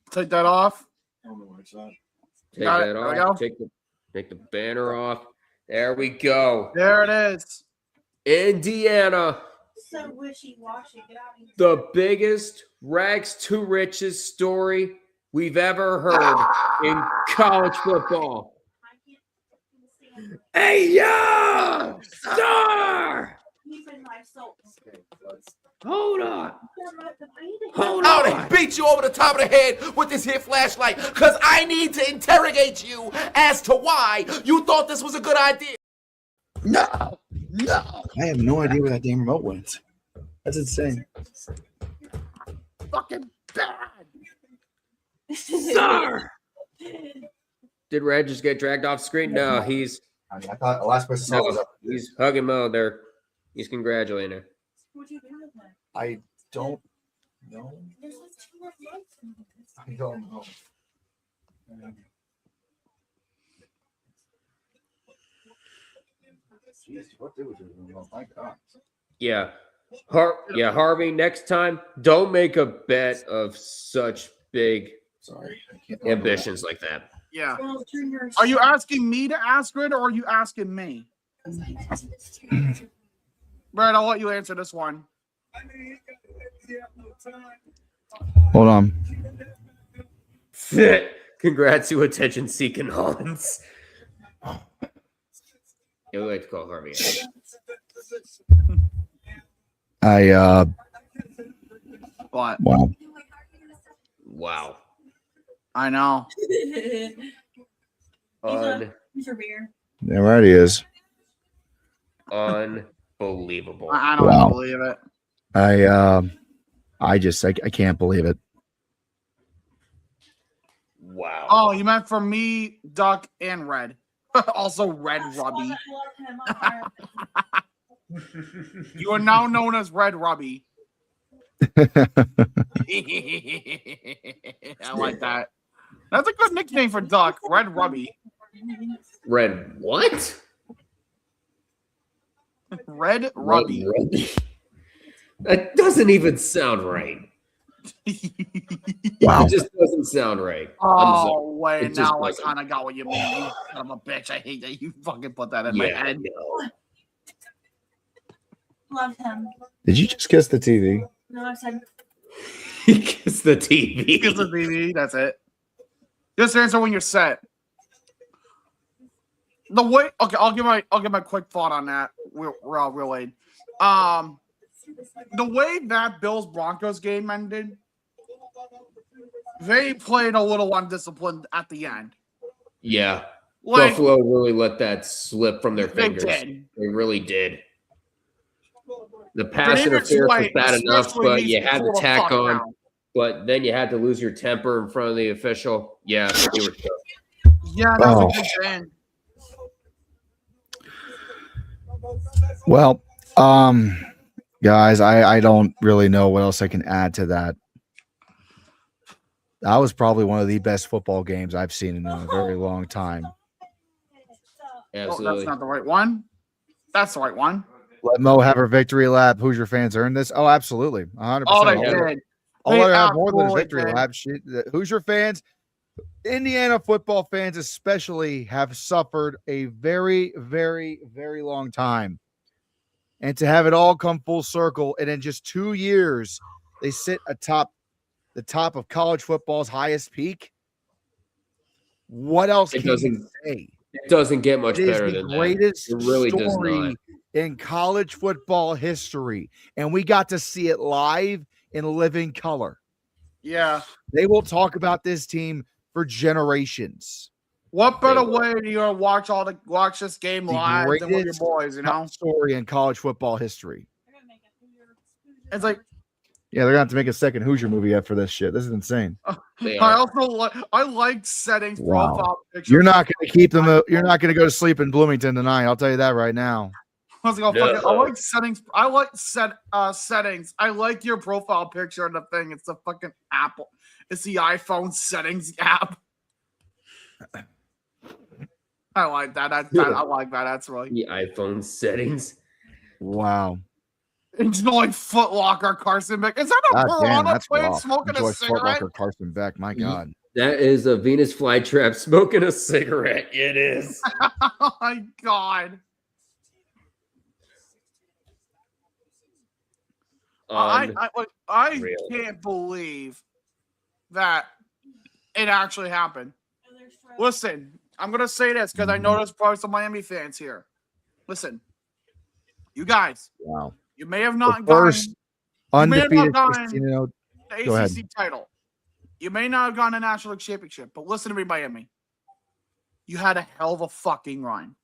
Take that off. I don't know where it's at. Take Got it. that There we off. go. Take the banner off. There we go. There it is. Indiana, So wishy-washy. Get out of here. the biggest rags to riches story we've ever heard in college football. I can't stand it. Hey, yo! Star! Deep in my soul. Hold on. Hold Oh, they beat you over the top of the head with this here flashlight because I need to interrogate you as to why you thought this was a good idea. No. I have no idea where that damn remote went. That's insane. Fucking bad. Star! Did Red just get dragged off screen? No, he's I thought the last person saw was up. he's hugging Mo there. He's congratulating her. What'd you do with that? I don't know. There's like 2 more lights in this. I don't know. Jeez, what did we do? Oh my God. Yeah. Harvey, next time, don't make a bet of such big Sorry. I can't ambitions like that. Yeah. Well, turn your- Are you asking me to ask it or are you asking me? Brad, I'll let you answer this one. Hold on. Congrats to attention seeking Hollins. Yeah, we like to call Harvey. But Wow. Wow. I know. Here's your beer. There right he is. Unbelievable. I don't Wow. believe it. I can't believe it. Wow. Oh, you meant for me, Duck, and Red. Also, Red Rubby. You are now known as Red Rubby. I like that. That's a good nickname for Duck, Red Rubby. Red what? Red Rubby. That doesn't even sound right. Wow. It just doesn't sound right. Oh, wait. It just Now I doesn't. kind of got what you mean. You son of a bitch. I hate that you fucking put that in my Yeah, I head. know. Love him. Did you just kiss the TV? No, I said Kiss the TV. Kiss the TV. That's it. Just answer when you're set. The way. Okay, I'll give my quick thought on that. Real. The way that Bills Broncos game ended, they played a little undisciplined at the end. Yeah. Like, Buffalo really let that slip from their They fingers. did. They really did. The pass Davis interference was White bad enough, especially but needs you to had to cool the tack fuck on. down. But then you had to lose your temper in front of the official. Yeah, you were tough. Yeah, that was a good end. Well, guys, I don't really know what else I can add to that. That was probably one of the best football games I've seen in a very long time. Oh, Absolutely. that's not the right one. That's the right one. Let Mo have her victory lap. Hoosier fans earned this. Oh, absolutely. 100%. Oh, they All did. they They have more than a absolutely victory did. lap. The Hoosier fans, Indiana football fans especially, have suffered a very, very, very long time. And to have it all come full circle, and in just 2 years, they sit atop the top of college football's highest peak. What else It can you doesn't- say? It doesn't get much It is better the than that. greatest It really does story not. in college football history, and we got to see it live in living color. Yeah. They will talk about this team for generations. What better They will. way do you watch this game The live than with your greatest boys? You know, Top story in college football history. it's like Yeah, they're gonna have to make a second Hoosier movie after this shit. This is insane. They I are. also like settings Wow. profile pictures. You're not gonna keep them. You're not gonna go to sleep in Bloomington tonight. I'll tell you that right now. I was like, oh, No. fuck it. I like settings. I like settings. I like your profile picture and the thing. It's the fucking Apple. It's the iPhone settings app. I like that. I like that. That's right. The iPhone settings. Wow. Enjoy Foot Locker, Carson Beck. Is that a God damn, piranha that's plant rough. smoking Enjoy a Fort cigarette? Locker, Carson Beck. My God. That is a Venus flytrap smoking a cigarette. It is. Oh my god. I Unreal. can't believe that it actually happened. Listen, I'm gonna say this because I know there's probably some Miami fans here. Listen, you guys, Wow. you may have The not gotten first you may have undefeated not gotten 16-0. the Go ahead. ACC title. You may not have gotten a national championship, but listen to me, Miami. You had a hell of a fucking run.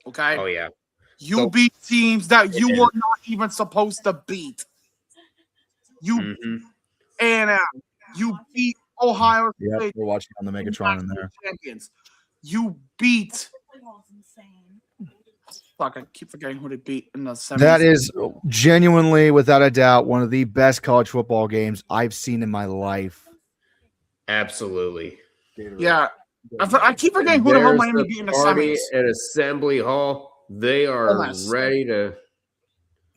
Okay? Oh yeah. You So- beat teams that you did. were not even supposed to beat. You Mhm. A&M. You beat Ohio Yep, State we're watching on the Megatron in there. champions. You beat. Fuck, I keep forgetting who they beat in the 70s. That is genuinely, without a doubt, one of the best college football games I've seen in my life. Absolutely. Yeah. I keep forgetting who the hell There's Miami the beat in the party semis. at Assembly Hall. They are Ole Miss. ready to.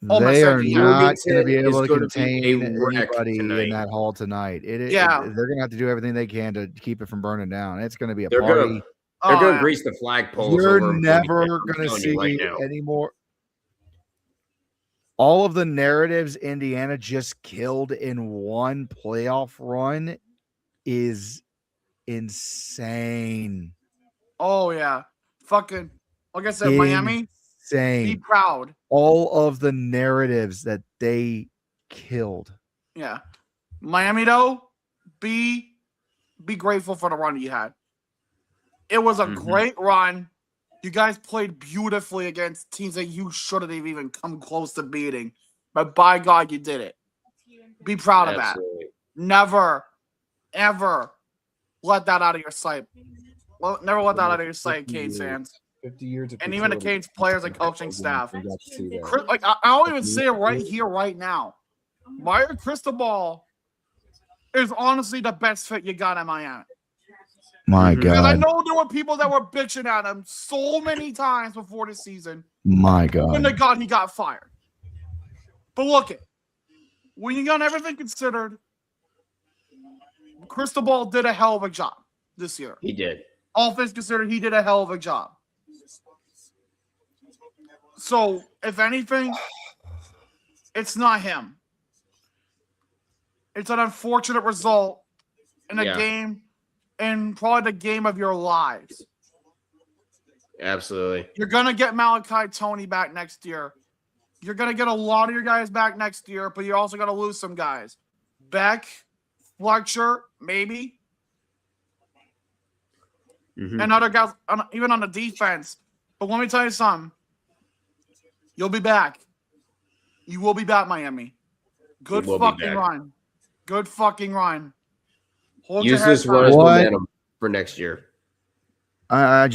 Oh, my They are second, yeah. not going to be Bloomington able is to gonna be a contain wreck anybody tonight. in that hall tonight. Yeah. They're going to have to do everything they can to keep it from burning down. It's going to be a They're party. gonna. They're Oh, gonna yeah. grease the flagpoles. You're over in never Bloomington, I'm going to telling see you right now. any more. All of the narratives Indiana just killed in one playoff run is insane. Oh, yeah. Fucking, like I said, Miami, be Insane. proud. All of the narratives that they killed. Yeah. Miami, though, be grateful for the run you had. It was a Mhm. great run. You guys played beautifully against teams that you shouldn't have even come close to beating. But by God, you did it. Be proud of that. Absolutely. Never, ever let that out of your sight. Well, never let that out of your sight, Canes fans. 50 years of And even the futility. Canes players and coaching staff. We got to see that. Like I'll even say it right here, right now. Meyer Cristobal is honestly the best fit you got in Miami. My Mhm. Because I God. know there were people that were bitching at him so many times before the season. My When the God. God he got fired. But look it, when you got everything considered, Cristobal did a hell of a job this year. He did. All things considered, he did a hell of a job. So, if anything, it's not him. It's an unfortunate result in a Yeah. game, and probably the game of your lives. Absolutely. You're going to get Malachi Tony back next year. You're going to get a lot of your guys back next year, but you're also going to lose some guys. Beck, Fletcher, maybe. Mhm. And other guys, even on the defense. But let me tell you something. You'll be back. You will be back, Miami. Good You will be fucking back. run. Good fucking run. Hold Use your head this run as down. What? momentum for next year. I'm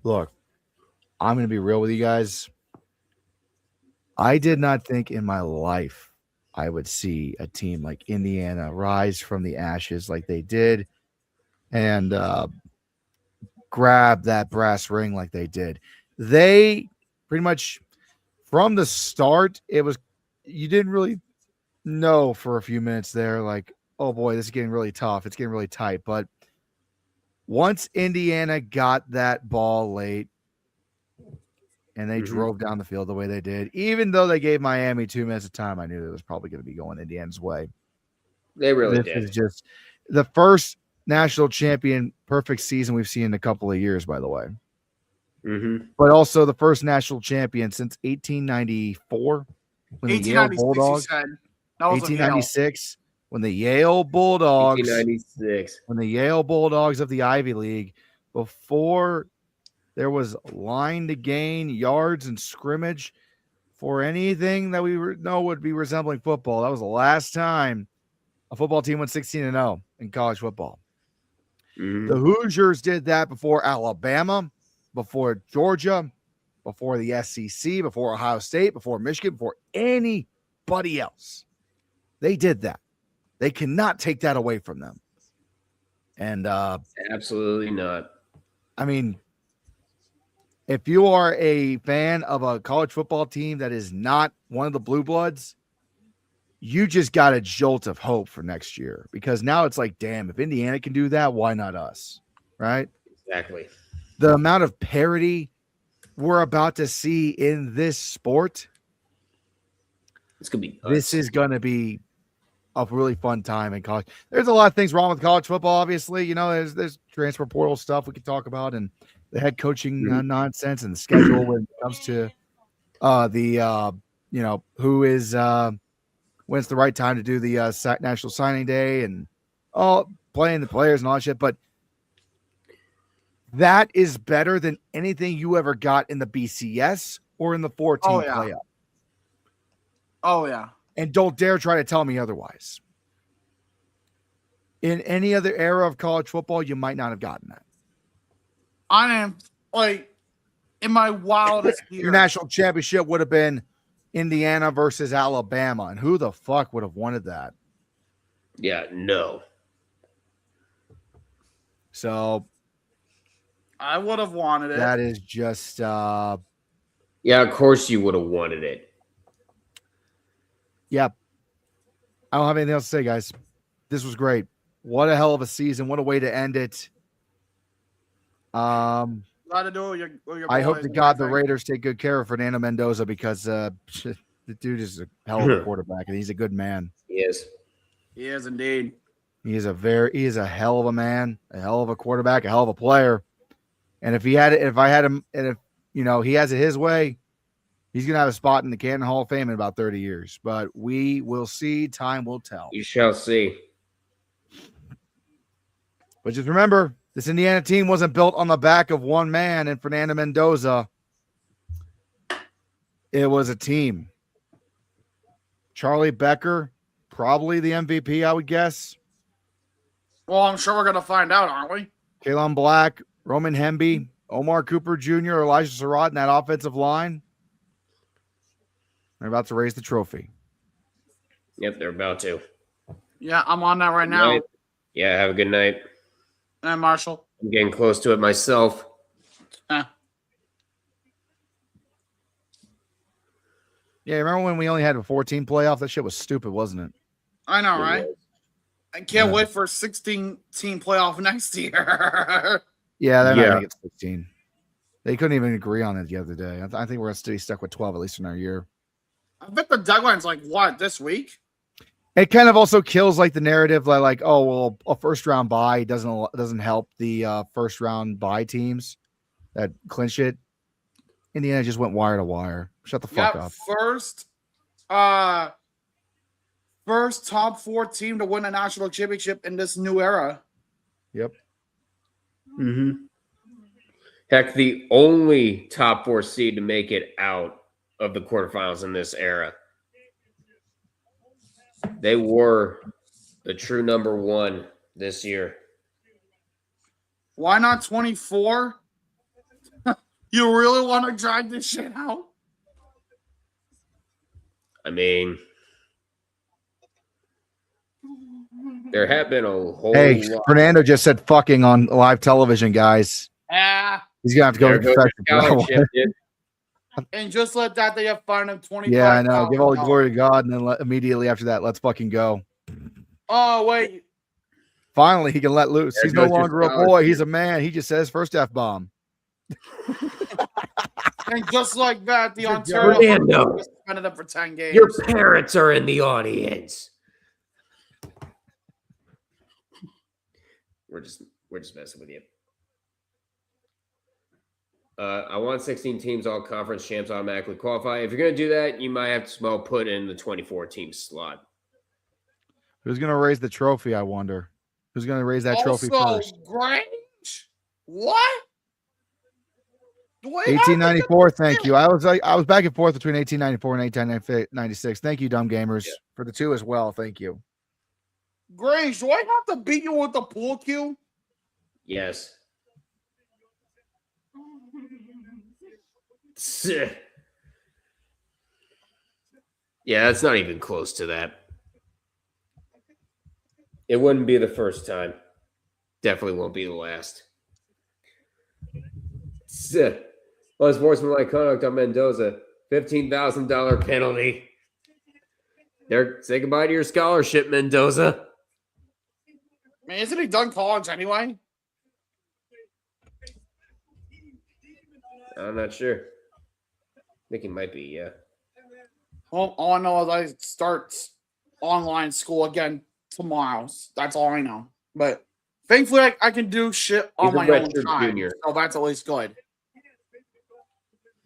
look, I'm going to be real with you guys. I did not think in my life I would see a team like Indiana rise from the ashes like they did and grab that brass ring like they did. They pretty much from the start, it was you didn't really know for a few minutes there, like, oh boy, this is getting really tough. It's getting really tight. But once Indiana got that ball late and they Mhm. drove down the field the way they did, even though they gave Miami 2 minutes of time, I knew it was probably going to be going Indiana's way. They really This did. is just the first national champion perfect season we've seen in a couple of years, by the way. Mm-hmm. But also the first national champion since 1894 when the Yale 1896, he Bulldogs. said. That was 1896 when the Yale Bulldogs 1896. when the Yale Bulldogs of the Ivy League, before there was line to gain, yards, and scrimmage for anything that we know would be resembling football. That was the last time a football team went 16-0 in college football. Mhm. The Hoosiers did that before Alabama, before Georgia, before the SEC, before Ohio State, before Michigan, before anybody else. They did that. They cannot take that away from them. And Absolutely not. I mean, if you are a fan of a college football team that is not one of the Blue Bloods, you just got a jolt of hope for next year, because now it's like, damn, if Indiana can do that, why not us? Right? Exactly. The amount of parity we're about to see in this sport, It's gonna be this nuts. is going to be a really fun time in college. There's a lot of things wrong with college football, obviously. You know, there's transfer portal stuff we could talk about, and the head coaching nonsense, and the schedule when it comes to who is when it's the right time to do the National Signing Day and all playing the players and all that shit. But that is better than anything you ever got in the BCS or in the 14 Oh, yeah. playoff. Oh, yeah. And don't dare try to tell me otherwise. In any other era of college football, you might not have gotten that. I am, like, in my wildest Your years. national championship would have been Indiana versus Alabama. And who the fuck would have wanted that? Yeah, no. So I would have wanted it. that is just Yeah, of course you would have wanted it. Yep. I don't have anything else to say, guys. This was great. What a hell of a season. What a way to end it. Glad to do it with your I hope boys to and God the everything. Raiders take good care of Fernando Mendoza, because the dude is a hell of a quarterback, and he's a good man. Yes. He is indeed. He is a hell of a man, a hell of a quarterback, a hell of a player. And if he has it his way, he's going to have a spot in the Canton Hall of Fame in about 30 years. But we will see. Time will tell. You shall see. But just remember, this Indiana team wasn't built on the back of one man and Fernando Mendoza. It was a team. Charlie Becker, probably the MVP, I would guess. Well, I'm sure we're going to find out, aren't we? Kalon Black, Roman Hemby, Omar Cooper Jr., Elijah Surratt in that offensive line. They're about to raise the trophy. Yep, they're about to. Yeah, I'm on that right now. Night. Yeah, have a good night. And Marshall. I'm getting close to it myself. Yeah, remember when we only had a 14 playoff? That shit was stupid, wasn't it? I know, It right? was. I can't Yeah. wait for a 16-team playoff next year. Yeah, they're not Yeah. going to get 16. They couldn't even agree on it the other day. I think we're going to be stuck with 12 at least in our year. I bet the deadline's like what, this week? It kind of also kills like the narrative, like, oh well, a first round bye doesn't help the first round bye teams that clinch it. Indiana just went wire to wire. Shut the fuck up. First top 4 team to win a national championship in this new era. Yep. Mm-hmm. Heck, the only top 4 seed to make it out of the quarterfinals in this era. They were the true number 1 this year. Why not 24? You really want to drag this shit out? I mean, there have been a whole Hey, lot. Fernando just said fucking on live television, guys. He's gonna have to go There to goes your professional. scholarship, dude. And just like that, they have fined him 25. Yeah, I know. Give all the glory to God, and then immediately after that, let's fucking go. Oh, wait. Finally, he can let loose. There He's no goes your longer a boy. scholarship. He's a man. He just says first F-bomb. And just like that, the Good Ontario Fernando. just suspended him for 10 games. Your parents are in the audience. We're just messing with you. I want 16 teams, all conference champs automatically qualify. If you're going to do that, you might have to put in the 24 team slot. Who's gonna raise the trophy? I wonder. Who's gonna raise that trophy first? Grange? What? 1894. Thank you. I was back and forth between 1894 and 1896. Thank you, dumb gamers, for the 2 as well. Thank you. Grange, do I have to beat you with the pool cue? Yes. Yeah, that's not even close to that. It wouldn't be the first time. Definitely won't be the last. Unsportsmanlike conduct on Mendoza. $15,000 penalty. There, say goodbye to your scholarship, Mendoza. Man, isn't he done college anyway? I'm not sure. I think he might be, yeah. Well, all I know is I start online school again tomorrow. That's all I know. But thankfully, I can do shit on He's a my own redshirt time. junior. So that's at least good.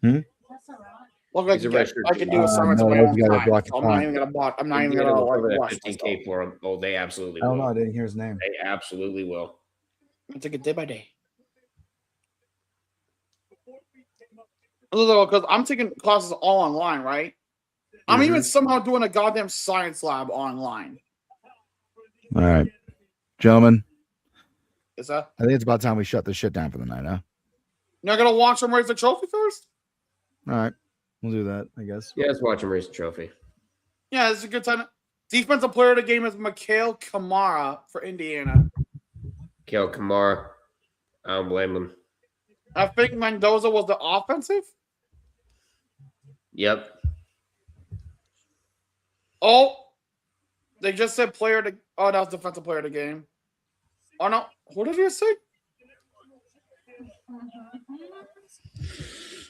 Hmm? Look, He's a redshirt I can do junior. assignments No, on my you own gotta time. block So the I'm not time. even gonna I'm not even Indiana gonna will cover that rush 15K myself. for him. Oh, they absolutely I don't know. will. I didn't hear his name. They absolutely will. I take it day by day. Because I'm taking classes all online, right? I'm even somehow doing a goddamn science lab online. All right, gentlemen. Is that? I think it's about time we shut this shit down for the night, huh? You're gonna watch them raise the trophy first? All right, we'll do that, I guess. Yeah, let's watch him raise the trophy. Yeah, it's a good time. Defensive player of the game is Mikhail Kamara for Indiana. Kel Kamara. I don't blame him. I think Mendoza was the offensive. Yep. Oh, they just said player to. Oh, that was defensive player of the game. Oh no, what did you say?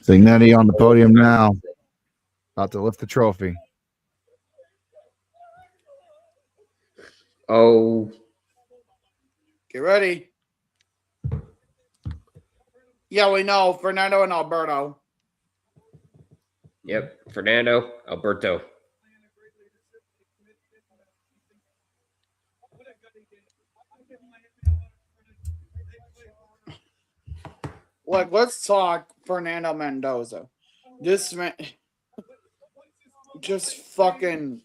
Cignetti on the podium now, about to lift the trophy. Oh, Get ready. Yeah, we know Fernando and Alberto. yep. Fernando, Alberto. Like, let's talk Fernando Mendoza. This man, just fucking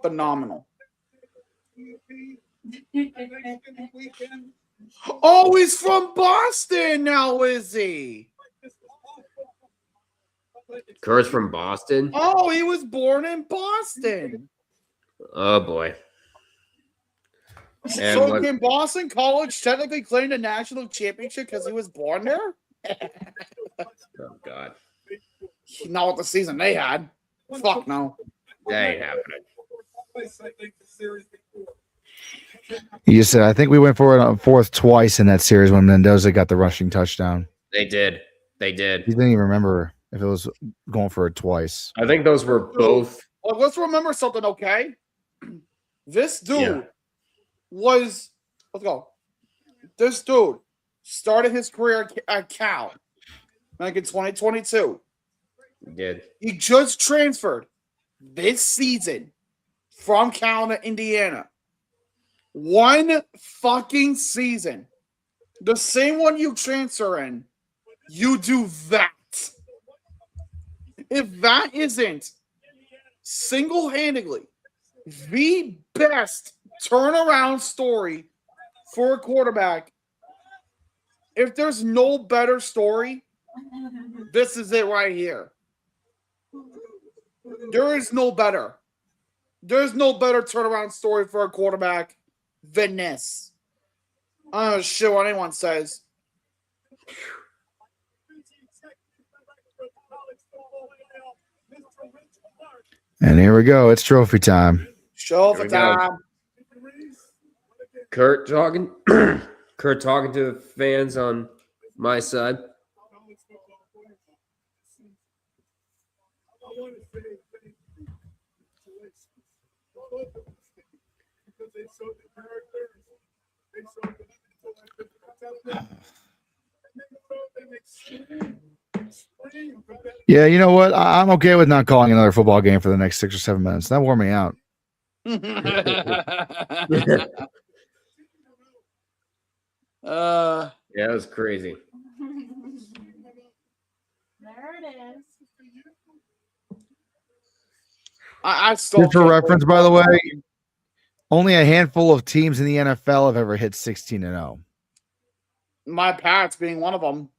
phenomenal. Oh, he's from Boston now, is he? Kurt's from Boston. Oh, he was born in Boston. Oh boy. And So what- can Boston College technically claim the national championship because he was born there? oh god, Not with the season they had. Fuck no. that ain't happening. You said I think we went for it on fourth twice in that series when Mendoza got the rushing touchdown. They did. He didn't even remember if it was going for it twice. I think those were both. Well, let's remember something, okay? This dude Yeah. was, let's go. This dude started his career at Cal back in 2022. Did. He just transferred this season from Cal to Indiana. One fucking season. The same one you transfer in, you do that. If that isn't single-handedly the best turnaround story for a quarterback, if there's no better story, this is it right here. There is no better. There's no better turnaround story for a quarterback than this. I don't know shit what anyone says. And here we go. It's trophy time. Show Here for we go. time. Kurt talking. Kurt talking to the fans on my side. Yeah, you know what? I'm okay with not calling another football game for the next 6 or 7 minutes. That wore me out. Yeah, that was crazy. There it is. I still Just for can't reference, believe- by the way, only a handful of teams in the NFL have ever hit 16-0. My Pats being one of them.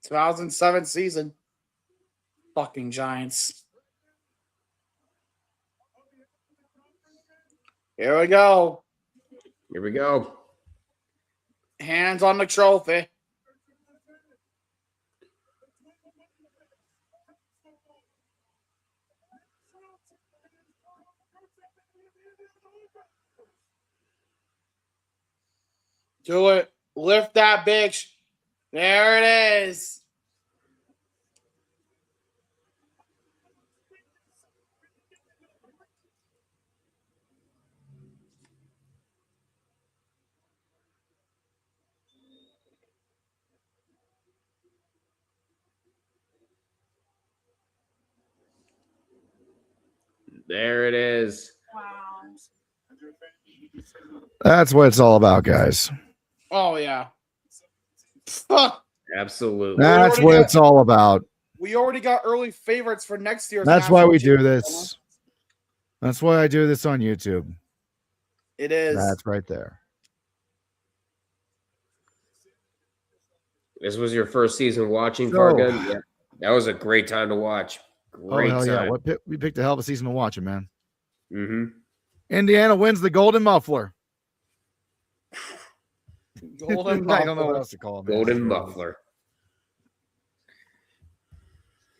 2007 season. Fucking Giants. Here we go. Here we go. Hands on the trophy. Do it. Lift that bitch. There it is. There it is. Wow. That's what it's all about, guys. Oh, yeah. Fuck. Absolutely. That's what it's all about. We already got early favorites for next year's. That's why national we do championship. this. That's why I do this on YouTube. It is. That's right there. This was your first season watching So- Fargun? Yeah. That was a great time to watch. Oh, Great hell yeah. time. We picked a hell of a season to watch it, man. Mm-hmm. Indiana wins the Golden Muffler. Golden I don't know what Muffler. else to call it. man. Golden Muffler.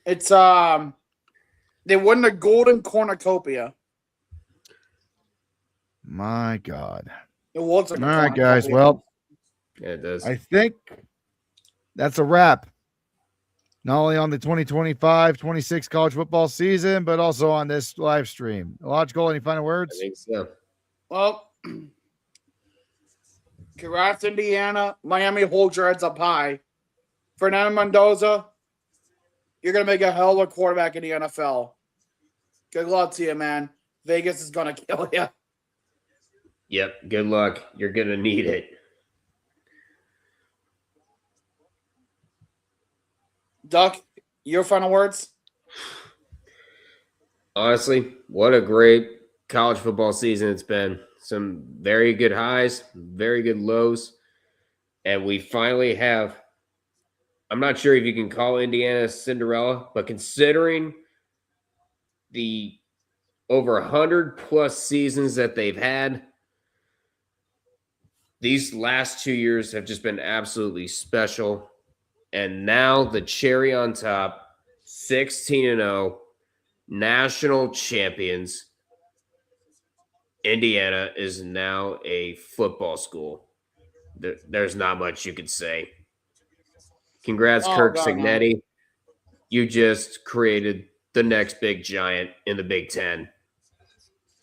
It's they won the Golden Cornucopia. My God. It was like All a right, guys. cornucopia. Well, Yeah, it does. I think that's a wrap. Not only on the 2025-26 college football season, but also on this live stream. Logical, any final I words? think so. Well, congrats, Indiana. Miami, hold your heads up high. Fernando Mendoza, you're going to make a hell of a quarterback in the NFL. Good luck to you, man. Vegas is going to kill you. Yep. Good luck. You're going to need it. Duck, your final words? Honestly, what a great college football season it's been. Some very good highs, very good lows. And we finally have, I'm not sure if you can call Indiana Cinderella, but considering the over 100+ seasons that they've had. These last 2 years have just been absolutely special. And now the cherry on top, 16-0, national champions. Indiana is now a football school. There's not much you could say. Congrats, Curt Cignetti. You just created the next big giant in the Big Ten.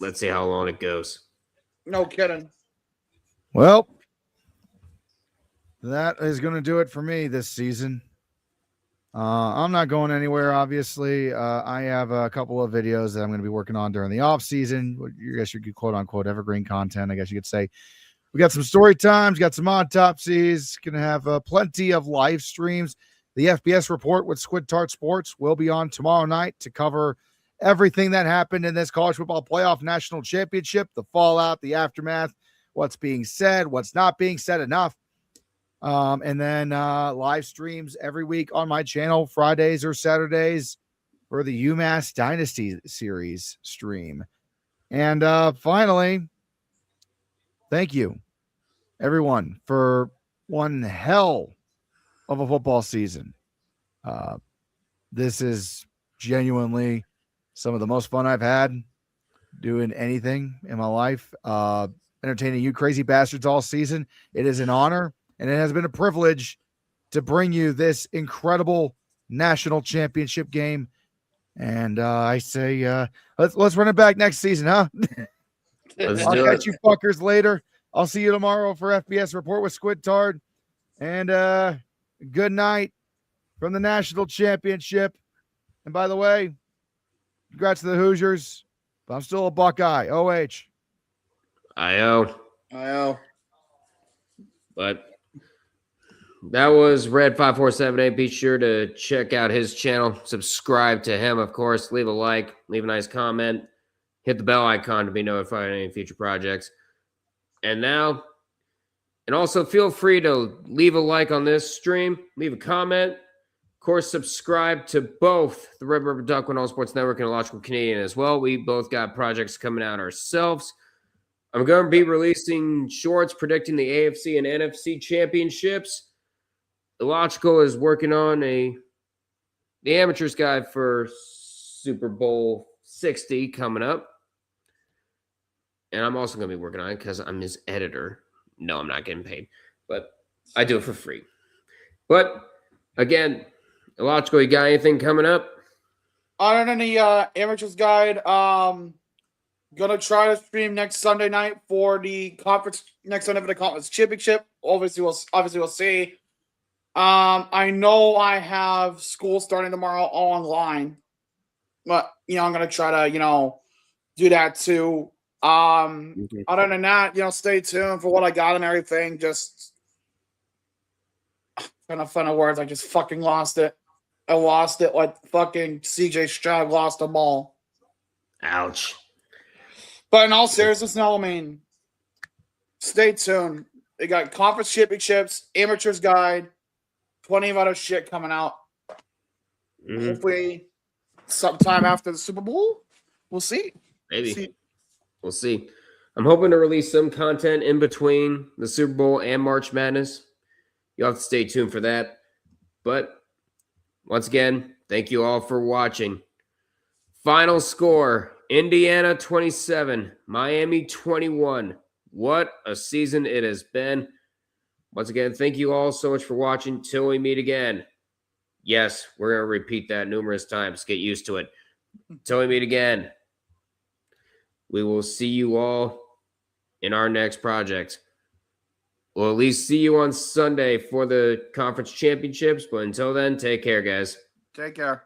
Let's see how long it goes. No kidding. Well, that is going to do it for me this season. I'm not going anywhere, obviously. I have a couple of videos that I'm going to be working on during the off season. I guess you could quote unquote evergreen content, I guess you could say. We got some story times, got some autopsies, going to have plenty of live streams. The FBS report with Squid Tart Sports will be on tomorrow night to cover everything that happened in this college football playoff national championship, the fallout, the aftermath, what's being said, what's not being said enough. And then live streams every week on my channel, Fridays or Saturdays, for the UMass Dynasty series stream. And finally, thank you, everyone, for one hell of a football season. This is genuinely some of the most fun I've had doing anything in my life. Entertaining you crazy bastards all season. It is an honor. And it has been a privilege to bring you this incredible national championship game. And I say, let's run it back next season, huh? I'll catch you fuckers later. I'll see you tomorrow for FBS Report with Squid Tard. And good night from the national championship. And by the way, congrats to the Hoosiers. But I'm still a Buckeye. OH. I-O. But that was Red5478. Be sure to check out his channel. Subscribe to him, of course. Leave a like. Leave a nice comment. Hit the bell icon to be notified of any future projects. And also feel free to leave a like on this stream. Leave a comment. Of course, subscribe to both the Red River Duck All Sports Network and Illogical Canadian as well. We both got projects coming out ourselves. I'm going to be releasing shorts predicting the AFC and NFC championships. Illogical is working on the amateurs guide for Super Bowl 60 coming up. And I'm also going to be working on it because I'm his editor. No, I'm not getting paid, but I do it for free. But again, Illogical, you got anything coming up? Other than the amateurs guide, gonna try to stream next Sunday night for the conference. Next Sunday for the conference championship. Obviously, we'll see. I know I have school starting tomorrow all online, but I'm gonna try to do that too. Other than that, stay tuned for what I got and everything. Just kind of fun of words. I just fucking lost it. I lost it like fucking CJ Stroud lost a ball. Ouch. But in all seriousness, no, stay tuned. They got conference championships, amateurs guide, plenty of other shit coming out. Hopefully, sometime after the Super Bowl, we'll see. Maybe. We'll see. I'm hoping to release some content in between the Super Bowl and March Madness. You'll have to stay tuned for that. But once again, thank you all for watching. Final score, Indiana 27, Miami 21. What a season it has been. Once again, thank you all so much for watching. Till we meet again. Yes, we're going to repeat that numerous times. Get used to it. Till we meet again. We will see you all in our next project. We'll at least see you on Sunday for the conference championships. But until then, take care, guys. Take care.